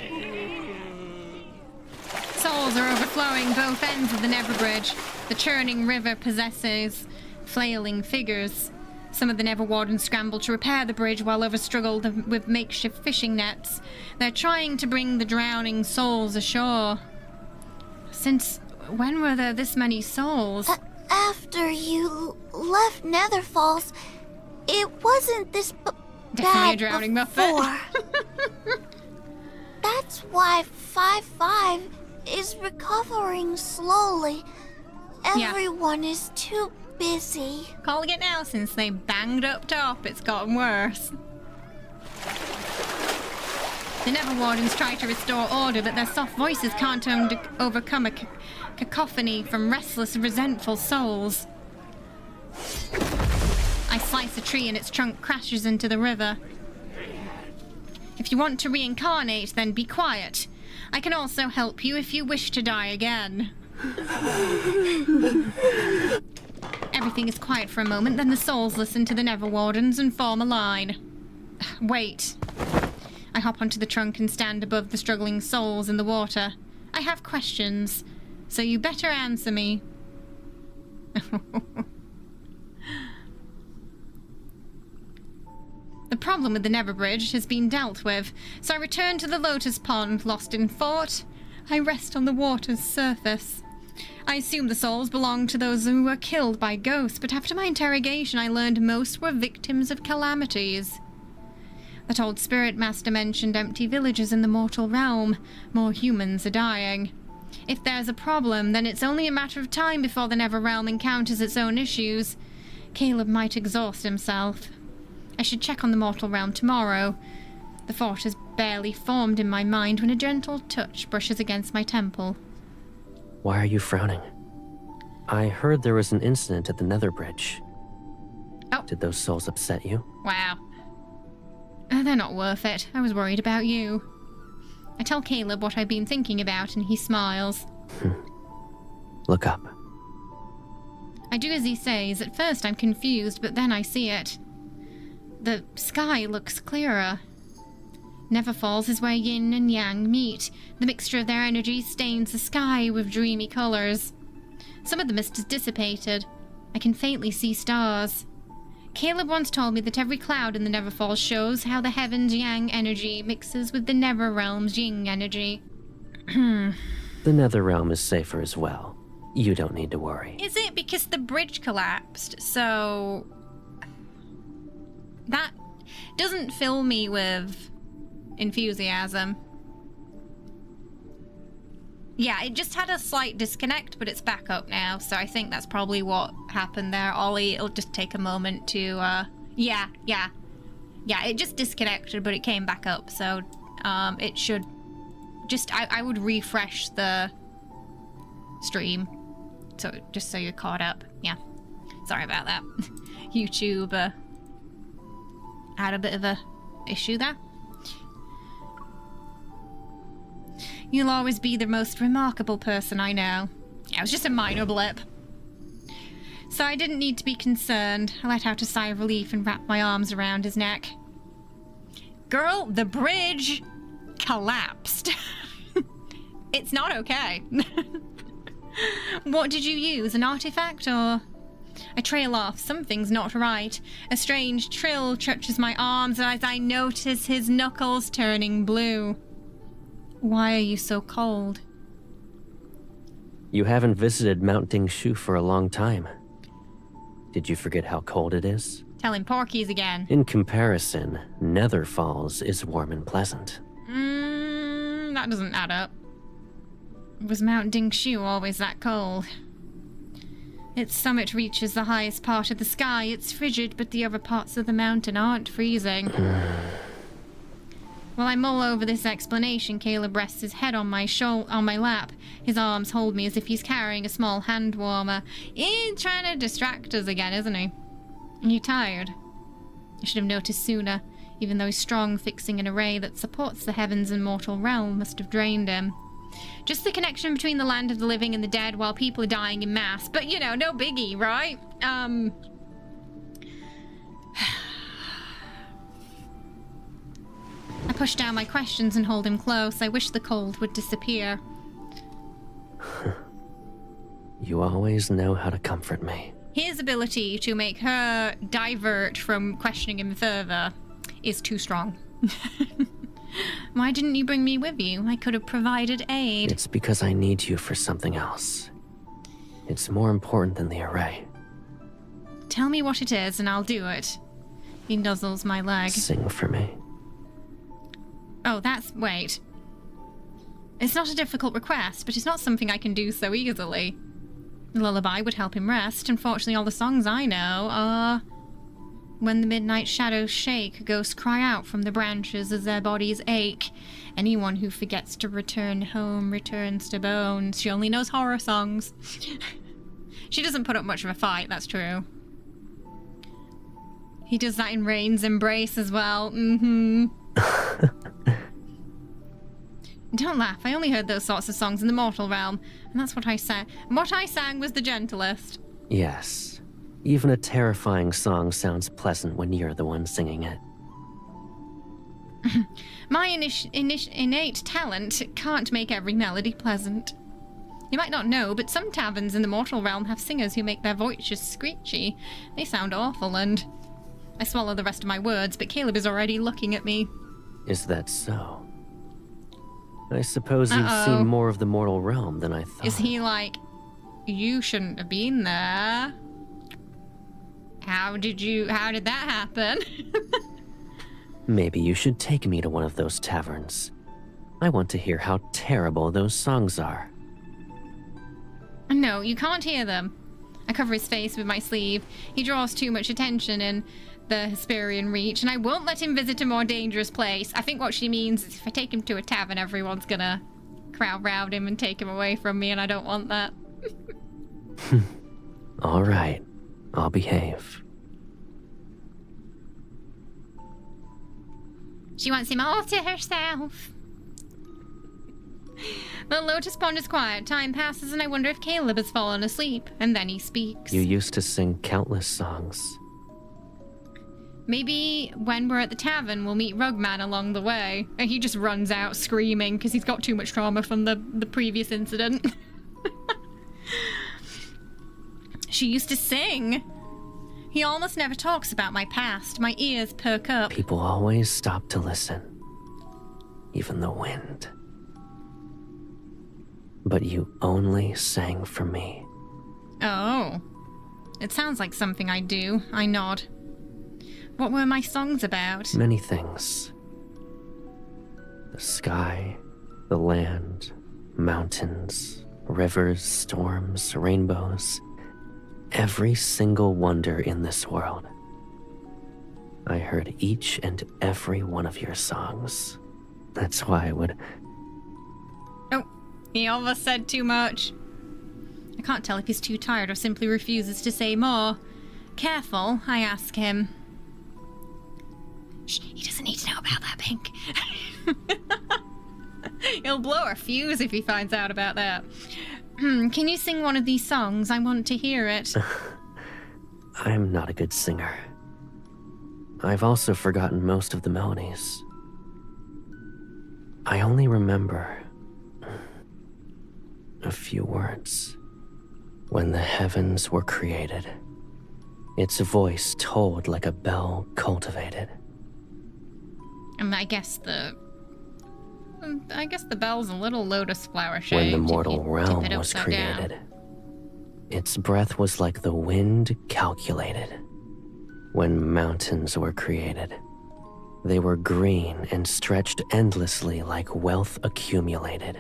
Souls are overflowing both ends of the Nether Bridge. The churning river possesses flailing figures. Some of the Nether Wardens scramble to repair the bridge while others struggle with makeshift fishing nets. They're trying to bring the drowning souls ashore. Since when were there this many souls? After you left Nether Falls, it wasn't this Definitely bad a drowning before. Muppet. That's why 5-5 is recovering slowly. Everyone is too busy. Calling it now, since they banged up top, it's gotten worse. The Nether Wardens try to restore order, but their soft voices can't overcome a cacophony from restless, resentful souls. I slice a tree and its trunk crashes into the river. If you want to reincarnate, then be quiet. I can also help you if you wish to die again. Everything is quiet for a moment, then the souls listen to the Nether Wardens and form a line. Wait. I hop onto the trunk and stand above the struggling souls in the water. I have questions, so you better answer me. The problem with the Nether Bridge has been dealt with, so I return to the Lotus Pond lost in thought. I rest on the water's surface. I assume the souls belong to those who were killed by ghosts, but after my interrogation I learned most were victims of calamities. That old spirit master mentioned empty villages in the mortal realm. More humans are dying. If there's a problem, then it's only a matter of time before the Nether realm encounters its own issues. Caleb might exhaust himself. I should check on the mortal realm tomorrow. The thought has barely formed in my mind when a gentle touch brushes against my temple. Why are you frowning? I heard there was an incident at the Nether Bridge. Oh. Did those souls upset you? Wow. They're not worth it. I was worried about you. I tell Caleb what I've been thinking about, and he smiles. Look up. I do as he says. At first I'm confused, but then I see it. The sky looks clearer. Neverfalls is where yin and yang meet. The mixture of their energies stains the sky with dreamy colours. Some of the mist is dissipated. I can faintly see stars. Caleb once told me that every cloud in the Neverfalls shows how the heavens' yang energy mixes with the Netherrealm's yin energy. The Netherrealm is safer as well. You don't need to worry. Is it because the bridge collapsed? So that doesn't fill me with enthusiasm. Yeah, it just had a slight disconnect, but it's back up now, so I think that's probably what happened there. Ollie, it'll just take a moment to, yeah, it just disconnected, but it came back up, so, it should just, I would refresh the stream, so, just so you're caught up. Yeah, sorry about that. YouTube, had a bit of a issue there. You'll always be the most remarkable person I know. Yeah, it was just a minor blip. So I didn't need to be concerned. I let out a sigh of relief and wrapped my arms around his neck. Girl, the bridge collapsed. It's not okay. What did you use? An artifact or... I trail off. Something's not right. A strange trill touches my arms as I notice his knuckles turning blue. Why are you so cold? You haven't visited Mount Dingshu for a long time. Did you forget how cold it is? Tell him Porky's again. In comparison, Nether Falls is warm and pleasant. That doesn't add up. Was Mount Dingshu always that cold? Its summit reaches the highest part of the sky. It's frigid, but the other parts of the mountain aren't freezing. While I mull over this explanation, Caleb rests his head on my lap. His arms hold me as if he's carrying a small hand warmer. He's trying to distract us again, isn't he? Are you tired? I should have noticed sooner. Even though he's strong, fixing an array that supports the heavens and mortal realm must have drained him. Just the connection between the land of the living and the dead while people are dying in mass. But, you know, no biggie, right? I push down my questions and hold him close. I wish the cold would disappear. You always know how to comfort me. His ability to make her divert from questioning him further is too strong. Why didn't you bring me with you? I could have provided aid. It's because I need you for something else. It's more important than the array. Tell me what it is and I'll do it. He nuzzles my leg. Sing for me. Oh, wait. It's not a difficult request, but it's not something I can do so easily. The lullaby would help him rest. Unfortunately, all the songs I know are... When the midnight shadows shake, ghosts cry out from the branches as their bodies ache. Anyone who forgets to return home returns to bones. She only knows horror songs. She doesn't put up much of a fight, that's true. He does that in Rain's Embrace as well. Don't laugh, I only heard those sorts of songs in the mortal realm, and that's what I sang. What I sang was the gentlest. Yes. Even a terrifying song sounds pleasant when you're the one singing it. My innate talent can't make every melody pleasant. You might not know, but some taverns in the mortal realm have singers who make their voices screechy. They sound awful, and... I swallow the rest of my words, but Caleb is already looking at me. Is that so? I suppose you've seen more of the mortal realm than I thought. Is he like, you shouldn't have been there? How did that happen? Maybe you should take me to one of those taverns. I want to hear how terrible those songs are. No, you can't hear them. I cover his face with my sleeve. He draws too much attention in the Hesperian Reach, and I won't let him visit a more dangerous place. I think what she means is if I take him to a tavern, everyone's gonna crowd round him and take him away from me, and I don't want that. All right. I'll behave. She wants him all to herself. The Lotus Pond is quiet. Time passes and I wonder if Caleb has fallen asleep. And then he speaks. You used to sing countless songs. Maybe when we're at the tavern, we'll meet Rugman along the way. And he just runs out screaming because he's got too much trauma from the previous incident. She used to sing. He almost never talks about my past. My ears perk up. People always stop to listen. Even the wind. But you only sang for me. Oh. It sounds like something I do. I nod. What were my songs about? Many things. The sky, the land, mountains, rivers, storms, rainbows. Every single wonder in this world. I heard each and every one of your songs. That's why I would... Oh, he almost said too much. I can't tell if he's too tired or simply refuses to say more. Careful, I ask him. Shh, he doesn't need to know about that, Pink. He'll blow our fuse if he finds out about that. Can you sing one of these songs? I want to hear it. I'm not a good singer. I've also forgotten most of the melodies. I only remember a few words. When the heavens were created, its voice tolled like a bell cultivated. I guess the bell's a little lotus flower shaped. When the mortal realm was created, its breath was like the wind calculated. When mountains were created, they were green and stretched endlessly like wealth accumulated.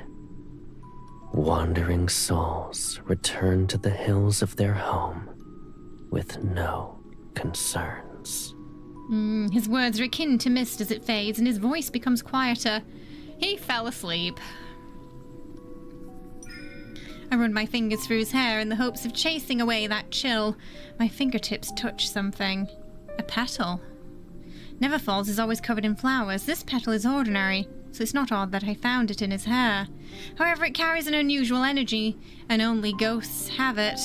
Wandering souls returned to the hills of their home with no concerns. His words are akin to mist as it fades, and his voice becomes quieter. He fell asleep. I run my fingers through his hair in the hopes of chasing away that chill. My fingertips touch something. A petal. Neverfalls is always covered in flowers. This petal is ordinary, so it's not odd that I found it in his hair. However, it carries an unusual energy, and only ghosts have it.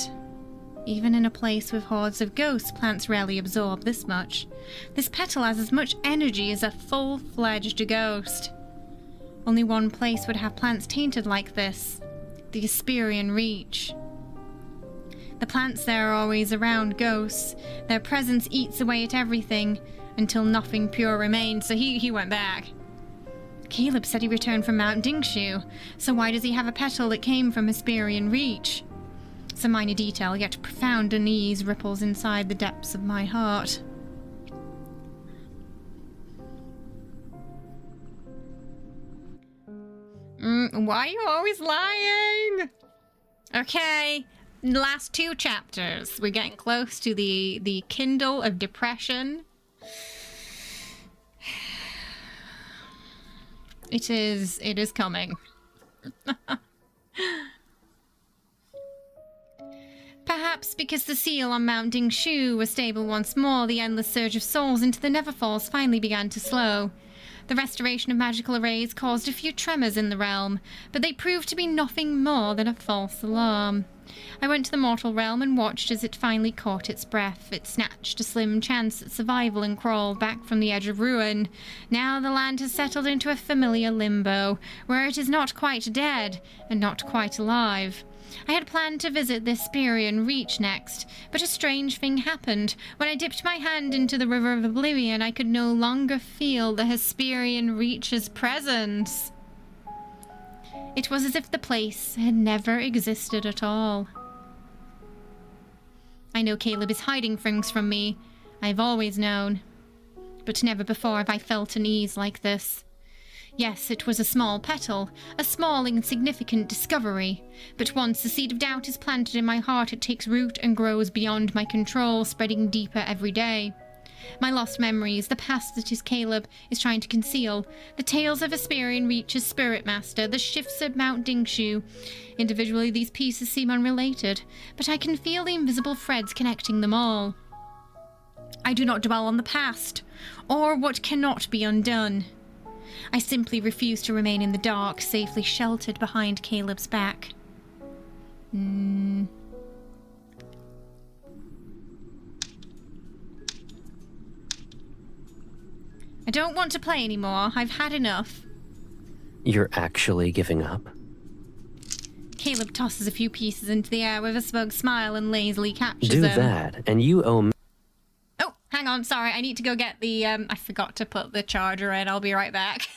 Even in a place with hordes of ghosts, plants rarely absorb this much. This petal has as much energy as a full-fledged ghost. Only one place would have plants tainted like this. The Hesperian Reach. The plants there are always around ghosts. Their presence eats away at everything until nothing pure remains, so he went back. Caleb said he returned from Mount Dingshu, so why does he have a petal that came from Hesperian Reach? It's a minor detail, yet profound unease ripples inside the depths of my heart. Why are you always lying? Okay, last 2 chapters. We're getting close to the Kindle of Depression. It is coming. Perhaps because the seal on Mount Dingshu was stable once more, the endless surge of souls into the Neverfalls finally began to slow. The restoration of magical arrays caused a few tremors in the realm, but they proved to be nothing more than a false alarm. I went to the mortal realm and watched as it finally caught its breath. It snatched a slim chance at survival and crawled back from the edge of ruin. Now the land has settled into a familiar limbo, where it is not quite dead and not quite alive. I had planned to visit the Hesperian Reach next, but a strange thing happened. When I dipped my hand into the River of Oblivion, I could no longer feel the Hesperian Reach's presence. It was as if the place had never existed at all. I know Caleb is hiding things from me. I've always known. But never before have I felt an ease like this. Yes, it was a small petal, a small insignificant discovery, but once the seed of doubt is planted in my heart, it takes root and grows beyond my control, spreading deeper every day. My lost memories, the past that is Caleb is trying to conceal, the tales of Hesperian Reach's spirit master, the shifts at Mount Dingshu. Individually, these pieces seem unrelated, but I can feel the invisible threads connecting them all. I do not dwell on the past, or what cannot be undone. I simply refuse to remain in the dark, safely sheltered behind Caleb's back. I don't want to play anymore. I've had enough. You're actually giving up? Caleb tosses a few pieces into the air with a smug smile and lazily captures Do them. that, and you owe me. Oh, hang on, sorry. I need to go get the, I forgot to put the charger in. I'll be right back.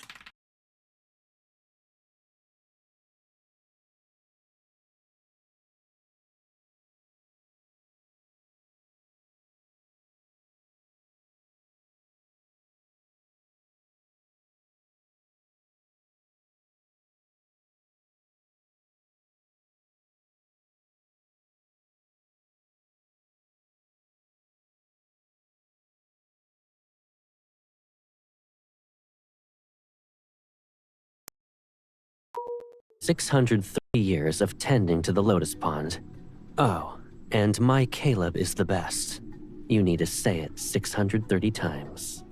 $630 years of tending to the lotus pond. Oh, and my Caleb is the best. You need to say it 630 times.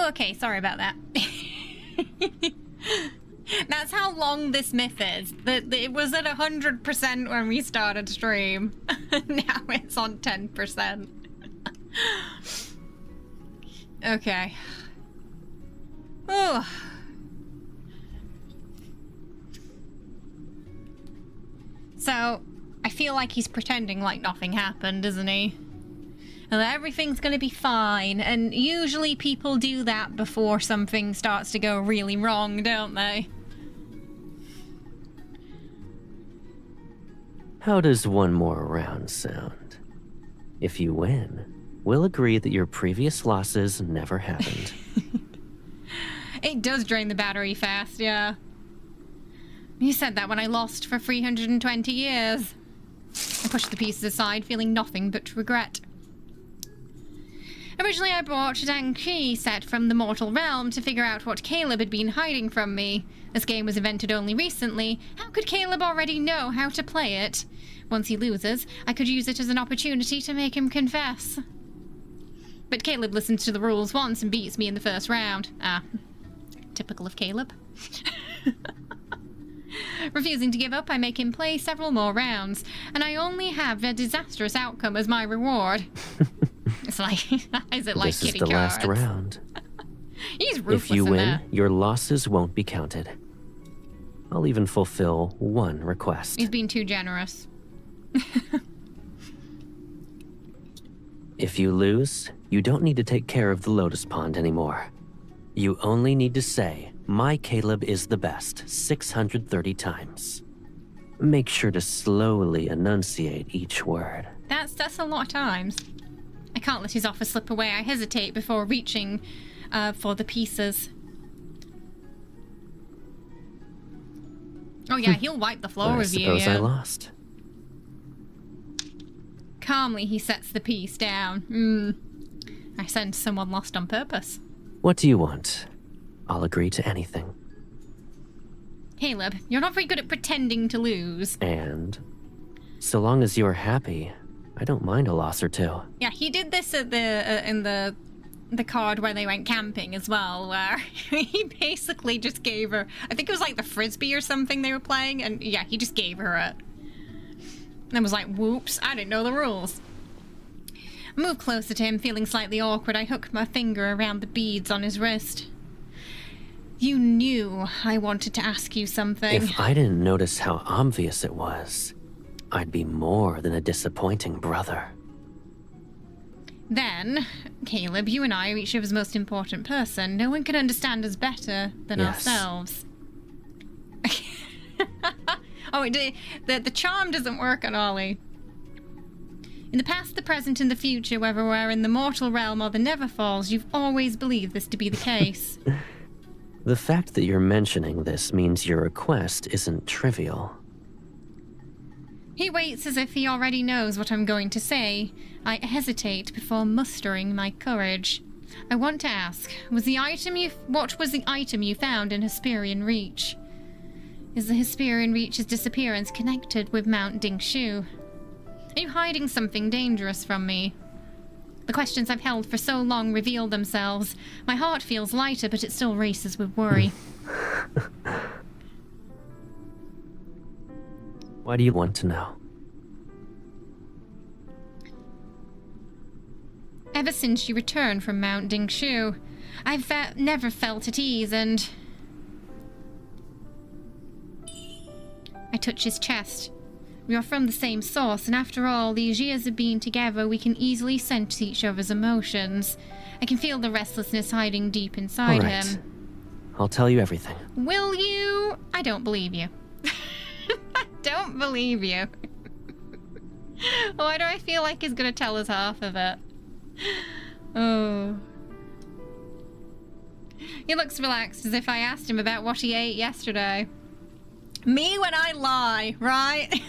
Okay, sorry about that. That's how long this myth is. It was at 100% when we started stream. Now it's on 10%. Okay. Oh. So, I feel like he's pretending like nothing happened, isn't he? And that everything's gonna be fine, and usually people do that before something starts to go really wrong, don't they? How does one more round sound? If you win, we'll agree that your previous losses never happened. It does drain the battery fast, yeah. You said that when I lost for 320 years. I pushed the pieces aside, feeling nothing but regret. Originally, I brought a Danqi set from the mortal realm to figure out what Caleb had been hiding from me. This game was invented only recently. How could Caleb already know how to play it? Once he loses, I could use it as an opportunity to make him confess. But Caleb listens to the rules once and beats me in the first round. Ah, typical of Caleb. Refusing to give up, I make him play several more rounds, and I only have a disastrous outcome as my reward. It's like, is it like this is kitty the cards? last round. He's ruthless. If you in win, that. your losses won't be counted. I'll even fulfill one request. He's being too generous. If you lose, you don't need to take care of the lotus pond anymore. You only need to say, my Caleb is the best, 630 times. Make sure to slowly enunciate each word. That's a lot of times. I can't let his offer slip away. I hesitate before reaching for the pieces. Oh yeah, he'll wipe the floor with you. I suppose I lost. Calmly, he sets the piece down. I sense someone lost on purpose. What do you want? I'll agree to anything. Caleb, you're not very good at pretending to lose. And so long as you are happy, I don't mind a loss or two. Yeah, he did this at in the card where they went camping as well, where he basically just gave her, I think it was like the frisbee or something they were playing, and yeah, he just gave her it. And was like, whoops, I didn't know the rules. I moved closer to him, feeling slightly awkward. I hooked my finger around the beads on his wrist. You knew I wanted to ask you something. If I didn't notice how obvious it was, I'd be more than a disappointing brother. Then, Caleb, you and I are each other's most important person. No one can understand us better than ourselves. Oh, the charm doesn't work on Ollie. In the past, the present, and the future, whether we're in the mortal realm or the Neverfalls, you've always believed this to be the case. The fact that you're mentioning this means your request isn't trivial. He waits as if he already knows what I'm going to say. I hesitate before mustering my courage. I want to ask, what was the item you found in Hesperian Reach? Is the Hesperian Reach's disappearance connected with Mount Dingshu? Are you hiding something dangerous from me? The questions I've held for so long reveal themselves. My heart feels lighter, but it still races with worry. Why do you want to know? Ever since you returned from Mount Dingshu, I've never felt at ease, and... I touch his chest. We are from the same source, and after all these years of being together, we can easily sense each other's emotions. I can feel the restlessness hiding deep inside him. I'll tell you everything. Will you? I don't believe you. I don't believe you. Why do I feel like he's gonna tell us half of it? Oh. He looks relaxed, as if I asked him about what he ate yesterday. Me when I lie, right?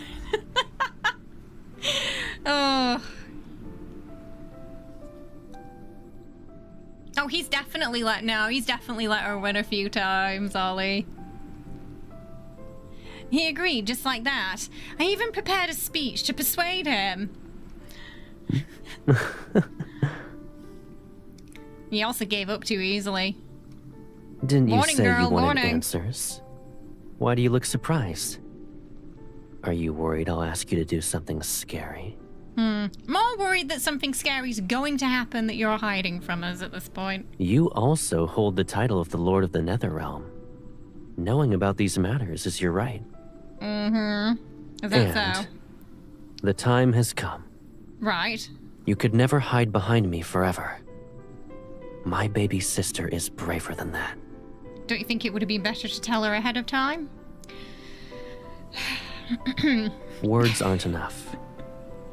Oh. Oh, he's definitely let her win a few times, Ollie. He agreed just like that. I even prepared a speech to persuade him. He also gave up too easily. Didn't you say girl, you wanted morning. answers? Why do you look surprised? Are you worried I'll ask you to do something scary? More worried that something scary is going to happen that you're hiding from us at this point. You also hold the title of the Lord of the Netherrealm. Knowing about these matters is your right. Is that so? The time has come. Right. You could never hide behind me forever. My baby sister is braver than that. Don't you think it would have been better to tell her ahead of time? Words aren't enough.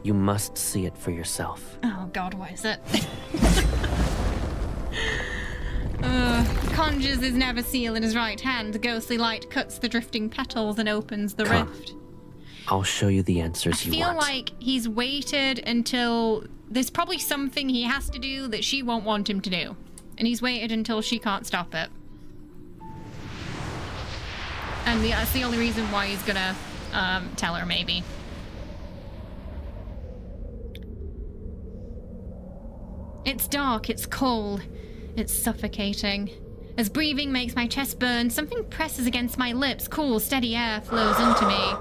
You must see it for yourself. Oh god, what is it? Conjures his never seal in his right hand. The ghostly light cuts the drifting petals and opens the rift. I'll show you the answers you want. I feel like he's waited until there's probably something he has to do that she won't want him to do. And he's waited until she can't stop it. And that's the only reason why he's gonna tell her, maybe. It's dark, it's cold, it's suffocating. As breathing makes my chest burn, something presses against my lips. Cool, steady air flows into me.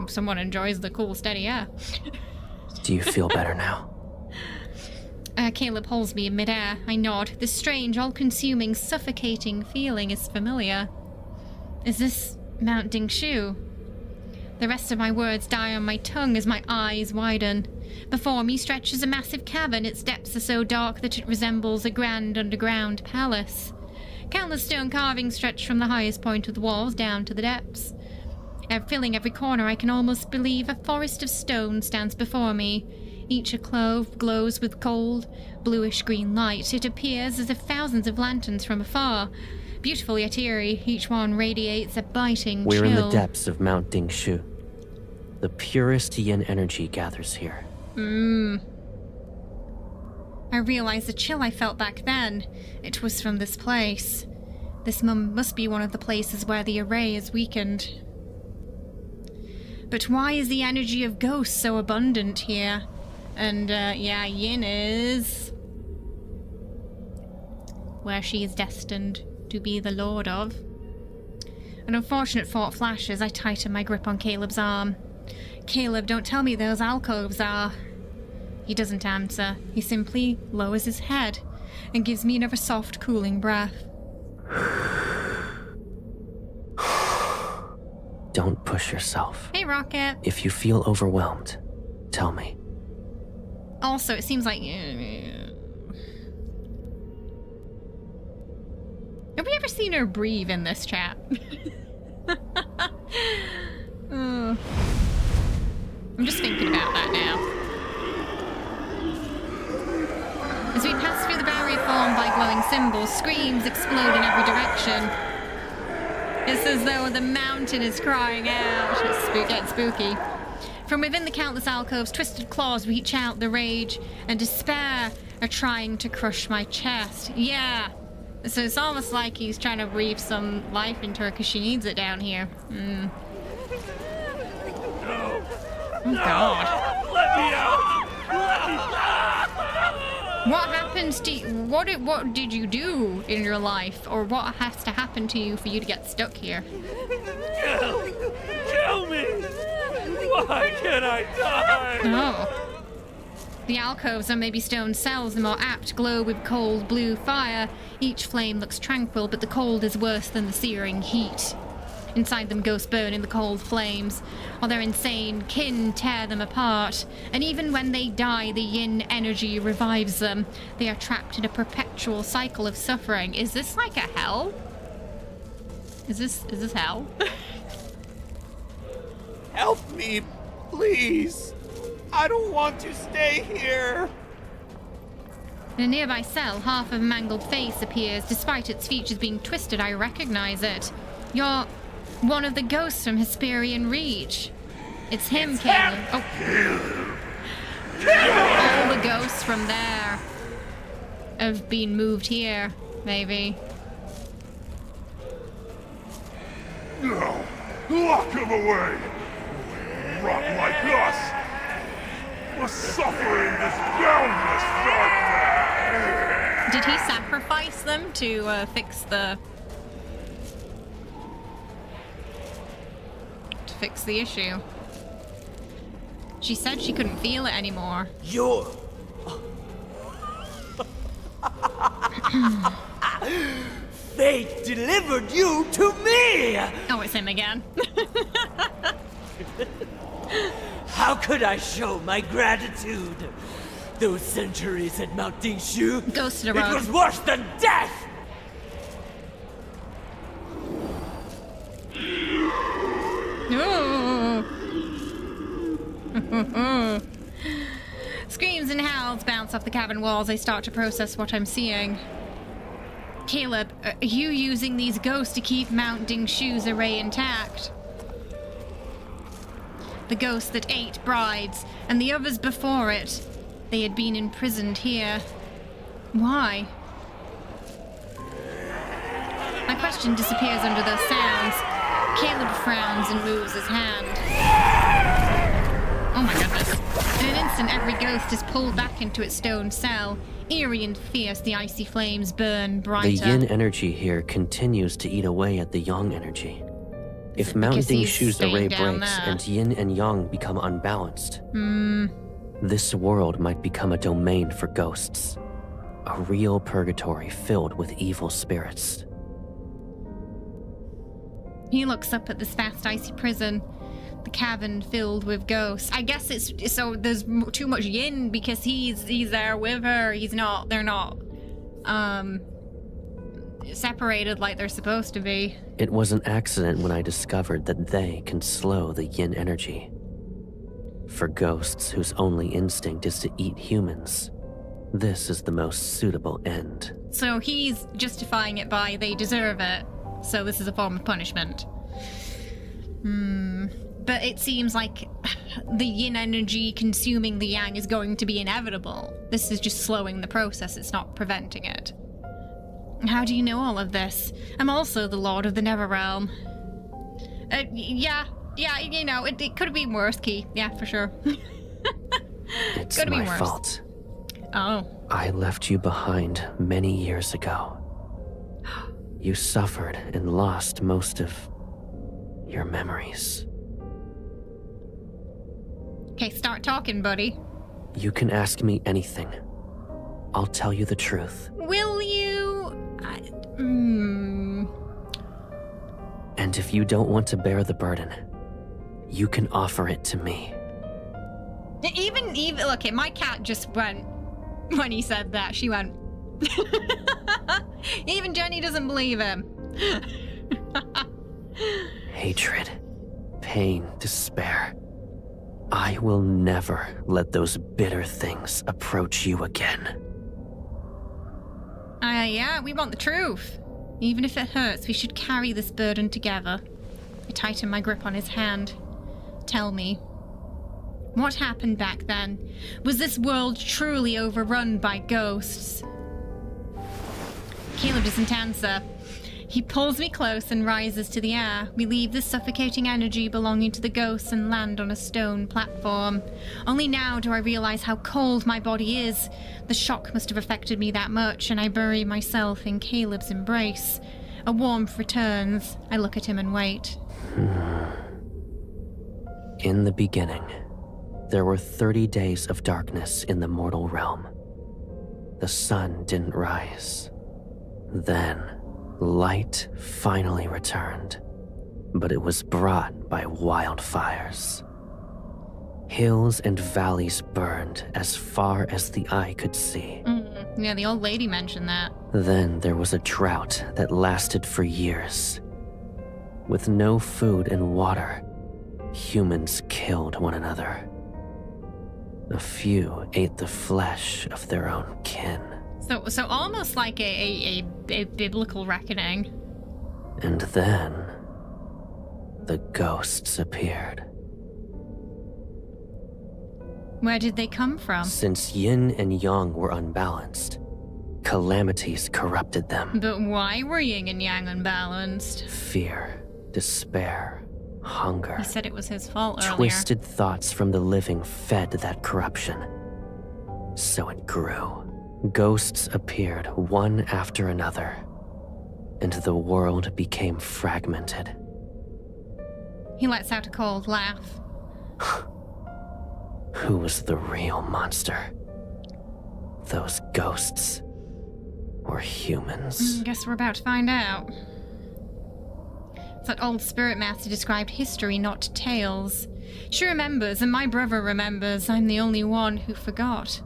Someone enjoys the cool, steady air. Do you feel better now? Caleb holds me in midair. I nod. This strange, all-consuming, suffocating feeling is familiar. Is this Mount Dingshu? The rest of my words die on my tongue as my eyes widen. Before me stretches a massive cavern. Its depths are so dark that it resembles a grand underground palace. Countless stone carvings stretch from the highest point of the walls down to the depths. Filling every corner, I can almost believe a forest of stone stands before me. Each alcove glows with cold, bluish-green light. It appears as if thousands of lanterns from afar. Beautiful yet eerie, each one radiates a biting chill. We're in the depths of Mount Dingshu. The purest yin energy gathers here. I realize the chill I felt back then. It was from this place. This must be one of the places where the array is weakened. But why is the energy of ghosts so abundant here? And, yeah, Yin is where she is destined to be the lord of. An unfortunate thought flashes. I tighten my grip on Caleb's arm. Caleb, don't tell me those alcoves are... He doesn't answer. He simply lowers his head and gives me another soft, cooling breath. Don't push yourself. Hey, Rocket. If you feel overwhelmed, tell me. Also, it seems like... Have we ever seen her breathe in this chat? I'm just thinking about that now. As we pass through the barrier formed by glowing symbols, screams explode in every direction. It's as though the mountain is crying out. It's getting spooky. From within the countless alcoves, twisted claws reach out. The rage and despair are trying to crush my chest. Yeah. So it's almost like he's trying to breathe some life into her because she needs it down here. Oh, God. Let me out! Let me out! What happens to you? What did you do in your life? Or what has to happen to you for you to get stuck here? Kill me! Why can't I die? Oh. The alcoves are maybe stone cells, the more apt glow with cold blue fire. Each flame looks tranquil, but the cold is worse than the searing heat. Inside them, ghosts burn in the cold flames, while their insane kin tear them apart. And even when they die, the yin energy revives them. They are trapped in a perpetual cycle of suffering. Is this like a hell? Is this hell? Help me, please. I don't want to stay here. In a nearby cell, half of a mangled face appears. Despite its features being twisted, I recognize it. You're one of the ghosts from Hesperian Reach. It's him, Caleb. Oh. All the ghosts from there have been moved here, maybe. No! Lock him away! Rock like us! Must suffer in this boundless darkness! Did he sacrifice them to fix the issue? She said she couldn't feel it anymore. You're... Fate delivered you to me! Oh, it's him again. How could I show my gratitude? Those centuries at Mount Dingshu, Ghost of the it road. was worse than death! Screams and howls bounce off the cabin walls. I start to process what I'm seeing. Caleb, are you using these ghosts to keep Mount Dingshu's array intact? The ghost that ate brides, and the others before it, they had been imprisoned here. Why? My question disappears under those sounds. Caleb frowns and moves his hand. Oh my goodness. In an instant, every ghost is pulled back into its stone cell. Eerie and fierce, the icy flames burn brighter. The yin energy here continues to eat away at the yang energy. If Mount Dingshu's array breaks and yin and yang become unbalanced, this world might become a domain for ghosts. A real purgatory filled with evil spirits. He looks up at this vast icy prison, the cavern filled with ghosts. I guess it's so there's too much yin because he's there with her. They're not separated like they're supposed to be. It was an accident when I discovered that they can slow the yin energy. For ghosts whose only instinct is to eat humans, this is the most suitable end. So he's justifying it by they deserve it. So this is a form of punishment. But it seems like the yin energy consuming the yang is going to be inevitable. This is just slowing the process, it's not preventing it. How do you know all of this? I'm also the Lord of the Netherrealm. Yeah, you know, it could have been worse, Key. Yeah, for sure. It's Could have my been worse. fault. Oh. I left you behind many years ago. You suffered and lost most of your memories. Okay, start talking, buddy. You can ask me anything. I'll tell you the truth. Will you? And if you don't want to bear the burden, you can offer it to me. Even, look, my cat just went, when he said that, she went, even Jenny doesn't believe him. Hatred, pain, despair. I will never let those bitter things approach you again. Yeah, we want the truth. Even if it hurts, we should carry this burden together. I tighten my grip on his hand. Tell me, what happened back then? Was this world truly overrun by ghosts? Caleb doesn't answer. He pulls me close and rises to the air. We leave the suffocating energy belonging to the ghosts and land on a stone platform. Only now do I realize how cold my body is. The shock must have affected me that much, and I bury myself in Caleb's embrace. A warmth returns. I look at him and wait. In the beginning, there were 30 days of darkness in the mortal realm. The sun didn't rise. Then, light finally returned, but it was brought by wildfires. Hills and valleys burned as far as the eye could see. Yeah, the old lady mentioned that. Then there was a drought that lasted for years. With no food and water, humans killed one another. A few ate the flesh of their own kin. So almost like a biblical reckoning. And then, the ghosts appeared. Where did they come from? Since yin and yang were unbalanced, calamities corrupted them. But why were yin and yang unbalanced? Fear, despair, hunger. He said it was his fault earlier. Twisted thoughts from the living fed that corruption. So it grew. Ghosts appeared one after another, and the world became fragmented. He lets out a cold laugh. Who was the real monster? Those ghosts or humans? Guess we're about to find out. That old spirit master described history, not tales. She remembers, and my brother remembers. I'm the only one who forgot.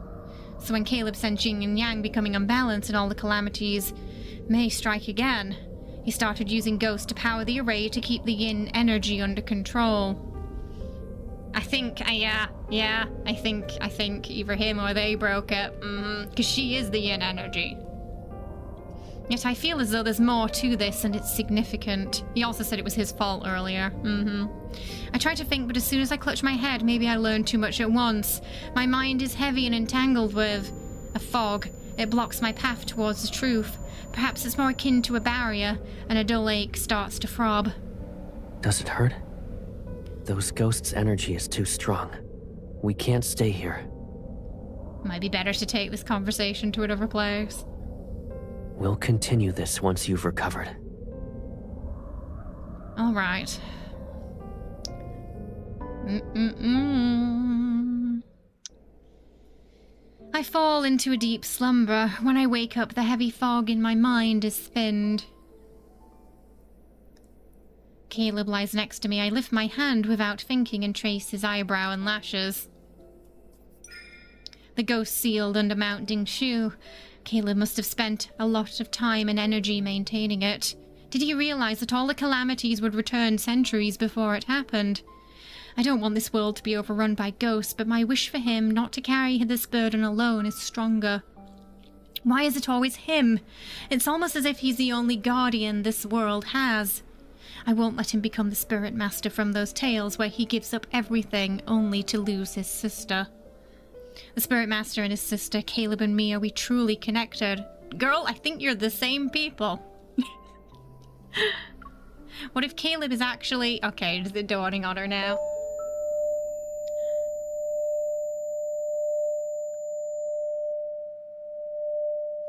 So when Caleb sensed yin and yang becoming unbalanced and all the calamities may strike again, he started using ghosts to power the array to keep the yin energy under control. I think either him or they broke it, because she is the yin energy. Yet I feel as though there's more to this and it's significant. He also said it was his fault earlier. I try to think, but as soon as I clutch my head, maybe I learn too much at once. My mind is heavy and entangled with a fog. It blocks my path towards the truth. Perhaps it's more akin to a barrier, and a dull ache starts to throb. Does it hurt? Those ghosts' energy is too strong. We can't stay here. Might be better to take this conversation to another place. We'll continue this once you've recovered. All right. I fall into a deep slumber. When I wake up, the heavy fog in my mind is thinned. Caleb lies next to me. I lift my hand without thinking and trace his eyebrow and lashes. The ghost sealed under Mount Dingshu. Caleb must have spent a lot of time and energy maintaining it. Did he realize that all the calamities would return centuries before it happened? I don't want this world to be overrun by ghosts, but my wish for him not to carry this burden alone is stronger. Why is it always him? It's almost as if he's the only guardian this world has. I won't let him become the spirit master from those tales where he gives up everything only to lose his sister. The spirit master and his sister, Caleb and me, are we truly connected? Girl, I think you're the same people. What if Caleb is actually... Okay, is it dawning on her now?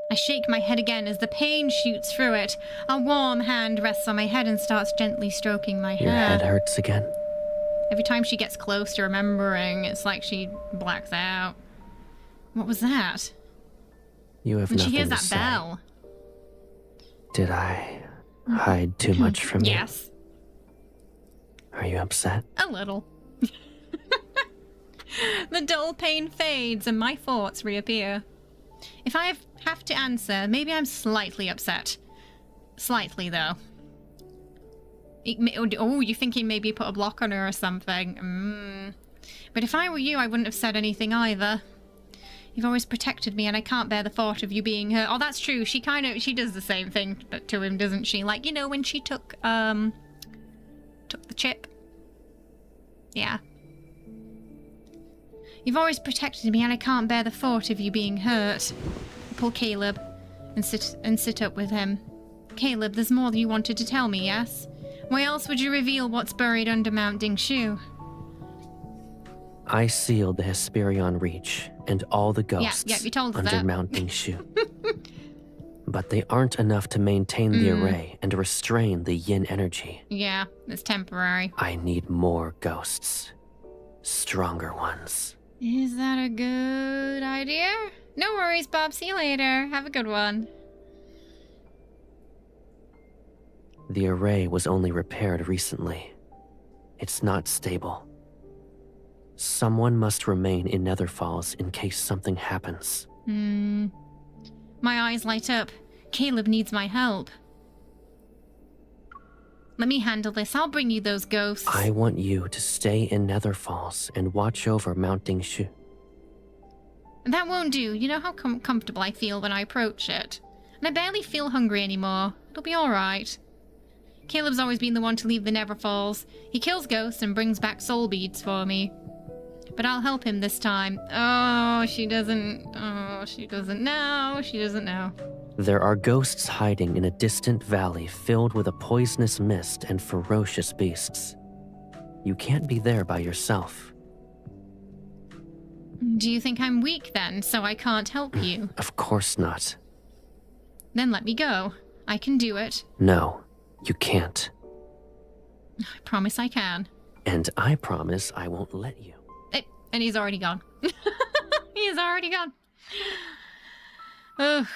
I shake my head again as the pain shoots through it. A warm hand rests on my head and starts gently stroking my Your hair. head hurts again? Every time she gets close to remembering, it's like she blacks out. What was that? You have And nothing she hears to that say. bell. Did I hide too much from you? Yes. Are you upset? A little. The dull pain fades and my thoughts reappear. If I have to answer, maybe I'm slightly upset. Slightly, though. Oh, you're thinking maybe put a block on her or something. But if I were you, I wouldn't have said anything either. You've always protected me, and I can't bear the thought of you being hurt. Oh, that's true. She does the same thing to him, doesn't she? Like, you know, when she took the chip. Yeah. You've always protected me, and I can't bear the thought of you being hurt. Pull Caleb and sit up with him. Caleb, there's more you wanted to tell me, yes? Why else would you reveal what's buried under Mount Dingshu? I sealed the Hesperion Reach and all the ghosts Yeah, you told us under that. Mount Dingshu. But they aren't enough to maintain the array and restrain the yin energy. Yeah, it's temporary. I need more ghosts. Stronger ones. Is that a good idea? No worries, Bob. See you later. Have a good one. The array was only repaired recently. It's not stable. Someone must remain in Nether Falls in case something happens. My eyes light up. Caleb needs my help. Let me handle this. I'll bring you those ghosts. I want you to stay in Nether Falls and watch over Mount Dingshu. That won't do. You know how comfortable I feel when I approach it. And I barely feel hungry anymore. It'll be alright. Caleb's always been the one to leave the Nether Falls. He kills ghosts and brings back soul beads for me. But I'll help him this time. Oh, she doesn't know. She doesn't know. There are ghosts hiding in a distant valley filled with a poisonous mist and ferocious beasts. You can't be there by yourself. Do you think I'm weak then, so I can't help you? Of course not. Then let me go. I can do it. No, you can't. I promise I can. And I promise I won't let you. And he's already gone. He's already gone. Ugh.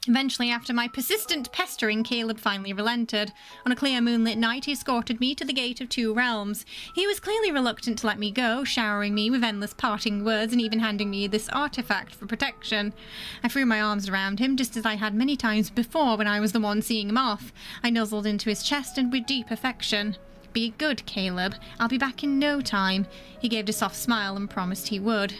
Eventually, after my persistent pestering, Caleb finally relented. On a clear moonlit night, he escorted me to the Gate of Two Realms. He was clearly reluctant to let me go, showering me with endless parting words and even handing me this artifact for protection. I threw my arms around him, just as I had many times before when I was the one seeing him off. I nuzzled into his chest and with deep affection. Be good, Caleb. I'll be back in no time. He gave a soft smile and promised he would.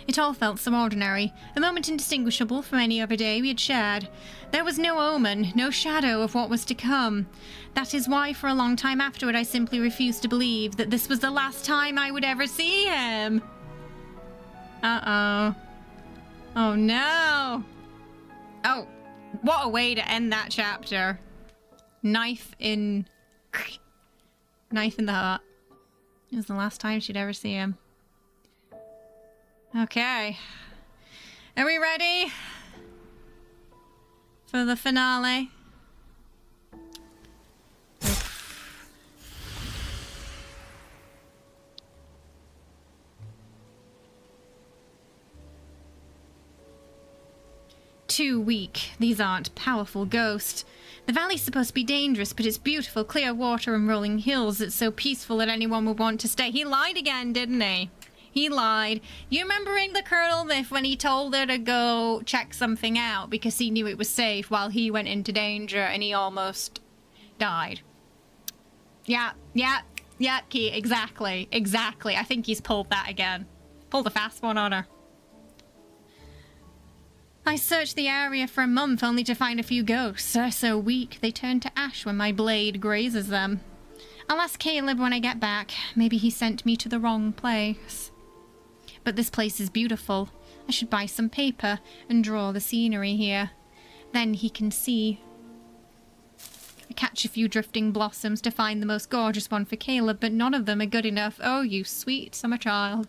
It all felt so ordinary, a moment indistinguishable from any other day we had shared. There was no omen, no shadow of what was to come. That is why for a long time afterward I simply refused to believe that this was the last time I would ever see him. Uh-oh. Oh no. Oh, what a way to end that chapter. Knife in the heart. It was the last time she'd ever see him. Okay. Are we ready for the finale? Too weak. These aren't powerful ghosts. The valley's supposed to be dangerous, but it's beautiful, clear water and rolling hills. It's so peaceful that anyone would want to stay. He lied again, didn't he? He lied. You remembering the Colonel Myth when he told her to go check something out because he knew it was safe while he went into danger and he almost died? Yeah, Key, exactly. I think he's pulled that again. Pulled a fast one on her. I searched the area for a month only to find a few ghosts. They're so weak, they turn to ash when my blade grazes them. I'll ask Caleb when I get back. Maybe he sent me to the wrong place. But this place is beautiful. I should buy some paper and draw the scenery here. Then he can see. I catch a few drifting blossoms to find the most gorgeous one for Caleb, but none of them are good enough. Oh, you sweet summer child.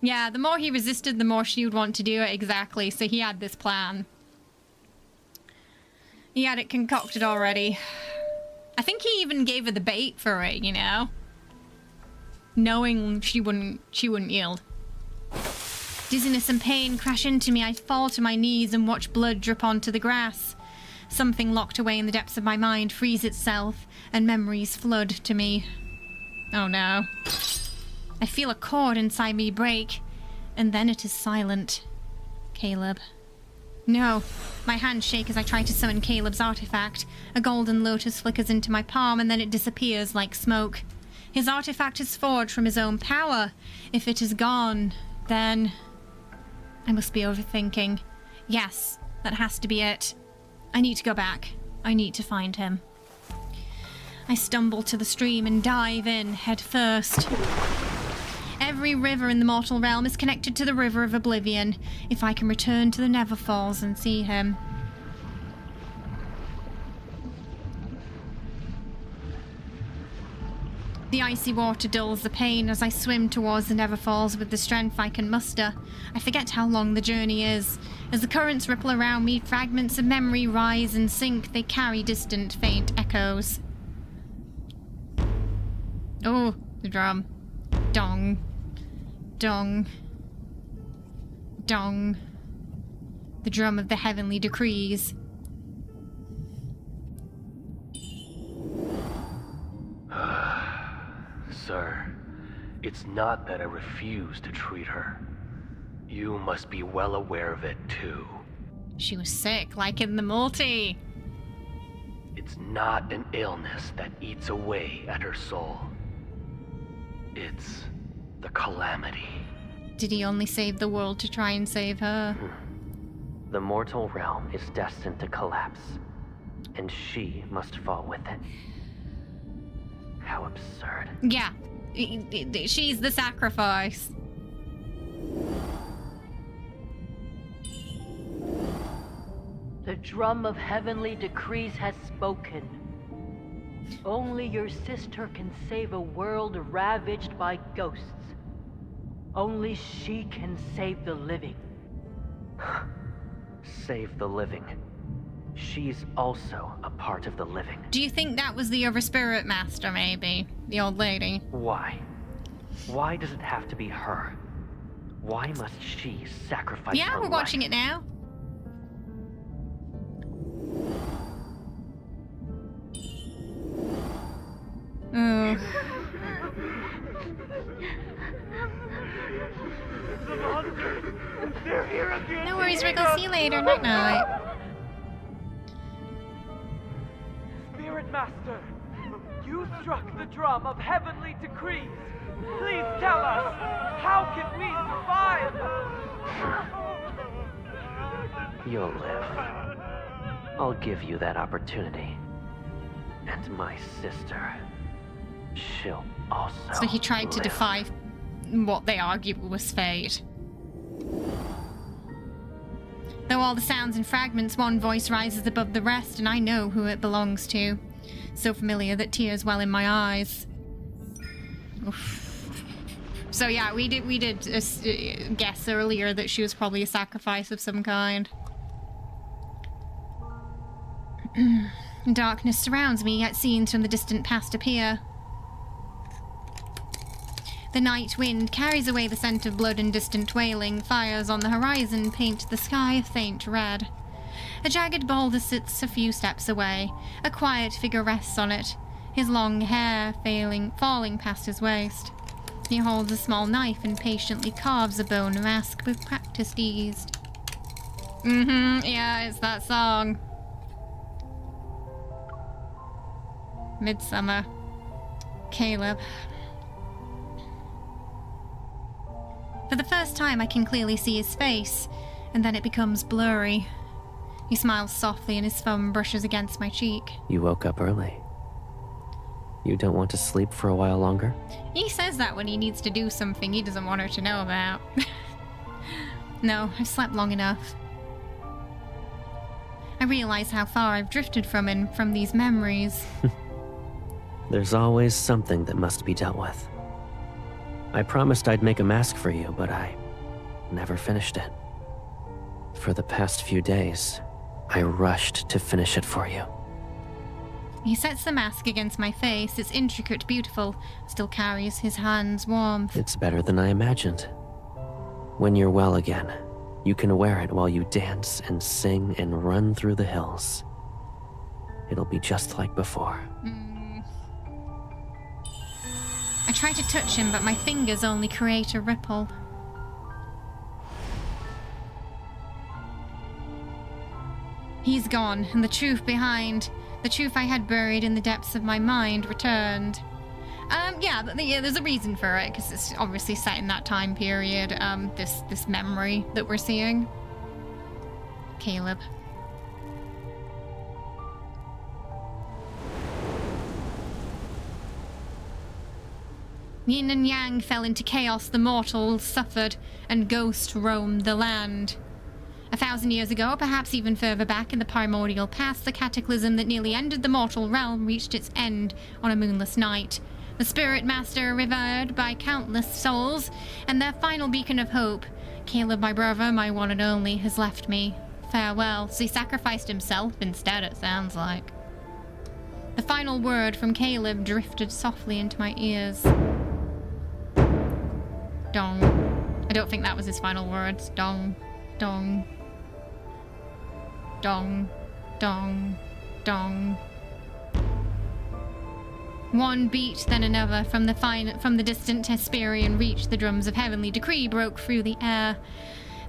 Yeah, the more he resisted, the more she would want to do it. Exactly. So he had this plan. He had it concocted already. I think he even gave her the bait for it, you know? Knowing she wouldn't yield. Dizziness and pain crash into me. I fall to my knees and watch blood drip onto the grass. Something locked away in the depths of my mind frees itself, and memories flood to me. Oh no. I feel a chord inside me break, and then it is silent. Caleb. No. My hands shake as I try to summon Caleb's artifact. A golden lotus flickers into my palm, and then it disappears like smoke. His artifact is forged from his own power. If it is gone, then... I must be overthinking. Yes, that has to be it. I need to go back. I need to find him. I stumble to the stream and dive in head first. Every river in the mortal realm is connected to the River of Oblivion. If I can return to the Never Falls and see him. The icy water dulls the pain as I swim towards the Never Falls with the strength I can muster. I forget how long the journey is. As the currents ripple around me, fragments of memory rise and sink. They carry distant, faint echoes. Oh, the drum. Dong. Dong. Dong. The drum of the heavenly decrees. Sir, it's not that I refuse to treat her. You must be well aware of it, too. She was sick, like in the multi. It's not an illness that eats away at her soul. It's the calamity. Did he only save the world to try and save her? The mortal realm is destined to collapse, and she must fall with it. How absurd. Yeah, she's the sacrifice. The drum of heavenly decrees has spoken. Only your sister can save a world ravaged by ghosts. Only she can save the living. Save the living. She's also a part of the living. Do you think that was the other spirit master, maybe? The old lady? Why? Why does it have to be her? Why must she sacrifice her life? Watching it now. Oh. The monsters! They're here again! No worries, Rick. I'll see you later. Night night. Spirit Master, you struck the drum of heavenly decrees. Please tell us, how can we survive? You'll live. I'll give you that opportunity. And my sister, she'll also So he tried to live. defy what they argue was fate. Though all the sounds and fragments, one voice rises above the rest, and I know who it belongs to. So familiar that tears well in my eyes. Oof. So yeah, we did guess earlier that she was probably a sacrifice of some kind. Darkness surrounds me, yet scenes from the distant past appear. The night wind carries away the scent of blood and distant wailing. Fires on the horizon paint the sky a faint red. A jagged boulder sits a few steps away. A quiet figure rests on it, his long hair falling past his waist. He holds a small knife and patiently carves a bone mask with practiced ease. Yeah, it's that song. Midsummer. Caleb. For the first time, I can clearly see his face, and then it becomes blurry. He smiles softly and his thumb brushes against my cheek. You woke up early. You don't want to sleep for a while longer? He says that when he needs to do something he doesn't want her to know about. No, I've slept long enough. I realize how far I've drifted from these memories. There's always something that must be dealt with. I promised I'd make a mask for you, but I never finished it. For the past few days, I rushed to finish it for you. He sets the mask against my face. It's intricate, beautiful, still carries his hand's warmth. It's better than I imagined. When you're well again, you can wear it while you dance and sing and run through the hills. It'll be just like before. I try to touch him, but my fingers only create a ripple. He's gone, and the truth I had buried in the depths of my mind returned. Yeah, there's a reason for it, because it's obviously set in that time period, this memory that we're seeing. Caleb. Yin and Yang fell into chaos, the mortals suffered, and ghosts roamed the land. 1,000 years ago, perhaps even further back in the primordial past, the cataclysm that nearly ended the mortal realm reached its end on a moonless night. The spirit master revered by countless souls, and their final beacon of hope, Caleb, my brother, my one and only, has left me. Farewell. So he sacrificed himself instead, it sounds like. The final word from Caleb drifted softly into my ears. Dong. I don't think that was his final words. Dong. Dong. Dong. Dong. Dong. One beat, then another, from the distant Hesperian reach, the drums of heavenly decree broke through the air,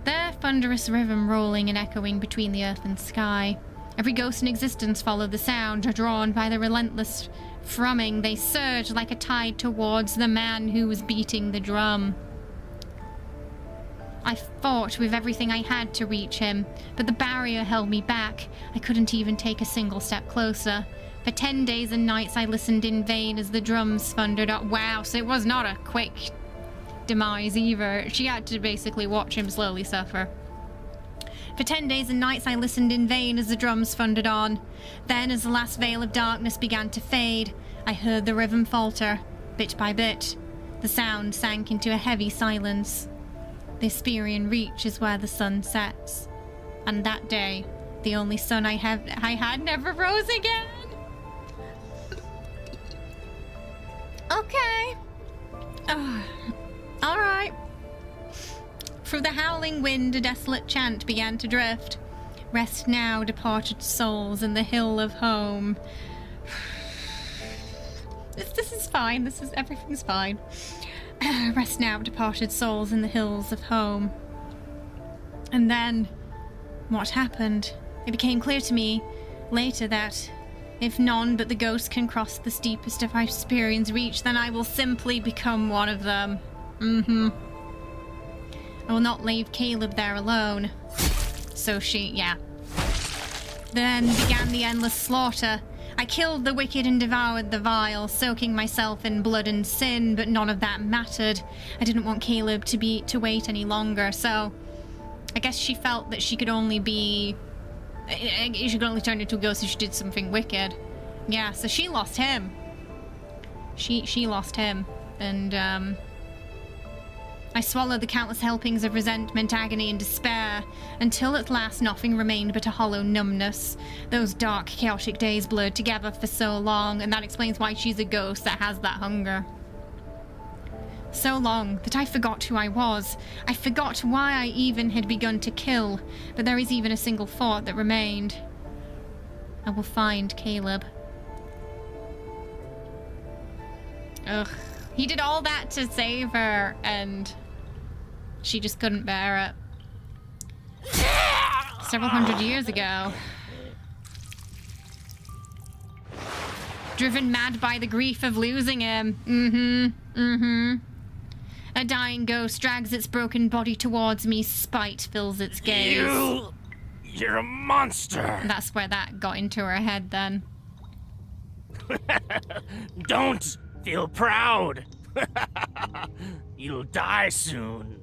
their thunderous rhythm rolling and echoing between the earth and sky. Every ghost in existence followed the sound, drawn by the relentless thrumming. They surged like a tide towards the man who was beating the drum. I fought with everything I had to reach him, but the barrier held me back. I couldn't even take a single step closer. For 10 days and nights I listened in vain as the drums thundered up. Wow, so it was not a quick demise either. She had to basically watch him slowly suffer. For 10 days and nights I listened in vain as the drums thundered on. Then, as the last veil of darkness began to fade, I heard the rhythm falter, bit by bit. The sound sank into a heavy silence. The Hesperian reach is where the sun sets. And that day, the only sun I had never rose again. Okay. Alright. Through the howling wind, a desolate chant began to drift. Rest now, departed souls, in the hill of home. This is fine. Everything's fine. Rest now, departed souls, in the hills of home. And then, what happened? It became clear to me later that if none but the ghosts can cross the steepest of Hyperion's reach, then I will simply become one of them. I will not leave Caleb there alone. So yeah. Then began the endless slaughter. I killed the wicked and devoured the vile, soaking myself in blood and sin, but none of that mattered. I didn't want Caleb to wait any longer, so I guess she felt that she could only turn into a ghost if she did something wicked. Yeah, so she lost him. She lost him, and I swallowed the countless helpings of resentment, agony, and despair, until at last nothing remained but a hollow numbness. Those dark, chaotic days blurred together for so long, and that explains why she's a ghost that has that hunger. So long that I forgot who I was. I forgot why I even had begun to kill, but there is even a single thought that remained. I will find Caleb. Ugh. He did all that to save her, and she just couldn't bear it. Several hundred years ago. Driven mad by the grief of losing him. A dying ghost drags its broken body towards me. Spite fills its gaze. You're a monster. That's where that got into her head then. Don't feel proud. You'll die soon.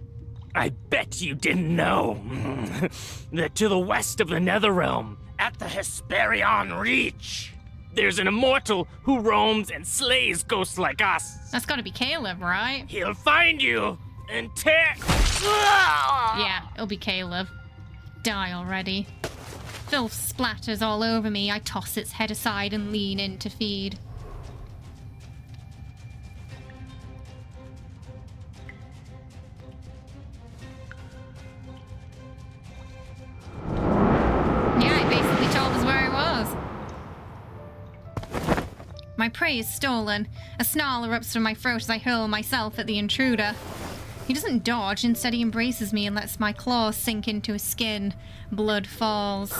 I bet you didn't know that to the west of the Netherrealm, at the Hesperion Reach, there's an immortal who roams and slays ghosts like us. That's gotta be Caleb, right? He'll find you and tear... Yeah, it'll be Caleb. Die already. Filth splatters all over me. I toss its head aside and lean in to feed. Yeah, it basically told us where he was. My prey is stolen. A snarl erupts from my throat as I hurl myself at the intruder. He doesn't dodge, instead he embraces me and lets my claws sink into his skin. Blood falls.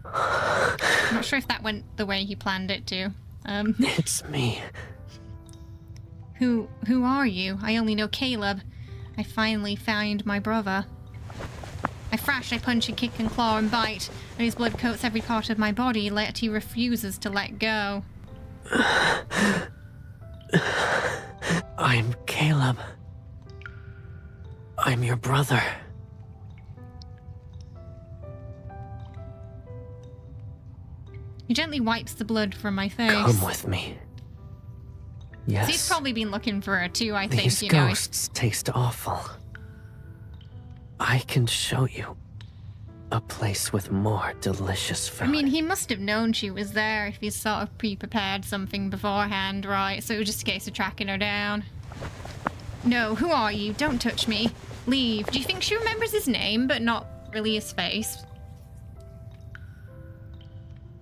I'm not sure if that went the way he planned it to. It's me. Who are you? I only know Caleb. I finally found my brother. I thrash, I punch and kick and claw and bite, and his blood coats every part of my body, yet he refuses to let go. I'm Caleb. I'm your brother. He gently wipes the blood from my face. Come with me. Yes. So he's probably been looking for her too, I think. These you know. ghosts taste awful. I can show you a place with more delicious food. I mean, he must have known she was there if he's sort of pre-prepared something beforehand, right? So it was just a case of tracking her down. No, who are you? Don't touch me. Leave. Do you think she remembers his name, but not really his face?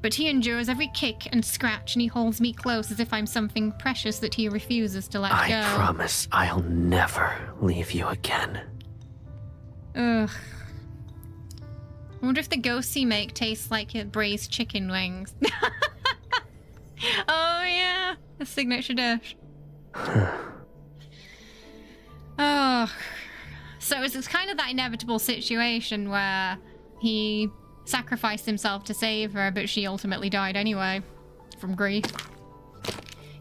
But he endures every kick and scratch, and he holds me close as if I'm something precious that he refuses to let go. I promise I'll never leave you again. Ugh. I wonder if the ghosts he make taste like braised chicken wings. Oh yeah, the signature dish. Oh. So it's kind of that inevitable situation where he sacrificed himself to save her, but she ultimately died anyway, from grief.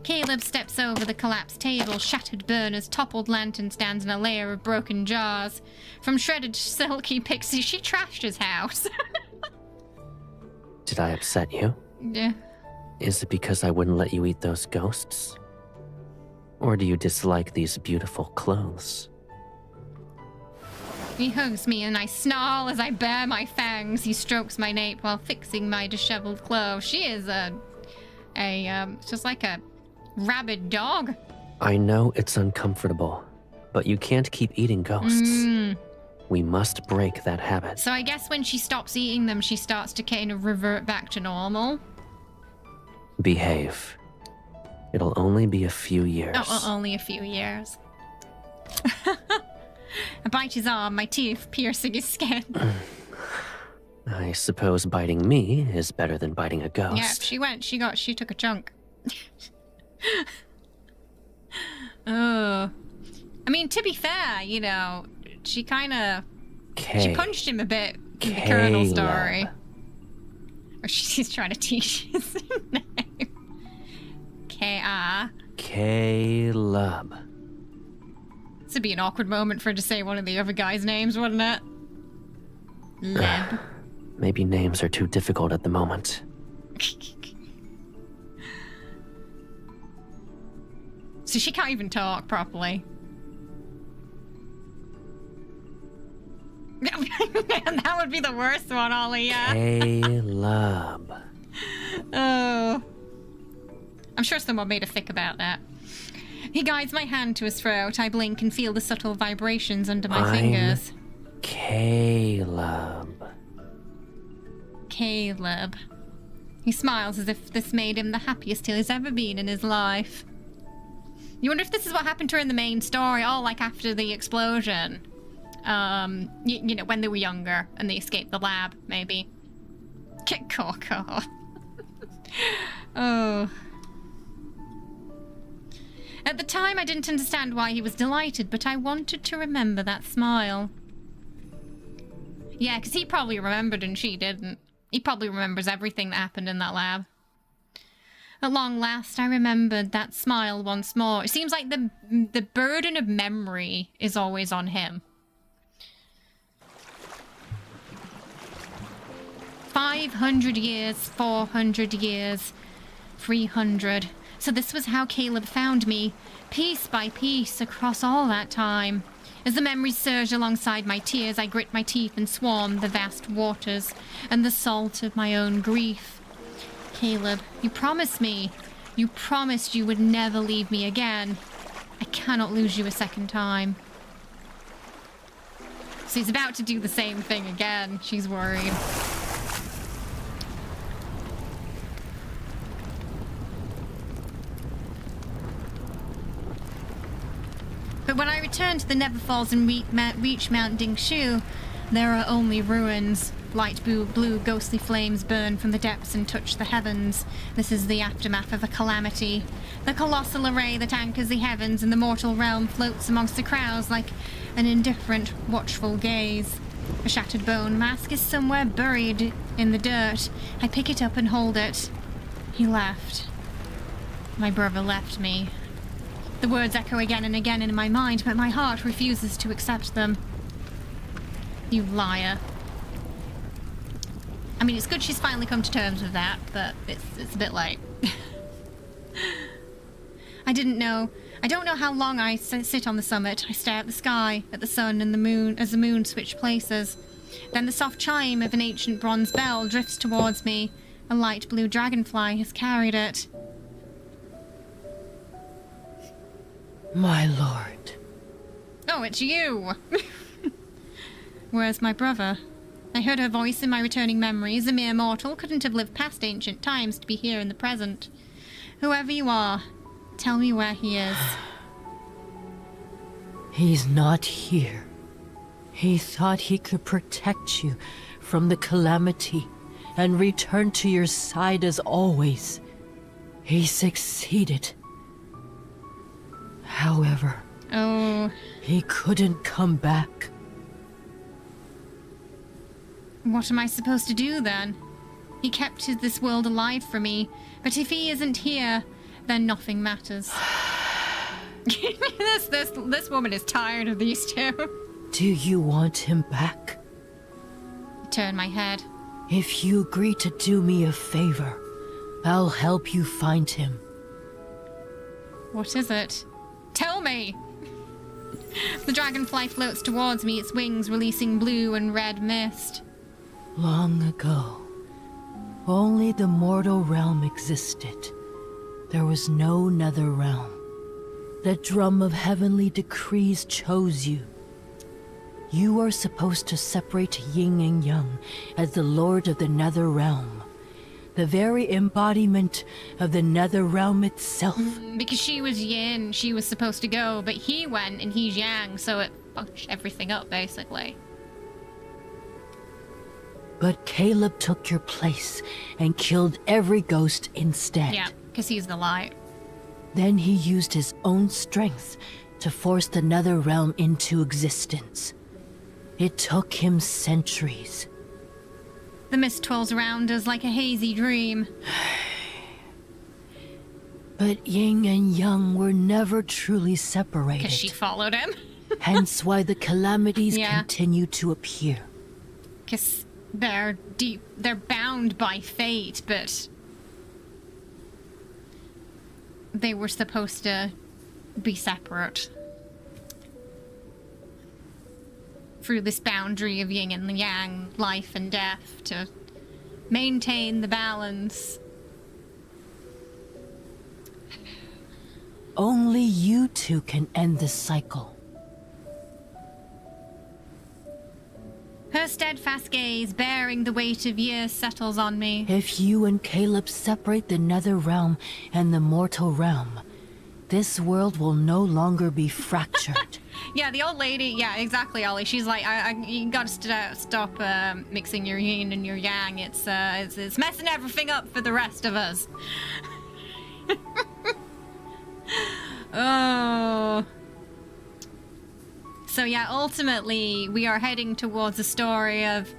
Caleb steps over the collapsed table, shattered burners, toppled lantern stands, and a layer of broken jars. From shredded silky pixies, she trashed his house. Did I upset you? Yeah. Is it because I wouldn't let you eat those ghosts? Or do you dislike these beautiful clothes? He hugs me and I snarl as I bare my fangs. He strokes my nape while fixing my disheveled clothes. She is just like a rabid dog. I know it's uncomfortable, but you can't keep eating ghosts. We must break that habit. So I guess when she stops eating them, she starts to kind of revert back to normal. Behave. It'll only be a few years. Oh, only a few years. I bite his arm, my teeth piercing his skin. I suppose biting me is better than biting a ghost. Yeah, she took a chunk. Oh. I mean, to be fair, you know, she kind of... She punched him a bit in the Colonel story. Or she's trying to teach his name. K-A. Caleb. This would be an awkward moment for her to say one of the other guys' names, wouldn't it? Leb. Maybe names are too difficult at the moment. So she can't even talk properly. Man, that would be the worst one, Ollie, yeah. Caleb. Oh. I'm sure someone made a fic about that. He guides my hand to his throat. I blink and feel the subtle vibrations under my fingers. Caleb. Caleb. He smiles as if this made him the happiest he's ever been in his life. You wonder if this is what happened to her in the main story, like after the explosion. You know, when they were younger and they escaped the lab, maybe. Coco. Oh. At the time, I didn't understand why he was delighted, but I wanted to remember that smile. Yeah, because he probably remembered and she didn't. He probably remembers everything that happened in that lab. At long last, I remembered that smile once more. It seems like the burden of memory is always on him. 500 years, 400 years, 300. So this was how Caleb found me, piece by piece, across all that time. As the memories surged alongside my tears, I grit my teeth and swam the vast waters and the salt of my own grief. Caleb, you promised me. You promised you would never leave me again. I cannot lose you a second time. So he's about to do the same thing again. She's worried. But when I return to the Never Falls and reach Mount Dingshu, there are only ruins. Light blue ghostly flames burn from the depths and touch the heavens. This is the aftermath of a calamity. The colossal array that anchors the heavens and the mortal realm floats amongst the crowds like an indifferent, watchful gaze. A shattered bone mask is somewhere buried in the dirt. I pick it up and hold it. He left. My brother left me. The words echo again and again in my mind, but my heart refuses to accept them. You liar. I mean, it's good she's finally come to terms with that, but it's a bit late. I don't know how long I sit on the summit. I stare at the sky, at the sun and the moon as the moon switch places. Then the soft chime of an ancient bronze bell drifts towards me. A light blue dragonfly has carried it. My lord. Oh, it's you! Where's my brother? I heard her voice in my returning memories. A mere mortal couldn't have lived past ancient times to be here in the present. Whoever you are, tell me where he is. He's not here. He thought he could protect you from the calamity and return to your side as always. He succeeded. However, he couldn't come back. What am I supposed to do then? He kept this world alive for me, but if he isn't here, then nothing matters. This woman is tired of these two. Do you want him back? I turn my head. If you agree to do me a favor, I'll help you find him. What is it? Tell me! The dragonfly floats towards me, its wings releasing blue and red mist. Long ago, only the mortal realm existed. There was no nether realm. The drum of heavenly decrees chose you. You are supposed to separate Yin and Yang as the lord of the nether realm. The very embodiment of the nether realm itself. Because she was yin, she was supposed to go, but he went and he's yang, so it fucked everything up, basically. But Caleb took your place and killed every ghost instead. Yeah, because he's the light. Then he used his own strength to force the nether realm into existence. It took him centuries. The mist twirls around us like a hazy dream. But Yin and Yang were never truly separated. Because she followed him. Hence why the calamities continue to appear. Because they're bound by fate, but they were supposed to be separate. Through this boundary of yin and yang, life and death, to maintain the balance. Only you two can end this cycle. Her steadfast gaze, bearing the weight of years, settles on me. If you and Caleb separate the nether realm and the mortal realm, this world will no longer be fractured. Yeah, the old lady, yeah, exactly, Ollie. She's like, you gotta stop mixing your yin and your yang. It's messing everything up for the rest of us. Oh. So yeah, ultimately, we are heading towards a story of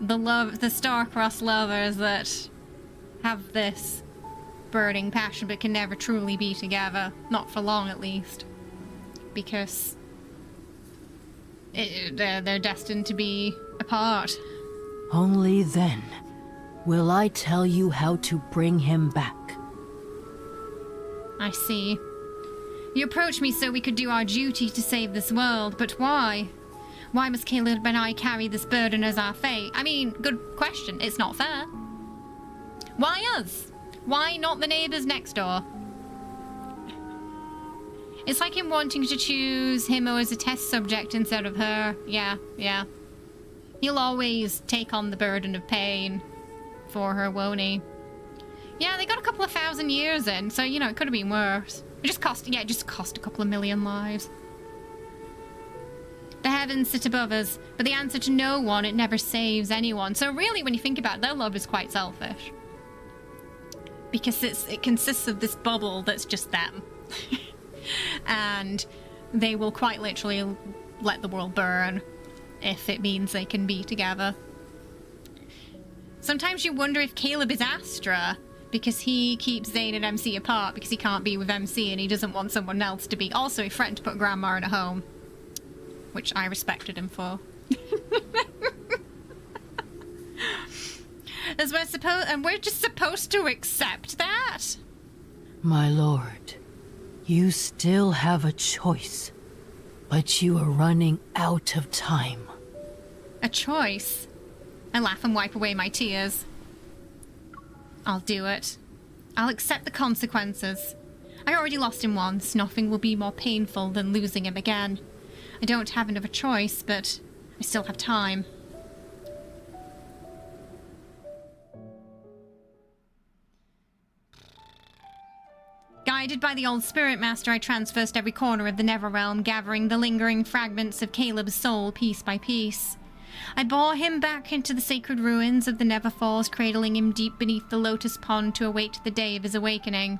the star-crossed lovers that have this burning passion, but can never truly be together. Not for long, at least. Because they're destined to be apart. Only then will I tell you how to bring him back. I see. You approached me so we could do our duty to save this world, but why? Why must Caleb and I carry this burden as our fate? I mean, good question. It's not fair. Why us? Why not the neighbors next door? It's like him wanting to choose him as a test subject instead of her. Yeah. He'll always take on the burden of pain for her, won't he? Yeah, they got a couple of 1,000 years in, so, you know, it could have been worse. It just cost a couple of million lives. The heavens sit above us, but the answer to no one, it never saves anyone. So really, when you think about it, their love is quite selfish. Because it consists of this bubble that's just them. And they will quite literally let the world burn if it means they can be together. Sometimes you wonder if Caleb is Astra, because he keeps Zane and MC apart because he can't be with MC and he doesn't want someone else to be. Also, he threatened to put Grandma in a home, which I respected him for. We're just supposed to accept that? My lord, you still have a choice, but you are running out of time. A choice? I laugh and wipe away my tears. I'll do it. I'll accept the consequences. I already lost him once. Nothing will be more painful than losing him again. I don't have another choice, but I still have time. Guided by the old spirit master, I traversed every corner of the Netherrealm, gathering the lingering fragments of Caleb's soul piece by piece. I bore him back into the sacred ruins of the Neverfalls, cradling him deep beneath the lotus pond to await the day of his awakening.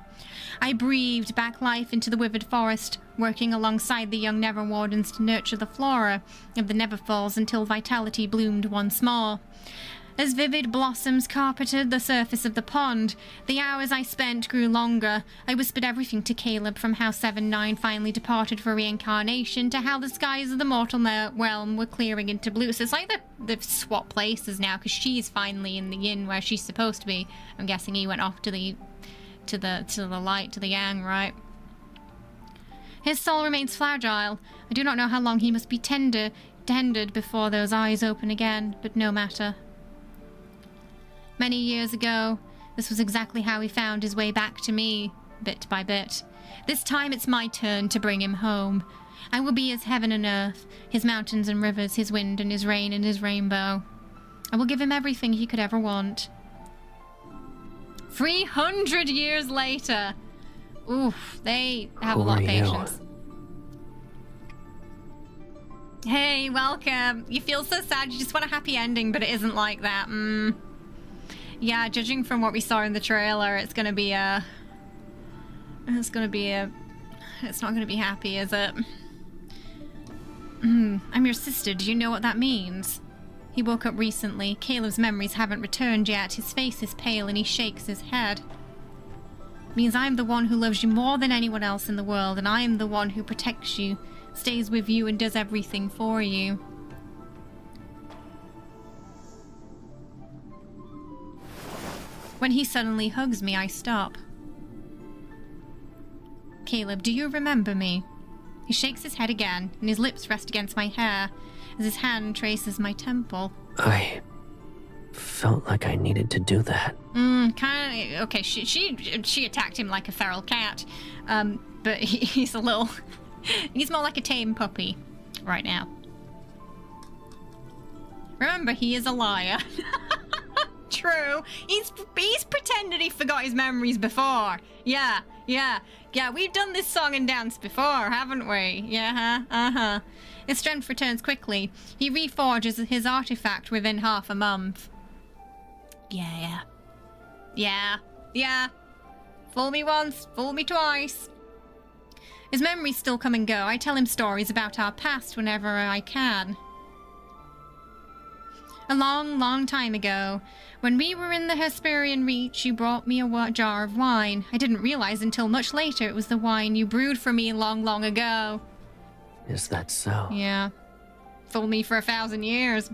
I breathed back life into the withered forest, working alongside the young Neverwardens to nurture the flora of the Neverfalls until vitality bloomed once more. As vivid blossoms carpeted the surface of the pond, the hours I spent grew longer. I whispered everything to Caleb, from how 7-9 finally departed for reincarnation to how the skies of the mortal realm were clearing into blue. So it's like they've swapped places now, because she's finally in the yin where she's supposed to be. I'm guessing he went off to the light, to the yang, right? His soul remains fragile. I do not know how long he must be tended before those eyes open again, but no matter. Many years ago, this was exactly how he found his way back to me, bit by bit. This time it's my turn to bring him home. I will be his heaven and earth, his mountains and rivers, his wind and his rain and his rainbow. I will give him everything he could ever want. 300 years later! Oof, they have a lot of patience. Hey, welcome. You feel so sad, you just want a happy ending, but it isn't like that. Yeah, judging from what we saw in the trailer, it's not gonna be happy, is it? I'm your sister, do you know what that means? He woke up recently. Caleb's memories haven't returned yet. His face is pale and he shakes his head. It means I'm the one who loves you more than anyone else in the world, and I am the one who protects you, stays with you, and does everything for you. When he suddenly hugs me, I stop. Caleb, do you remember me? He shakes his head again, and his lips rest against my hair as his hand traces my temple. I felt like I needed to do that. Kinda. Okay, she attacked him like a feral cat, but he's he's more like a tame puppy right now. Remember, he is a liar. True. He's pretended he forgot his memories before. Yeah, we've done this song and dance before, haven't we? Yeah, His strength returns quickly. He reforges his artifact within half a month. Yeah. Fool me once, fool me twice. His memories still come and go. I tell him stories about our past whenever I can. A long, long time ago. When we were in the Hesperian Reach, you brought me a jar of wine. I didn't realize until much later it was the wine you brewed for me long, long ago. Is that so? Yeah. Fooled me for 1,000 years.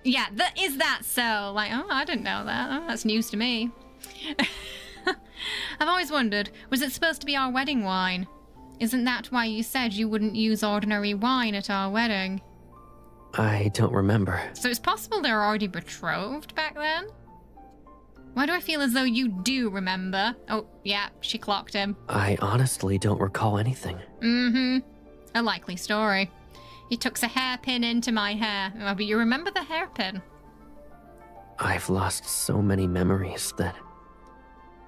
Yeah, is that so? Like, oh, I didn't know that. Oh, that's news to me. I've always wondered, was it supposed to be our wedding wine? Isn't that why you said you wouldn't use ordinary wine at our wedding? I don't remember. So it's possible they were already betrothed back then? Why do I feel as though you do remember? Oh, yeah, she clocked him. I honestly don't recall anything. Mm-hmm. A likely story. He tucks a hairpin into my hair. Oh, but you remember the hairpin? I've lost so many memories that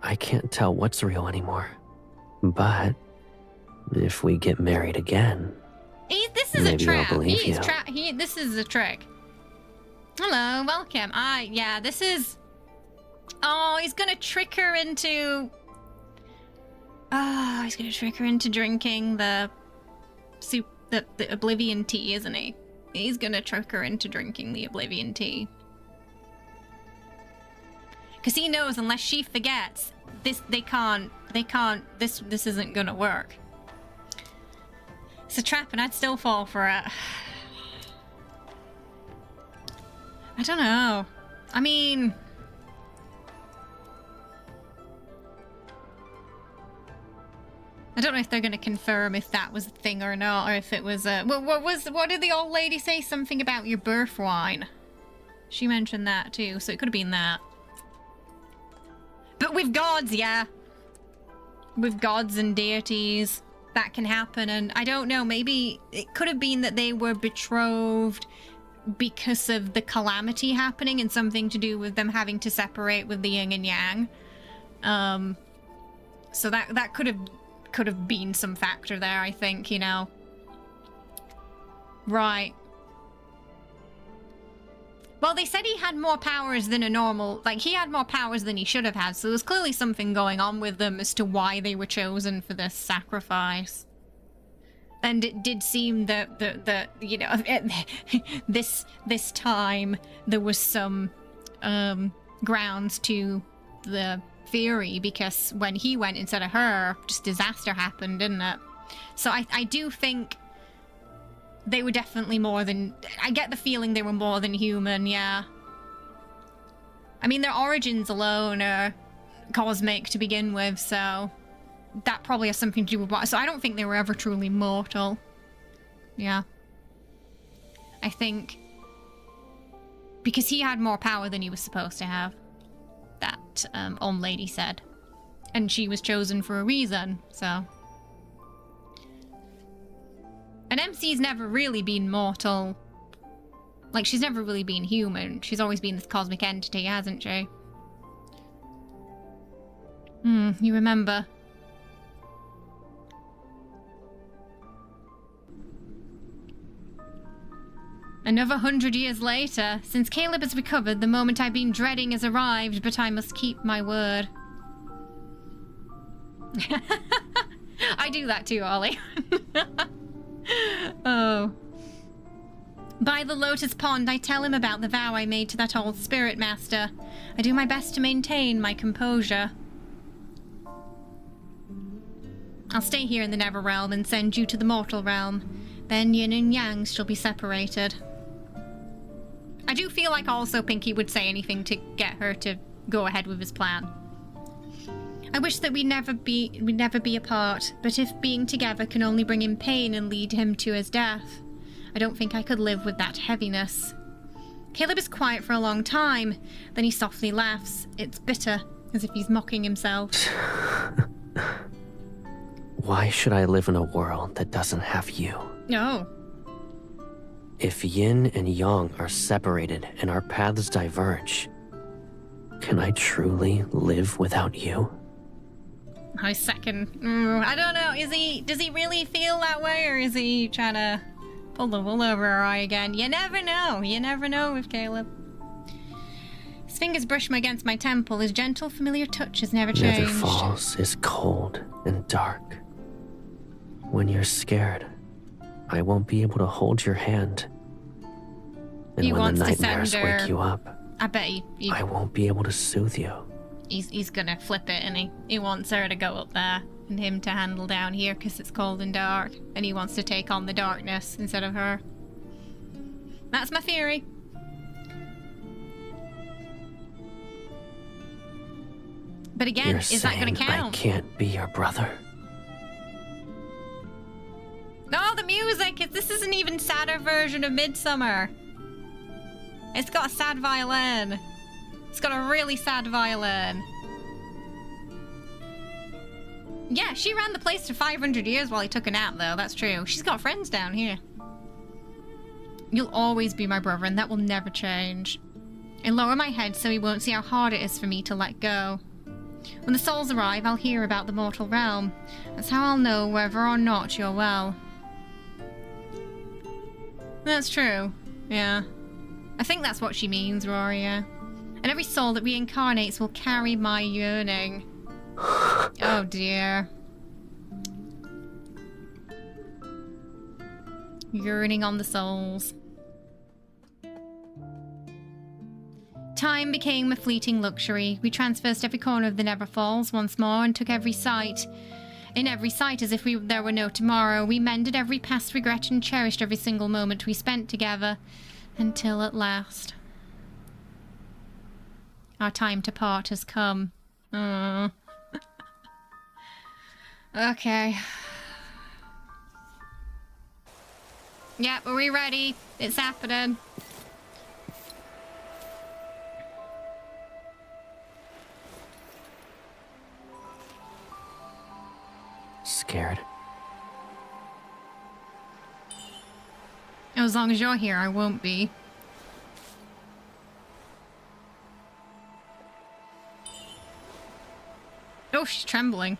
I can't tell what's real anymore. But if we get married again, this is maybe a trap. I'll believe This is a trick. Hello, welcome. Yeah, this is... Oh, he's gonna trick her into... Oh, he's gonna trick her into drinking the soup, the Oblivion tea, isn't he? He's gonna trick her into drinking the Oblivion tea. Because he knows unless she forgets, this isn't gonna work. It's a trap and I'd still fall for it. I don't know. I mean... I don't know if they're going to confirm if that was a thing or not, or if it was a... What did the old lady say? Something about your birth wine. She mentioned that too, so it could have been that. But with gods, yeah. With gods and deities, that can happen, and I don't know, maybe it could have been that they were betrothed because of the calamity happening and something to do with them having to separate with the yin and yang. So that could have been some factor there, I think, you know. Right. Well, they said he had more powers than a normal... Like, he had more powers than he should have had, so there was clearly something going on with them as to why they were chosen for this sacrifice. And it did seem that you know, this time there was some grounds to the theory, because when he went instead of her, just disaster happened, didn't it? So I do think they were definitely more than... I get the feeling they were more than human, yeah. I mean, their origins alone are cosmic to begin with, so that probably has something to do with what... So I don't think they were ever truly mortal. Yeah. I think... Because he had more power than he was supposed to have. That old lady said. And she was chosen for a reason, so... And MC's never really been mortal. Like, she's never really been human. She's always been this cosmic entity, hasn't she? You remember. Another 100 years later, since Caleb has recovered, the moment I've been dreading has arrived, but I must keep my word. I do that too, Ollie. Oh. By the Lotus Pond, I tell him about the vow I made to that old spirit master. I do my best to maintain my composure. I'll stay here in the Netherrealm and send you to the mortal realm. Then yin and yang shall be separated. I do feel like also Pinky would say anything to get her to go ahead with his plan. I wish that we'd never be apart, but if being together can only bring him pain and lead him to his death, I don't think I could live with that heaviness. Caleb is quiet for a long time, then he softly laughs. It's bitter, as if he's mocking himself. Why should I live in a world that doesn't have you? No. If yin and yang are separated and our paths diverge, can I truly live without you? I second. I don't know. Does he really feel that way, or is he trying to pull the wool over our eye again? You never know. You never know with Caleb. His fingers brush against my temple. His gentle, familiar touch has never changed. Nether Falls is cold and dark. When you're scared, I won't be able to hold your hand. And He when wants the to send nightmares her. wake you up, I bet I won't be able to soothe you. he's gonna flip it, and he wants her to go up there and him to handle down here because it's cold and dark, and he wants to take on the darkness instead of her. That's my theory. But again, You're is that gonna saying count? I can't be your brother? No, the music! This is an even sadder version of Midsummer. It's got a sad violin. It's got a really sad violin. Yeah, she ran the place for 500 years while he took a nap, though. That's true. She's got friends down here. You'll always be my brother, and that will never change. I lower my head so he won't see how hard it is for me to let go. When the souls arrive, I'll hear about the mortal realm. That's how I'll know whether or not you're well. That's true. Yeah. I think that's what she means, Roria. And every soul that reincarnates will carry my yearning. Oh dear. Yearning on the souls. Time became a fleeting luxury. We traversed every corner of the Neverfalls once more and took every sight. In every sight, as if there were no tomorrow, we mended every past regret and cherished every single moment we spent together. Until at last. Our time to part has come. Okay. Yep, are we ready? It's happening. Scared? As long as you're here, I won't be. Oh, she's trembling.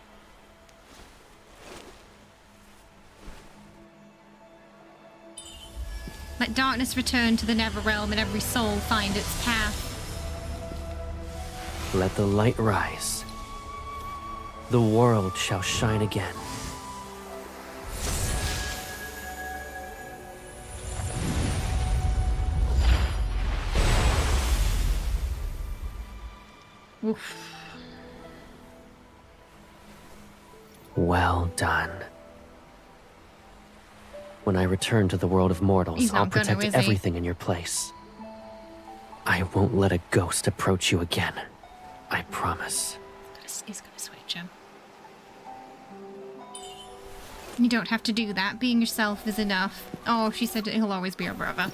Let darkness return to the Netherrealm and every soul find its path. Let the light rise. The world shall shine again. Oof. Well done. When I return to the world of mortals, I'll protect everything in your place. I won't let a ghost approach you again. I promise. He's gonna switch him. You don't have to do that. Being yourself is enough. Oh, she said he'll always be your brother.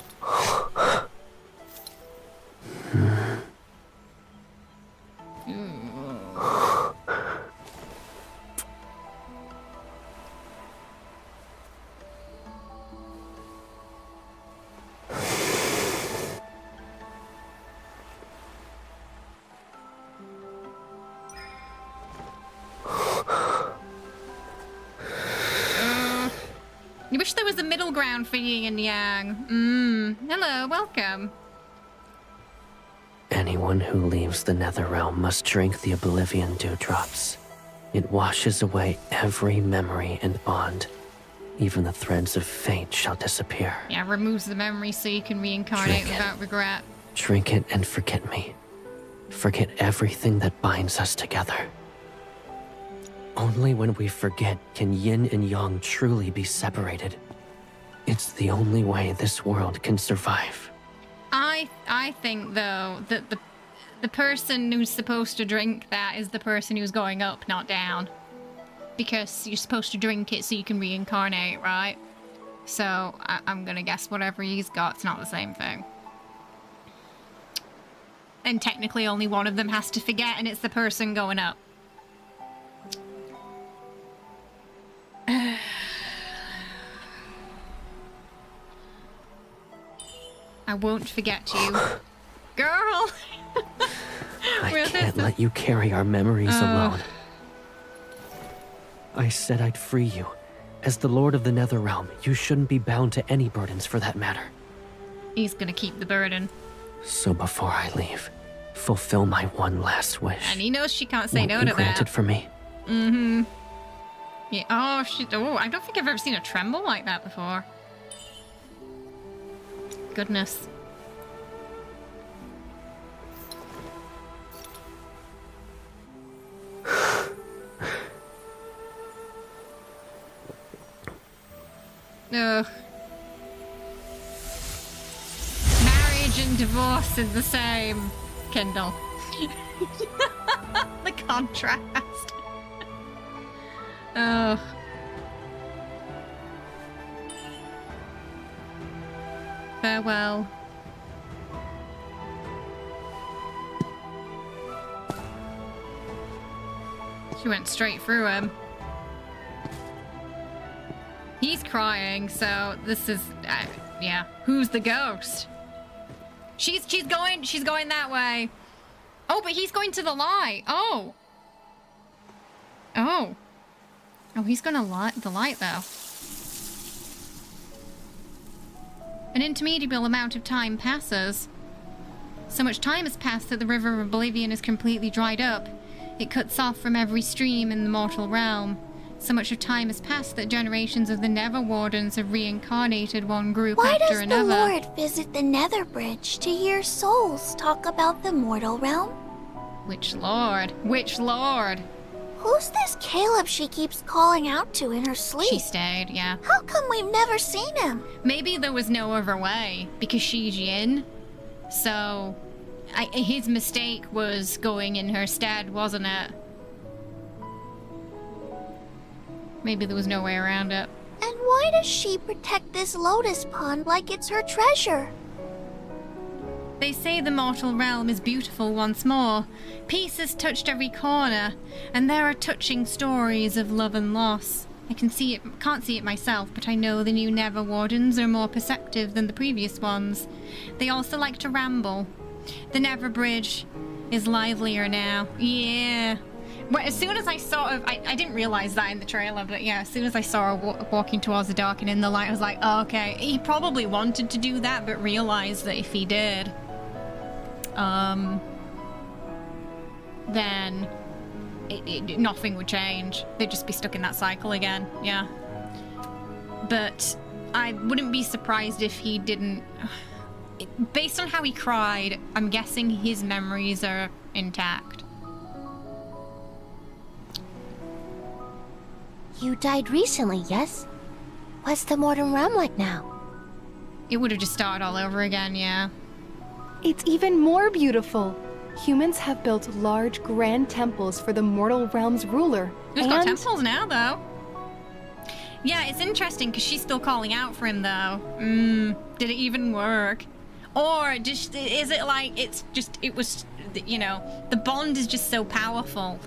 You wish there was a middle ground for yin and yang. Hello, welcome. Anyone who leaves the Netherrealm must drink the Oblivion Dewdrops. It washes away every memory and bond. Even the threads of fate shall disappear. Yeah, removes the memory so you can reincarnate without regret. Drink it and forget me. Forget everything that binds us together. Only when we forget can yin and yang truly be separated. It's the only way this world can survive. I think though that the person who's supposed to drink that is the person who's going up, not down. Because you're supposed to drink it so you can reincarnate, right? So I'm gonna guess whatever he's got's not the same thing. And technically only one of them has to forget, and it's the person going up. I won't forget you. Girl! I can't let you carry our memories alone. I said I'd free you. As the Lord of the Netherrealm, you shouldn't be bound to any burdens for that matter. He's gonna keep the burden. So before I leave, fulfill my one last wish. And he knows she can't say Won't no you to grant that. it for me? Mm-hmm. Yeah. Oh, I don't think I've ever seen a tremble like that before. Goodness. Ugh. Marriage and divorce is the same, Kendall. The contrast. Ugh. Farewell. She went straight through him. He's crying, so this is, yeah. Who's the ghost? She's going that way. Oh, but he's going to the light. Oh. Oh. Oh, he's gonna light the light though. An interminable amount of time passes. So much time has passed that the River of Oblivion is completely dried up. It cuts off from every stream in the mortal realm. So much of time has passed that generations of the Nether Wardens have reincarnated one group after another. Why does the Lord visit the Nether Bridge to hear souls talk about the mortal realm? Which Lord? Which Lord? Who's this Caleb she keeps calling out to in her sleep? She stayed, yeah. How come we've never seen him? Maybe there was no other way, because she's Yin. So, his mistake was going in her stead, wasn't it? Maybe there was no way around it. And why does she protect this lotus pond like it's her treasure? They say the mortal realm is beautiful once more. Peace has touched every corner, and there are touching stories of love and loss. I can't see it myself, but I know the new Nether Wardens are more perceptive than the previous ones. They also like to ramble. The Nether Bridge is livelier now. Yeah. Well, as soon as I sort of, I didn't realize that in the trailer, but yeah, as soon as I saw her walking towards the dark and in the light, I was like, oh, okay. He probably wanted to do that, but realized that if he did, then nothing would change. They'd just be stuck in that cycle again, yeah. But I wouldn't be surprised if he didn't. Based on how he cried, I'm guessing his memories are intact. You died recently, yes? What's the mortal realm like now? It would have just started all over again, yeah. It's even more beautiful. Humans have built large, grand temples for the mortal realm's ruler. Who's got temples now, though? Yeah, it's interesting because she's still calling out for him, though. Did it even work? Or just is it like it was, you know, the bond is just so powerful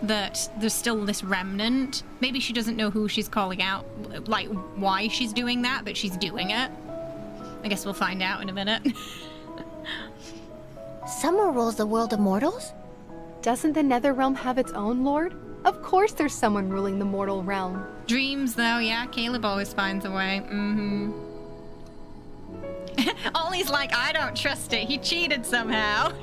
that there's still this remnant. Maybe she doesn't know who she's calling out, like why she's doing that, but she's doing it. I guess we'll find out in a minute. Someone rules the world of mortals? Doesn't the Nether Realm have its own lord? Of course there's someone ruling the mortal realm. Dreams, though, yeah. Caleb always finds a way. Ollie's like, I don't trust it. He cheated somehow.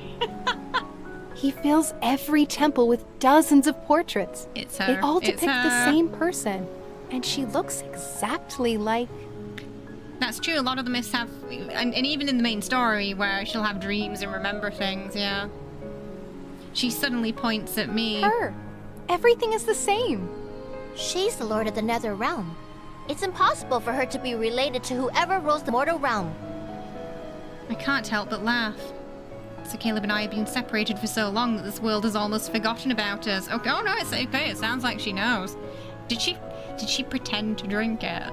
He fills every temple with dozens of portraits. It's her. They all depict It's her. the same person. And she looks exactly like... That's true. A lot of the myths have, and even in the main story where she'll have dreams and remember things, yeah. She suddenly points at me. Her. Everything is the same. She's the lord of the Nether Realm. It's impossible for her to be related to whoever rules the mortal realm. I can't help but laugh. So Caleb and I have been separated for so long that this world has almost forgotten about us. Okay, oh no, it's okay. It sounds like she knows. Did she pretend to drink it?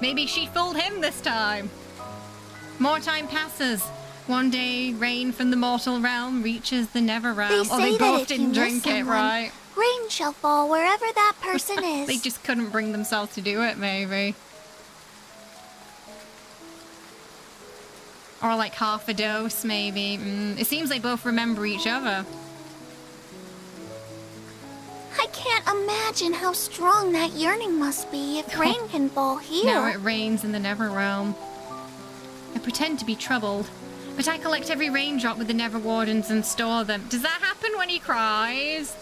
Maybe she fooled him this time. More time passes. One day, rain from the mortal realm reaches the Nether realm. They both didn't drink it, right? Rain shall fall wherever that person is. They just couldn't bring themselves to do it, maybe. Or like half a dose, maybe. It seems they both remember each other. I can't imagine how strong that yearning must be if rain can fall here. No, it rains in the Nether realm. I pretend to be troubled, but I collect every raindrop with the Nether Wardens and store them. Does that happen when he cries?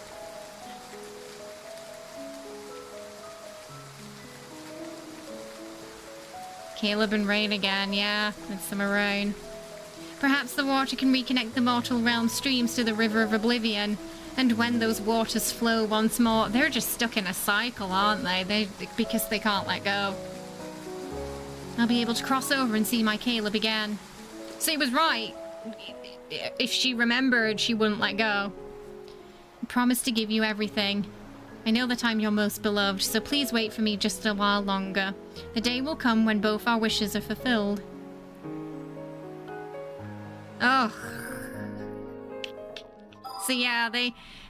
Caleb and rain again, yeah. Midsummer rain. Perhaps the water can reconnect the mortal realm streams to the River of Oblivion. And when those waters flow once more, they're just stuck in a cycle, aren't they? Because they can't let go. I'll be able to cross over and see my Caleb again. So he was right. If she remembered, she wouldn't let go. I promise to give you everything. I know that I'm your most beloved, so please wait for me just a while longer. The day will come when both our wishes are fulfilled. Oh. So yeah,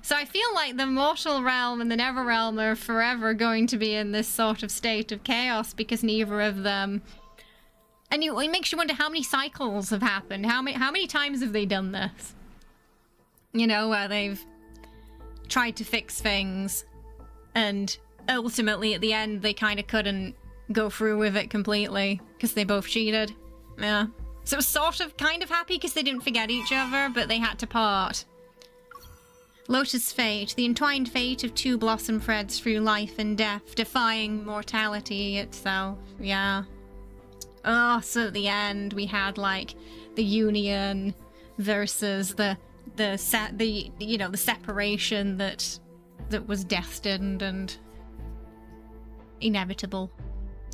so I feel like the mortal realm and the nether realm are forever going to be in this sort of state of chaos because neither of them. And it makes you wonder how many cycles have happened. How many times have they done this? You know, where they've tried to fix things, and ultimately at the end they kind of couldn't go through with it completely because they both cheated. Yeah. So it was sort of kind of happy because they didn't forget each other, but they had to part. Lotus fate, the entwined fate of two blossom threads through life and death, defying mortality itself. Yeah. Oh, so at the end we had like the union versus the separation that was destined and inevitable.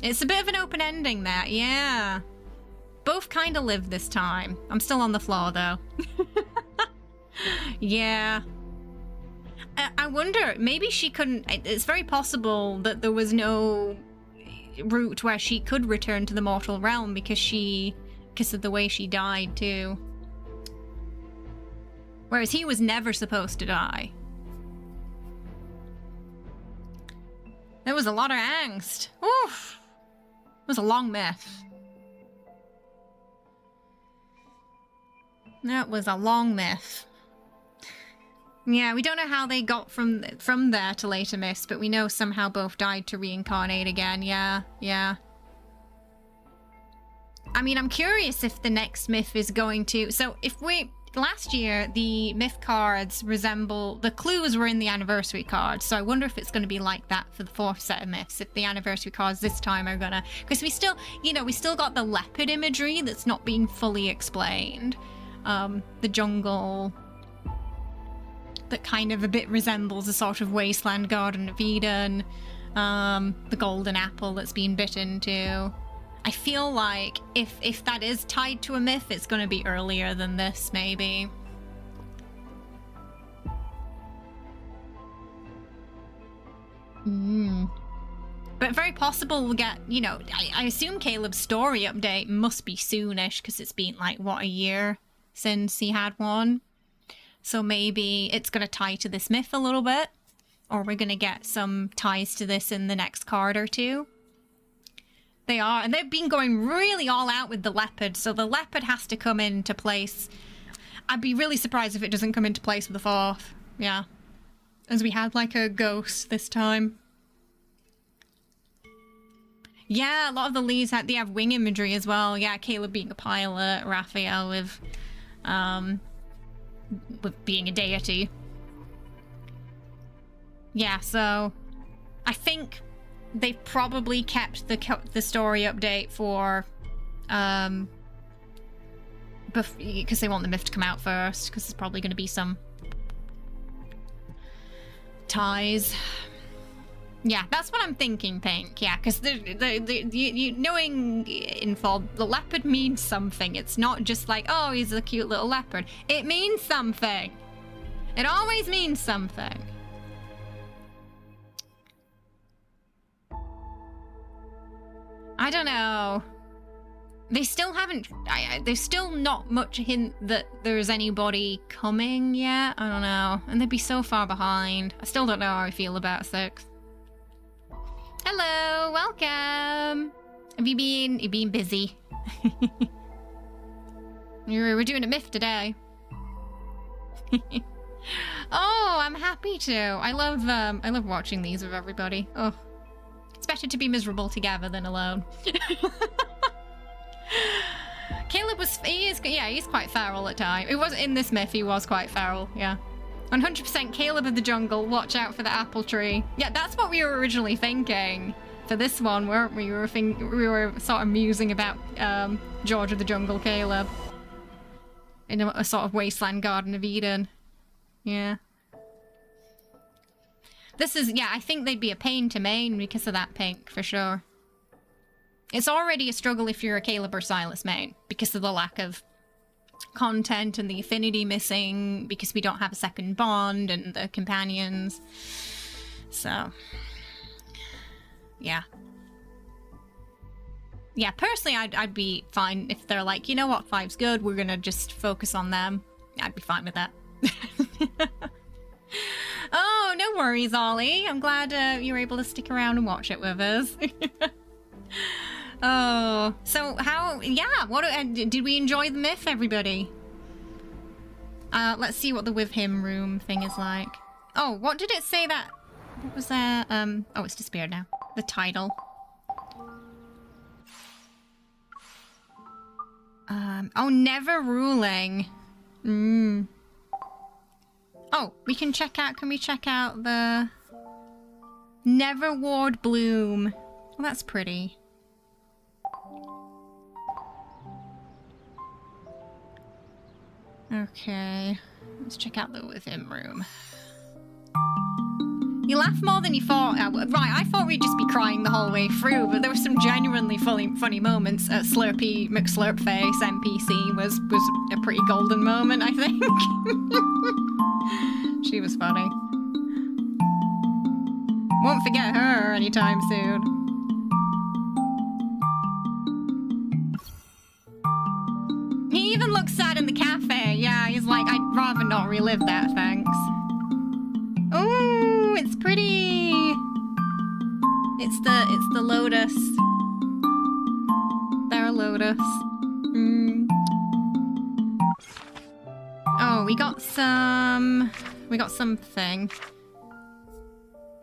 It's a bit of an open ending there, yeah. Both kind of lived this time. I'm still on the floor though. Yeah. I wonder, maybe she couldn't. It's very possible that there was no route where she could return to the mortal realm because of the way she died too. Whereas he was never supposed to die. There was a lot of angst. Oof. It was a long myth. That was a long myth. Yeah, we don't know how they got from there to later myths, but we know somehow both died to reincarnate again. Yeah, yeah. I mean, I'm curious if the next myth is going to... So if we... Last year, the myth cards resemble... The clues were in the anniversary cards, so I wonder if it's going to be like that for the fourth set of myths, if the anniversary cards this time are going to... Because we still, we still got the leopard imagery that's not been fully explained. The jungle... that kind of a bit resembles a sort of wasteland Garden of Eden. The golden apple that's been bit into. I feel like if that is tied to a myth, it's going to be earlier than this, maybe. But very possible we'll get, I assume Caleb's story update must be soonish, because it's been like, what, a year since he had one? So maybe it's going to tie to this myth a little bit, or we're going to get some ties to this in the next card or two. They are, and they've been going really all out with the leopard, so the leopard has to come into place. I'd be really surprised if it doesn't come into place with the fourth. Yeah. As we had like a ghost this time. Yeah, a lot of the leads they have wing imagery as well. Yeah, Caleb being a pilot, Raphael with being a deity. Yeah, so I think they've probably kept the story update for because they want the myth to come out first, because there's probably going to be some ties. Yeah, that's what I'm thinking, Pink. Yeah, because knowing info, the leopard means something. It's not just like, oh, he's a cute little leopard. It means something. It always means something. I don't know. They still haven't... there's still not much hint that there's anybody coming yet. I don't know. And they'd be so far behind. I still don't know how I feel about 6. Hello, welcome. Have you been... You've been busy. We're doing a myth today. Oh, I'm happy to. I love watching these with everybody. Oh, it's better to be miserable together than alone. Caleb he's quite feral at times. It was in this myth, he was quite feral, yeah. 100% Caleb of the jungle, watch out for the apple tree. Yeah, that's what we were originally thinking for this one, weren't we? We were sort of musing about George of the Jungle Caleb in a sort of wasteland Garden of Eden. Yeah. This is, yeah, I think they'd be a pain to main because of that pink, for sure. It's already a struggle if you're a Caleb or Silas main, because of the lack of content and the affinity missing, because we don't have a second bond and the companions. So, yeah. Yeah, personally, I'd be fine if they're like, you know what, 5's good, we're gonna just focus on them. I'd be fine with that. Oh, no worries, Ollie. I'm glad you were able to stick around and watch it with us. Oh, so how, yeah, what, did we enjoy the myth, everybody? Let's see what the with him room thing is like. Oh, what did it say that, what was that, oh, it's disappeared now. The title. Oh, never ruling. Oh, we can check out, can we check out the Never Ward Bloom? Well, that's pretty. Okay, let's check out the with him room. You laugh more than you thought. Right, I thought we'd just be crying the whole way through, but there were some genuinely funny moments. Slurpy McSlurpface NPC was a pretty golden moment, I think. She was funny. Won't forget her anytime soon. He even looks sad in the cafe. Yeah, he's like, I'd rather not relive that, thanks. Ooh, it's pretty. It's the lotus. Their lotus. Oh, we got something.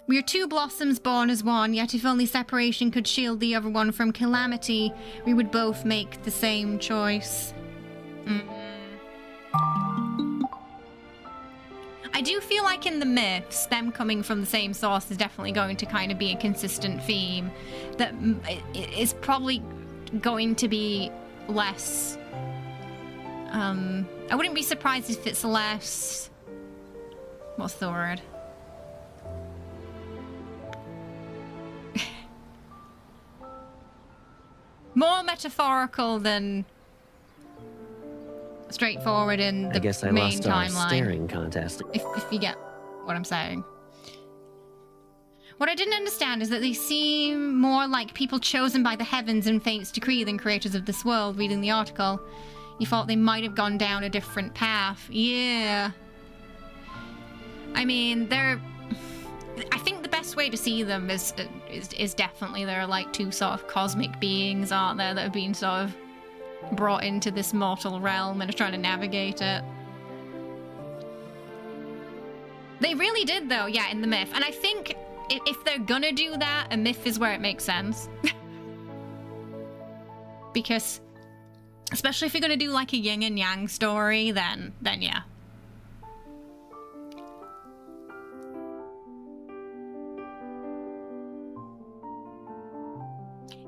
We are two blossoms born as one, yet if only separation could shield the other one from calamity, we would both make the same choice. I do feel like in the myths, them coming from the same source is definitely going to kind of be a consistent theme that is probably going to be less... I wouldn't be surprised if it's less... What's the word? More metaphorical than straightforward in the main timeline. I guess I lost our staring contest. If you get what I'm saying. What I didn't understand is that they seem more like people chosen by the heavens and fate's decree than creators of this world, reading the article. You thought they might have gone down a different path. Yeah. I mean, they're... I think the best way to see them is definitely they're like two sort of cosmic beings, aren't there, that have been sort of brought into this mortal realm and are trying to navigate it. They really did, though, yeah, in the myth. And I think if they're gonna do that, a myth is where it makes sense. Because, especially if you're gonna do like a yin and yang story, then yeah.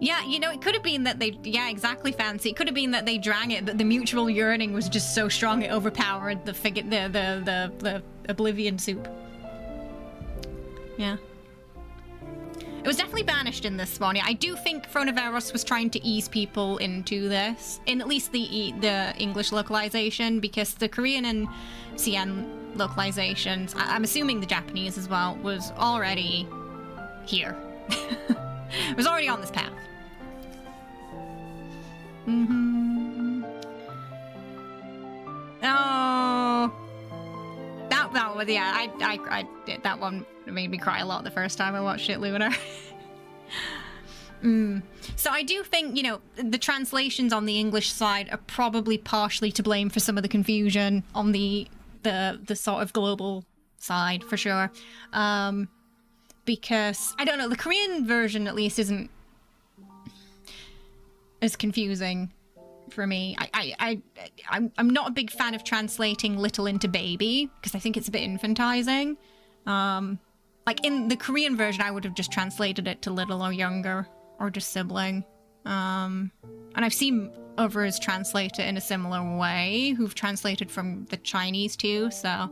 Yeah, you know, it could have been that they... Yeah, exactly, Fancy. It could have been that they drank it, but the mutual yearning was just so strong it overpowered the Oblivion soup. Yeah. It was definitely banished in this one. Yeah, I do think Chronoveros was trying to ease people into this, in at least the English localization, because the Korean and CN localizations, I'm assuming the Japanese as well, was already here. It was already on this path. Oh, that was, yeah, I did that one. It made me cry a lot the first time I watched it, Lunar. So I do think, you know, the translations on the English side are probably partially to blame for some of the confusion on the sort of global side, for sure. Because I don't know, the Korean version at least isn't as confusing for me. I'm not a big fan of translating little into baby because I think it's a bit infantizing. Like in the Korean version, I would have just translated it to little or younger or just sibling. And I've seen others translate it in a similar way who've translated from the Chinese too. So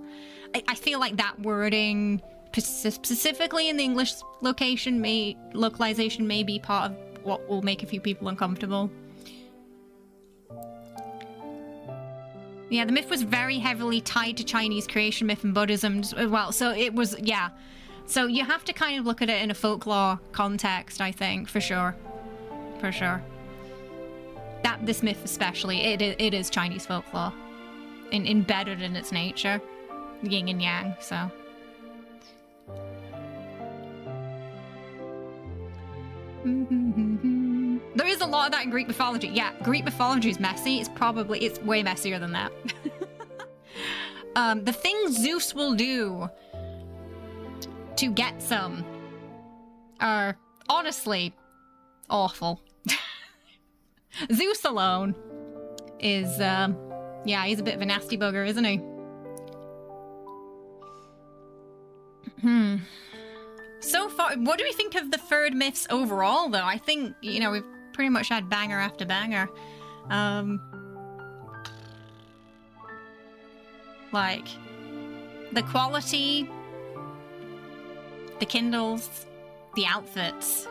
I feel like that wording specifically in the English localization may be part of what will make a few people uncomfortable. Yeah, the myth was very heavily tied to Chinese creation myth and Buddhism as well. So it was, yeah. So you have to kind of look at it in a folklore context, I think, for sure. For sure. This myth especially, it is Chinese folklore. Embedded in its nature. Yin and yang, so. There is a lot of that in Greek mythology. Yeah, Greek mythology is messy. It's way messier than that. The things Zeus will do to get some are honestly awful. Zeus alone is, yeah, he's a bit of a nasty bugger, isn't he? So far, what do we think of the third myths overall, though? I think, you know, we've pretty much had banger after banger. Like, the quality, the Kindles, the outfits.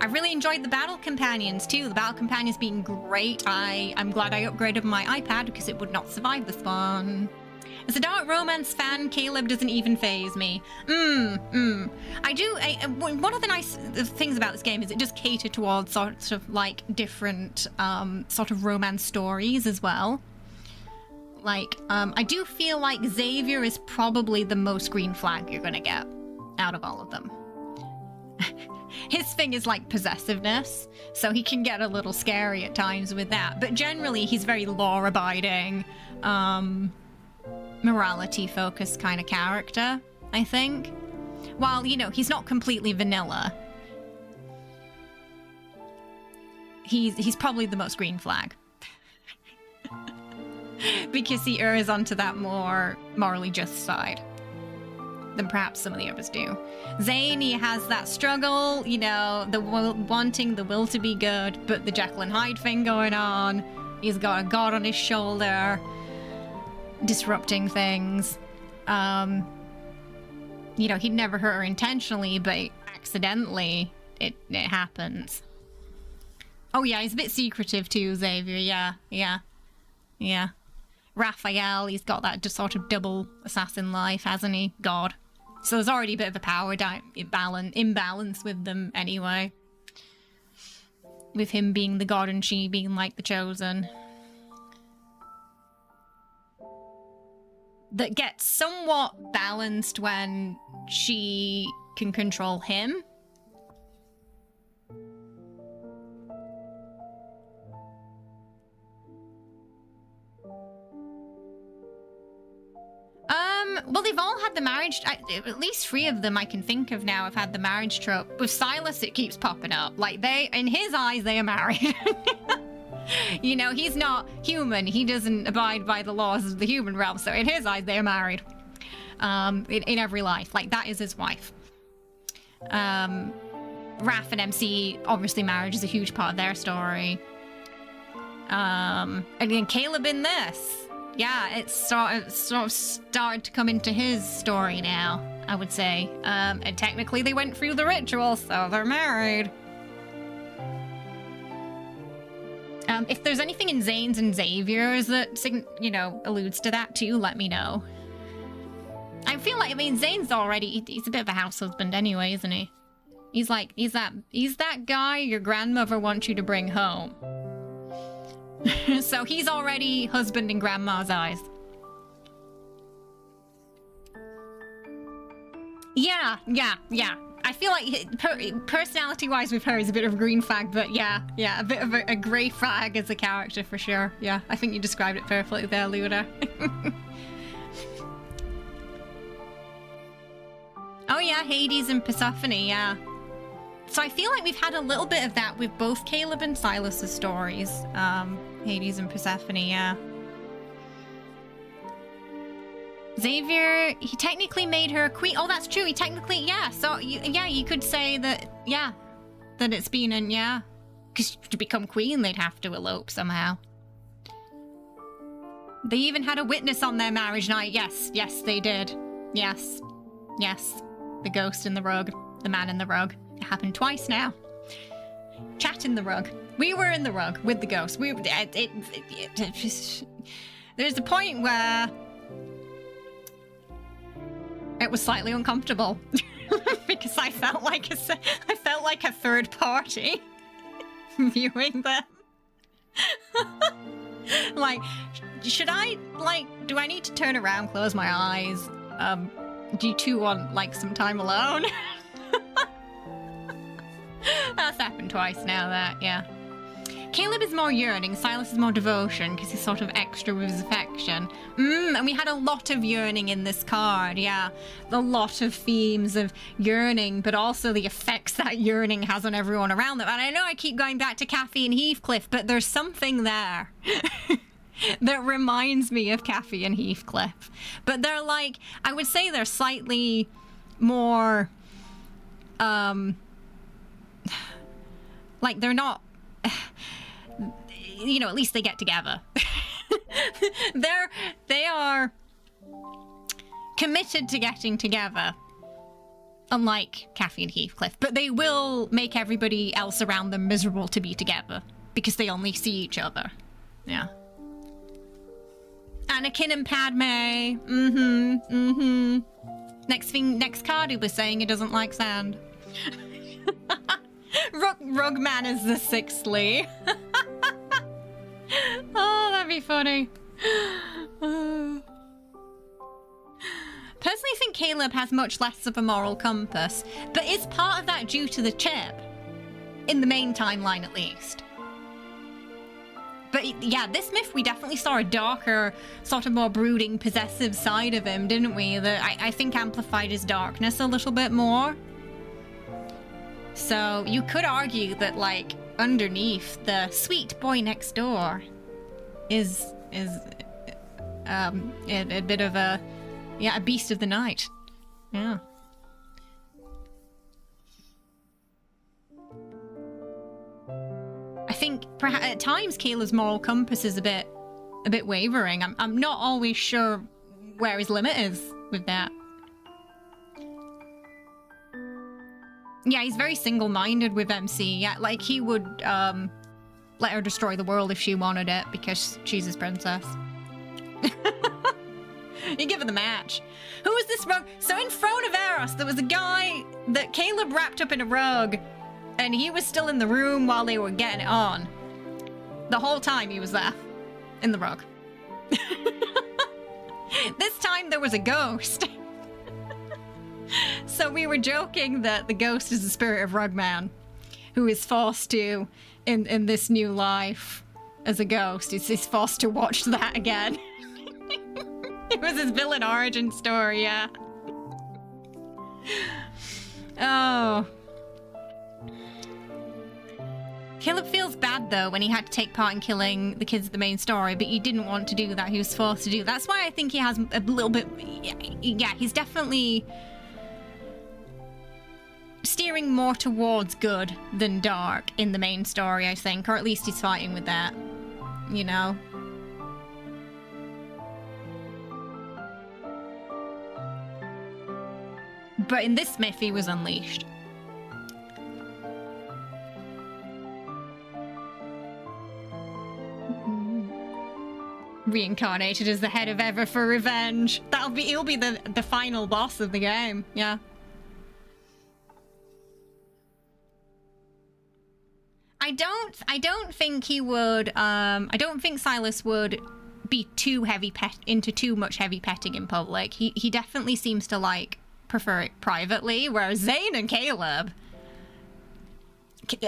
I really enjoyed the battle companions, too. The battle companions being great. I'm glad I upgraded my iPad because it would not survive this one. As a dark romance fan, Caleb doesn't even faze me. One of the nice things about this game is it does cater towards sort of like different sort of romance stories as well. Like, I do feel like Xavier is probably the most green flag you're gonna get out of all of them. His thing is like possessiveness, so he can get a little scary at times with that. But generally, he's very law-abiding, morality-focused kind of character, I think. While, you know, he's not completely vanilla. He's probably the most green flag. Because he errs onto that more morally just side than perhaps some of the others do. Zane, he has that struggle, you know, wanting the will to be good, but the Jekyll and Hyde thing going on. He's got a god on his shoulder, disrupting things. You know, he'd never hurt her intentionally, but accidentally, it happens. Oh yeah, he's a bit secretive too, Xavier. Yeah. Raphael, he's got that just sort of double assassin life, hasn't he? God. So there's already a bit of a power imbalance with them anyway. With him being the god and she being like the chosen. That gets somewhat balanced when she can control him. Well, they've all had the marriage, at least 3 of them I can think of now have had the marriage trope. With Silas, it keeps popping up. Like, in his eyes, they are married. You know, he's not human. He doesn't abide by the laws of the human realm. So in his eyes, they are married. In every life. Like, that is his wife. Raph and MC, obviously marriage is a huge part of their story. And then Caleb in this. Yeah, it's sort of started to come into his story now, I would say. And technically they went through the ritual, so they're married. If there's anything in Zane's and Xavier's that, you know, alludes to that too, let me know. I feel like, I mean, Zane's already, he's a bit of a house husband anyway, isn't he? He's like, he's that guy your grandmother wants you to bring home. So he's already husband in grandma's eyes. Yeah. I feel like personality-wise with her is a bit of a green flag, but yeah, a bit of a grey flag as a character for sure. Yeah, I think you described it perfectly there, Luda. Oh yeah, Hades and Persephone, yeah. So I feel like we've had a little bit of that with both Caleb and Silas's stories. Hades and Persephone, yeah. Xavier, he technically made her a queen. Oh, that's true. He technically, yeah. So, you could say that, yeah, that it's been in, yeah. Because to become queen, they'd have to elope somehow. They even had a witness on their marriage night. Yes, they did. Yes. Yes, the ghost in the rug, the man in the rug. It happened twice now. Chat in the rug. We were in the rug with the ghost. There's a point where it was slightly uncomfortable because I felt like a third party viewing them. Like, should I, like, do I need to turn around, close my eyes? Do you two want, like, some time alone? That's happened twice now, yeah. Caleb is more yearning, Silas is more devotion, because he's sort of extra with his affection. And we had a lot of yearning in this card, yeah. A lot of themes of yearning, but also the effects that yearning has on everyone around them. And I know I keep going back to Kathy and Heathcliff, but there's something there that reminds me of Kathy and Heathcliff. But they're like, I would say they're slightly more, like they're not... You know, at least they get together. They are committed to getting together, unlike Kathy and Heathcliff, but they will make everybody else around them miserable to be together because they only see each other. Yeah. Anakin and Padme. Next card he was saying he doesn't like sand. Rugman is the sixthly. Oh, that'd be funny. Personally, I think Caleb has much less of a moral compass, but is part of that due to the chip? In the main timeline, at least. But yeah, this myth, we definitely saw a darker, sort of more brooding, possessive side of him, didn't we? That I think amplified his darkness a little bit more. So you could argue that, like, underneath, the sweet boy next door is a bit of a beast of the night. Yeah. I think perhaps at times Caleb's moral compass is a bit wavering. I'm not always sure where his limit is with that. Yeah, he's very single-minded with MC. Yeah, like he would let her destroy the world if she wanted it because she's his princess. You give her the match. Who was this rug? So in Throne of Eros, there was a guy that Caleb wrapped up in a rug, and he was still in the room while they were getting it on. The whole time he was there, in the rug. This time there was a ghost. So we were joking that the ghost is the spirit of Rugman, who is forced to, in this new life as a ghost, is forced to watch that again. It was his villain origin story, yeah. Oh. Caleb feels bad, though, when he had to take part in killing the kids of the main story, but he didn't want to do that. He was forced to do. That's why I think he has a little bit... Yeah, he's definitely steering more towards good than dark in the main story, I think. Or at least he's fighting with that, you know? But in this myth, he was unleashed. Reincarnated as the head of Ever for revenge. He'll be the final boss of the game, yeah. I don't think he would, I don't think Silas would be too into too much heavy petting in public. He definitely seems to prefer it privately, whereas Zane and Caleb,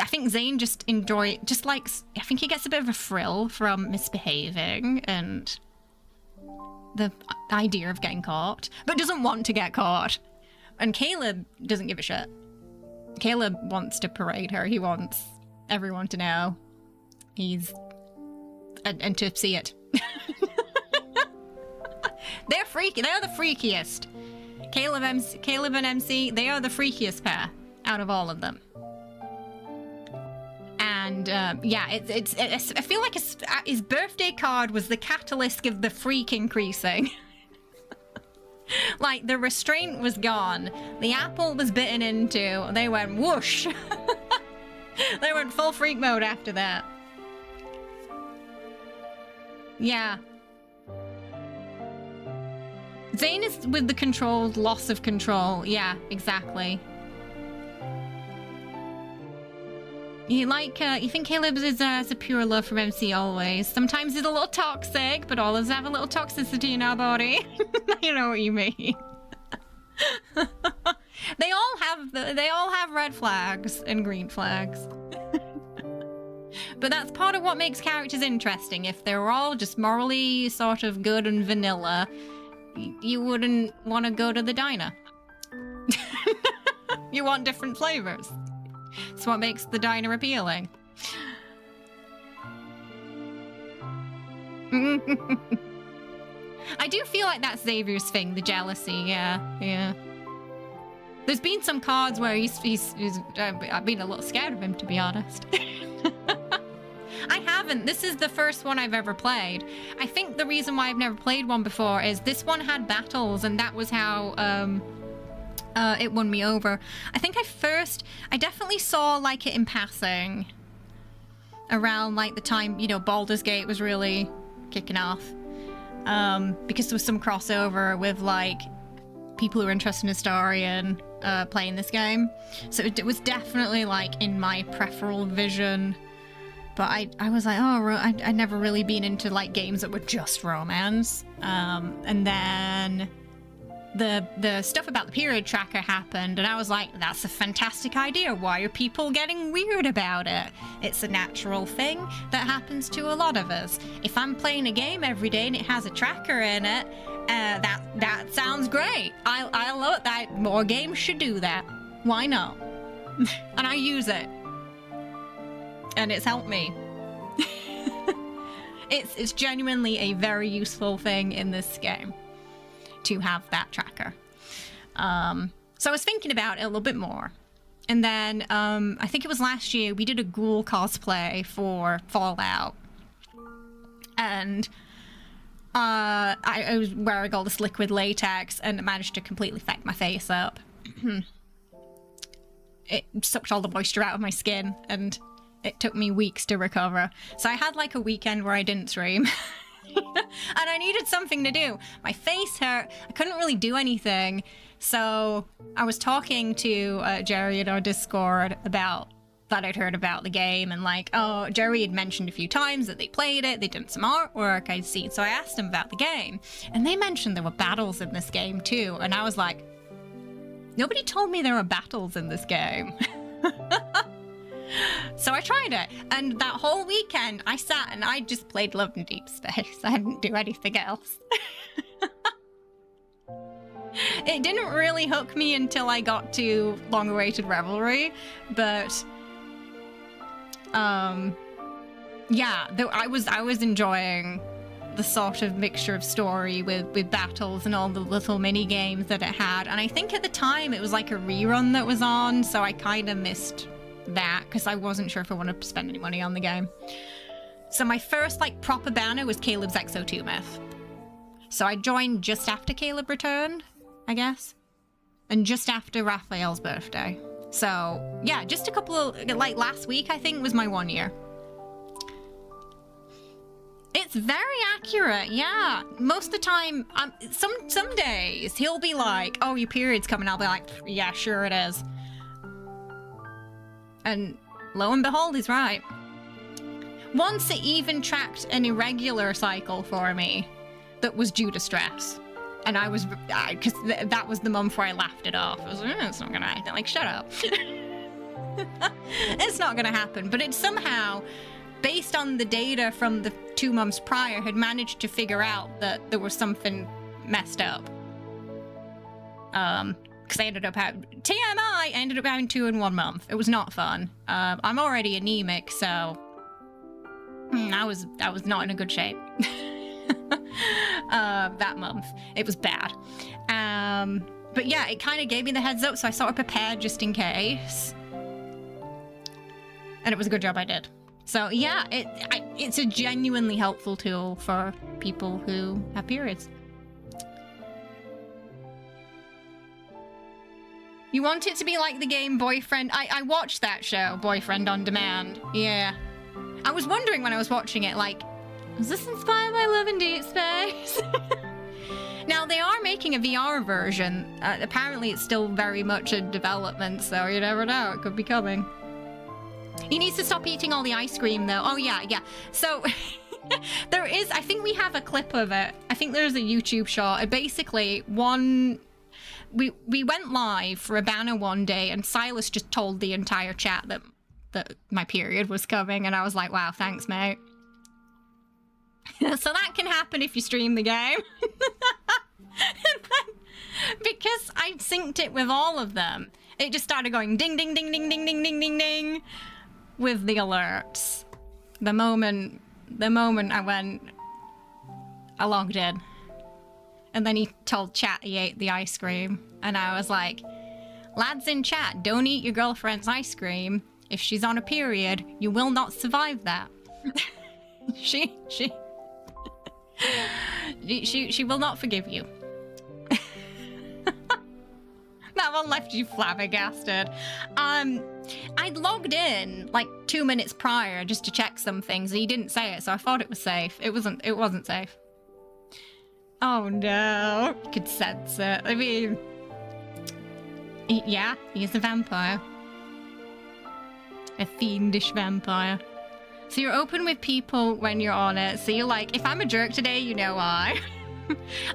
I think Zane I think he gets a bit of a thrill from misbehaving and the idea of getting caught, but doesn't want to get caught. And Caleb doesn't give a shit. Caleb wants to parade her. He wants everyone to know and to see it. They're freaky. They are the freakiest. Caleb and MC, they are the freakiest pair out of all of them. And yeah, I feel like his birthday card was the catalyst of the freak increasing. Like, the restraint was gone. The apple was bitten into. They went whoosh. They went full freak mode after that. Yeah. Zane is with the controlled loss of control. Yeah, exactly. You think Caleb is a pure love from MC always. Sometimes he's a little toxic, but all of us have a little toxicity in our body. You know what you mean. They all have red flags and green flags. But that's part of what makes characters interesting. If they were all just morally sort of good and vanilla, you wouldn't want to go to the diner. You want different flavors. It's what makes the diner appealing. I do feel like that's Xavier's thing, the jealousy, yeah. There's been some cards where he's I've been a little scared of him, to be honest. I haven't. This is the first one I've ever played. I think the reason why I've never played one before is this one had battles, and that was how it won me over. I think I definitely saw like it in passing around like the time, you know, Baldur's Gate was really kicking off. Because there was some crossover with like people who are interested in the story and playing this game. So it was definitely like in my peripheral vision. But I was like, oh, I'd never really been into like games that were just romance. And then the stuff about the period tracker happened, and I was like, that's a fantastic idea. Why are people getting weird about it? It's a natural thing that happens to a lot of us. If I'm playing a game every day and it has a tracker in it, that sounds great. I love it. That more games should do that. Why not? And I use it, and it's helped me. It's genuinely a very useful thing in this game to have that tracker. So I was thinking about it a little bit more. And then I think it was last year, we did a ghoul cosplay for Fallout. And I was wearing all this liquid latex and it managed to completely fuck my face up. It sucked all the moisture out of my skin and it took me weeks to recover. So I had like a weekend where I didn't stream. And I needed something to do. My face hurt. I couldn't really do anything. So I was talking to Jerry in our Discord about that I'd heard about the game. And like, oh, Jerry had mentioned a few times that they played it. They did some artwork I'd seen. So I asked him about the game. And they mentioned there were battles in this game too. And I was like, nobody told me there were battles in this game. So I tried it, and that whole weekend I sat and I just played Love in Deepspace. I didn't do anything else. It didn't really hook me until I got to Long-Awaited Revelry, but yeah, I was enjoying the sort of mixture of story with battles and all the little mini games that it had. And I think at the time it was like a rerun that was on, so I kind of missed that because I wasn't sure if I wanted to spend any money on the game. So my first like proper banner was Caleb's XO2 myth. So I joined just after Caleb returned, I guess, and just after Raphael's birthday. So yeah, just a couple of like last week I think was my 1 year. It's very accurate, yeah. Most of the time, some days he'll be like, "Oh, your period's coming." I'll be like, "Yeah, sure it is." And lo and behold, he's right. Once it even tracked an irregular cycle for me that was due to stress. And I was, because that was the month where I laughed it off. I was like, it's not gonna happen. Like, shut up. It's not gonna happen. But it somehow, based on the data from the 2 months prior, had managed to figure out that there was something messed up. Because I ended up having, TMI, I ended up having 2 in 1 month. It was not fun. I'm already anemic, so I was not in a good shape. That month. It was bad. But yeah, it kind of gave me the heads up, so I sort of prepared just in case. And it was a good job I did. So yeah, it's a genuinely helpful tool for people who have periods. You want it to be like the game Boyfriend? I watched that show, Boyfriend on Demand. Yeah. I was wondering when I was watching it, like, was this inspired by Love in Deepspace? Now, they are making a VR version. Apparently, it's still very much in development, so you never know. It could be coming. He needs to stop eating all the ice cream, though. Oh, yeah. So, there is... I think we have a clip of it. I think there's a YouTube shot. Basically, we went live for a banner one day, and Silas just told the entire chat that my period was coming, and I was like, wow, thanks, mate. So that can happen if you stream the game. Because I synced it with all of them, it just started going ding, ding, ding, ding, ding, ding, ding, ding, ding, with the alerts. The moment I logged in. And then he told chat he ate the ice cream. And I was like, lads in chat, don't eat your girlfriend's ice cream. If she's on a period, you will not survive that. She will not forgive you. That one left you flabbergasted. I'd logged in like 2 minutes prior just to check some things. He didn't say it, so I thought it was safe. It wasn't safe. Oh no, you could sense it. I mean, yeah, he's a vampire. A fiendish vampire. So you're open with people when you're on it. So you're like, if I'm a jerk today, you know why.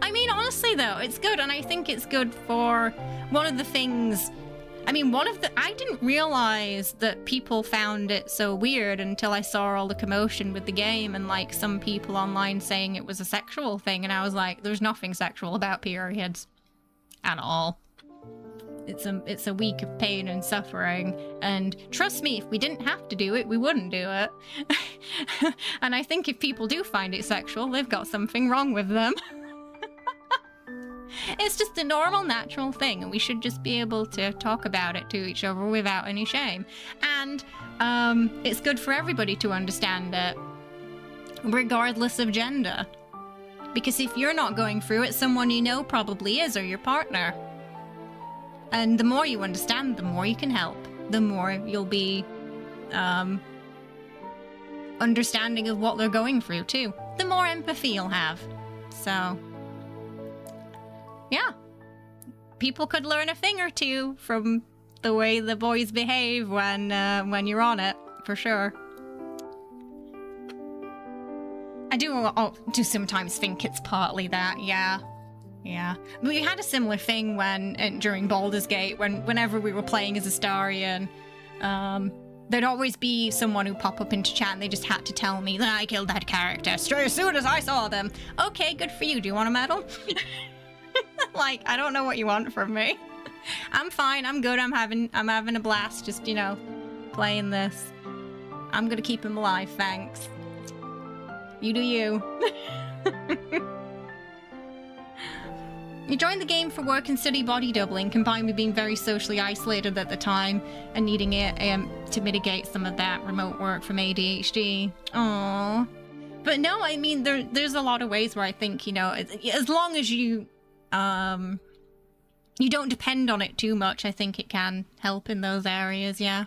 I mean, honestly though, it's good. And I think it's good for one of the things. I mean, I didn't realize that people found it so weird until I saw all the commotion with the game and like some people online saying it was a sexual thing. And I was like, there's nothing sexual about periods at all. It's a week of pain and suffering, and trust me, if we didn't have to do it, we wouldn't do it. And I think if people do find it sexual, they've got something wrong with them. It's just a normal, natural thing, and we should just be able to talk about it to each other without any shame. And it's good for everybody to understand it, regardless of gender. Because if you're not going through it, someone you know probably is, or your partner. And the more you understand, the more you can help. The more you'll be understanding of what they're going through, too. The more empathy you'll have. So, yeah. People could learn a thing or two from the way the boys behave when you're on it, for sure. I do sometimes think it's partly that, yeah. Yeah, we had a similar thing during Baldur's Gate, whenever we were playing as Astarion, there'd always be someone who'd pop up into chat and they just had to tell me that I killed that character straight as soon as I saw them. Okay, good for you. Do you want a medal? Like, I don't know what you want from me. I'm fine. I'm good. I'm having a blast. Just, playing this. I'm gonna keep him alive. Thanks. You do you. You joined the game for work and study body doubling, combined with being very socially isolated at the time and needing it to mitigate some of that remote work from ADHD. Aww. But no, I mean, there's a lot of ways where I think, as long as you don't depend on it too much, I think it can help in those areas, yeah.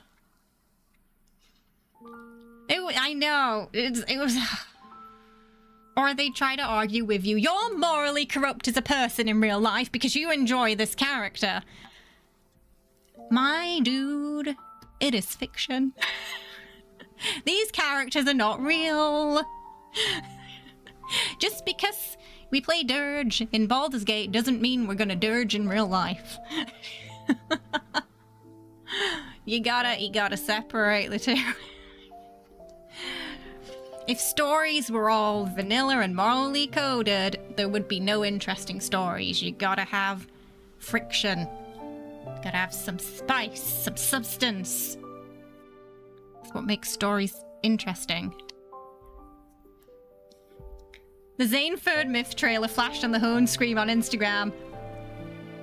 I know. It was... Or they try to argue with you, you're morally corrupt as a person in real life because you enjoy this character. My dude, it is fiction. These characters are not real. Just because we play Dirge in Baldur's Gate doesn't mean we're gonna Dirge in real life. You gotta separate the two. If stories were all vanilla and morally coded, there would be no interesting stories. You gotta have friction. Gotta have some spice, some substance. That's what makes stories interesting. The Zaneford Myth trailer flashed on the home screen on Instagram.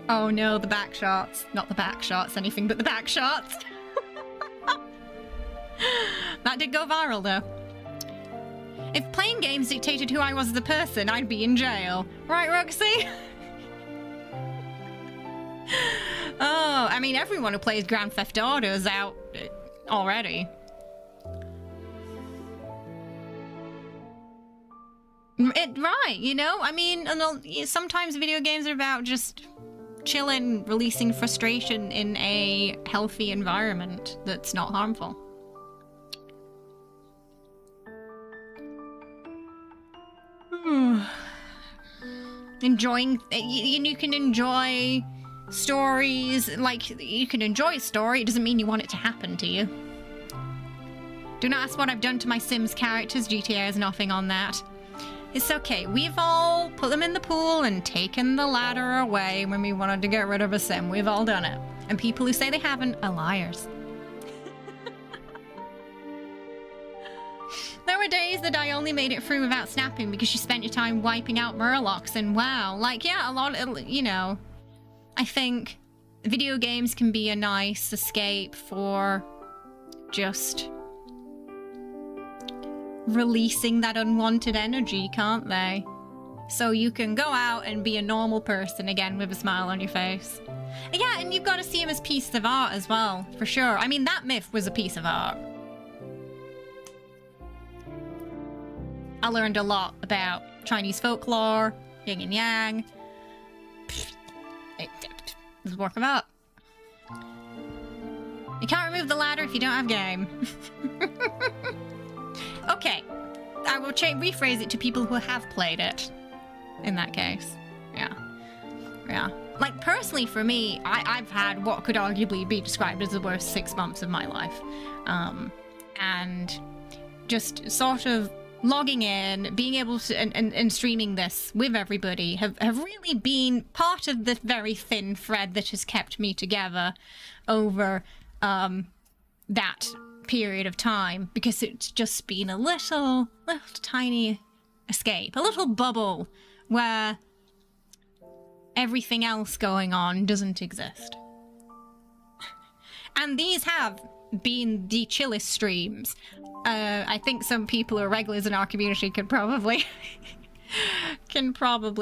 Oh no, the back shots. Not the back shots, anything but the back shots. That did go viral though. If playing games dictated who I was as a person, I'd be in jail. Right, Roxy? Oh, I mean, everyone who plays Grand Theft Auto is out already. Right, you know? I mean, sometimes video games are about just chilling, releasing frustration in a healthy environment that's not harmful. Enjoying, you can enjoy stories, like, you can enjoy a story, it doesn't mean you want it to happen to you. Do not ask what I've done to my Sims characters, GTA has nothing on that. It's okay, we've all put them in the pool and taken the ladder away when we wanted to get rid of a Sim, we've all done it. And people who say they haven't are liars. There were days that I only made it through without snapping because you spent your time wiping out Murlocs, and wow, like, yeah, a lot of, you know, I think video games can be a nice escape for just releasing that unwanted energy, can't they? So you can go out and be a normal person again with a smile on your face. Yeah, and you've got to see him as pieces of art as well, for sure. I mean, that myth was a piece of art. I learned a lot about Chinese folklore, yin and yang. It was a work of art. You can't remove the ladder if you don't have game. Okay, I will rephrase it to people who have played it, in that case. Yeah. Like, personally for me, I've had what could arguably be described as the worst 6 months of my life. And just sort of logging in, being able to, and streaming this with everybody have really been part of the very thin thread that has kept me together over that period of time, because it's just been a little tiny escape, a little bubble where everything else going on doesn't exist. And these have been the chillest streams. I think some people who are regulars in our community can probably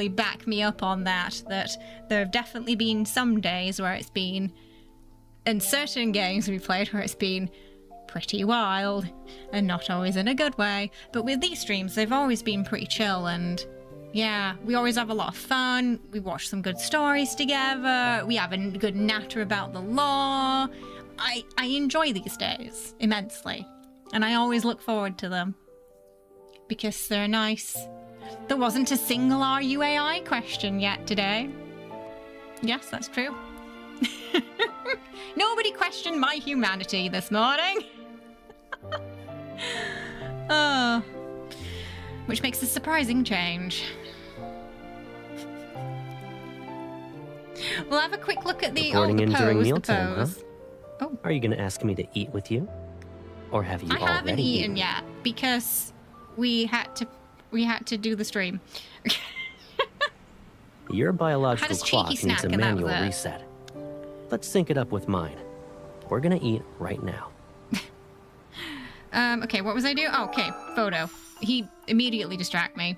back me up on that there have definitely been some days where it's been, in certain games we played, where it's been pretty wild, and not always in a good way, but with these streams they've always been pretty chill, and yeah, we always have a lot of fun, we watch some good stories together, we have a good natter about the law. I enjoy these days immensely, and I always look forward to them because they're nice. There wasn't a single RUAI question yet today. Yes, that's true. Nobody questioned my humanity this morning. Which makes a surprising change. We'll have a quick look at the Reporting in during pose. mealtime, huh? Oh. Are you going to ask me to eat with you? Or have you I already haven't eaten yet because we had to do the stream. Your biological Had a cheeky clock needs snack a and that was manual it. reset. Let's sync it up with mine. We're gonna eat right now. Okay, what was I doing? Oh, okay, photo. He immediately distracted me.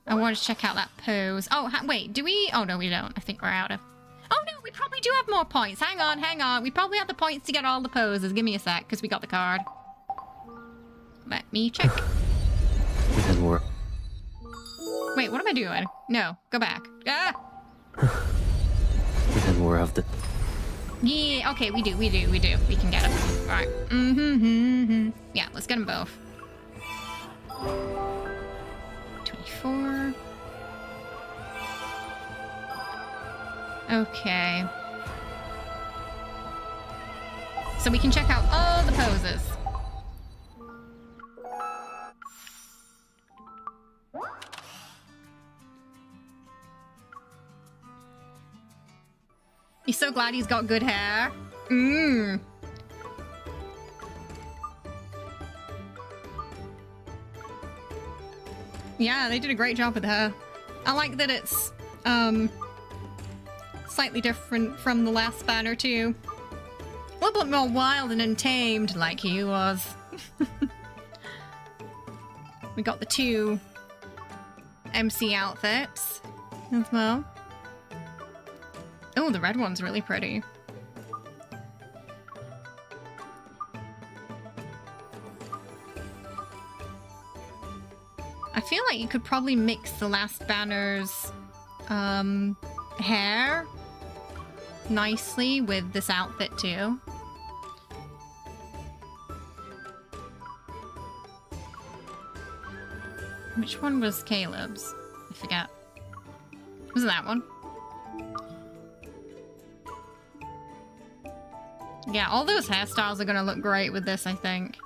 I wanted to check out that pose. Oh, wait, do we? Oh, no, we don't. I think we're out of... Oh, no, we probably do have more points. Hang on. We probably have the points to get all the poses. Give me a sec, because we got the card. Let me check. Then we're... Wait, what am I doing? No, go back. Ah! Then we're of the... Yeah, okay, we do. We can get them. All right. Yeah, let's get them both. 24. Okay. So we can check out all the poses. He's so glad he's got good hair. Yeah, they did a great job with her. I like that it's slightly different from the last banner too. A little bit more wild and untamed like he was. We got the two MC outfits as well. Oh, Oh, the red one's really pretty. I feel like you could probably mix the last banner's hair nicely with this outfit too. Which one was Caleb's? I forget. Was it that one? Yeah, all those hairstyles are gonna look great with this, I think.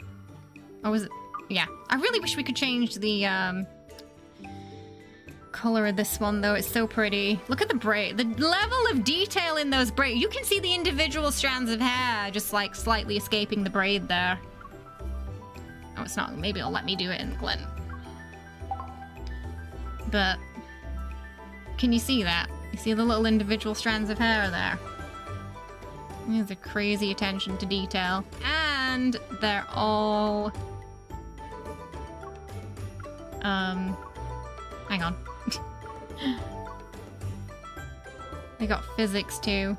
Oh, was it? Yeah. I really wish we could change the color of this one, though. It's so pretty. Look at the braid. The level of detail in those braids. You can see the individual strands of hair just like slightly escaping the braid there. Oh, it's not. Maybe it'll let me do it in Glint. But can you see that? You see the little individual strands of hair there? There's a crazy attention to detail. And they're all... hang on. They got physics too.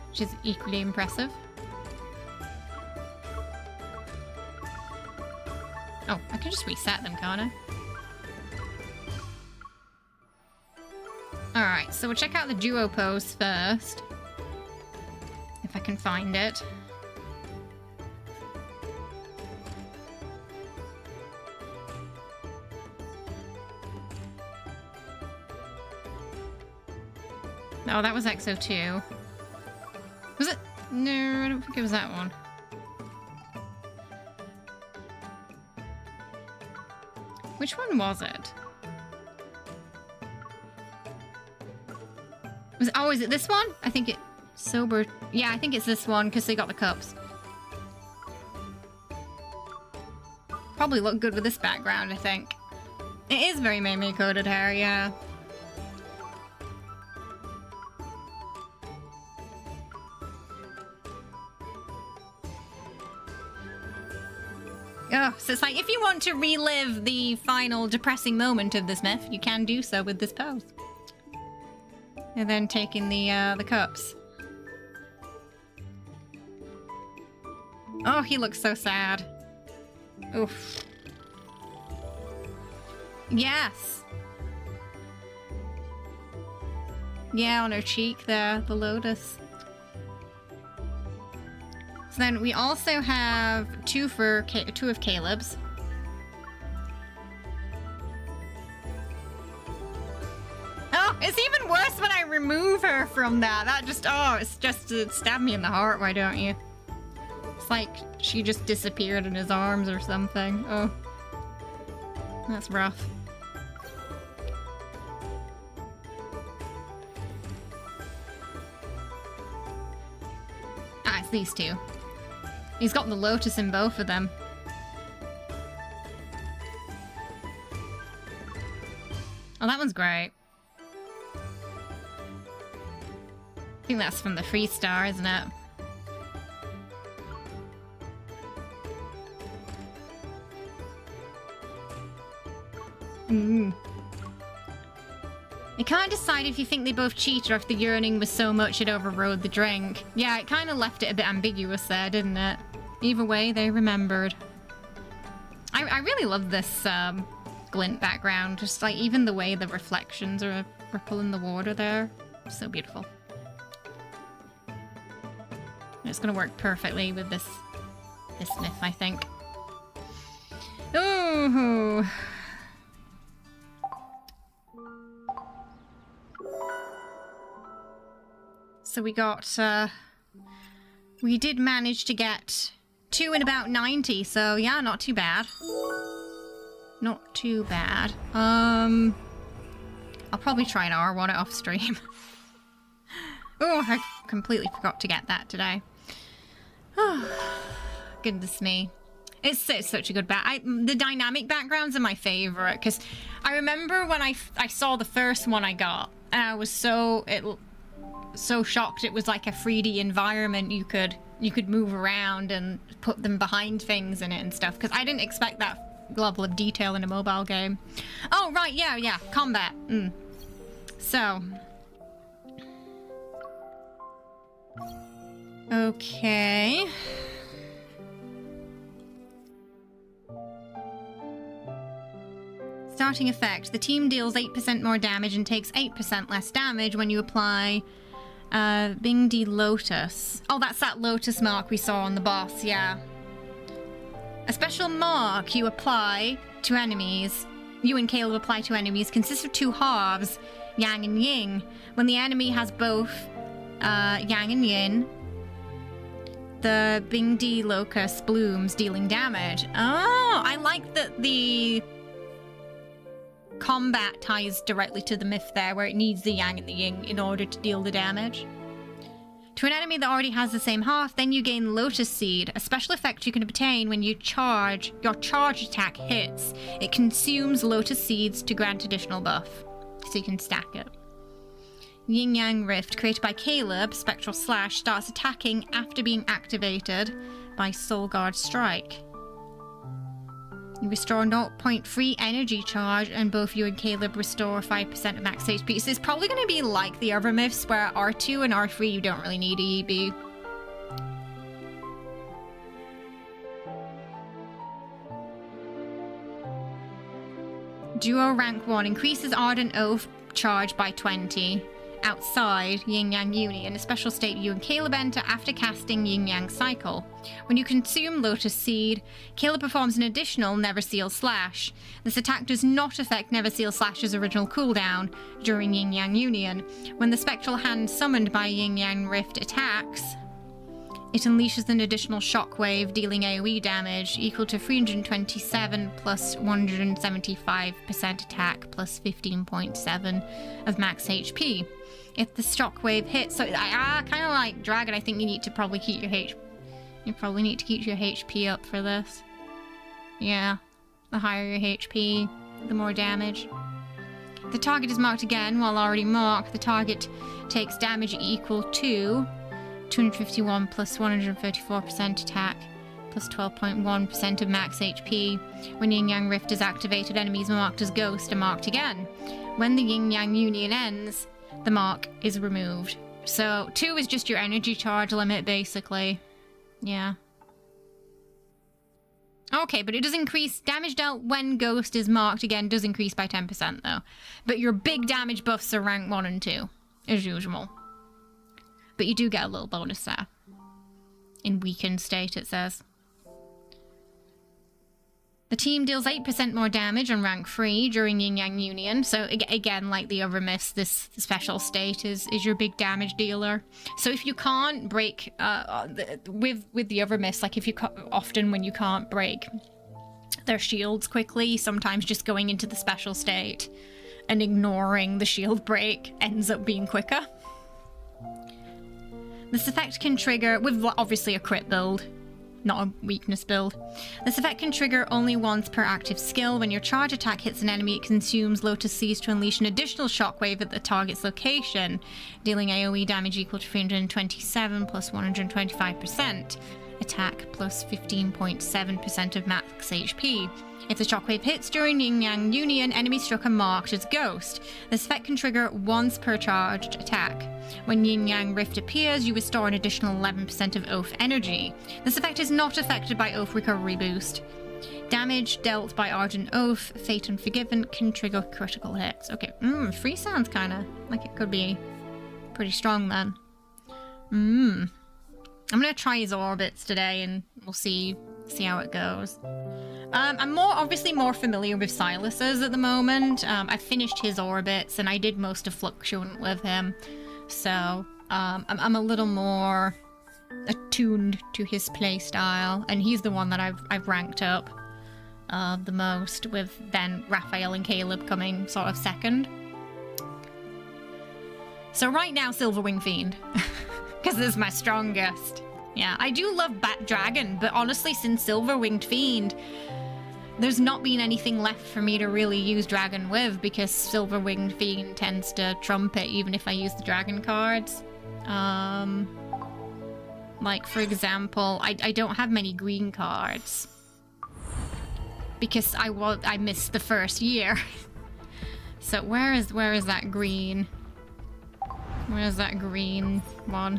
Which is equally impressive. Oh, I can just reset them, can't I? Alright, so we'll check out the duo pose first. If I can find it. Oh, that was XO2. Was it? No, I don't think it was that one. Which one was it? Oh, is it this one? I think it... Sober... Yeah, I think it's this one, because they got the cups. Probably look good with this background, I think. It is very Mei coded hair, yeah. Oh, so it's like, if you want to relive the final depressing moment of this myth, you can do so with this pose. And then taking the cups. Oh, he looks so sad. Oof. Yes. Yeah, on her cheek there, the lotus. So then we also have two of Caleb's. Oh, it's even worse when I remove her from that. That just, oh, it's just to stab me in the heart, why don't you? It's like she just disappeared in his arms or something. Oh. That's rough. Ah, it's these two. He's got the lotus in both of them. Oh, that one's great. I think that's from the Freestar, isn't it? You can't decide if you think they both cheated or if the yearning was so much it overrode the drink. Yeah, it kind of left it a bit ambiguous there, didn't it? Either way, they remembered. I really love this glint background. Just like even the way the reflections are rippling the water there. So beautiful. It's gonna work perfectly with this myth, I think. Ooh. So we got, we did manage to get 2 in about 90, so yeah, not too bad. Not too bad. I'll probably try and R1 it off stream. Oh, I completely forgot to get that today. Oh, goodness me. It's such a good the dynamic backgrounds are my favorite, because I remember when I saw the first one I got, and I was so shocked it was like a 3D environment. You could move around and put them behind things in it and stuff, because I didn't expect that level of detail in a mobile game. Oh, right, yeah, combat. So. Okay. Starting effect. The team deals 8% more damage and takes 8% less damage when you apply Bing D Lotus. Oh, that's that Lotus mark we saw on the boss, yeah. A special mark you apply to enemies, you and Caleb apply to enemies, consists of 2 halves, Yang and Yin. When the enemy has both Yang and Yin, the Bing D Locust blooms, dealing damage. Oh, I like that the combat ties directly to the myth there, where it needs the Yang and the Yin in order to deal the damage. To an enemy that already has the same half, then you gain Lotus Seed, a special effect you can obtain when your charge attack hits. It consumes Lotus Seeds to grant additional buff, so you can stack it. Yin Yang Rift, created by Caleb, Spectral Slash, starts attacking after being activated by Soul Guard Strike. You restore 0.3 energy charge, and both you and Caleb restore 5% of max HP. So it's probably going to be like the other myths, where R2 and R3 you don't really need EEB. Duo rank 1 increases Ardent Oath charge by 20. Outside Yin Yang Union, a special state you and Caleb enter after casting Yin Yang Cycle. When you consume Lotus Seed, Caleb performs an additional Never Seal Slash. This attack does not affect Never Seal Slash's original cooldown during Yin Yang Union. When the spectral hand summoned by Yin Yang Rift attacks, it unleashes an additional shockwave, dealing AoE damage equal to 327 plus 175% attack plus 15.7 of max HP. If the shockwave hits, so I kind of like Dragon. I think you need to probably keep your HP up for this. Yeah, the higher your HP, the more damage. The target is marked again. While already marked, the target takes damage equal to 251 plus 134% attack plus 12.1% of max HP. When Yin Yang Rift is activated, enemies marked as Ghost are marked again. When the Yin Yang Union ends, the mark is removed. So 2 is just your energy charge limit, basically. Yeah. Okay, but it does increase damage dealt when Ghost is marked again, does increase by 10% though. But your big damage buffs are rank 1 and 2, as usual. But you do get a little bonus there. In weakened state, it says. The team deals 8% more damage on rank 3 during Yin Yang Union. So again, like the other myths, this special state is your big damage dealer. So if you can't break, with the other myths, like if you often when you can't break their shields quickly, sometimes just going into the special state and ignoring the shield break ends up being quicker. This effect can trigger, with obviously a crit build, not a weakness build. This effect can trigger only once per active skill. When your charge attack hits an enemy, it consumes Lotus Seeds to unleash an additional shockwave at the target's location, dealing AoE damage equal to 327 plus 125%. Attack plus 15.7% of max HP. If the shockwave hits during Yin Yang Union, enemies struck are marked as Ghost. This effect can trigger once per charged attack. When Yin Yang Rift appears, you restore an additional 11% of Oath energy. This effect is not affected by Oath Recovery Boost. Damage dealt by Ardent Oath, Fate Unforgiven can trigger critical hits. Okay, 3 sounds kinda like it could be pretty strong then. I'm gonna try his orbits today and we'll see how it goes. I'm obviously more familiar with Silas's at the moment. I finished his orbits and I did most of Fluctuant with him. So I'm a little more attuned to his playstyle, and he's the one that I've ranked up the most, with then Raphael and Caleb coming sort of second. So right now, Silverwing Fiend, because this is my strongest. Yeah, I do love Bat Dragon, but honestly, since Silverwinged Fiend, there's not been anything left for me to really use Dragon with, because Silverwinged Fiend tends to trump it even if I use the Dragon cards. Like, for example, I don't have many green cards. because I missed the first year. So where is that green? Where's that green one?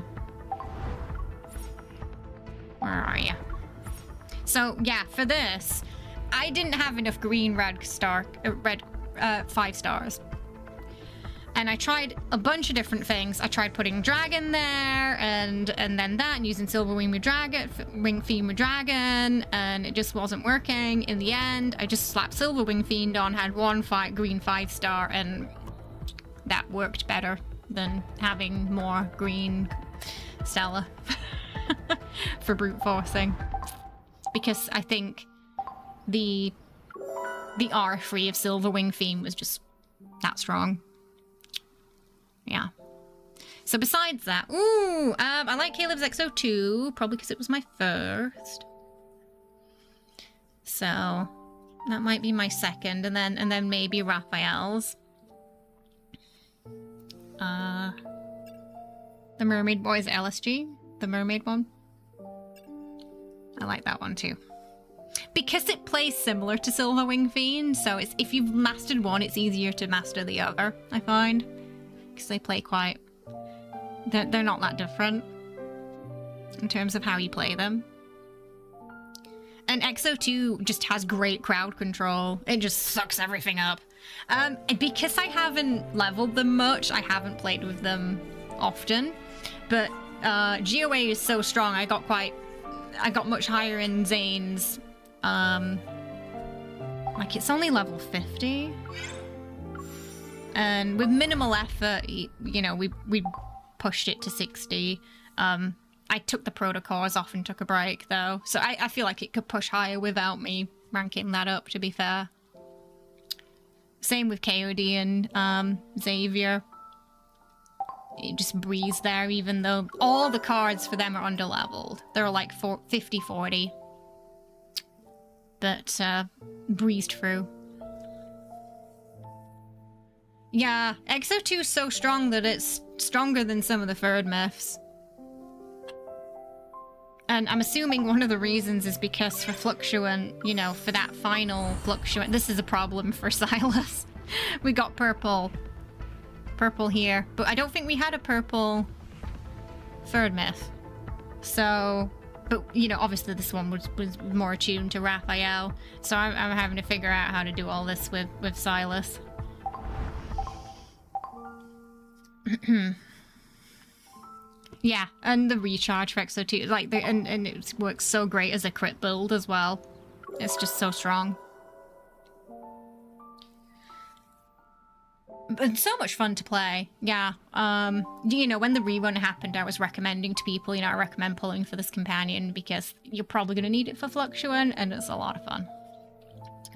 Where are you? So yeah, for this, I didn't have enough green red 5 stars. And I tried a bunch of different things. I tried putting dragon there and then that, and using silver wing fiend with dragon, and it just wasn't working. In the end, I just slapped silver wing fiend on, had one green 5-star, and that worked better than having more green Stella for brute forcing. Because I think the R3 of silver wing fiend was just that strong. Yeah. So besides that, I like Caleb's XO2, probably because it was my first. So that might be my second, and then maybe Raphael's. The Mermaid Boys LSG, the mermaid one. I like that one too. Because it plays similar to Silver Wing Fiend, so it's, if you've mastered one, it's easier to master the other, I find. Because they play quite... They're not that different in terms of how you play them. And XO2 just has great crowd control. It just sucks everything up. Because I haven't leveled them much, I haven't played with them often. But GOA is so strong, I got much higher in Zane's. Like, it's only level 50. And with minimal effort, you know, we pushed it to 60. I took the protocols off and took a break, though. So I feel like it could push higher without me ranking that up, to be fair. Same with KOD and Xavier. It just breezed there, even though all the cards for them are under-leveled. They're like 50-40. But breezed through. Yeah, XO2 is so strong that it's stronger than some of the third myths. And I'm assuming one of the reasons is because for Fluctuant, you know, for that final Fluctuant, this is a problem for Silas. We got purple. Purple here. But I don't think we had a purple third myth. So, but, you know, obviously this one was more attuned to Raphael. So I'm having to figure out how to do all this with Silas. Yeah, and the recharge for XO2, like, and it works so great as a crit build as well. It's just so strong. But so much fun to play, yeah. You know, when the rerun happened, I was recommending to people, you know, I recommend pulling for this companion because you're probably going to need it for Fluctuant, and it's a lot of fun.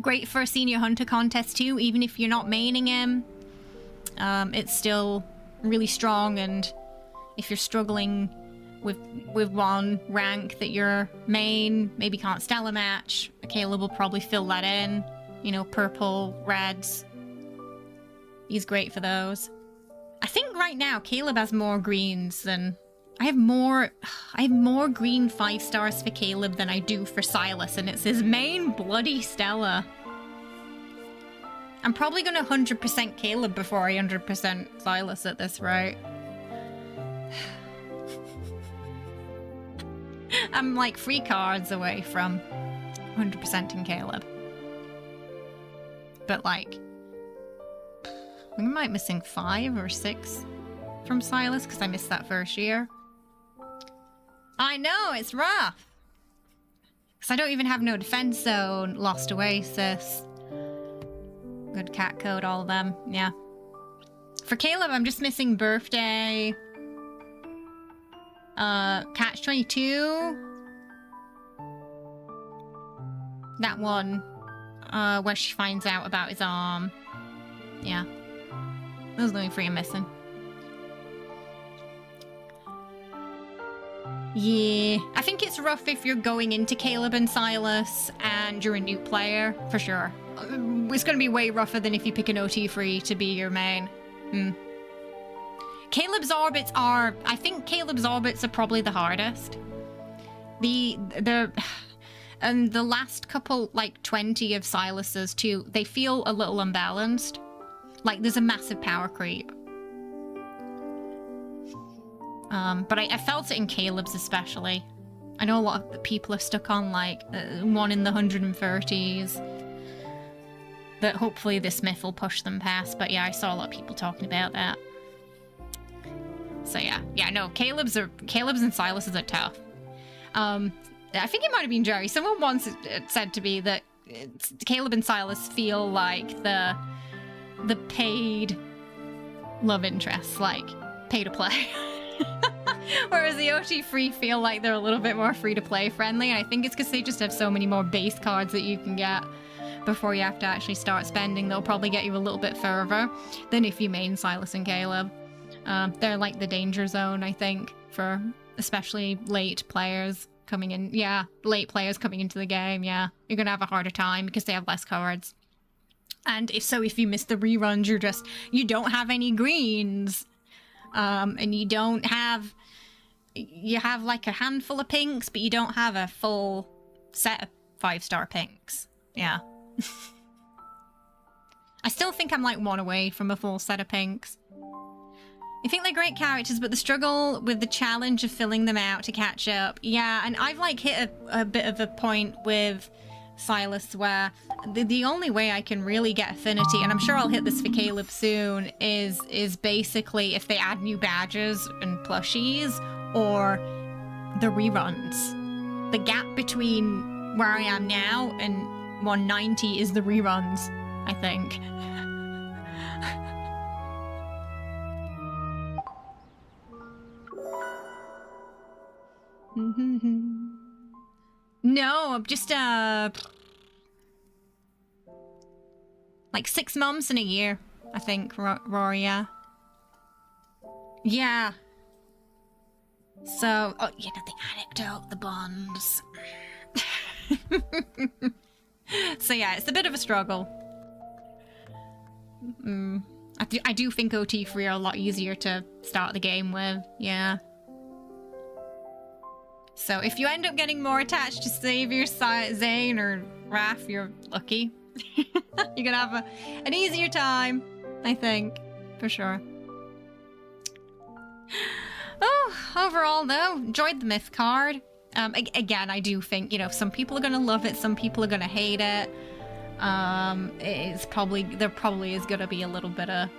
Great for a Senior Hunter contest too, even if you're not maining him. It's still really strong, and if you're struggling with one rank that your main maybe can't Stella match, Caleb will probably fill that in. You know, purple, reds. He's great for those. I think right now Caleb has more greens than... I have more green 5 stars for Caleb than I do for Silas, and it's his main bloody Stella. I'm probably gonna 100% Caleb before I 100% Silas at this rate. I'm like 3 cards away from 100%ing Caleb. But like, I might missing 5 or 6 from Silas because I missed that first year. I know, it's rough. Because I don't even have no defense zone, Lost Oasis. Good cat code, all of them, yeah. For Caleb, I'm just missing Birthday. Catch 22. That one, where she finds out about his arm. Yeah. Those are the only 3 I'm missing. Yeah, I think it's rough if you're going into Caleb and Silas and you're a new player, for sure. It's going to be way rougher than if you pick an OT3 to be your main. Caleb's orbits are... I think Caleb's orbits are probably the hardest. And the last couple, like 20 of Silas's too, they feel a little unbalanced. Like there's a massive power creep. But I felt it in Caleb's especially. I know a lot of the people are stuck on like one in the 130s. That hopefully this myth will push them past. But yeah, I saw a lot of people talking about that. So yeah, no, Caleb's and Silas's are tough. I think it might have been Jerry. Someone once said to me that Caleb and Silas feel like the paid love interests, like pay to play. Whereas the OT3 feel like they're a little bit more free to play friendly. And I think it's because they just have so many more base cards that you can get before you have to actually start spending. They'll probably get you a little bit further than if you main Silas and Caleb. They're like the danger zone, I think, for especially late players coming in. Yeah, late players coming into the game, yeah. You're going to have a harder time because they have less cards. And if you miss the reruns, you don't have any greens. And you have like a handful of pinks, but you don't have a full set of 5-star pinks. Yeah. I still think I'm like one away from a full set of pinks. I think they're great characters, but the struggle with the challenge of filling them out to catch up. Yeah, and I've like hit a bit of a point with Silas where the only way I can really get affinity, and I'm sure I'll hit this for Caleb soon, is basically if they add new badges and plushies or the reruns. The gap between where I am now and 190 is the reruns, I think. No, I'm just like 6 months and a year, I think, Rory, yeah. Yeah. So, oh, you know, the anecdote, the bonds. So yeah, it's a bit of a struggle. I do think OT3 are a lot easier to start the game with, yeah. So if you end up getting more attached to Savior, Zane, or Raph, you're lucky. You're gonna have an easier time, I think, for sure. Oh, overall though, enjoyed the myth card. Again, I do think, you know, some people are gonna love it, some people are gonna hate it. There probably is gonna be a little bit of...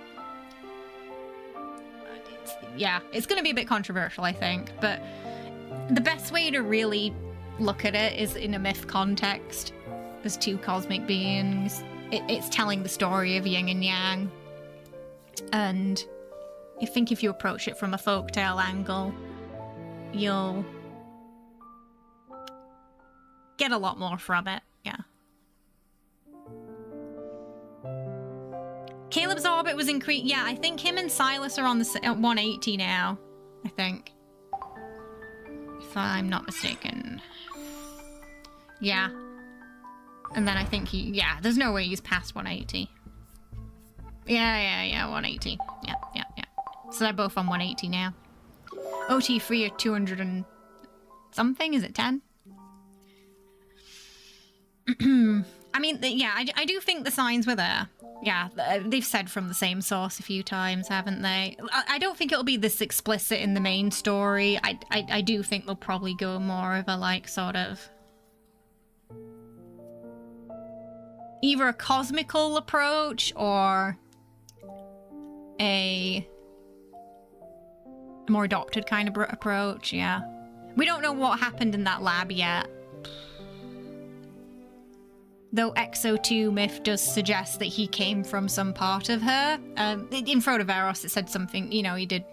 it's gonna be a bit controversial, I think, but the best way to really look at it is in a myth context. There's 2 cosmic beings. It's telling the story of yin and yang. And I think if you approach it from a folktale angle, you'll get a lot more from it, yeah. Caleb's orbit was increased. Yeah, I think him and Silas are on the 180 now, I think. If I'm not mistaken. Yeah. And then I think there's no way he's past 180. Yeah, 180. Yeah. So they're both on 180 now. OT3 are 200 and something, is it 10? I mean, I do think the signs were there. Yeah, they've said from the same source a few times, haven't they? I don't think it'll be this explicit in the main story. I do think they'll probably go more of a, like, sort of... either a cosmical approach or a more adopted kind of approach, yeah. We don't know what happened in that lab yet. Though XO2 myth does suggest that he came from some part of her. In Frodoveros it said something, you know, he did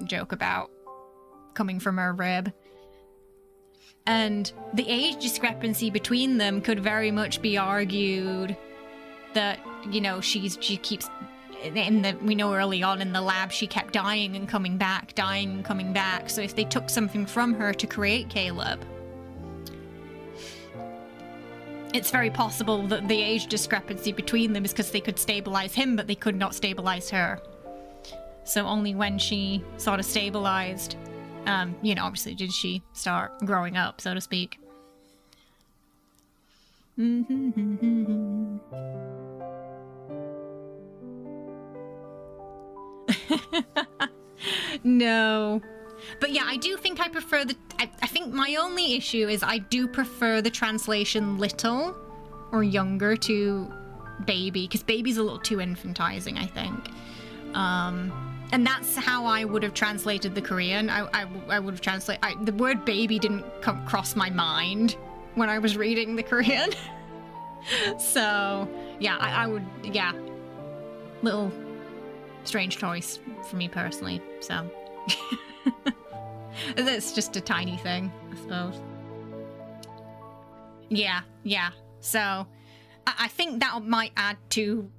joke about coming from her rib. And the age discrepancy between them could very much be argued that, you know, she keeps... we know early on in the lab she kept dying and coming back. So if they took something from her to create Caleb, it's very possible that the age discrepancy between them is because they could stabilize him, but they could not stabilize her. So only when she sort of stabilized, you know, obviously did she start growing up, so to speak. No. But yeah, I do think I prefer the... I think my only issue is I do prefer the translation little or younger to baby, because baby's a little too infantizing, I think. And that's how I would have translated the Korean. I would have translated... the word baby didn't cross my mind when I was reading the Korean. So, yeah, I would... Yeah. Little strange choice for me personally, so... That's just a tiny thing, I suppose. Yeah. So, I think that might add to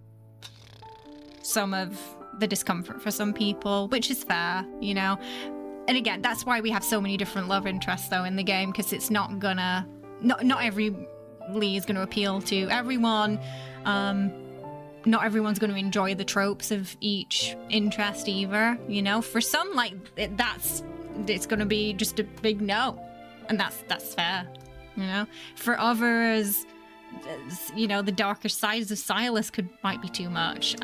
some of the discomfort for some people, which is fair, you know? And again, that's why we have so many different love interests, though, in the game, because it's not gonna... Not every lead is gonna appeal to everyone. Not everyone's going to enjoy the tropes of each interest either, you know? For some, like, it's going to be just a big no. And that's fair, you know? For others, you know, the darker sides of Silas might be too much.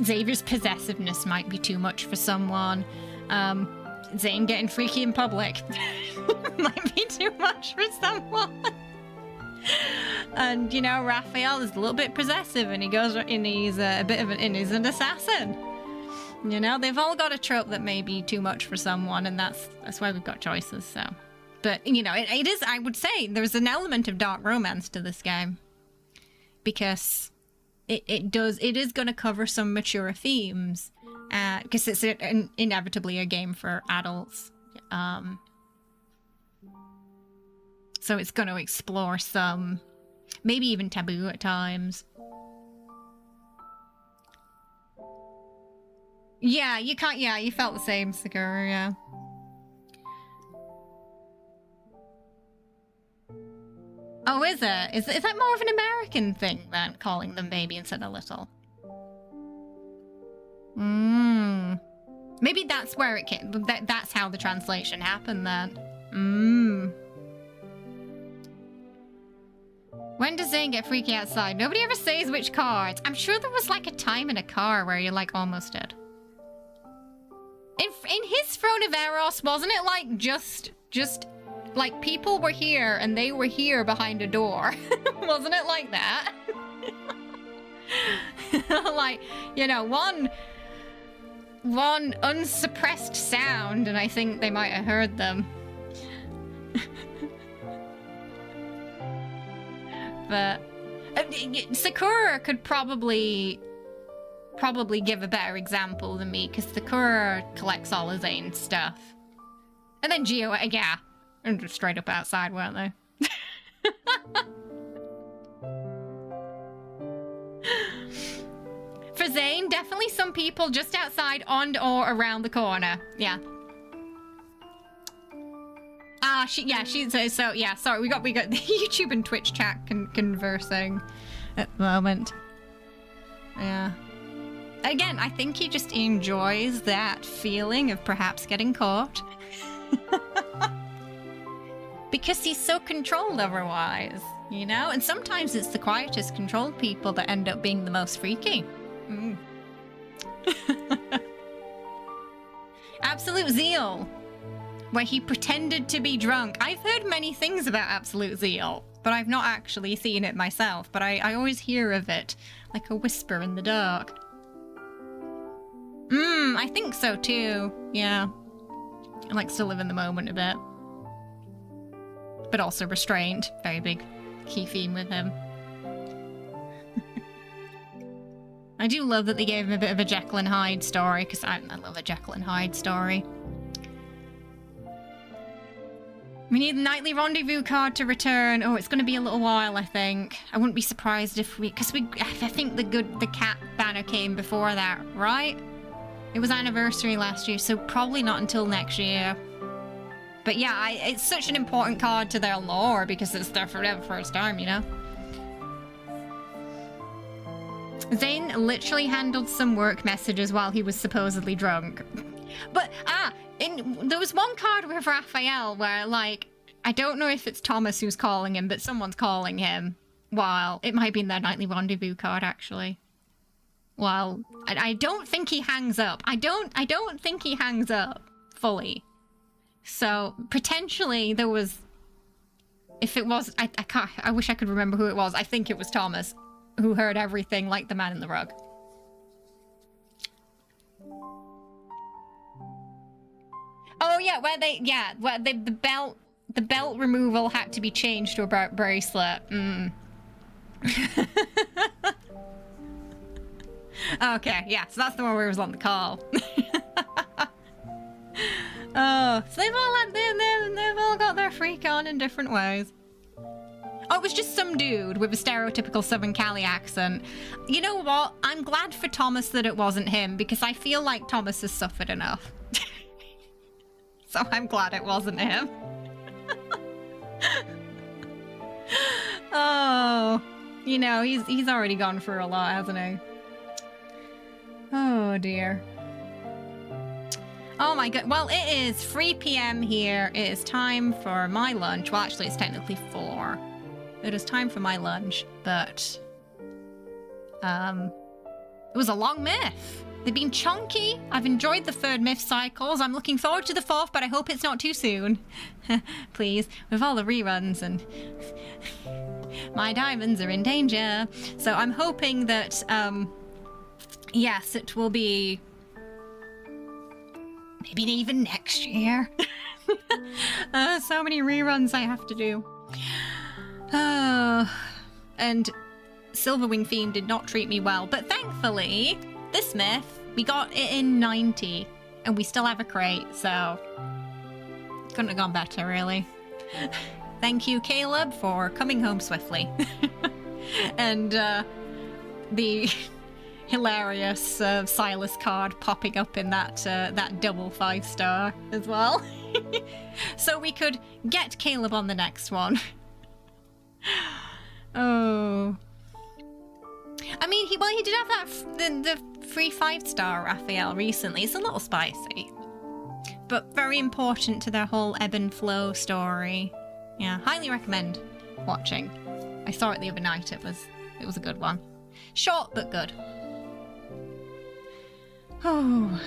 Xavier's possessiveness might be too much for someone. Zane getting freaky in public might be too much for someone. And, you know, Raphael is a little bit possessive, and he's an assassin. You know, they've all got a trope that may be too much for someone, and that's why we've got choices, so. But, you know, it is, I would say, there's an element of dark romance to this game. Because it is going to cover some mature themes. Because it's inevitably a game for adults. So it's going to explore some, maybe even taboo at times. Yeah, you felt the same, Sakura, yeah. Oh, is it? Is that more of an American thing than calling them baby instead of little? Maybe that's where it came, that's how the translation happened then. When does Zane get freaky outside? Nobody ever says which cards. I'm sure there was like a time in a car where you're like almost dead. In his Throne of Eros, wasn't it like just like people were here and they were here behind a door? Wasn't it like that? Like, you know, one unsuppressed sound and I think they might have heard them. But Sakura could probably give a better example than me, because Sakura collects all of Zane's stuff. And then Gio, yeah, and just straight up outside, weren't they? For Zane, definitely some people just outside on or around the corner. Yeah. So yeah, sorry, we got the YouTube and Twitch chat conversing at the moment. Yeah. Again, I think he just enjoys that feeling of perhaps getting caught. Because he's so controlled otherwise, you know? And sometimes it's the quietest controlled people that end up being the most freaky. Absolute Zeal, where he pretended to be drunk. I've heard many things about Absolute Zeal, but I've not actually seen it myself, but I always hear of it, like a whisper in the dark. I think so too, yeah. He likes to live in the moment a bit. But also restrained, very big key theme with him. I do love that they gave him a bit of a Jekyll and Hyde story, because I love a Jekyll and Hyde story. We need the nightly rendezvous card to return. Oh, it's going to be a little while, I think. I wouldn't be surprised if I think the cat banner came before that, right? It was anniversary last year, so probably not until next year. But yeah, it's such an important card to their lore because it's their forever first time, you know? Zane literally handled some work messages while he was supposedly drunk. But, there was one card with Raphael where, like, I don't know if it's Thomas who's calling him, but someone's calling him Well, it might be in their nightly rendezvous card, actually. Well, I don't think he hangs up. I don't think he hangs up fully. So potentially there was, if it was, I can't, I wish I could remember who it was. I think it was Thomas, who heard everything like the man in the rug. Oh yeah, where the belt removal had to be changed to a bracelet. Okay, yeah, so that's the one where he was on the call. Oh, so they've all got their freak on in different ways. Oh, it was just some dude with a stereotypical Southern Cali accent. You know what? I'm glad for Thomas that it wasn't him, because I feel like Thomas has suffered enough. So I'm glad it wasn't him. Oh, you know, he's already gone through a lot, hasn't he? Oh dear. Oh my god. Well, it is 3 p.m. here. It is time for my lunch. Well, actually, it's technically 4. It is time for my lunch, but it was a long myth. They've been chunky. I've enjoyed the 3rd myth cycles. I'm looking forward to the 4th, but I hope it's not too soon. Please, with all the reruns and my diamonds are in danger. So I'm hoping that, yes, it will be maybe even next year. So many reruns I have to do. And Silverwing Theme did not treat me well, but thankfully, this myth, we got it in 90, and we still have a crate, so couldn't have gone better, really. Thank you, Caleb, for coming home swiftly. And the hilarious Silas card popping up in that double 5-star as well. So we could get Caleb on the next one. Oh. I mean, he did have that the free 5-star Raphael recently. It's a little spicy, but very important to their whole ebb and flow story. Yeah, highly recommend watching. I saw it the other night. It was a good one. Short but good. Oh.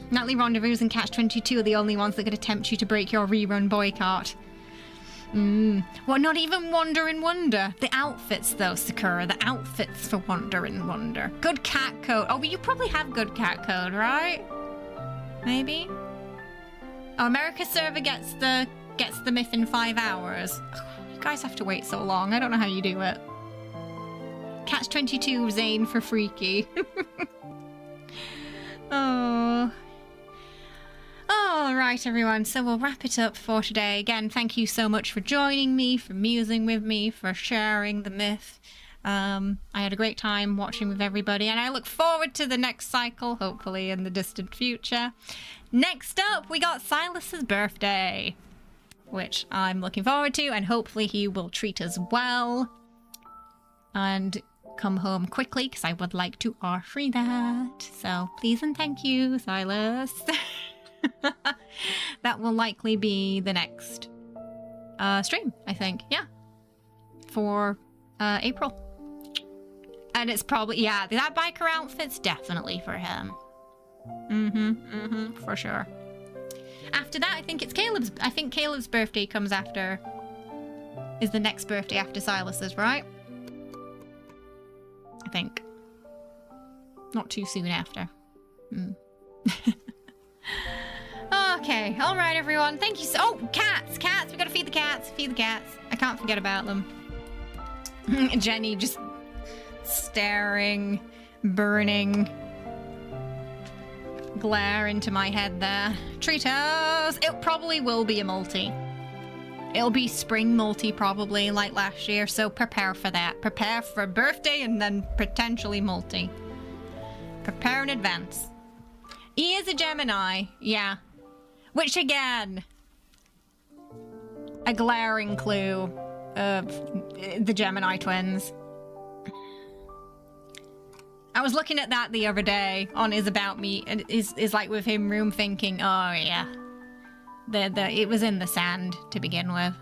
Nightly Rendezvous and Catch 22 are the only ones that could tempt you to break your rerun boycott. Well, not even Wonder in Wonder. The outfits, though, Sakura. The outfits for Wonder in Wonder. Good cat code. Oh, well, you probably have good cat code, right? Maybe? Oh, America server gets the myth in 5 hours. You guys have to wait so long. I don't know how you do it. Catch 22 Zane for Freaky. Oh. All right, everyone. So we'll wrap it up for today. Again, thank you so much for joining me, for musing with me, for sharing the myth. I had a great time watching with everybody, and I look forward to the next cycle, hopefully in the distant future. Next up, we got Silas's birthday, which I'm looking forward to, and hopefully he will treat us well and come home quickly, because I would like to offer that. So please and thank you, Silas. That will likely be the next stream, I think. Yeah, for April. And it's probably, yeah, that biker outfit's definitely for him. For sure. After that, I think it's Caleb's. I think Caleb's birthday comes after, is the next birthday after Silas's, right? I think. Not too soon after. Okay, all right, everyone. Thank you so. Oh, cats! We gotta feed the cats. Feed the cats. I can't forget about them. Jenny just staring, burning glare into my head there. Treatos! It probably will be a multi. It'll be spring multi probably, like last year, so prepare for that. Prepare for a birthday and then potentially multi. Prepare in advance. He is a Gemini, yeah. Which again, a glaring clue of the Gemini twins. I was looking at that the other day on his About Me, and is like with him room thinking, oh yeah, it was in the sand to begin with.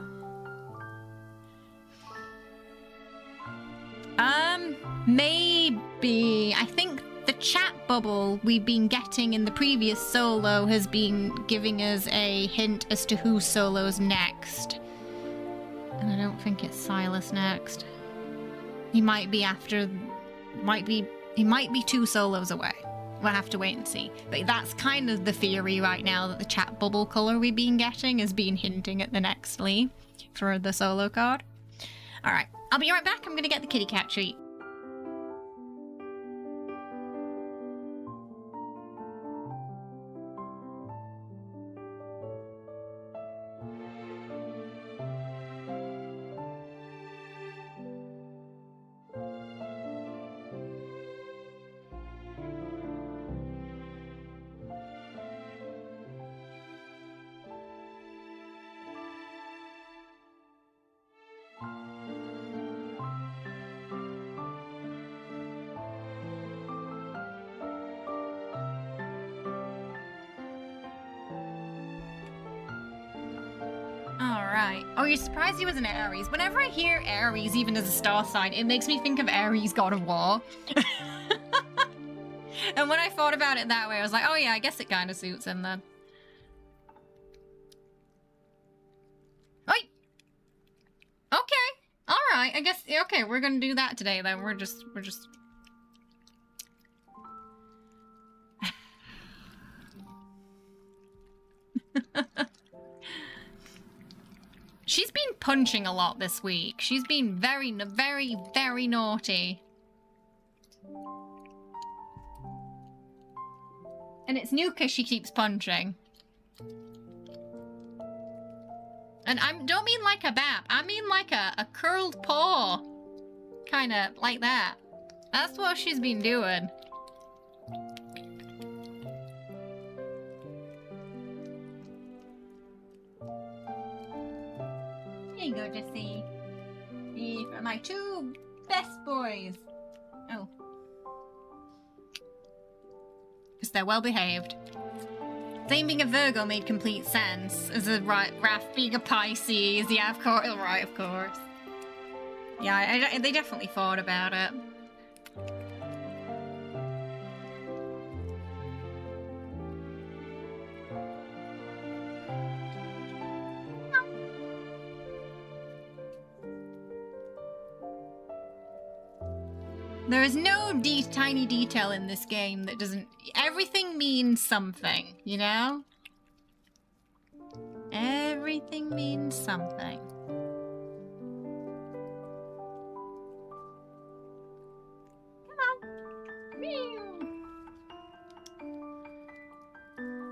maybe, I think the chat bubble we've been getting in the previous solo has been giving us a hint as to who solo's next. And I don't think it's Silas next. He might be after, he might be 2 solos away. We'll have to wait and see. But that's kind of the theory right now, that the chat bubble color we've been getting has been hinting at the next Lee for the solo card. Alright, I'll be right back. I'm gonna get the kitty cat treat. Alright. Oh, you're surprised he was an Aries. Whenever I hear Aries, even as a star sign, it makes me think of Ares, god of war. And when I thought about it that way, I was like, oh yeah, I guess it kind of suits him then. Oi! Okay. Alright, I guess, okay, we're gonna do that today then. We're just... She's been punching a lot this week. She's been very, very, very naughty. And it's new because she keeps punching. And I don't mean like a bap. I mean like a curled paw. Kind of like that. That's what she's been doing. Here you go, Jesse. These are my 2 best boys. Oh. Because they're well behaved. Zane being a Virgo made complete sense. As a Raph being a Pisces. Yeah, of course. Right, of course. Yeah, they definitely thought about it. There is no tiny detail in this game that doesn't... Everything means something, you know? Everything means something. Come on. Meow.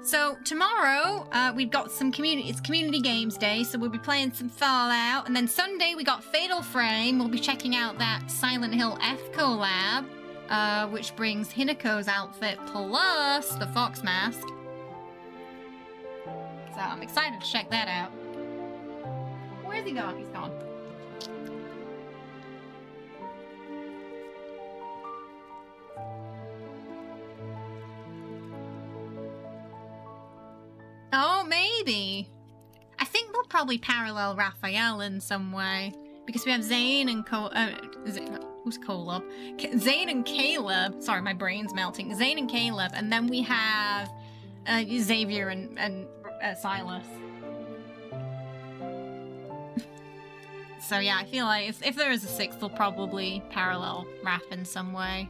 So tomorrow, we've got some community... It's Community Games Day, so we'll be playing some Fallout. And then Sunday, we got Fatal Frame. We'll be checking out that Silent Hill F collab, which brings Hinako's outfit plus the Fox Mask. So I'm excited to check that out. Where's he gone? He's gone. Oh, maybe. I think they'll probably parallel Raphael in some way. Because we have Zane and who's Kolob? Zane and Caleb. Sorry, my brain's melting. Zane and Caleb. And then we have Xavier and Silas. So yeah, I feel like if there is a 6th, they'll probably parallel Raph in some way.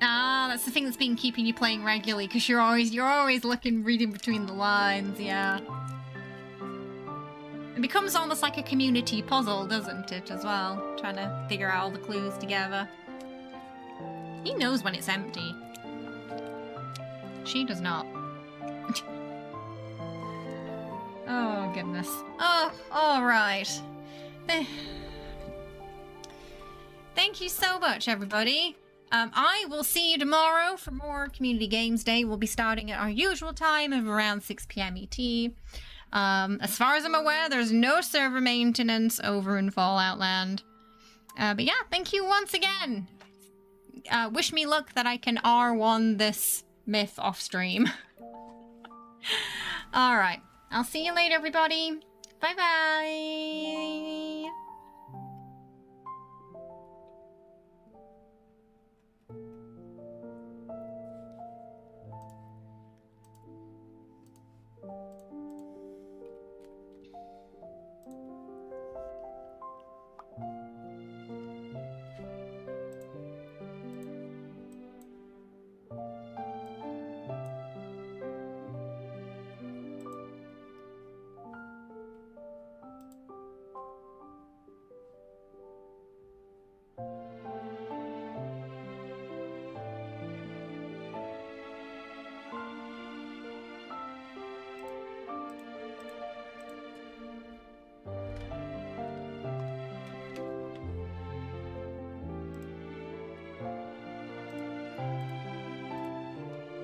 Ah, that's the thing that's been keeping you playing regularly, because you're always reading between the lines, yeah. It becomes almost like a community puzzle, doesn't it, as well? Trying to figure out all the clues together. He knows when it's empty. She does not. Oh, goodness. Oh, alright. Thank you so much, everybody. I will see you tomorrow for more Community Games Day. We'll be starting at our usual time of around 6 p.m. ET. As far as I'm aware, there's no server maintenance over in Fallout Land. But yeah, thank you once again. Wish me luck that I can R1 this myth off stream. Alright, I'll see you later, everybody. Bye bye.